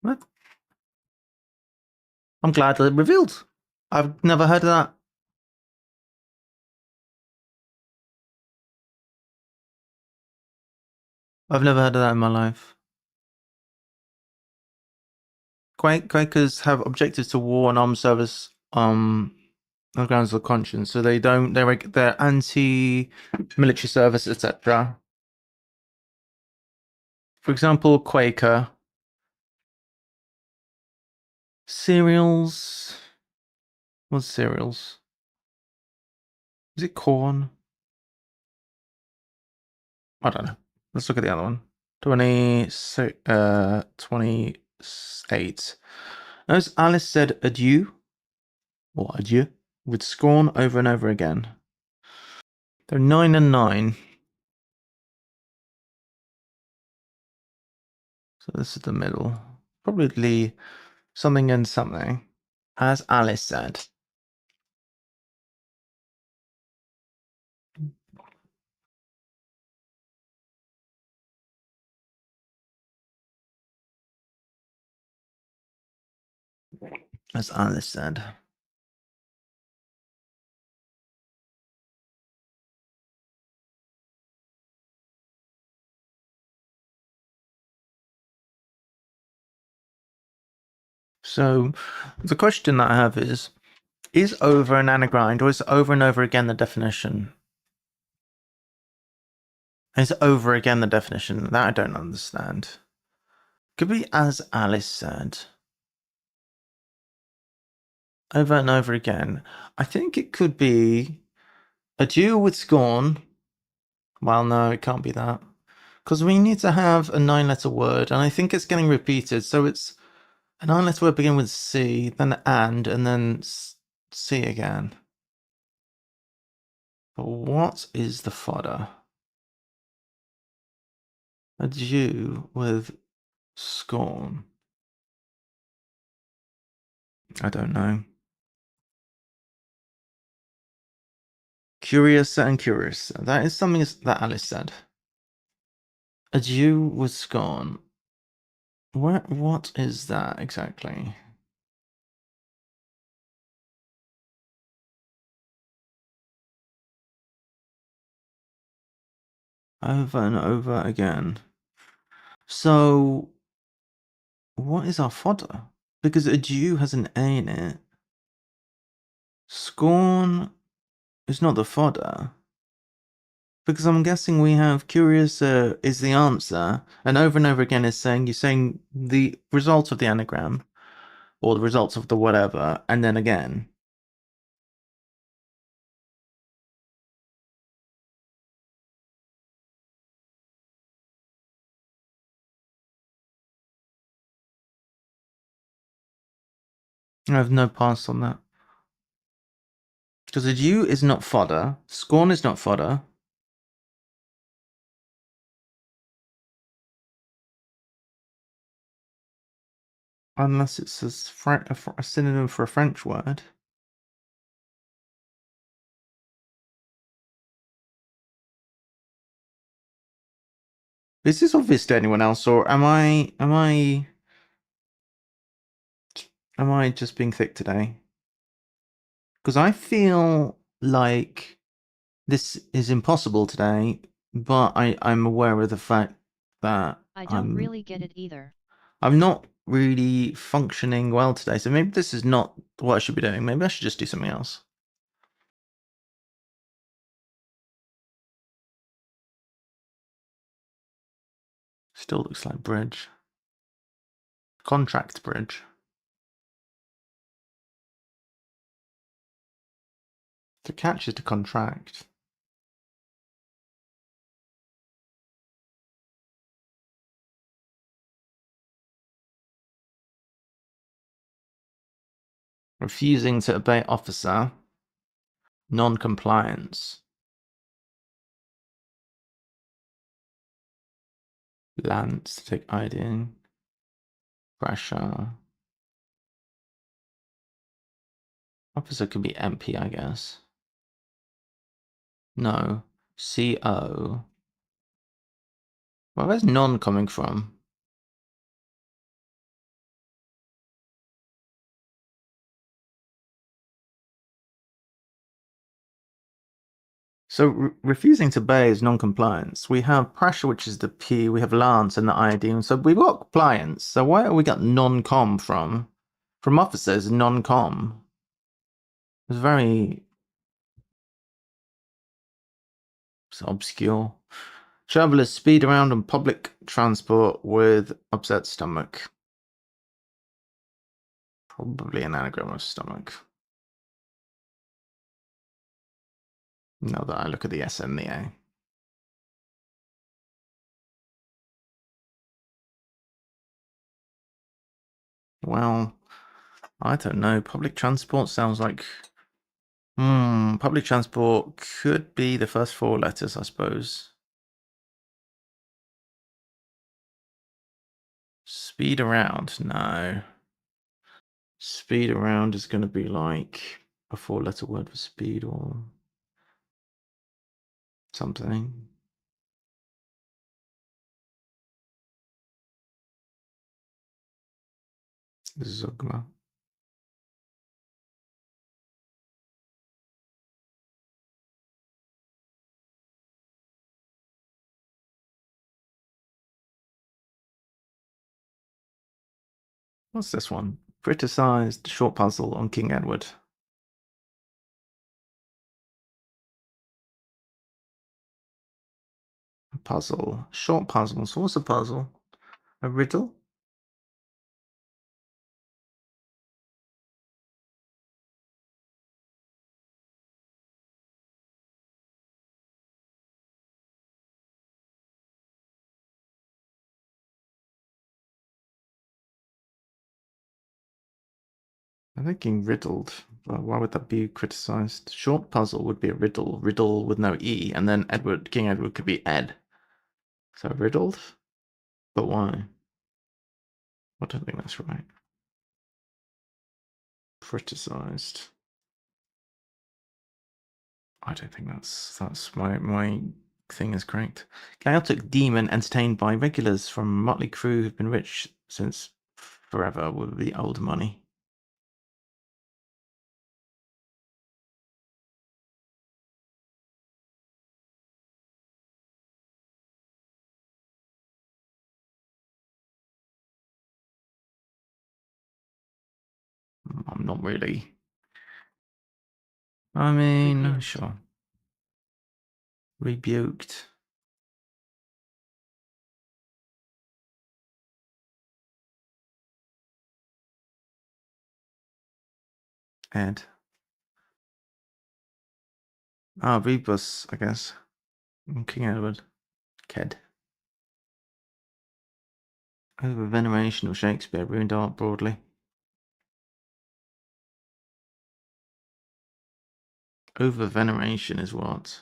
What? I'm glad that it revealed. I've never heard of that. I've never heard of that in my life. Quakers have objectives to war and armed service on grounds of conscience, so they're anti-military service, etc. For example, Quaker. Cereals. What's cereals? Is it corn? I don't know. Let's look at the other one. 28. As Alice said adieu, or adieu, with scorn over and over again. They're 9 and 9. So this is the middle. Probably something and something. As Alice said. As Alice said. So the question that I have is over an anagram, or is over and over again the definition? Is over again the definition? That I don't understand. Could be as Alice said. Over and over again. I think it could be adieu with scorn. Well, no, it can't be that. Because we need to have a 9-letter word, and I think it's getting repeated. So it's a 9-letter word begin with C, then and then C again. But what is the fodder? Adieu with scorn. I don't know. Curious and curious. That is something that Alice said. Adieu with scorn. What is that exactly? Over and over again. So, what is our fodder? Because adieu has an A in it. Scorn is not the fodder. Because I'm guessing we have curious is the answer, and over again is saying, you're saying the result of the anagram, or the results of the whatever, and then again. I have no pass on that. Because adieu is not fodder, scorn is not fodder. Unless it's a synonym for a French word. Is this obvious to anyone else, or am I just being thick today? Because I feel like this is impossible today, but I'm aware of the fact that I don't really get it either. I'm not really functioning well today, so maybe this is not what I should be doing. Maybe I should just do something else. Still looks like bridge. Contract bridge. To catch is to contract. Refusing to obey officer. Non-compliance. Lance to take ID. Pressure. Officer could be MP, I guess. No. CO. Well, where's non coming from? So refusing to obey is non-compliance. We have pressure, which is the P. We have Lance and the ID. And so we've got compliance. So where have we got non-com from? From officers, non-com. It's very... It's obscure. Travelers speed around on public transport with upset stomach. Probably an anagram of stomach. Now that I look at the S and the A. Well, I don't know. Public transport sounds like... public transport could be the first 4 letters, I suppose. Speed around? No. Speed around is going to be like a 4-letter word for speed or something. 𝘰𝘳𝘰𝘴𝘴𝘸𝘰𝘰𝘬. What's this one? Criticized short puzzle on King Edward. A puzzle. Short puzzles. What's a puzzle? A riddle? I'm thinking riddled. Why would that be criticized? Short puzzle would be a riddle. Riddle with no E, and then Edward, King Edward could be Ed. So riddled? But why? I don't think that's right. Criticized. I don't think that's my thing is correct. Chaotic demon entertained by regulars from motley crew who've been rich since forever with the old money. I'm not really. I mean, Rebuked. sure. Rebuked. Ed. Ah, Rebus, I guess. King Edward. Ked. Over veneration of Shakespeare ruined art broadly. Over veneration is what?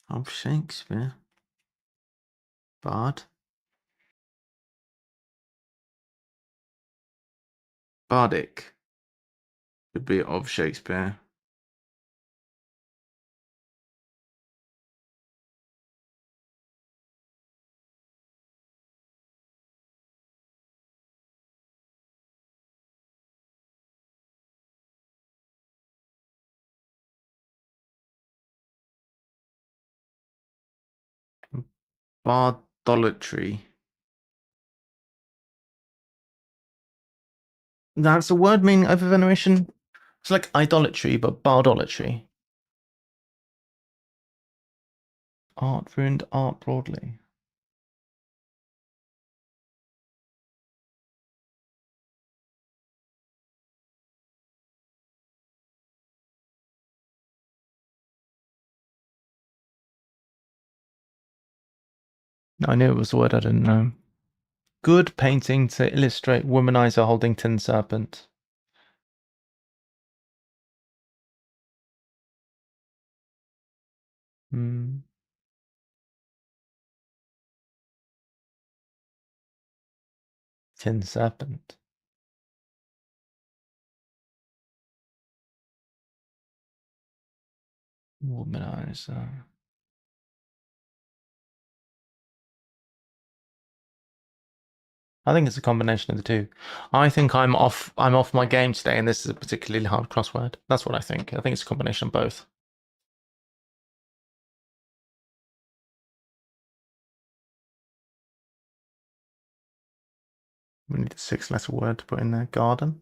Of Shakespeare. Bard. Bardic would be of Shakespeare. Bardolatry. That's a word meaning over veneration. It's like idolatry, but bardolatry. Art ruined art broadly. I knew it was a word I didn't know. Good painting to illustrate womanizer holding tin serpent. Tin serpent. Womanizer. I think it's a combination of the two. I think I'm off my game today, and this is a particularly hard crossword. That's what I think. I think it's a combination of both. We need a 6-letter word to put in there. Garden.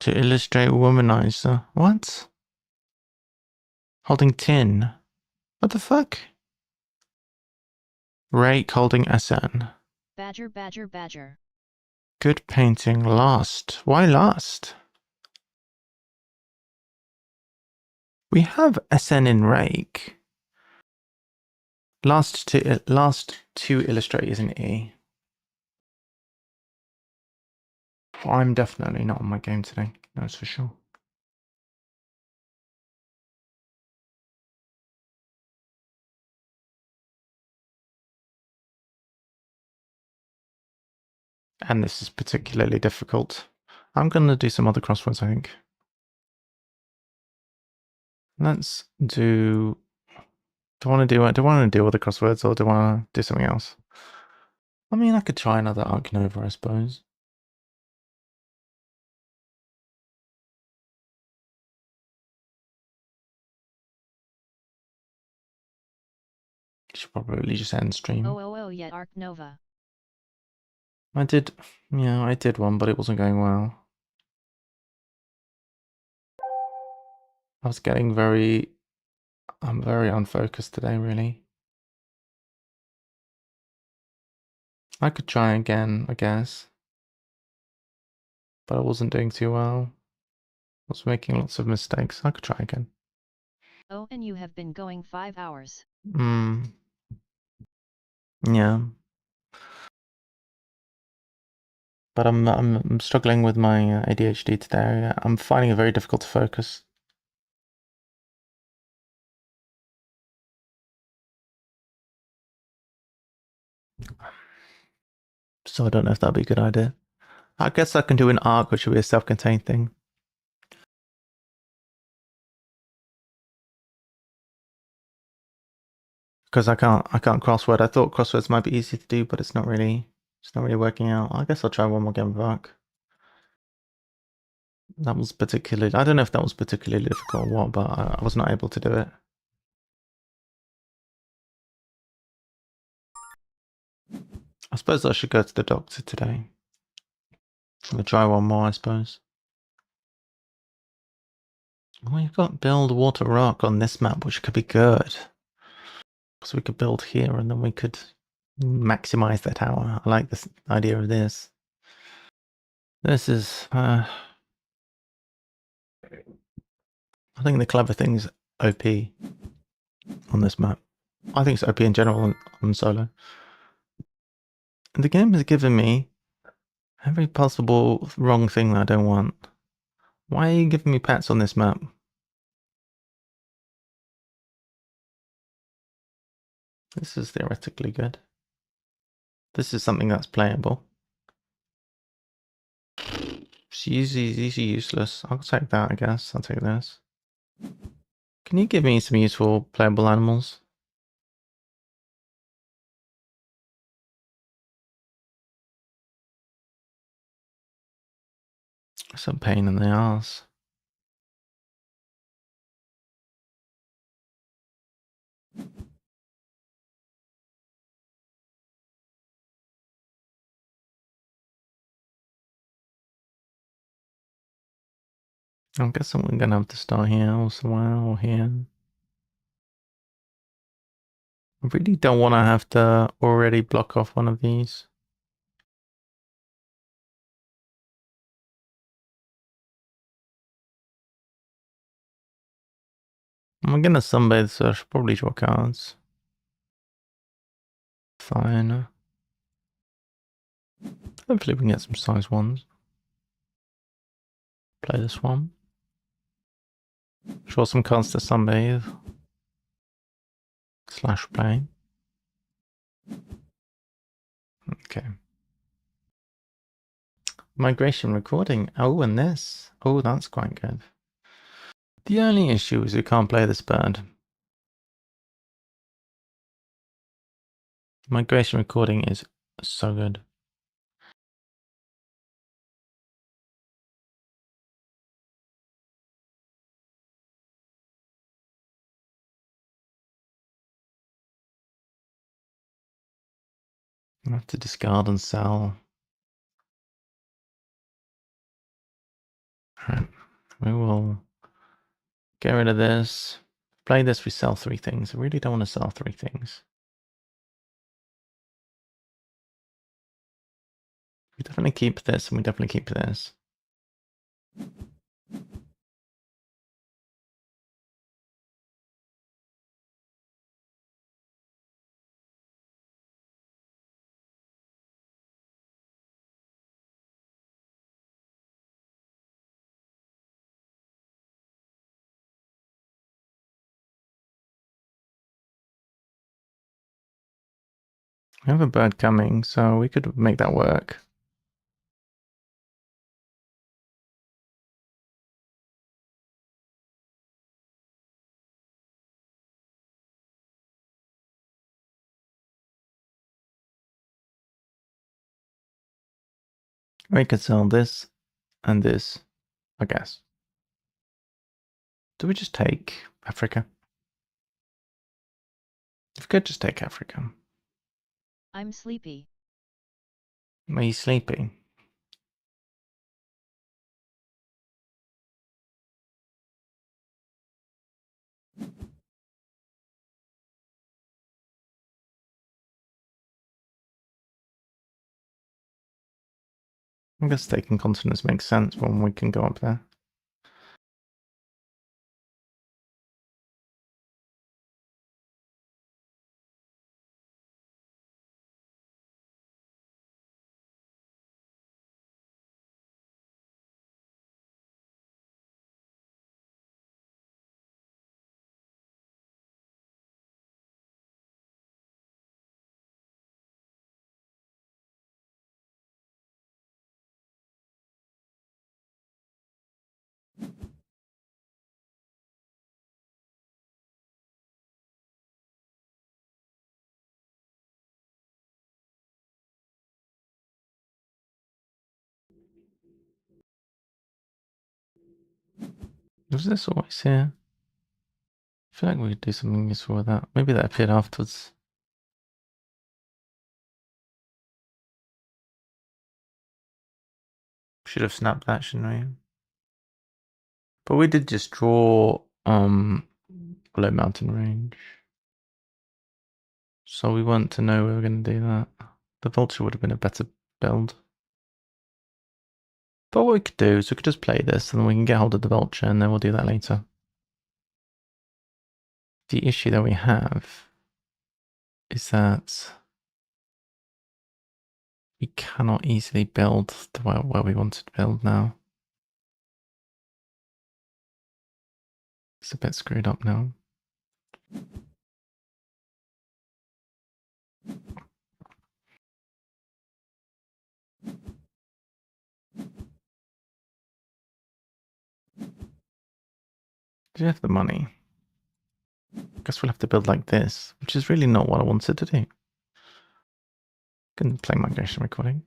To illustrate womanizer. What? Holding tin. What the fuck? Rake holding SN. Badger, badger, badger. Good painting. Last. Why last? We have SN in rake. Last to illustrate is an E. I'm definitely not on my game today. That's for sure. And this is particularly difficult. I'm going to do some other crosswords, I think. Let's do... Do I want to deal with the crosswords or do I want to do something else? I mean, I could try another 𝘰𝘳𝘰𝘴𝘸𝘰𝘰𝘬, I suppose. Should probably just end stream. 𝘯𝘰𝘷𝘢. I did one, but it wasn't going well. I was getting I'm very unfocused today, really. I could try again, I guess. But I wasn't doing too well. I was making lots of mistakes. I could try again. Oh, and you have been going 5 hours. Yeah. But I'm struggling with my ADHD today. I'm finding it very difficult to focus. So I don't know if that'd be a good idea. I guess I can do an arc, which would be a self-contained thing. Because I can't crossword. I thought crosswords might be easy to do, but it's not really working out. I guess I'll try one more game of arc. That was particularly, I don't know if that was particularly difficult or what, but I was not able to do it. I suppose I should go to the doctor today. I'm gonna try one more, I suppose. Well, you've got build water rock on this map, which could be good. So we could build here and then we could maximize the tower. I like this idea of this. This is, I think the clever thing is OP on this map. I think it's OP in general on solo. And the game has given me every possible wrong thing that I don't want. Why are you giving me pets on this map? This is theoretically good. This is something that's playable. It's easy useless. I'll take that, I guess. I'll take this. Can you give me some useful playable animals? Some pain in the ass. I guess I'm gonna have to start here or somewhere or here. I really don't want to have to already block off one of these. I'm gonna sunbathe, so I should probably draw cards. Fine. Hopefully we can get some size ones. Play this one. Draw some cards to sunbathe. / play. Okay. Migration recording. Oh, and this. Oh, that's quite good. The only issue is we can't play this bird. Migration recording is so good. I have to discard and sell. Alright, we will get rid of this. Play this, we sell 3 things. I really don't want to sell 3 things. We definitely keep this, and we definitely keep this. We have a bird coming, so we could make that work. We could sell this and this, I guess. Do we just take Africa? If we could just take Africa. I'm sleepy. Are you sleepy? I guess taking continents makes sense when we can go up there. Was this always here? I feel like we could do something useful with that. Maybe that appeared afterwards. Should have snapped that, shouldn't we? But we did just draw low mountain range. So we want to know we were going to do that. The vulture would have been a better build. But what we could do is we could just play this and then we can get hold of the vulture and then we'll do that later. The issue that we have is that we cannot easily build to where we want to build now. It's a bit screwed up now. Do you have the money? Guess we'll have to build like this, which is really not what I wanted to do. Can play migration recording.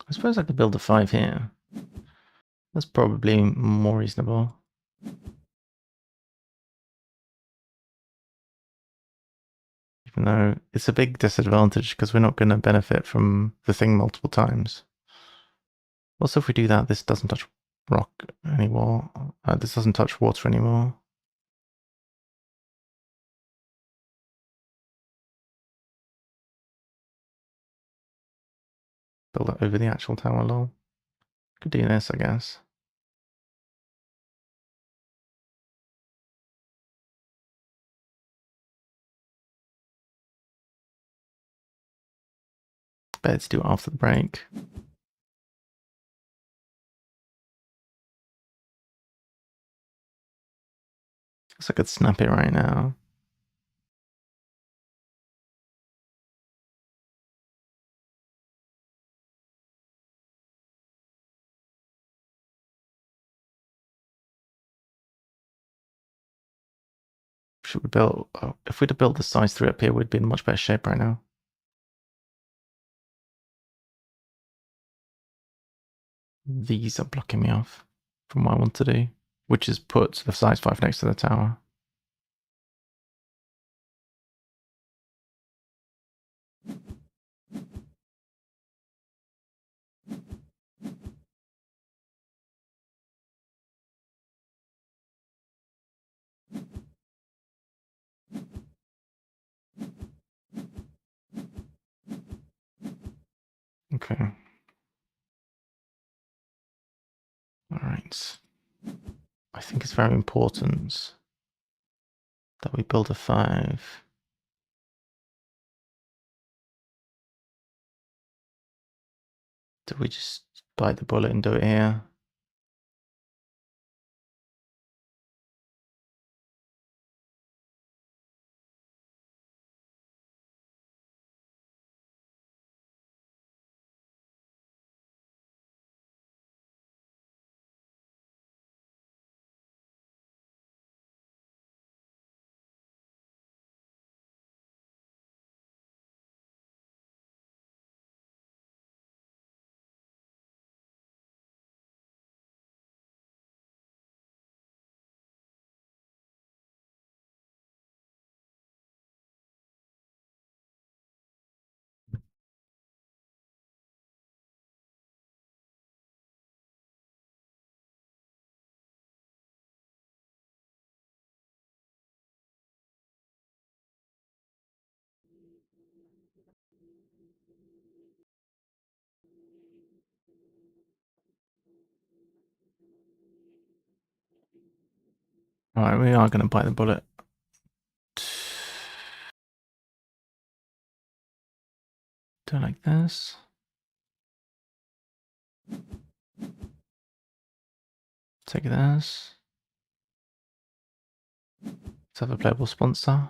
I suppose I could build a 5 here. That's probably more reasonable. Even though it's a big disadvantage because we're not going to benefit from the thing multiple times. Also, if we do that, this doesn't touch rock anymore. This doesn't touch water anymore. Build it over the actual tower, lol. Could do this, I guess. Better to do it after the break. I could snap it right now. Should we build... Oh, if we'd have built the size 3 up here, we'd be in much better shape right now. These are blocking me off from what I want to do, which is put the size 5 next to the tower. Okay. All right. I think it's very important that we build a 5. Do we just bite the bullet and do it here? All right, we are going to bite the bullet. Do it like this. Take this. Let's have a playable sponsor.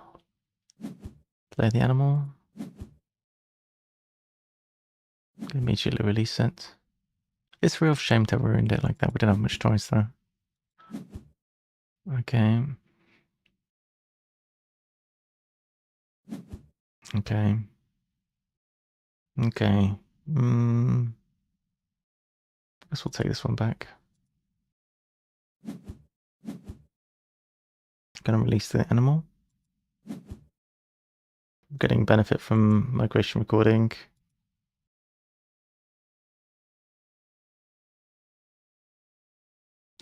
Play the animal. Immediately release it. It's a real shame to have ruined it like that. We didn't have much choice though. Okay. Okay. Okay. I guess we'll take this one back. Gonna release the animal. Getting benefit from migration recording.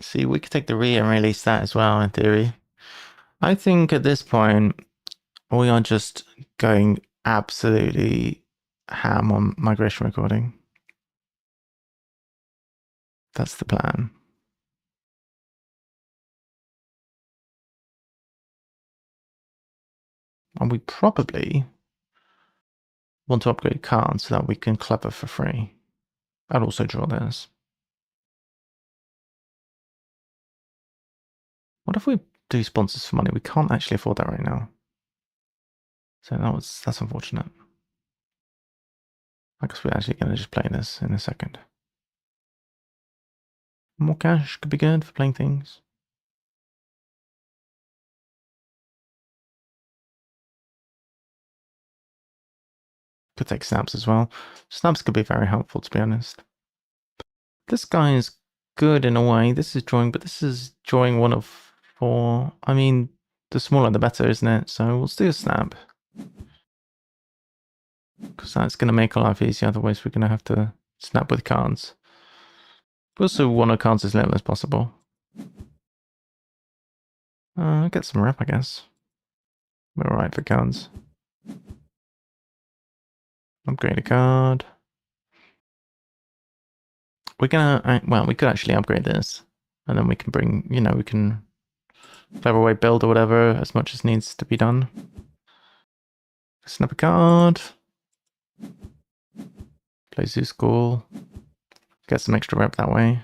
See, we could take the rear and release that as well, in theory. I think at this point, we are just going absolutely ham on migration recording. That's the plan. And we probably want to upgrade cards so that we can clever for free. I'll also draw this. What if we do sponsors for money? We can't actually afford that right now. So that's unfortunate. I guess we're actually going to just play this in a second. More cash could be good for playing things. Could take snaps as well. Snaps could be very helpful, to be honest. This guy is good in a way. This is drawing, but this is drawing 1 of 4. I mean, the smaller the better, isn't it? So we'll do a snap. Because that's going to make our life easier. Otherwise, we're going to have to snap with cards. We also want our cards as little as possible. Get some rep, I guess. We're alright for cards. Upgrade a card. We're gonna, well, we could actually upgrade this. And then we can bring, you know, we can clever way build or whatever as much as needs to be done. Snap a card. Play Zoo School. Get some extra rep that way.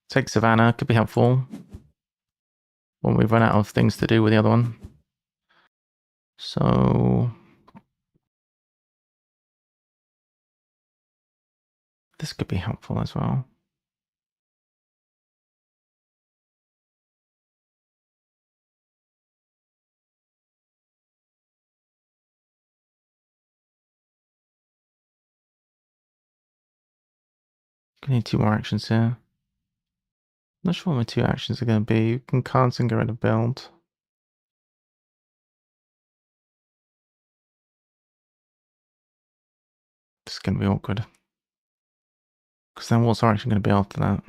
Take Savannah, could be helpful when we run out of things to do with the other one. So this could be helpful as well. Gonna need 2 more actions here. Not sure what my 2 actions are going to be. You can cards and get rid of build. This is going to be awkward. Because then what's our action going to be after that?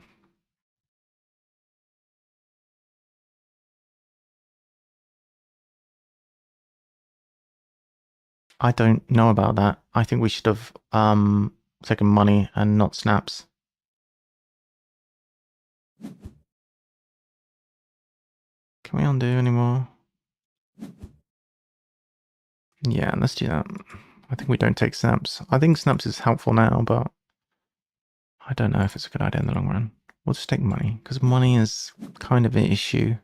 I don't know about that. I think we should have taken money and not snaps. Can we undo anymore? Yeah, let's do that. I think we don't take snaps. I think snaps is helpful now, but I don't know if it's a good idea in the long run. We'll just take money, because money is kind of an issue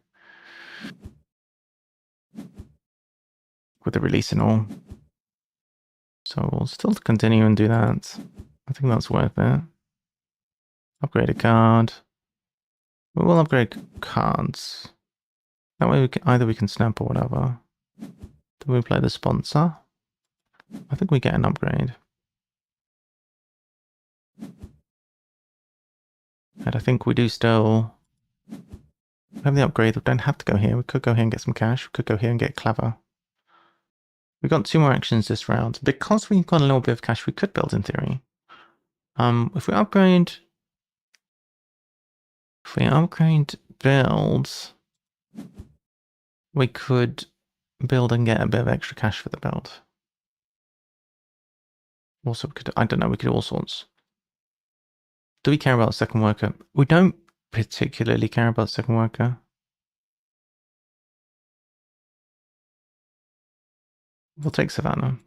with the release and all. So we'll still continue and do that. I think that's worth it. Upgrade a card. We will upgrade cards. That way we can, either we can snap or whatever. Then we play the sponsor. I think we get an upgrade. And I think we do still have the upgrade. We don't have to go here. We could go here and get some cash. We could go here and get clever. We've got 2 more actions this round. Because we've got a little bit of cash, we could build in theory. If we upgrade builds, we could build and get a bit of extra cash for the build. Also, we could, I don't know, we could do all sorts. Do we care about the second worker? We don't particularly care about the second worker. We'll take Savannah.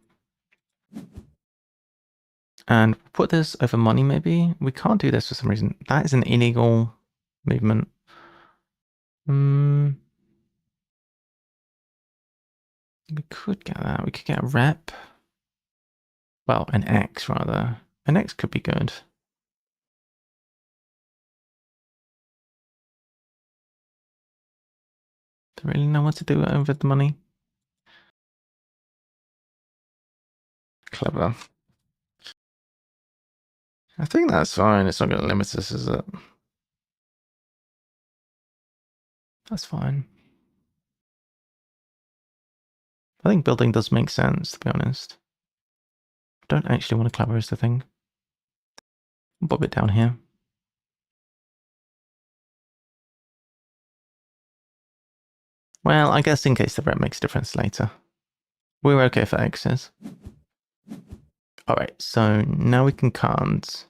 And put this over money, maybe? We can't do this for some reason. That is an illegal movement. We could get that. We could get a rep. Well, an X, rather. An X could be good. Don't really know what to do over the money. Clever. I think that's fine. It's not going to limit us, is it? That's fine. I think building does make sense, to be honest. I don't actually want to clever is the thing. Bob it down here. Well, I guess in case the rep makes a difference later. We're okay for X's. Alright, so now we can cards.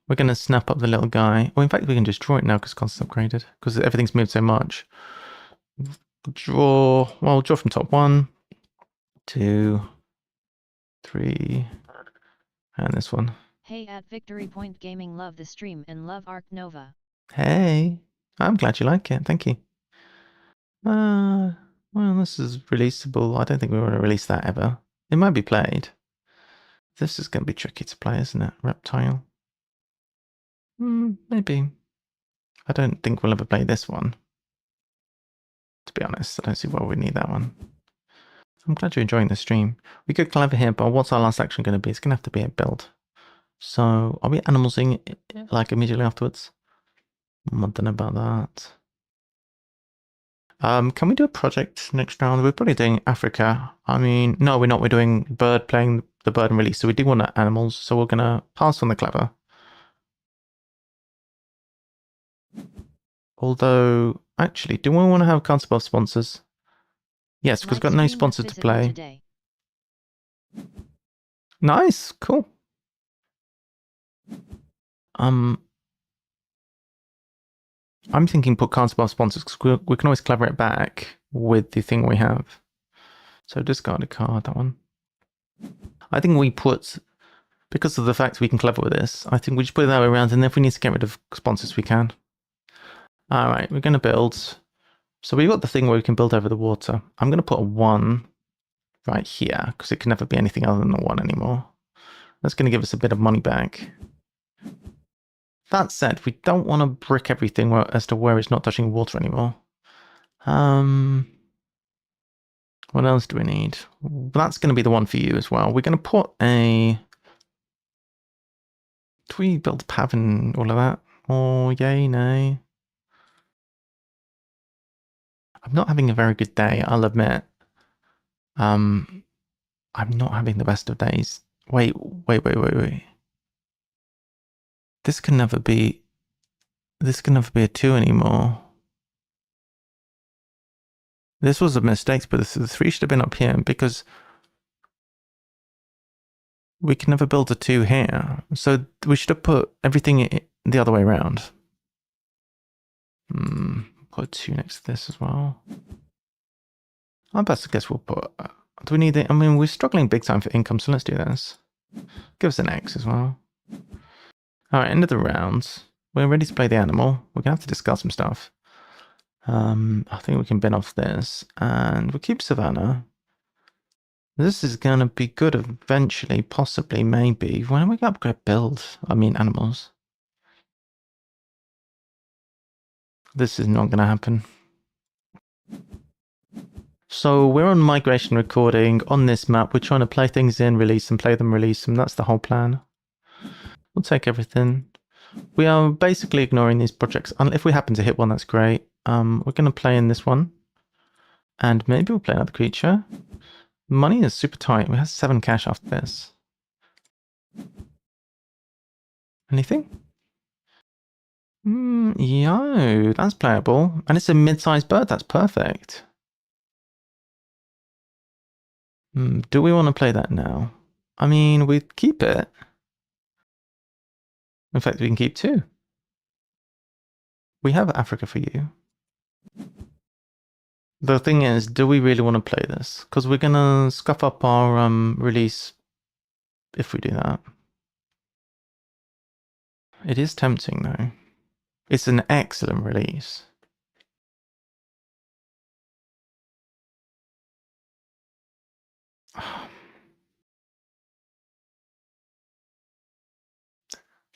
We're going to snap up the little guy. Well, in fact, we can just draw it now because cards is upgraded. Because everything's moved so much. Draw, well, draw from top 1, 2, 3, and this one. Hey, at Victory Point Gaming, love the stream and love Arc Nova. Hey, I'm glad you like it. Thank you. Well, this is releasable. I don't think we want to release that ever. It might be played. This is going to be tricky to play, isn't it? Reptile. Maybe. I don't think we'll ever play this one. To be honest, I don't see why we need that one. I'm glad you're enjoying the stream. We could clever here, but what's our last action going to be? It's going to have to be a build. So, are we animalsing like immediately afterwards? I don't know about that. Can we do a project next round? We're probably doing Africa. I mean, no, we're not. We're doing bird, playing the bird and release. So we do want animals. So we're going to pass on the clever. Although, actually, do we want to have cards above sponsors? Yes, because we've got no sponsor to play. Nice, cool. I'm thinking put cards above sponsors because we can always clever it back with the thing we have. So discard a card, that one. I think we put, because of the fact we can clever with this, I think we just put it that way around, and if we need to get rid of sponsors, we can. All right, we're going to build. So we've got the thing where we can build over the water. I'm going to put a 1 right here because it can never be anything other than a 1 anymore. That's going to give us a bit of money back. That said, we don't want to brick everything as to where it's not touching water anymore. What else do we need? That's going to be the one for you as well. We're going to put a... Do we build a pav and all of that? Oh, yay, nay. I'm not having a very good day, I'll admit. I'm not having the best of days. Wait. This can never be a 2 anymore. This was a mistake, but the 3 should have been up here because we can never build a 2 here. So we should have put everything the other way around. Put a 2 next to this as well. I guess we'll put... do we need it? I mean, we're struggling big time for income, so let's do this. Give us an X as well. All right, end of the round. We're ready to play the animal. We're going to have to discuss some stuff. I think we can bin off this. And we'll keep Savannah. This is going to be good eventually, possibly, maybe. When are we going to upgrade build? I mean, animals. This is not going to happen. So we're on migration recording on this map. We're trying to play things in, release them, play them, release them. That's the whole plan. We'll take everything. We are basically ignoring these projects. If we happen to hit one, that's great. We're going to play in this one. And maybe we'll play another creature. Money is super tight. We have 7 cash after this. Anything? Yo, that's playable. And it's a mid-sized bird. That's perfect. Do we want to play that now? I mean, we'd keep it. In fact, we can keep 2. We have Africa for you. The thing is, do we really want to play this? Because we're going to scuff up our release if we do that. It is tempting, though. It's an excellent release.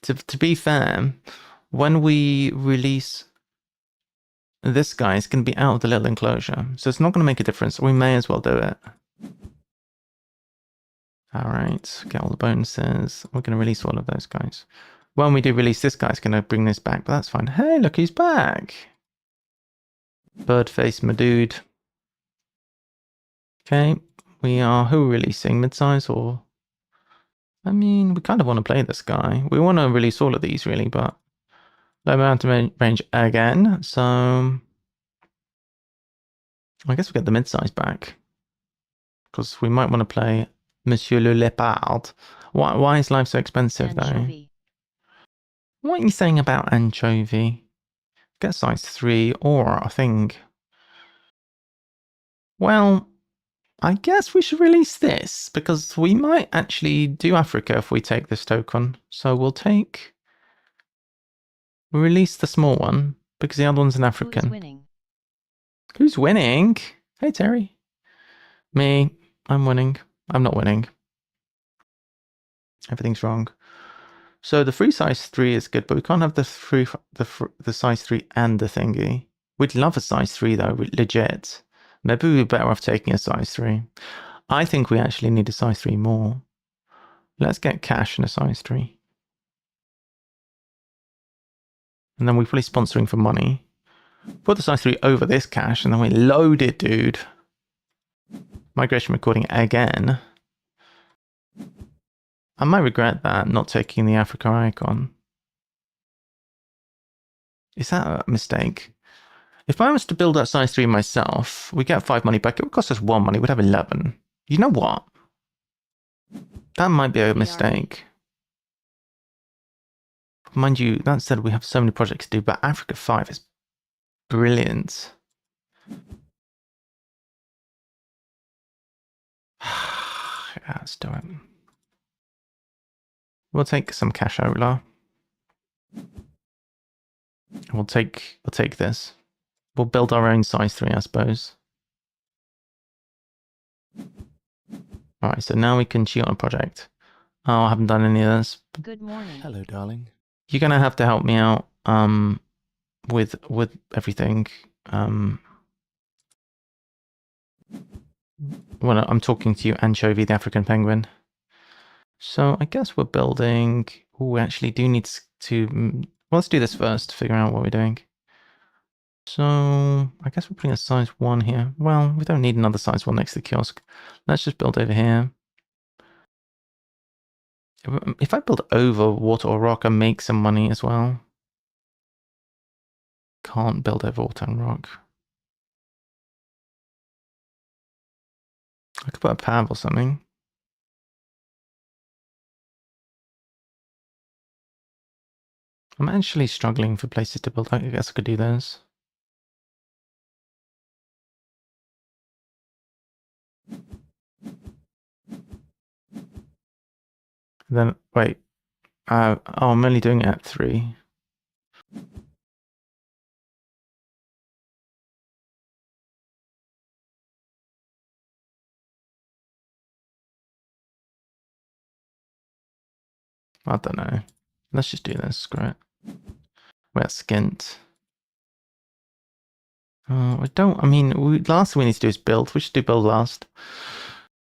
To be fair, when we release this guy, it's going to be out of the little enclosure. So it's not going to make a difference. We may as well do it. All right, get all the bonuses. We're going to release all of those guys. When we do release this guy, it's going to bring this back, but that's fine. Hey, look, he's back. Birdface, my dude. Okay, we are... Who are we releasing? Midsize or... I mean, we kind of want to play this guy. We want to release all of these, really, but... Low mountain range again, so... I guess we'll get the mid-size back. Because we might want to play Monsieur le Léopard. Why is life so expensive, Anchovy. though? What are you saying about anchovy? Get size 3 or a thing. Well, I guess we should release this, because we might actually do Africa if we take this token. So we'll take... We'll release the small one, because the other one's an African. Who's winning? Who's winning? Hey, Terry. Me. I'm winning. I'm not winning. Everything's wrong. So the free size 3 is good, but we can't have the size 3 and the thingy. We'd love a size 3 though, legit. Maybe we'd be better off taking a size 3. I think we actually need a size 3 more. Let's get cash and a size 3. And then we're probably sponsoring for money. Put the size 3 over this cash and then we load it, dude. Migration recording again. I might regret that, not taking the Africa icon. Is that a mistake? If I was to build that size 3 myself, we get 5 money back. It would cost us 1 money. We'd have 11. You know what? That might be a mistake. Mind you, that said, we have so many projects to do, but Africa 5 is brilliant. Yeah, let's do it. We'll take some cash, Ola. We'll take this. We'll build our own size 3, I suppose. Alright, so now we can cheat on a project. Oh, I haven't done any of this. Good morning. Hello, darling. You're gonna have to help me out with everything. Well, I'm talking to you, Anchovy, the African penguin. So I guess we're building. Oh, we actually do need to. Well, let's do this first to figure out what we're doing. So I guess we're putting a size 1 here. Well, we don't need another size 1 next to the kiosk. Let's just build over here. If I build over water or rock, I make some money as well. Can't build over water and rock. I could put a pav or something. I'm actually struggling for places to build. I guess I could do this. Then, wait. Oh, I'm only doing it at 3. I don't know. Let's just do this. Screw it. We're at skint. We don't. I mean, last thing we need to do is build. We should do build last.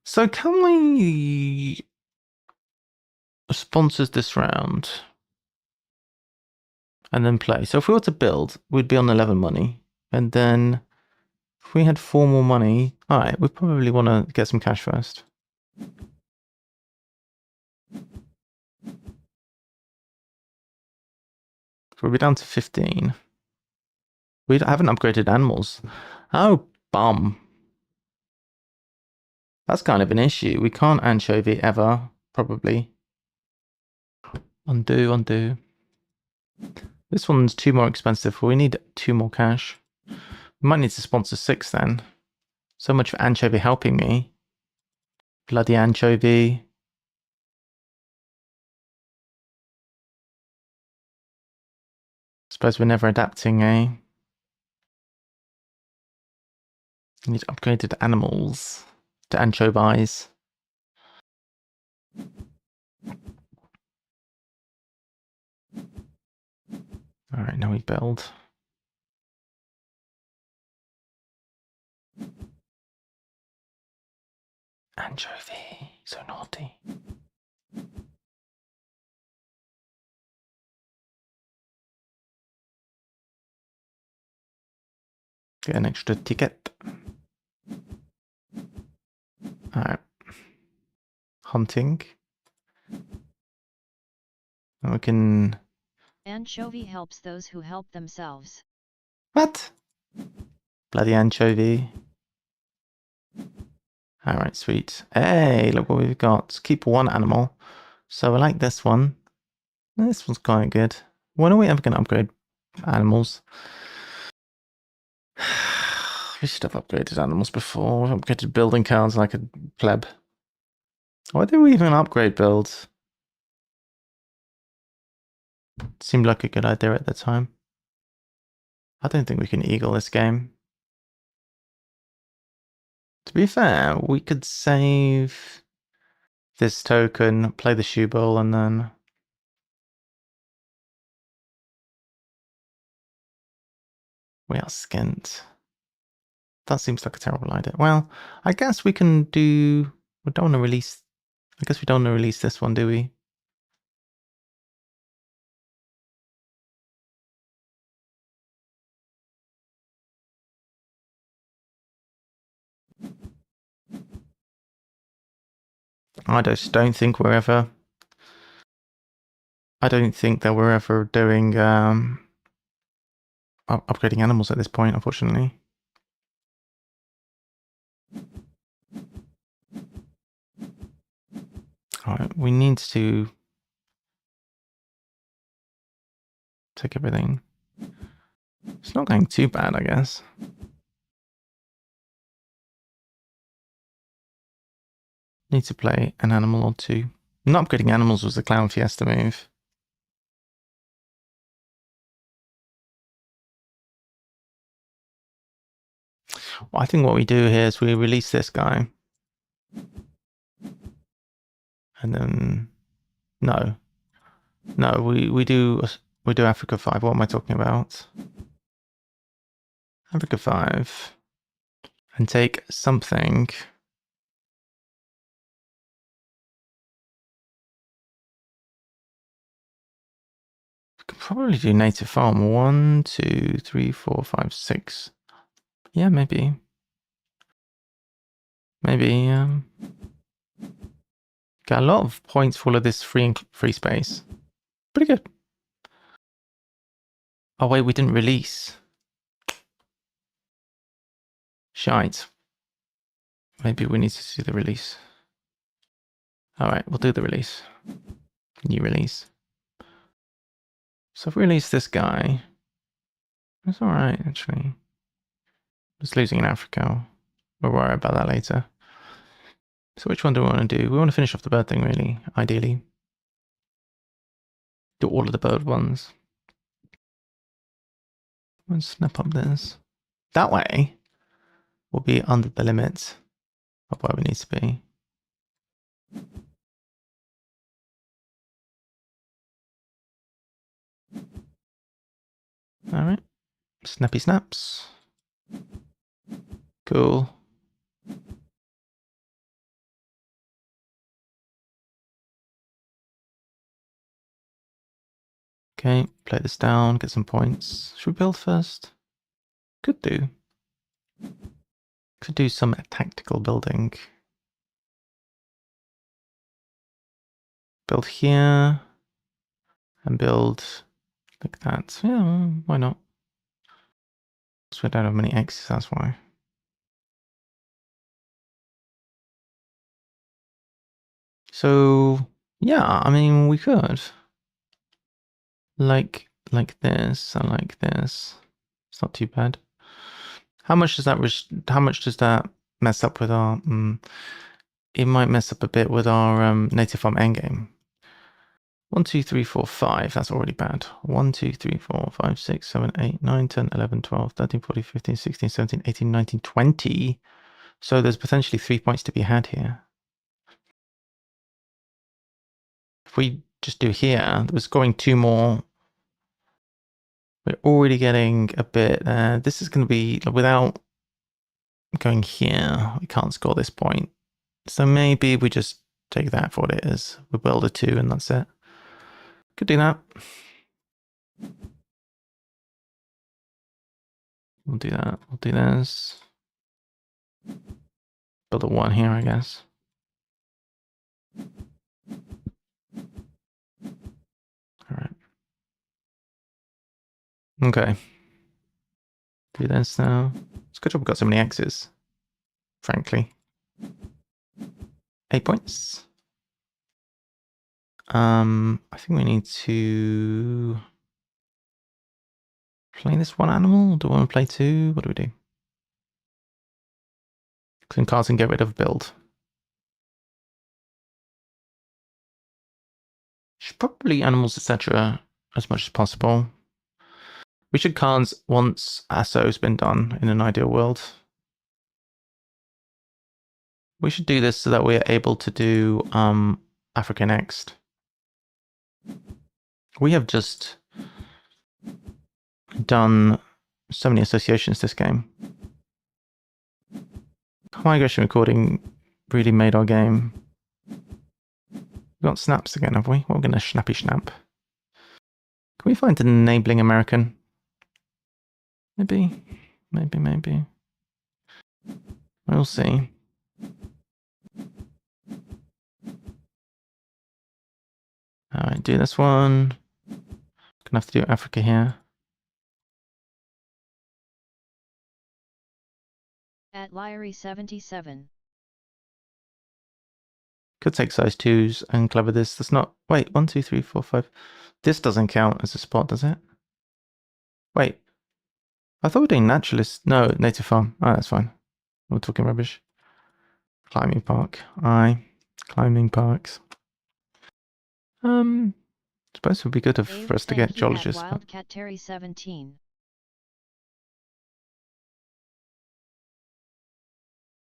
So can we sponsors this round and then play? So if we were to build, we'd be on 11 money, and then if we had 4 more money, all right, we probably want to get some cash first. So we'll be down to 15. We haven't upgraded animals. Oh, bum. That's kind of an issue. We can't anchovy ever, probably. Undo. This one's 2 more expensive. We need 2 more cash. We might need to sponsor 6 then. So much for anchovy helping me. Bloody anchovy. Suppose we're never adapting, eh? Need upgraded animals to anchovies. Alright, now we build. Anchovy, so naughty. Get an extra ticket. Alright. Hunting. And we can... Anchovy helps those who help themselves. What? Bloody anchovy. Alright, sweet. Hey, look what we've got. Keep 1 animal. So I like this one. This one's quite good. When are we ever going to upgrade animals? We should have upgraded animals before. We've upgraded building cards like a pleb. Why did we even upgrade builds? Seemed like a good idea at the time. I don't think we can eagle this game. To be fair, we could save this token, play the shoe bowl, and then... We are skint. That seems like a terrible idea. Well, I guess we can do... We don't want to release... I guess we don't want to release this one, do we? I just don't think we're ever... I don't think that we're ever doing upgrading animals at this point, unfortunately. Alright, we need to take everything. It's not going too bad, I guess. Need to play an animal or 2. Not upgrading animals was the Clown Fiesta move. Well, I think what we do here is we release this guy. And then... No. No, we do Africa 5. What am I talking about? Africa 5. And take something... Could probably do native farm. 1, 2, 3, 4, 5, 6. Yeah, maybe. Maybe, got a lot of points for all of this free space. Pretty good. Oh wait, we didn't release. Shite. Maybe we need to do the release. Alright, we'll do the release. New release. So if we release this guy, it's alright, actually. Just losing in Africa. We'll worry about that later. So which one do we want to do? We want to finish off the bird thing, really, ideally. Do all of the bird ones. Let's snap up this. That way, we'll be under the limit of where we need to be. Alright. Snappy snaps. Cool. Okay, play this down, get some points. Should we build first? Could do. Could do some tactical building. Build here. And build like that. Yeah, why not? So we don't have many X's, that's why. So, yeah, I mean, we could. Like this, and like this. It's not too bad. How much does that mess up with our... it might mess up a bit with our native farm endgame. 1, 2, 3, 4, 5. That's already bad. 1, 2, 3, 4, 5, 6, 7, 8, 9, 10, 11, 12, 13, 14, 15, 16, 17, 18, 19, 20. So there's potentially 3 points to be had here. If we just do here, we're scoring 2 more. We're already getting a bit there. This is going to be, without going here, we can't score this point. So maybe we just take that for what it is. We build a 2 and that's it. Could do that. We'll do that. We'll do this. Build a 1 here, I guess. All right. Okay. Do this now. It's a good job we've got so many X's, frankly. 8 points. I think we need to play this 1 animal. Do we want to play 2? What do we do? Clean cards and get rid of build. Should probably animals, etc. as much as possible. We should cards once ASO's been done in an ideal world. We should do this so that we're able to do Africa next. We have just done so many associations this game. Migration recording really made our game. We got snaps again, have we? We're going to snappy snap. Can we find an enabling American? Maybe. We'll see. Alright, do this one. Gonna have to do Africa here. At 𝘯𝘰𝘨𝘰𝘰𝘬. Could take size 2s and clever this. That's not... Wait, 1, 2, 3, 4, 5. This doesn't count as a spot, does it? Wait. I thought we were doing naturalist. No, native farm. Oh, that's fine. We're talking rubbish. Climbing park. Aye. Climbing parks. Suppose it would be good for us to get geologists. Wildcat Terry 17.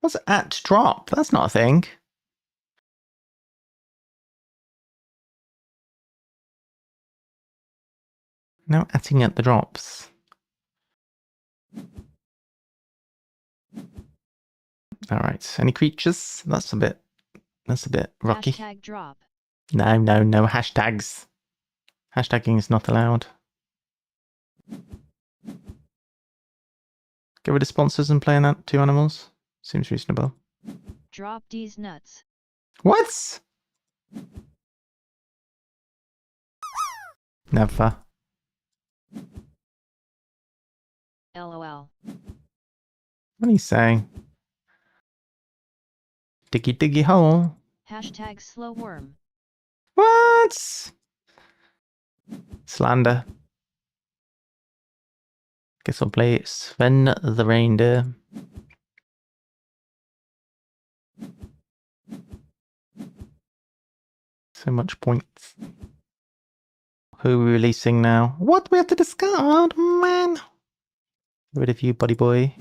What's at drop? That's not a thing. No atting at the drops. Alright, any creatures? That's a bit rocky. Hashtag drop. No hashtags. Hashtagging is not allowed. Get rid of sponsors and play an 2 animals. Seems reasonable. Drop these nuts. What? Never. LOL. What are you saying? Diggy hole. Hashtag slow worm. What? Slander. Guess I'll play Sven the Reindeer. So much points. Who are we releasing now? What? We have to discard? Man. Get rid of you, buddy boy.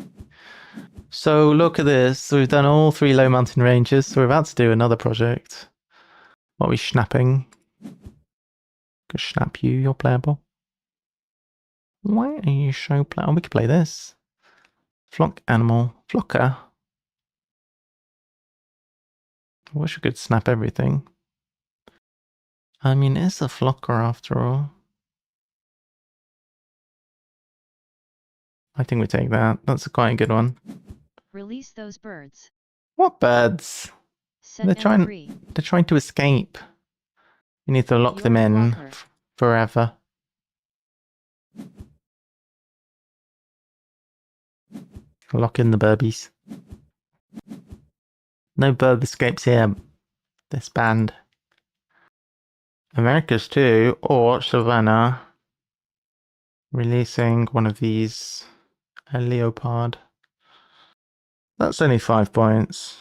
So look at this. We've done all 3 low mountain ranges. So we're about to do another project. What are we schnapping? Go snap you, you're playable. Why are you so playable? Oh, we could play this. Flock animal. Flocker. I wish we could snap everything. I mean, it's a flocker after all. I think we take that. That's quite a good one. Release those birds. What birds? Set They're them free. trying to escape. You need to lock them in forever. Lock in the burbies. No burb escapes here. This band. Americas too, or Savannah. Releasing one of these. A leopard. That's only 5 points.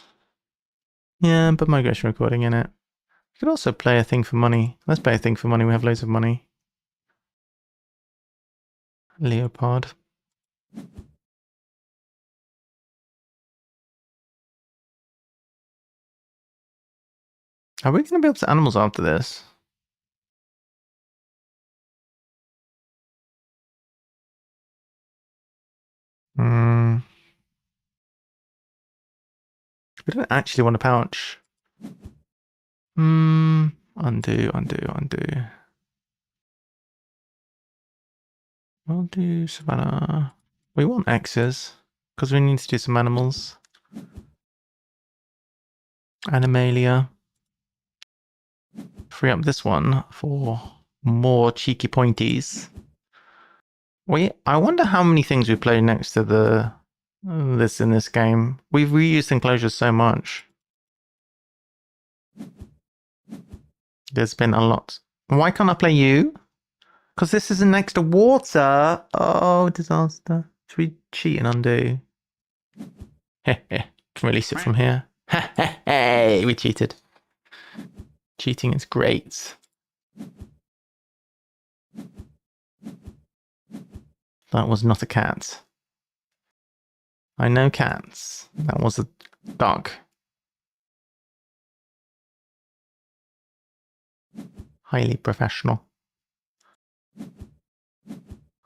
Yeah, but migration recording in it. You could also play a thing for money. Let's play a thing for money. We have loads of money. Leopard. Are we going to be able to animals after this? We don't actually want a pouch. Undo. We'll do Savannah. We want X's, because we need to do some animals. Animalia. Free up this one for more cheeky pointies. I wonder how many things we play next to the this in this game. We've reused enclosures so much. There's been a lot. Why can't I play you? Because this isn't next to water. Oh, disaster. Should we cheat and undo? Can release it from here. Hey, we cheated. Cheating is great. That was not a cat. I know cats. That was a dog. Highly professional.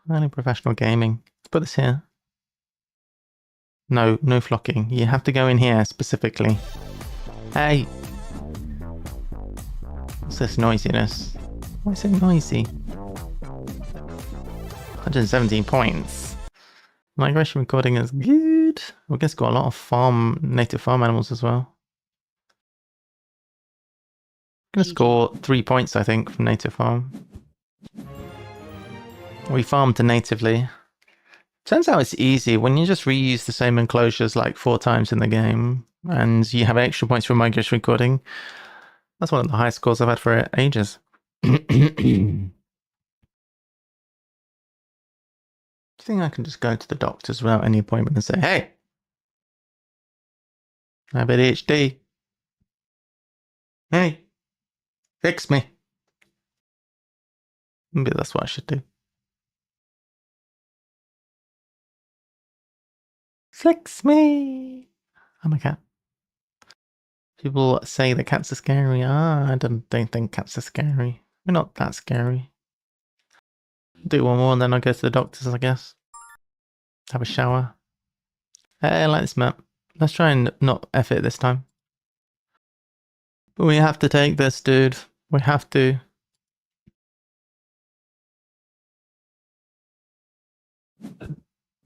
Highly professional gaming. Let's put this here. No flocking. You have to go in here specifically. Hey! What's this noisiness? Why is it noisy? 117 points. Migration recording is good. I guess got a lot of native farm animals as well. I'm gonna score 3 points, I think, from native farm. We farmed to natively. Turns out it's easy when you just reuse the same enclosures like 4 times in the game and you have extra points for migration recording. That's one of the highest scores I've had for ages. Do you think I can just go to the doctors without any appointment and say, hey, I have ADHD. Hey, fix me. Maybe that's what I should do. Fix me. I'm a cat. People say that cats are scary. I don't think cats are scary. We're not that scary. Do one more and then I'll go to the doctors, I guess. Have a shower. Hey, I like this map. Let's try and not F it this time. But we have to take this, dude. We have to.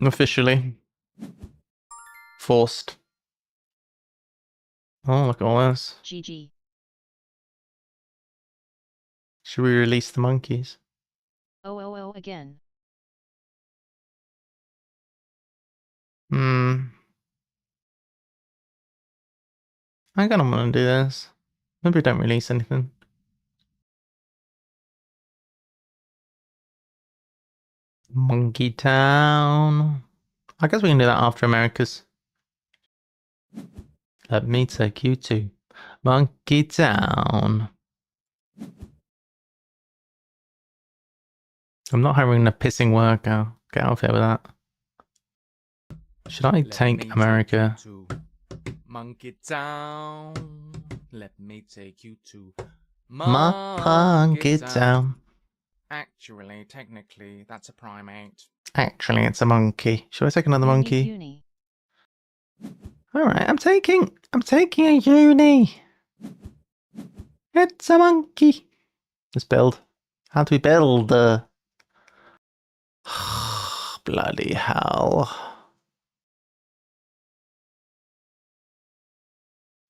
Officially. Forced. Oh, look at all this. GG. Should we release the monkeys? Oh, again. I kinda wanna do this. Maybe don't release anything. Monkey Town. I guess we can do that after Americas. Let me take you to Monkey Town. I'm not having a pissing workout. Get out of here with that. Should I take America? To Monkey Town. Let me take you to Monkey Town. Actually, technically, that's a primate. Actually, it's a monkey. Should I take another monkey? Uni. Alright, I'm taking a uni. It's a monkey. Let's build. How do we build? Bloody hell.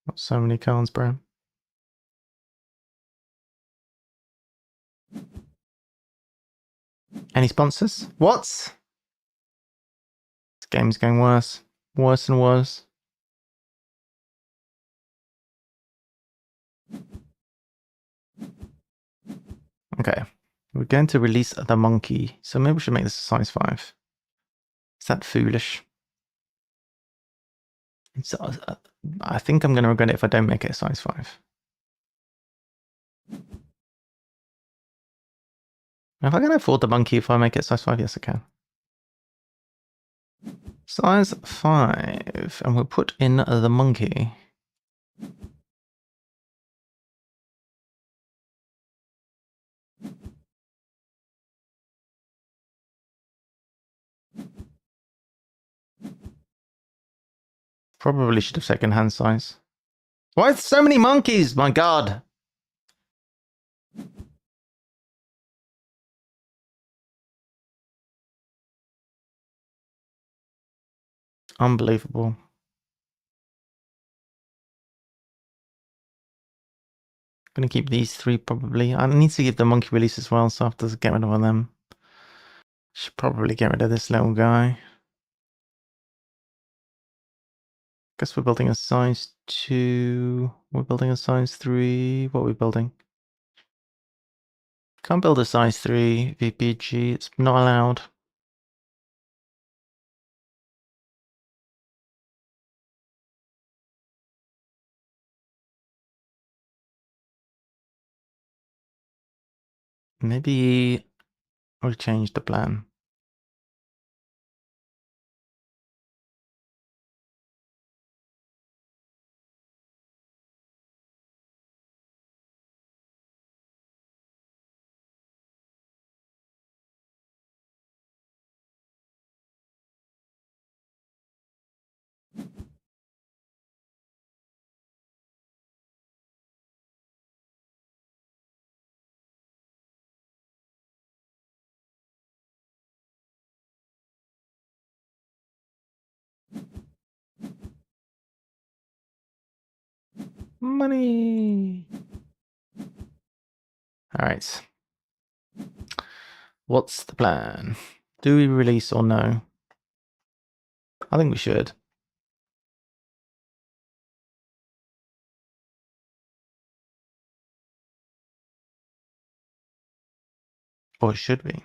Got so many cards, bro. Any sponsors? What? This game's going worse. Worse and worse. Okay. We're going to release the monkey. So maybe we should make this a size 5. Is that foolish? It's, I think I'm going to regret it if I don't make it a size 5. If I can afford the monkey if I make it size 5, yes I can. Size 5, and we'll put in the monkey. Probably should have taken hand size. Why so many monkeys? My god! Unbelievable. Gonna keep these 3 probably. I need to give the monkey release as well, so I have to get rid of one of them. Should probably get rid of this little guy. Guess we're building a size 2. We're building a size 3. What are we building? Can't build a size 3 VPG. It's not allowed. Maybe we'll change the plan. Money! Alright. What's the plan? Do we release or no? I think we should. Or should we?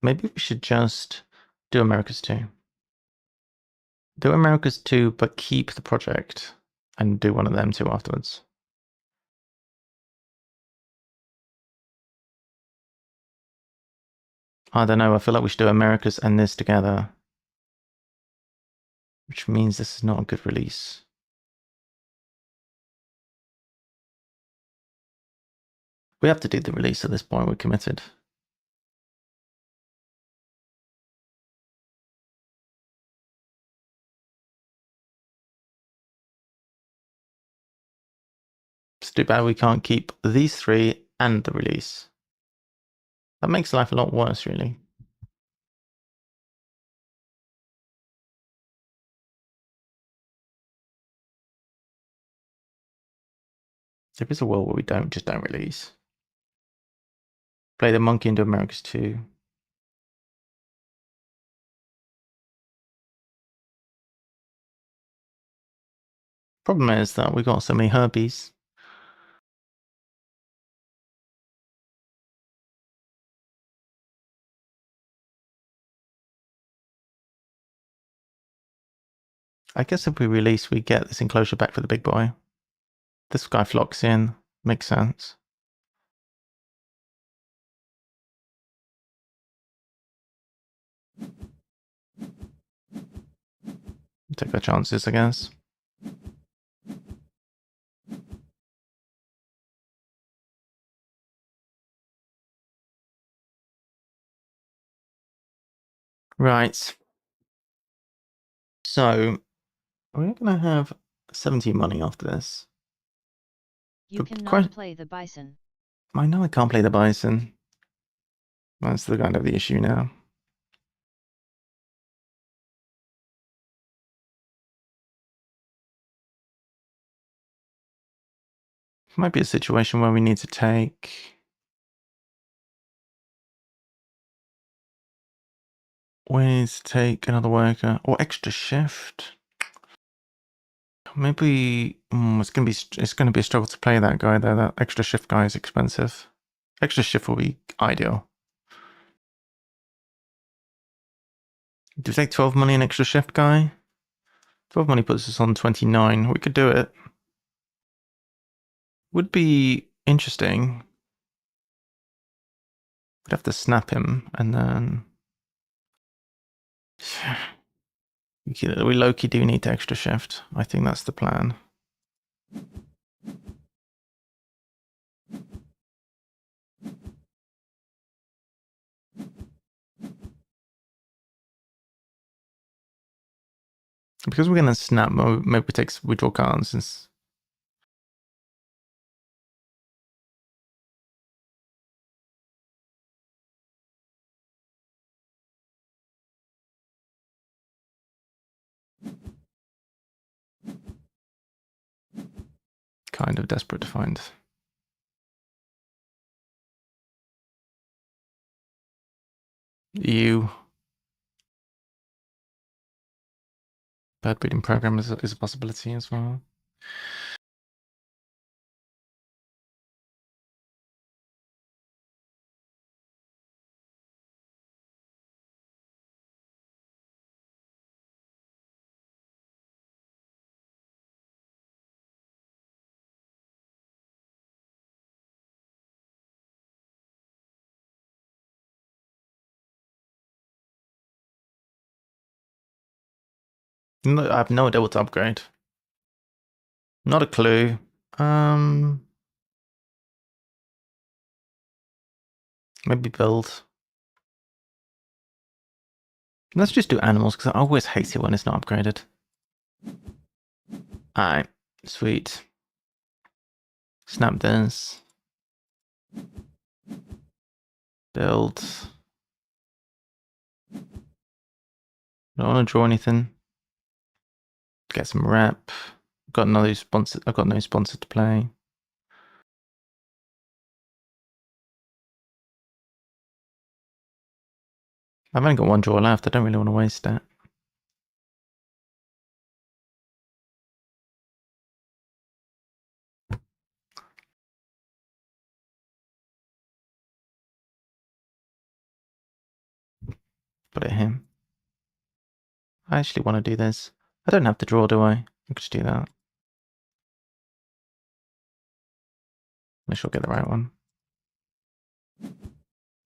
Maybe we should just do America's 2. Do America's 2, but keep the project and do one of them 2 afterwards. I don't know. I feel like we should do America's and this together. Which means this is not a good release. We have to do the release at this point. We're committed. It's too bad we can't keep these 3 and the release. That makes life a lot worse, really. There is a world where we just don't release. Play the monkey into America's 2. Problem is that we got so many herbies. I guess if we release, we get this enclosure back for the big boy. This guy flocks in. Makes sense. Take our chances, I guess. Right. So, we're going to have 70 money after this. You cannot play the bison. I know I can't play the bison. That's the kind of the issue now. Might be a situation where we need to take... We need to take another worker or extra shift. Maybe it's gonna be a struggle to play that guy though. That extra shift guy is expensive. Extra shift will be ideal. Do we take 12 money and extra shift guy? 12 money puts us on 29. We could do it. Would be interesting. We'd have to snap him and then... We low-key do need to extra shift. I think that's the plan. Because we're going to snap, maybe we take withdraw cards since... Kind of desperate to find. You. Bad breeding program is a possibility as well. No, I have no idea what to upgrade. Not a clue. Maybe build. Let's just do animals because I always hate it when it's not upgraded. Alright, sweet. Snap this. Build. Don't want to draw anything. Get some rep. Got no sponsor. I've got no sponsor to play. I've only got 1 draw left. I don't really want to waste it. put it here. I actually want to do this. I don't have to draw, do I? I could just do that. Make sure I get the right one.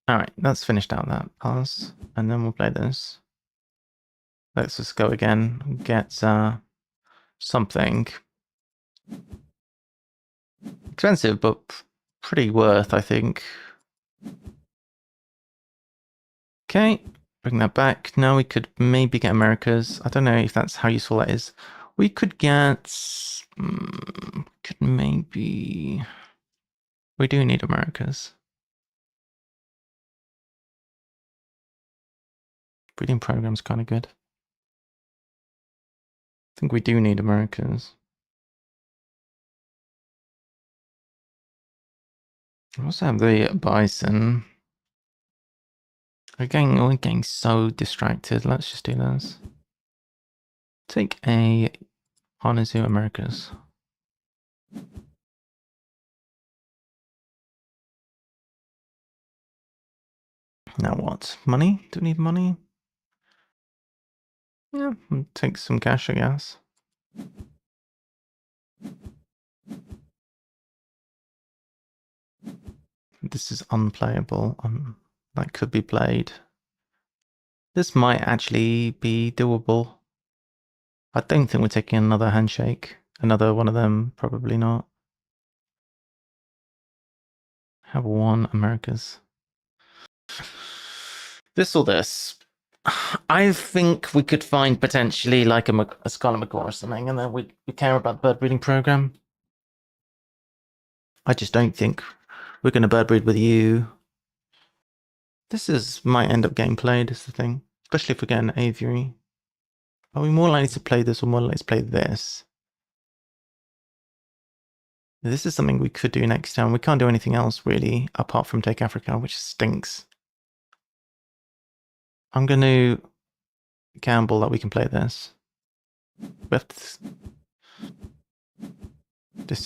Alright, that's finished out that pass. And then we'll play this. Let's just go again. Get something. Expensive, but pretty worth, I think. Okay, bring that back. Now we could maybe get Americas. I don't know if that's how useful that is. We could get... could maybe... We do need Americas. Breeding program's kind of good. I think we do need Americas. We also have the bison. We're getting so distracted. Let's just do this. Take a 𝘰𝘳𝘰𝘴𝘴𝘸𝘰𝘰𝘬 Americas. Now what? Money? Do we need money? Yeah, we'll take some cash, I guess. This is unplayable. That could be played. This might actually be doable. I don't think we're taking another handshake. Another one of them, probably not. Have one Americas. This or this. I think we could find potentially like a Scarlet Macaw or something, and then we care about the bird breeding program. I just don't think we're going to bird breed with you. This might end up getting played, is the thing. Especially if we get an aviary. Are we more likely to play this or more likely to play this? This is something we could do next time. We can't do anything else really apart from take Africa, which stinks. I'm going to gamble that we can play this. This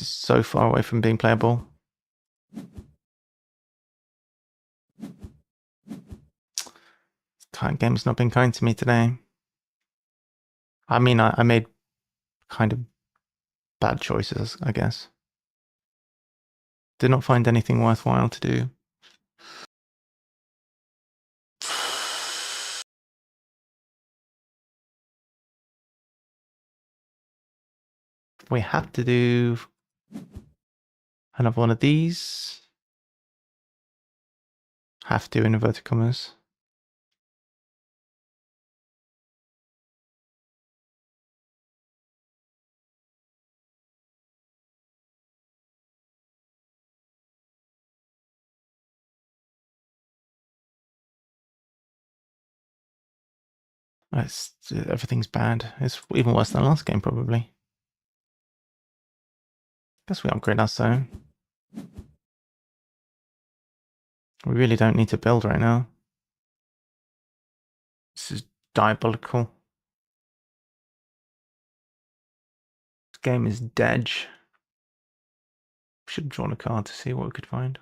is so far away from being playable. This game's not been kind to me today. I mean, I made kind of bad choices, I guess. Did not find anything worthwhile to do. We have to do another one of these. Have to, in inverted commas. Everything's bad. It's even worse than the last game, probably. Guess we upgrade us, though. We really don't need to build right now. This is diabolical. This game is dead. Should have drawn a card to see what we could find.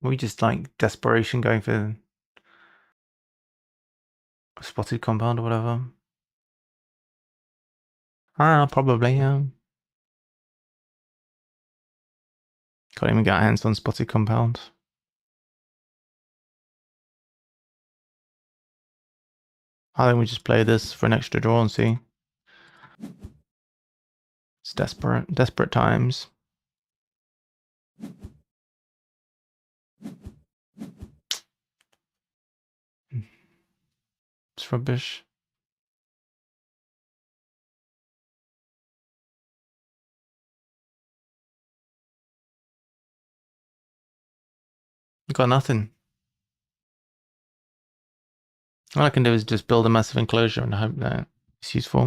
We just like desperation going for a spotted compound or whatever. Probably, yeah. Can't even get our hands on spotted compound. I think we just play this for an extra draw and see. It's desperate times. It's rubbish. Got nothing. All I can do is just build a massive enclosure and hope that it's useful. I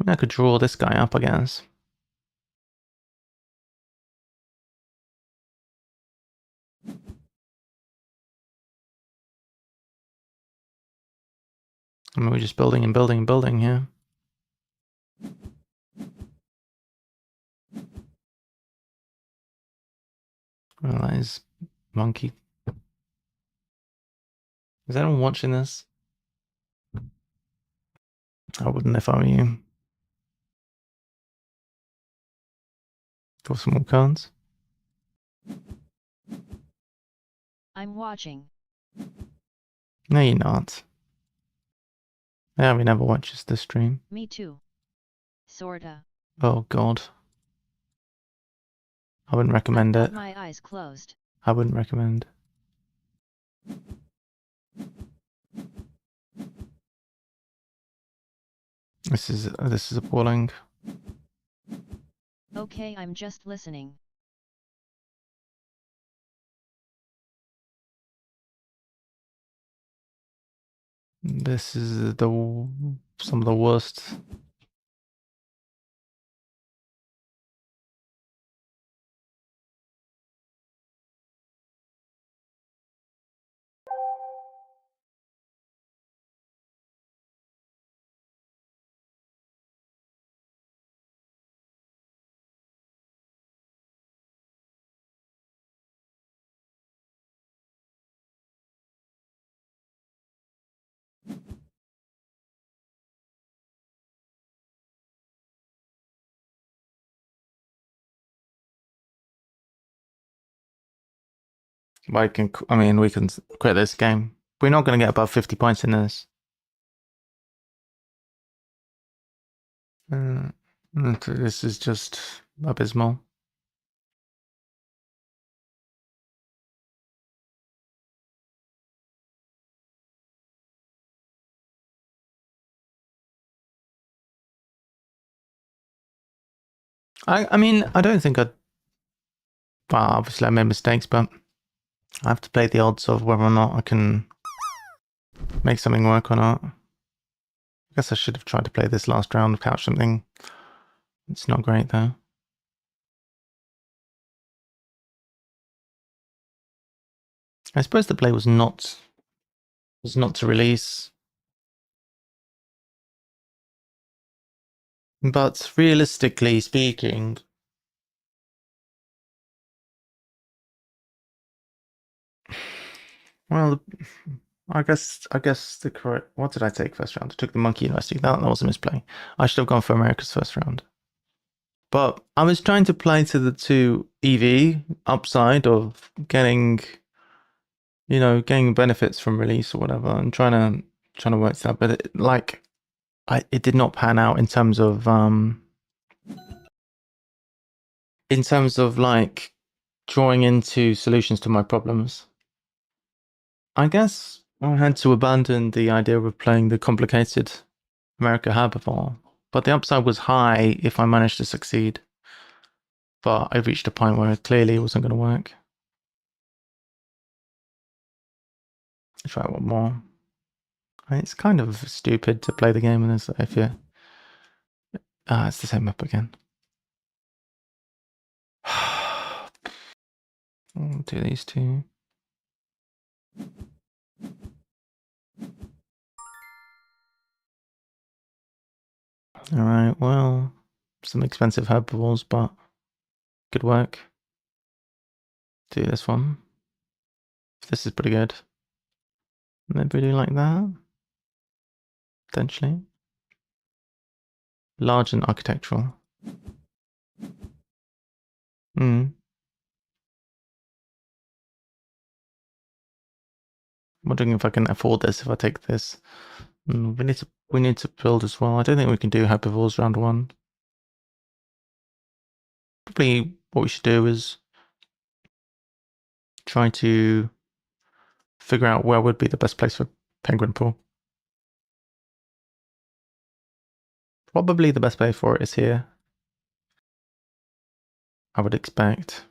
mean, I could draw this guy up, I guess. I mean, we're just building and building and building here. Well, that is monkey. Is anyone watching this? I wouldn't if I were you. Got some more cards. I'm watching. No, you're not. Yeah, we never watches the stream. Me too. Sorta. Oh god. I wouldn't recommend I've it. got my eyes closed. I wouldn't recommend. This is appalling. Okay, I'm just listening. This is some of the worst. I mean, we can quit this game. We're not going to get above 50 points in this. This is just abysmal. I mean, I don't think I'd... Well, obviously I made mistakes, but I have to play the odds of whether or not I can make something work or not. I guess I should have tried to play this last round, couch something. It's not great though. I suppose the play was not to release. But realistically speaking, well, I guess the correct... What did I take first round? I took the Monkey University. That was a misplay. I should have gone for America's first round. But I was trying to play to the 2 EV upside of getting, you know, getting benefits from release or whatever, and trying to work that. But it did not pan out in terms of like drawing into solutions to my problems. I guess I had to abandon the idea of playing the complicated America Herbivore, but the upside was high if I managed to succeed. But I reached a point where it clearly wasn't going to work. Let's try one more. It's kind of stupid to play the game in this if you... it's the same map again. I'll do these 2. Alright, well, some expensive herbivores, but good work. Do this one. This is pretty good. Maybe do like that. Potentially. Large and architectural. I'm wondering if I can afford this if I take this. We need to build as well. I don't think we can do herbivores round 1. Probably what we should do is try to figure out where would be the best place for penguin pool. Probably the best place for it is here, I would expect.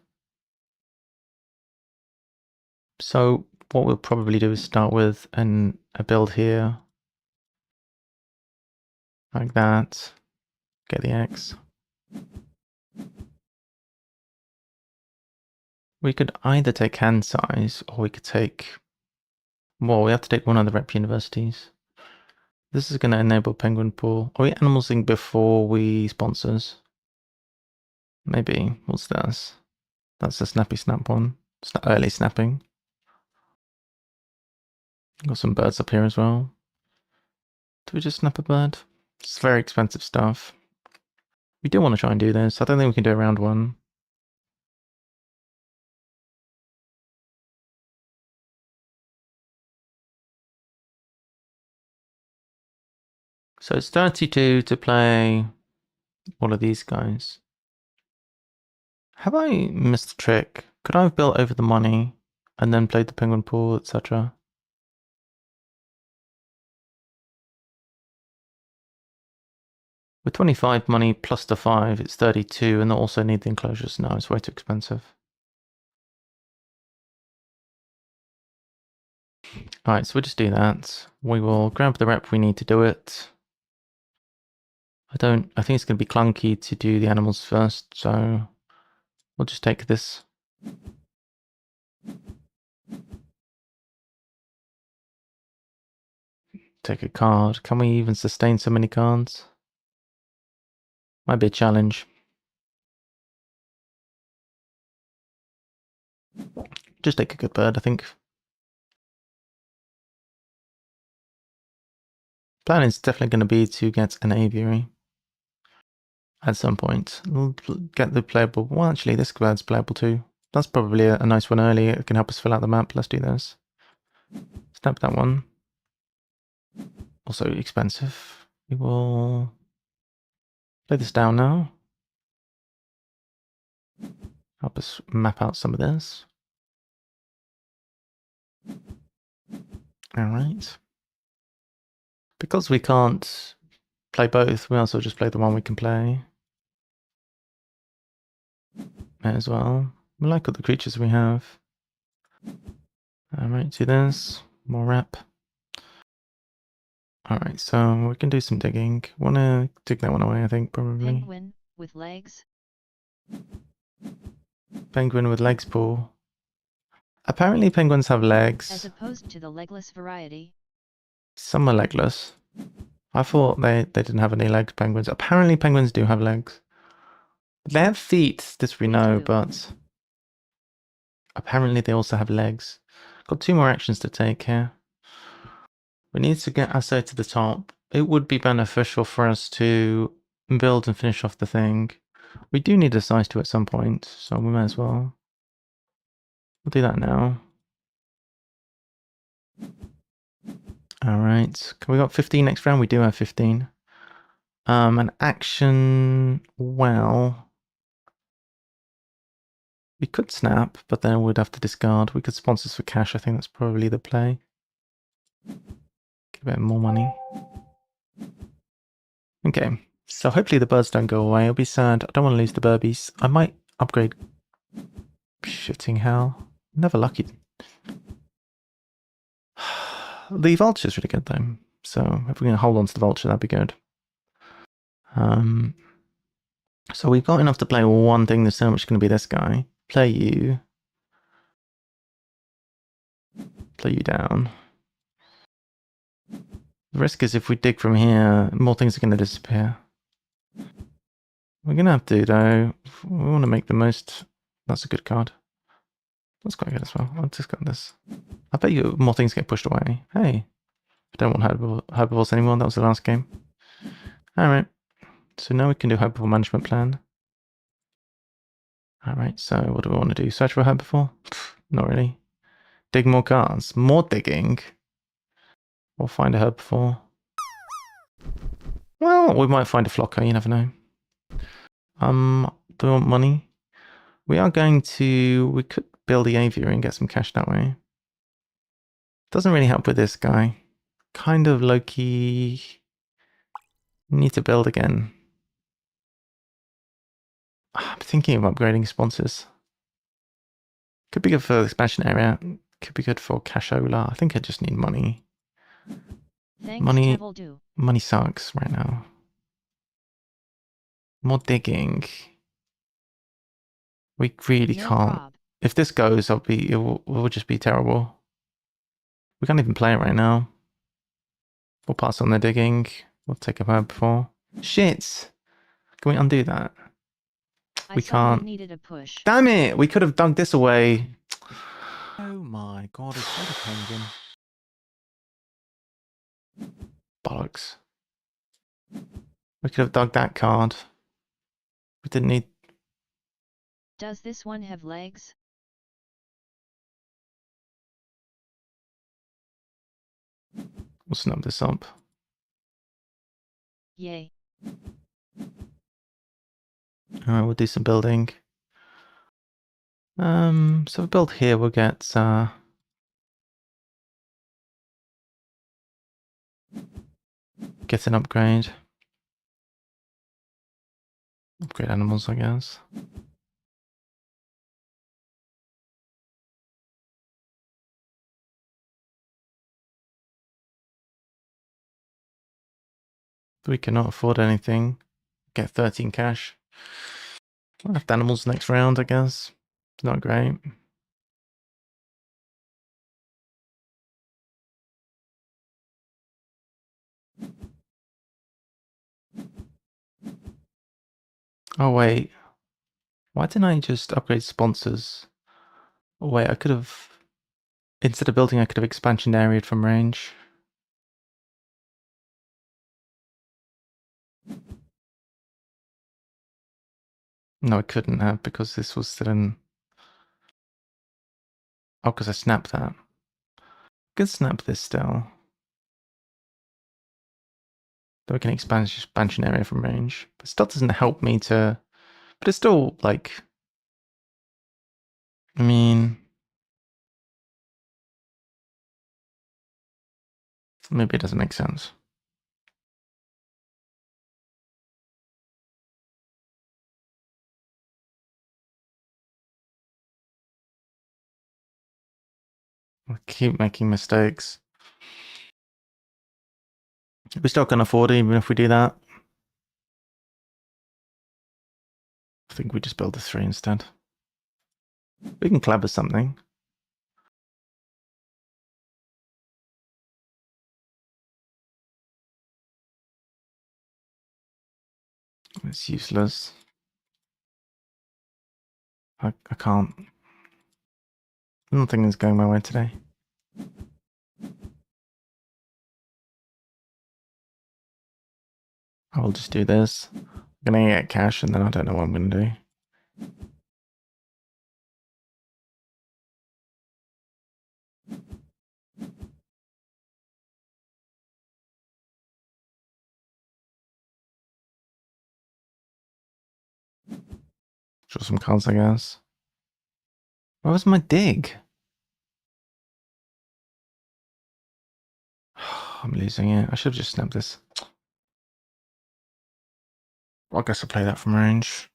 So what we'll probably do is start with a build here. Like that. Get the X. We could either take hand size or we could take... Well, we have to take one of the rep universities. This is going to enable penguin pool. Are we animalsing before we sponsors? Maybe. What's this? That's a snappy snap one. Early snapping. Got some birds up here as well. Do we just snap a bird? It's very expensive stuff. We do want to try and do this. I don't think we can do it round one. So it's 32 to play all of these guys. Have I missed the trick? Could I have built over the money and then played the penguin pool, etc.? With 25 money plus the 5, it's 32, and they also need the enclosures. No, it's way too expensive. Alright, so we'll just do that. We will grab the rep we need to do it. I think it's going to be clunky to do the animals first, so we'll just take this. Take a card. Can we even sustain so many cards? Might be a challenge. Just take a good bird, I think. Plan is definitely going to be to get an aviary at some point. We'll get the playable. Well, actually, this bird's playable too. That's probably a nice one early. It can help us fill out the map. Let's do this. Snap that one. Also expensive. We will play this down now. Help us map out some of this. All right. Because we can't play both, we also just play the one we can play. May as well. We like all the creatures we have. Alright, do this. More rep. Alright, so we can do some digging. Wanna dig that one away, I think, probably. Penguin with legs. Penguin with legs pool. Apparently penguins have legs. As opposed to the legless variety. Some are legless. I thought they didn't have any legs, penguins. Apparently penguins do have legs. They have feet, this we know, but apparently they also have legs. Got 2 more actions to take here. We need to get Asso to the top. It would be beneficial for us to build and finish off the thing. We do need a size 2 at some point, so we may as well. We'll do that now. Alright, we got 15 next round? We do have 15. An action, well, we could snap, but then we'd have to discard. We could sponsors for cash, I think that's probably the play. Get a bit more money. Okay, so hopefully the birds don't go away. I'll be sad. I don't want to lose the burbies. I might upgrade. Shitting hell. Never lucky. The vulture's really good though. So if we can hold on to the vulture, that'd be good. So we've got enough to play one thing this turn, which is going to be this guy. Play you. Play you down. The risk is if we dig from here, more things are going to disappear. We're going to have to, though. We want to make the most. That's a good card. That's quite good as well. I'll discard this. I bet you more things get pushed away. Hey, I don't want herbivores anymore. That was the last game. Alright. So now we can do herbivore management plan. Alright, so what do we want to do? Search for a herbivore? Not really. Dig more cards. More digging. Or find a herbivore. Well, we might find a flocker, you never know. Do we want money? We are going to... We could build the aviary and get some cash that way. Doesn't really help with this guy. Kind of low-key... Need to build again. I'm thinking of upgrading sponsors. Could be good for the expansion area. Could be good for cashola. I think I just need money. Thanks, money sucks right now. More digging. We really can't. Prob. If this goes, it will just be terrible. We can't even play it right now. We'll pass on the digging. We'll take a herb before. Shit! Can we undo that? We saw can't. you needed a push. Damn it! We could have dug this away. Oh my god, is that a penguin? Bollocks. We could have dug that card. We didn't need... Does this one have legs? We'll snub this up. Yay. Alright, we'll do some building. So if we build here, we'll get an upgrade. Upgrade animals, I guess. We cannot afford anything. Get 13 cash. We'll have the animals next round, I guess. It's not great. Oh wait. Why didn't I just upgrade sponsors? Oh wait, I could have... Instead of building, I could have expansion area'd from range. No, I couldn't have because this was still in... Oh, because I snapped that. I could snap this still. Then we can expand expansion area from range. But it still doesn't help me to... But it's still, like... I mean... Maybe it doesn't make sense. I keep making mistakes. We still can afford it even if we do that. I think we just build the 3 instead. We can clever something. It's useless. I can't. Nothing is going my way today. I will just do this. I'm gonna get cash and then I don't know what I'm gonna do. Draw some cards, I guess. Where was my dig? I'm losing it. I should have just snapped this. I guess I'll play that from range.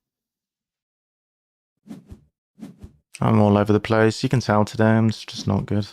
I'm all over the place. You can tell today I'm just not good.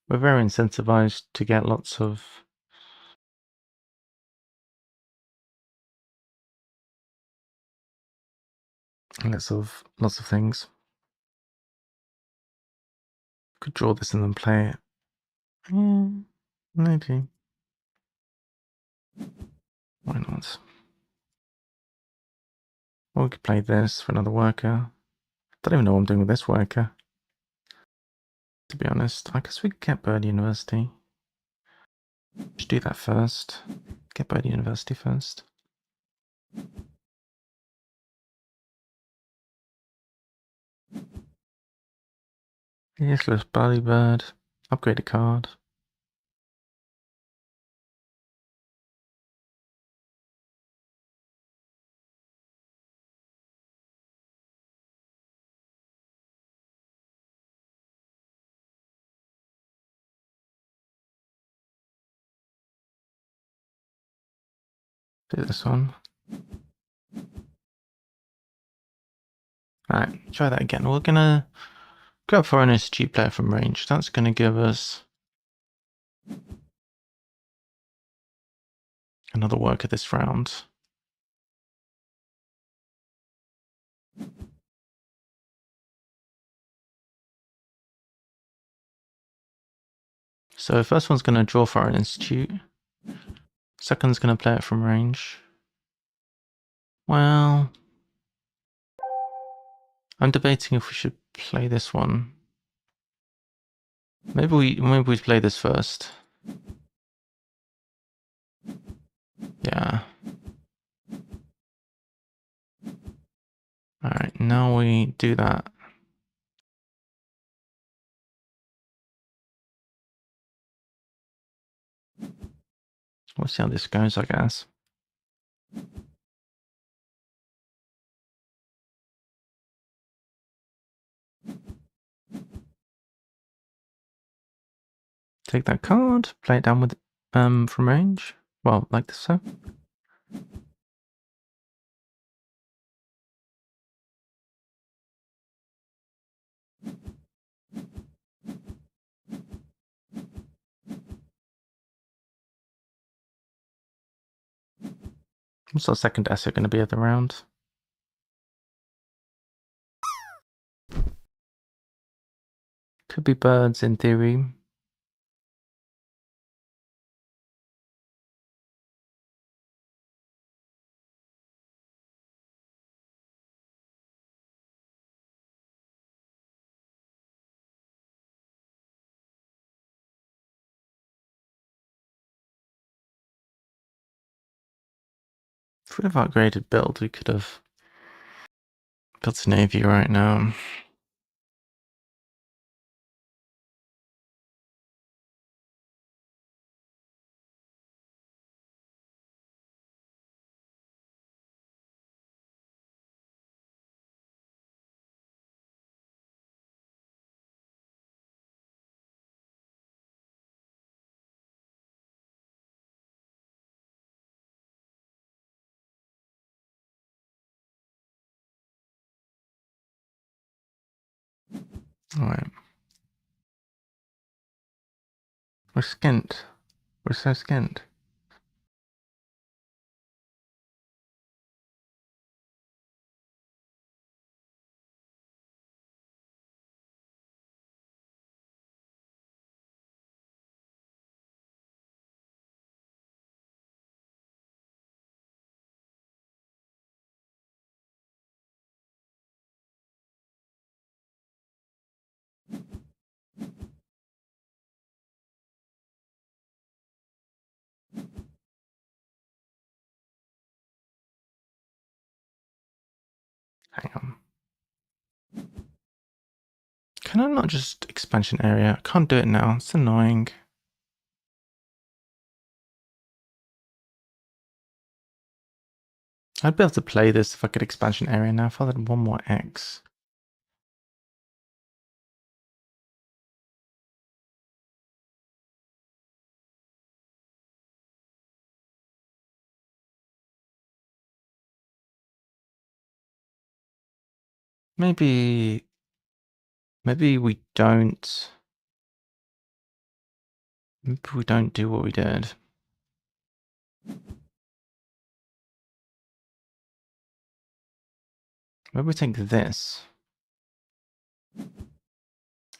We're very incentivized to get lots of things. Could draw this and then play it. Yeah, maybe. Why not? Or we could play this for another worker. Don't even know what I'm doing with this worker. To be honest, I guess we could get Bird University. Just do that first. Get Bird University first. Useless Bally Bird. Upgrade a card. Do this one. Alright, try that again. We're gonna grab for an SG player from range. That's gonna give us another worker this round. So first one's gonna draw Foreign Institute. Second's gonna play it from range. Well, I'm debating if we should play this one. Maybe we play this first. Yeah. Alright, now we do that. We'll see how this goes, I guess. Take that card, play it down with from range. Well, like this, so. What's our second asset going to be at the round? Could be birds in theory. If we'd have upgraded build, we could have built a navy right now. Alright. We're skint. We're so skint. Hang on. Can I not just expansion area? I can't do it now. It's annoying. I'd be able to play this if I could expansion area now. If I had one more X. Maybe we don't. Maybe we don't do what we did. Maybe we take this.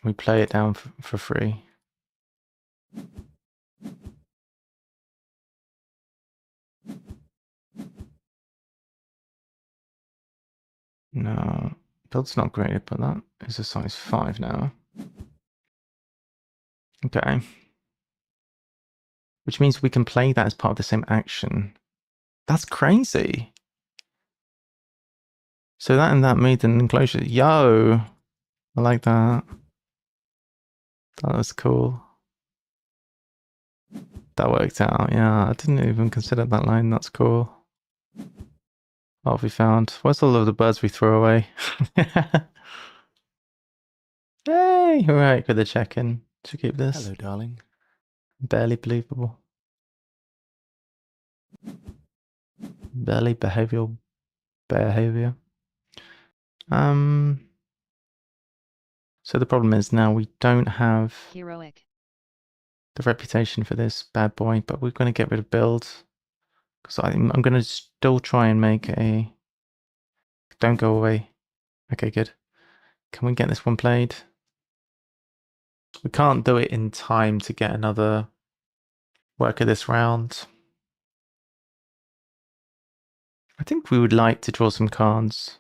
We play it down for free. No, build's not graded, but that is a size 5 now. Okay. Which means we can play that as part of the same action. That's crazy. So that and that made an enclosure. Yo! I like that. That was cool. That worked out, yeah. I didn't even consider that line. That's cool. What have we found? Where's all of the birds we throw away? Hey! Alright, got the check-in. Should keep this. Hello, darling. Barely believable. Barely behavioral behavior. So the problem is now we don't have Heroic. the reputation for this bad boy, but we're going to get rid of build. Because I'm going to still try and make a... Don't go away. Okay, good. Can we get this one played? We can't do it in time to get another worker this round. I think we would like to draw some cards.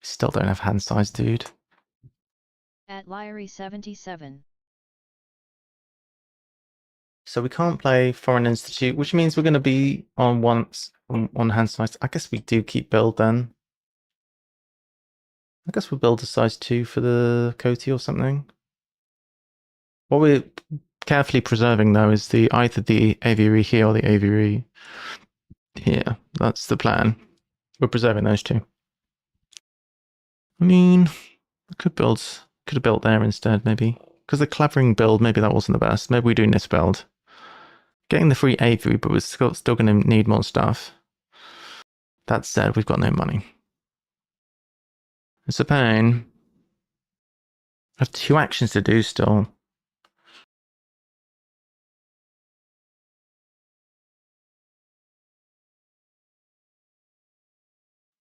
We still don't have hand size, dude. At 𝘯𝘰𝘨𝘰𝘬𝘶. So we can't play Foreign Institute, which means we're going to be on on hand size. I guess we do keep build then. I guess we'll build a size 2 for the Coty or something. What we're carefully preserving though is either the aviary here or the aviary here. That's the plan. We're preserving those two. I mean, could have built there instead maybe. Because the clavering build, maybe that wasn't the best. Maybe we're doing this build. Getting the free aviary, but we're still going to need more stuff. That said, we've got no money. It's a pain. I have 2 actions to do still.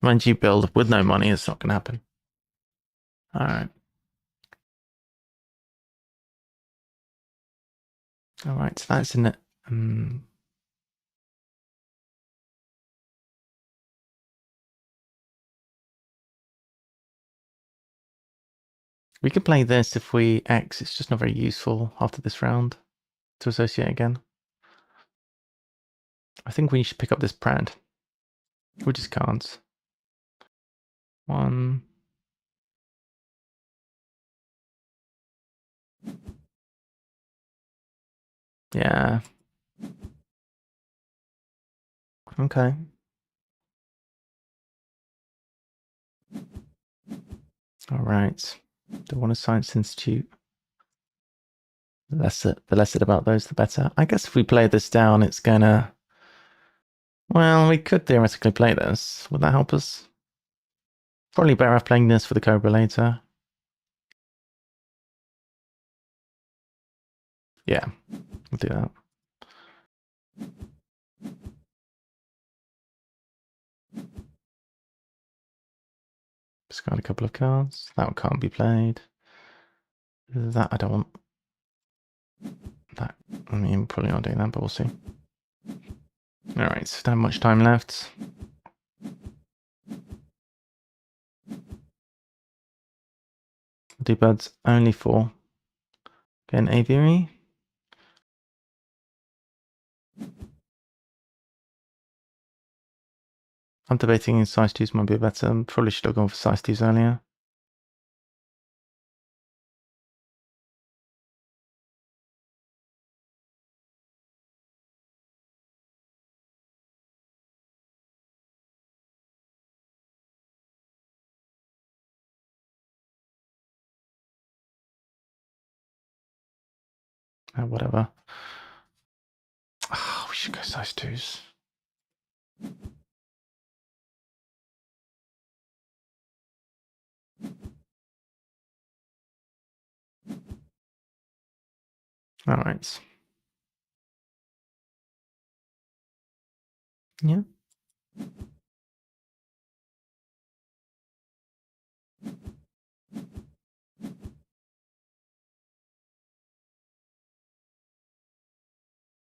Mind you, build with no money, it's not going to happen. Alright. Alright, so that's in it. We could play this if we X. It's just not very useful after this round to associate again. I think we should pick up this Brand. We just can't. 1. Yeah. Okay. Alright. Don't want a Science Institute. The less said about those, the better. I guess if we play this down, it's gonna... Well, we could theoretically play this. Would that help us? Probably better off playing this for the Cobra later. Yeah, we'll do that. Discard a couple of cards. That one can't be played. That I don't want. That, I mean, probably not doing that, but we'll see. Alright, so don't have much time left. Do birds only 4. Get an aviary. I'm debating size 2s might be better. Probably should have gone for size 2s earlier. Whatever. Oh, we should go size 2s. Alright. Yeah.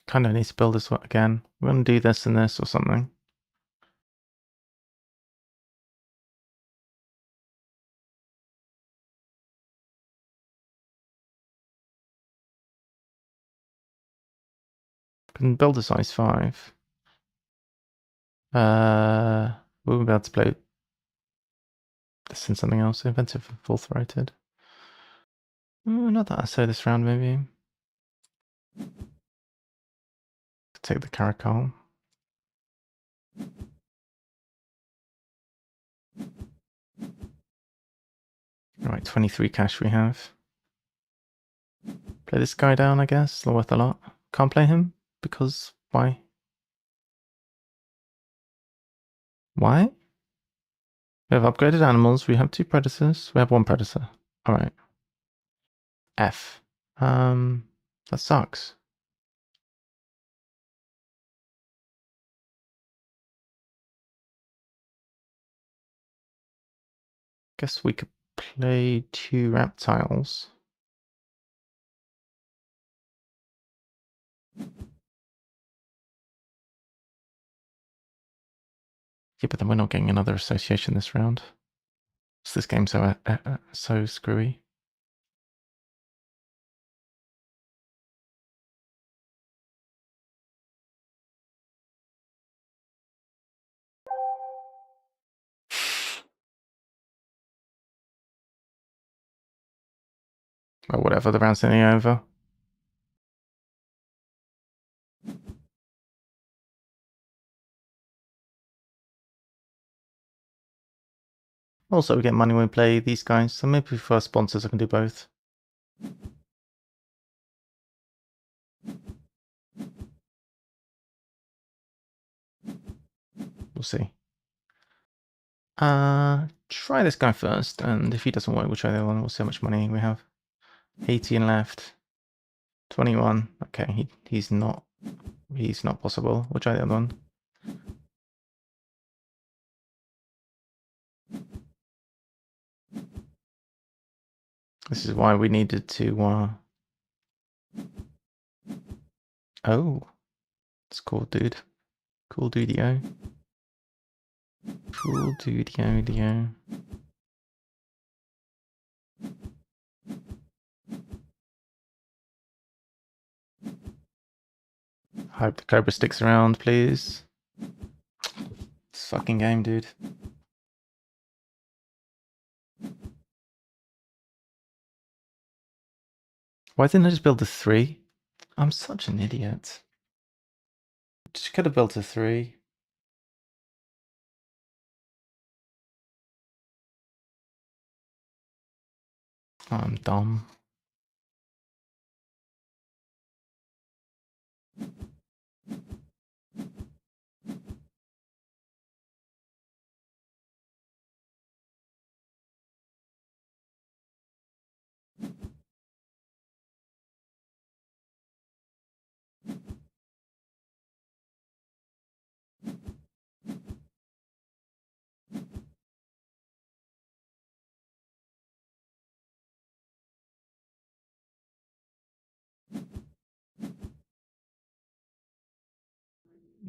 Kind of need to build this one again. We're going to do this and this or something. Can build a size 5. We won't be able to play this in something else. Inventive and full-throated. Not that I say this round, maybe. Take the Caracol. Right, 23 cash we have. Play this guy down, I guess. They're worth a lot. Can't play him because why? Why? We have upgraded animals. We have 2 predators. We have 1 predator. All right. F. That sucks. Guess we could play 2 reptiles. Yeah, but then we're not getting another association this round. So this game's so screwy. Well, whatever, the round's nearly over. Also, we get money when we play these guys, so maybe for our sponsors I can do both. We'll see. Try this guy first, and if he doesn't work, we'll try the other one. We'll see how much money we have. 18 left. 21. Okay, he's not possible. We'll try the other one. This is why we needed to oh, it's cool, dude. Cool dude-io. Cool dude-io. Hope the Cobra sticks around, please. This fucking game, dude. Why didn't I just build a 3? I'm such an idiot. Just could have built a 3. Oh, I'm dumb.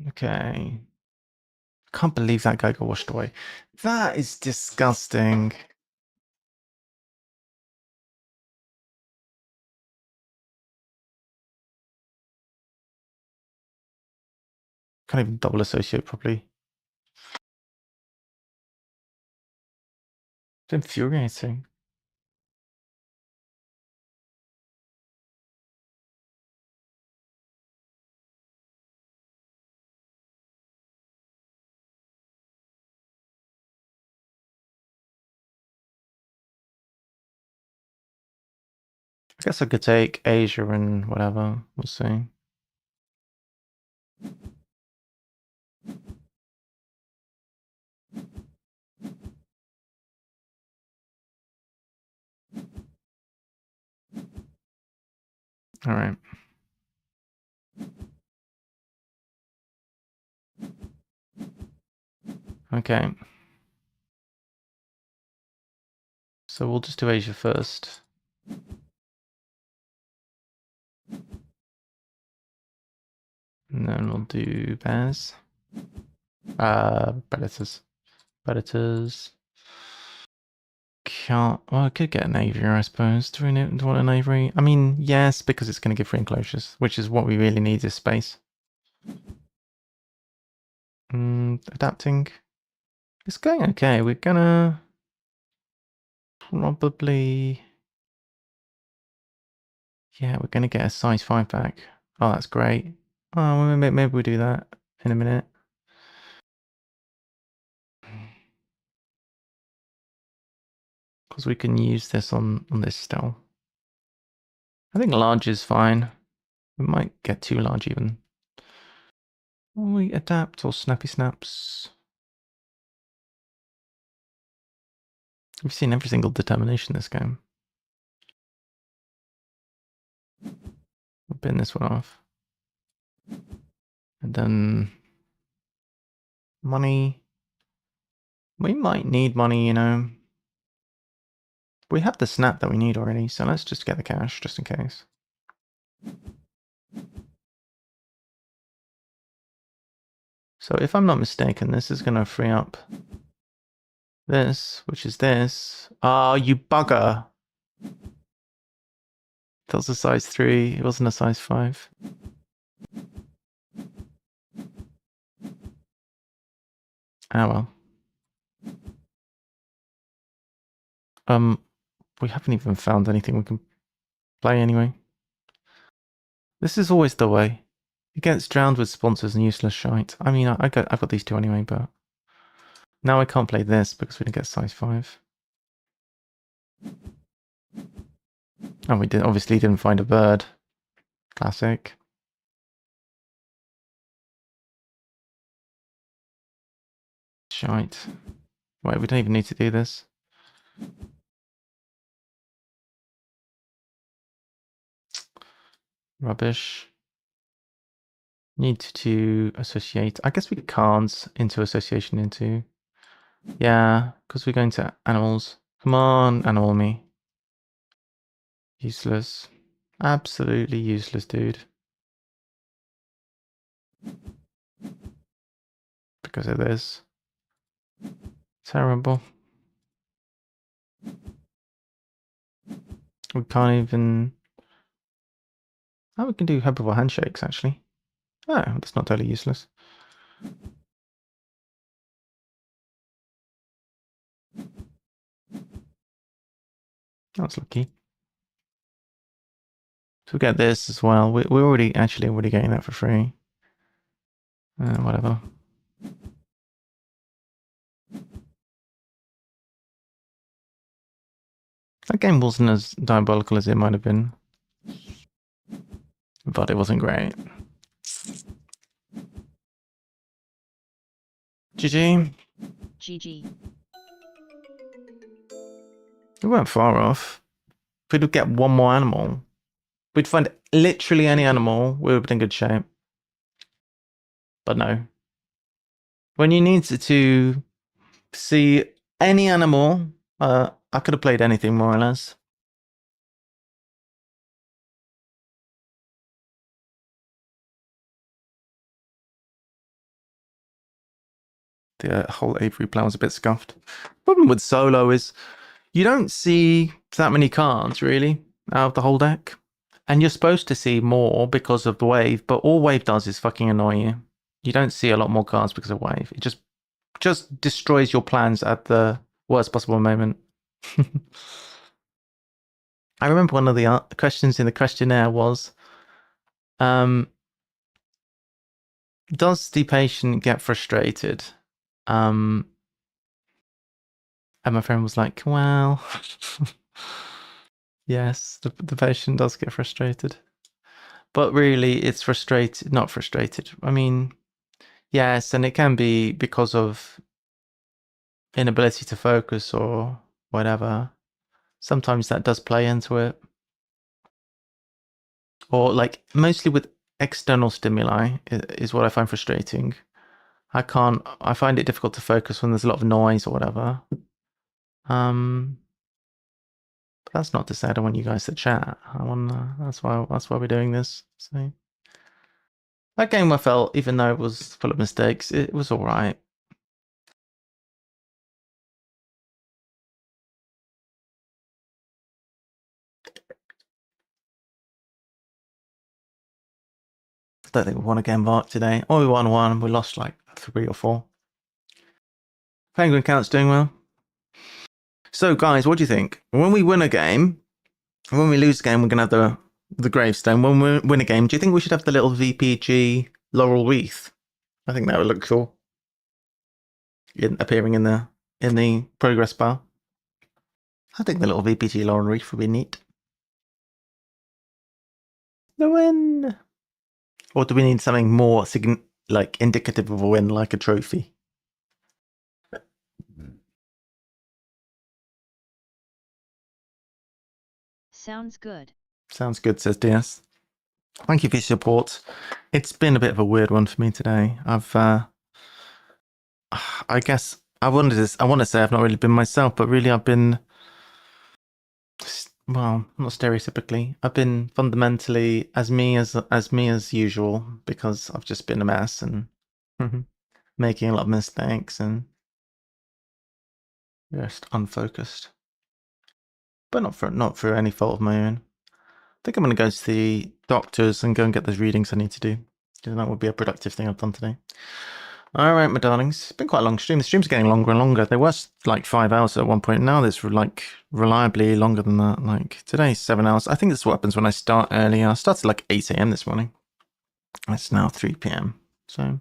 Okay. Can't believe that guy got washed away. That is disgusting. Can't even double associate properly. It's infuriating. I guess I could take Asia and whatever. We'll see. All right. Okay. So we'll just do Asia first. And then we'll do bears. Predators. Predators. Can't. Well, I could get an aviary, I suppose. Do we want an aviary? I mean, yes, because it's going to give free enclosures, which is what we really need is space. Adapting. It's going okay. We're gonna probably. Yeah, we're gonna get a size 5 back. Oh, that's great. Oh, well, maybe we'll do that in a minute. Because we can use this on this still. I think large is fine. We might get too large even. Will we adapt or snappy snaps? We've seen every single determination this game. We'll bin this one off. And then money. We might need money, you know. We have the snap that we need already, so let's just get the cash just in case. So if I'm not mistaken, this is going to free up this, which is this. Oh, you bugger. That was a size 3. It wasn't a size 5. Oh well. We haven't even found anything we can play anyway. This is always the way. It gets drowned with sponsors and useless shite. I mean, I've got these two anyway, but now I can't play this because we didn't get size 5. And we obviously didn't find a bird. Classic. Shite. Wait, we don't even need to do this. Rubbish. Need to associate. I guess we can't into association into. Yeah, because we're going to animals. Come on, animal me. Useless. Absolutely useless, dude. Because of this. Terrible. We can't even... Oh, we can do herbivore handshakes, actually. Oh, that's not totally useless. That's lucky. So we get this as well. We're already getting that for free. Whatever. That game wasn't as diabolical as it might have been. But it wasn't great. GG. GG. We weren't far off. If we'd get one more animal, we'd find literally any animal, we would be in good shape. But no. When you need to see any animal, I could have played anything more or less. The whole Avery plan was a bit scuffed. Problem with solo is you don't see that many cards really out of the whole deck. And you're supposed to see more because of the wave, but all wave does is fucking annoy you. You don't see a lot more cards because of wave. It just destroys your plans at the worst possible moment. I remember one of the questions in the questionnaire was, does the patient get frustrated? And my friend was like, well, yes, the patient does get frustrated. But really, it's not frustrated. I mean, yes, and it can be because of inability to focus or whatever. Sometimes that does play into it. Or like mostly with external stimuli is what I find frustrating. I find it difficult to focus when there's a lot of noise or whatever. But that's not to say I don't want you guys to chat. That's why we're doing this. So that game I felt, even though it was full of mistakes, it was all right. I don't think we won a game of today. Or we won one. We lost like 3 or 4. Penguin Count's doing well. So guys, what do you think? When we win a game, when we lose a game, we're gonna have the gravestone. When we win a game, do you think we should have the little VPG laurel wreath? I think that would look cool. Appearing in the progress bar. I think the little VPG laurel wreath would be neat. The win. Or do we need something more like indicative of a win, like a trophy? Sounds good. Sounds good, says DS. Thank you for your support. It's been a bit of a weird one for me today. I guess I want to say I've not really been myself, but really I've been, well, not stereotypically. I've been fundamentally as me as usual, because I've just been a mess and making a lot of mistakes and just unfocused. But not for any fault of my own. I think I'm going to go to the doctors and go and get those readings I need to do. That would be a productive thing I've done today. All right, my darlings. It's been quite a long stream. The stream's getting longer and longer. They were like 5 hours at one point. Now it's like reliably longer than that. Like today's 7 hours. I think this is what happens when I start early. I started like 8 a.m. this morning. It's now 3 p.m. So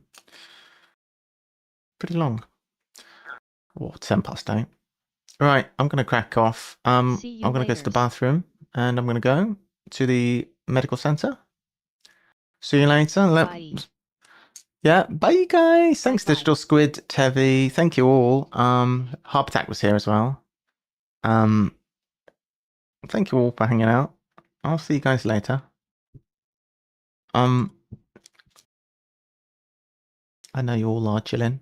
pretty long. Or 10 past 8. Right, I'm going to crack off. I'm going to go to the bathroom and I'm going to go to the medical center. See you later. Bye. Yeah, bye guys. Thanks, Bye-bye. Digital Squid, Tevi. Thank you all. Harp Attack was here as well. Thank you all for hanging out. I'll see you guys later. I know you all are chilling.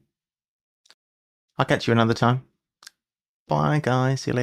I'll catch you another time. Bye guys. See you later.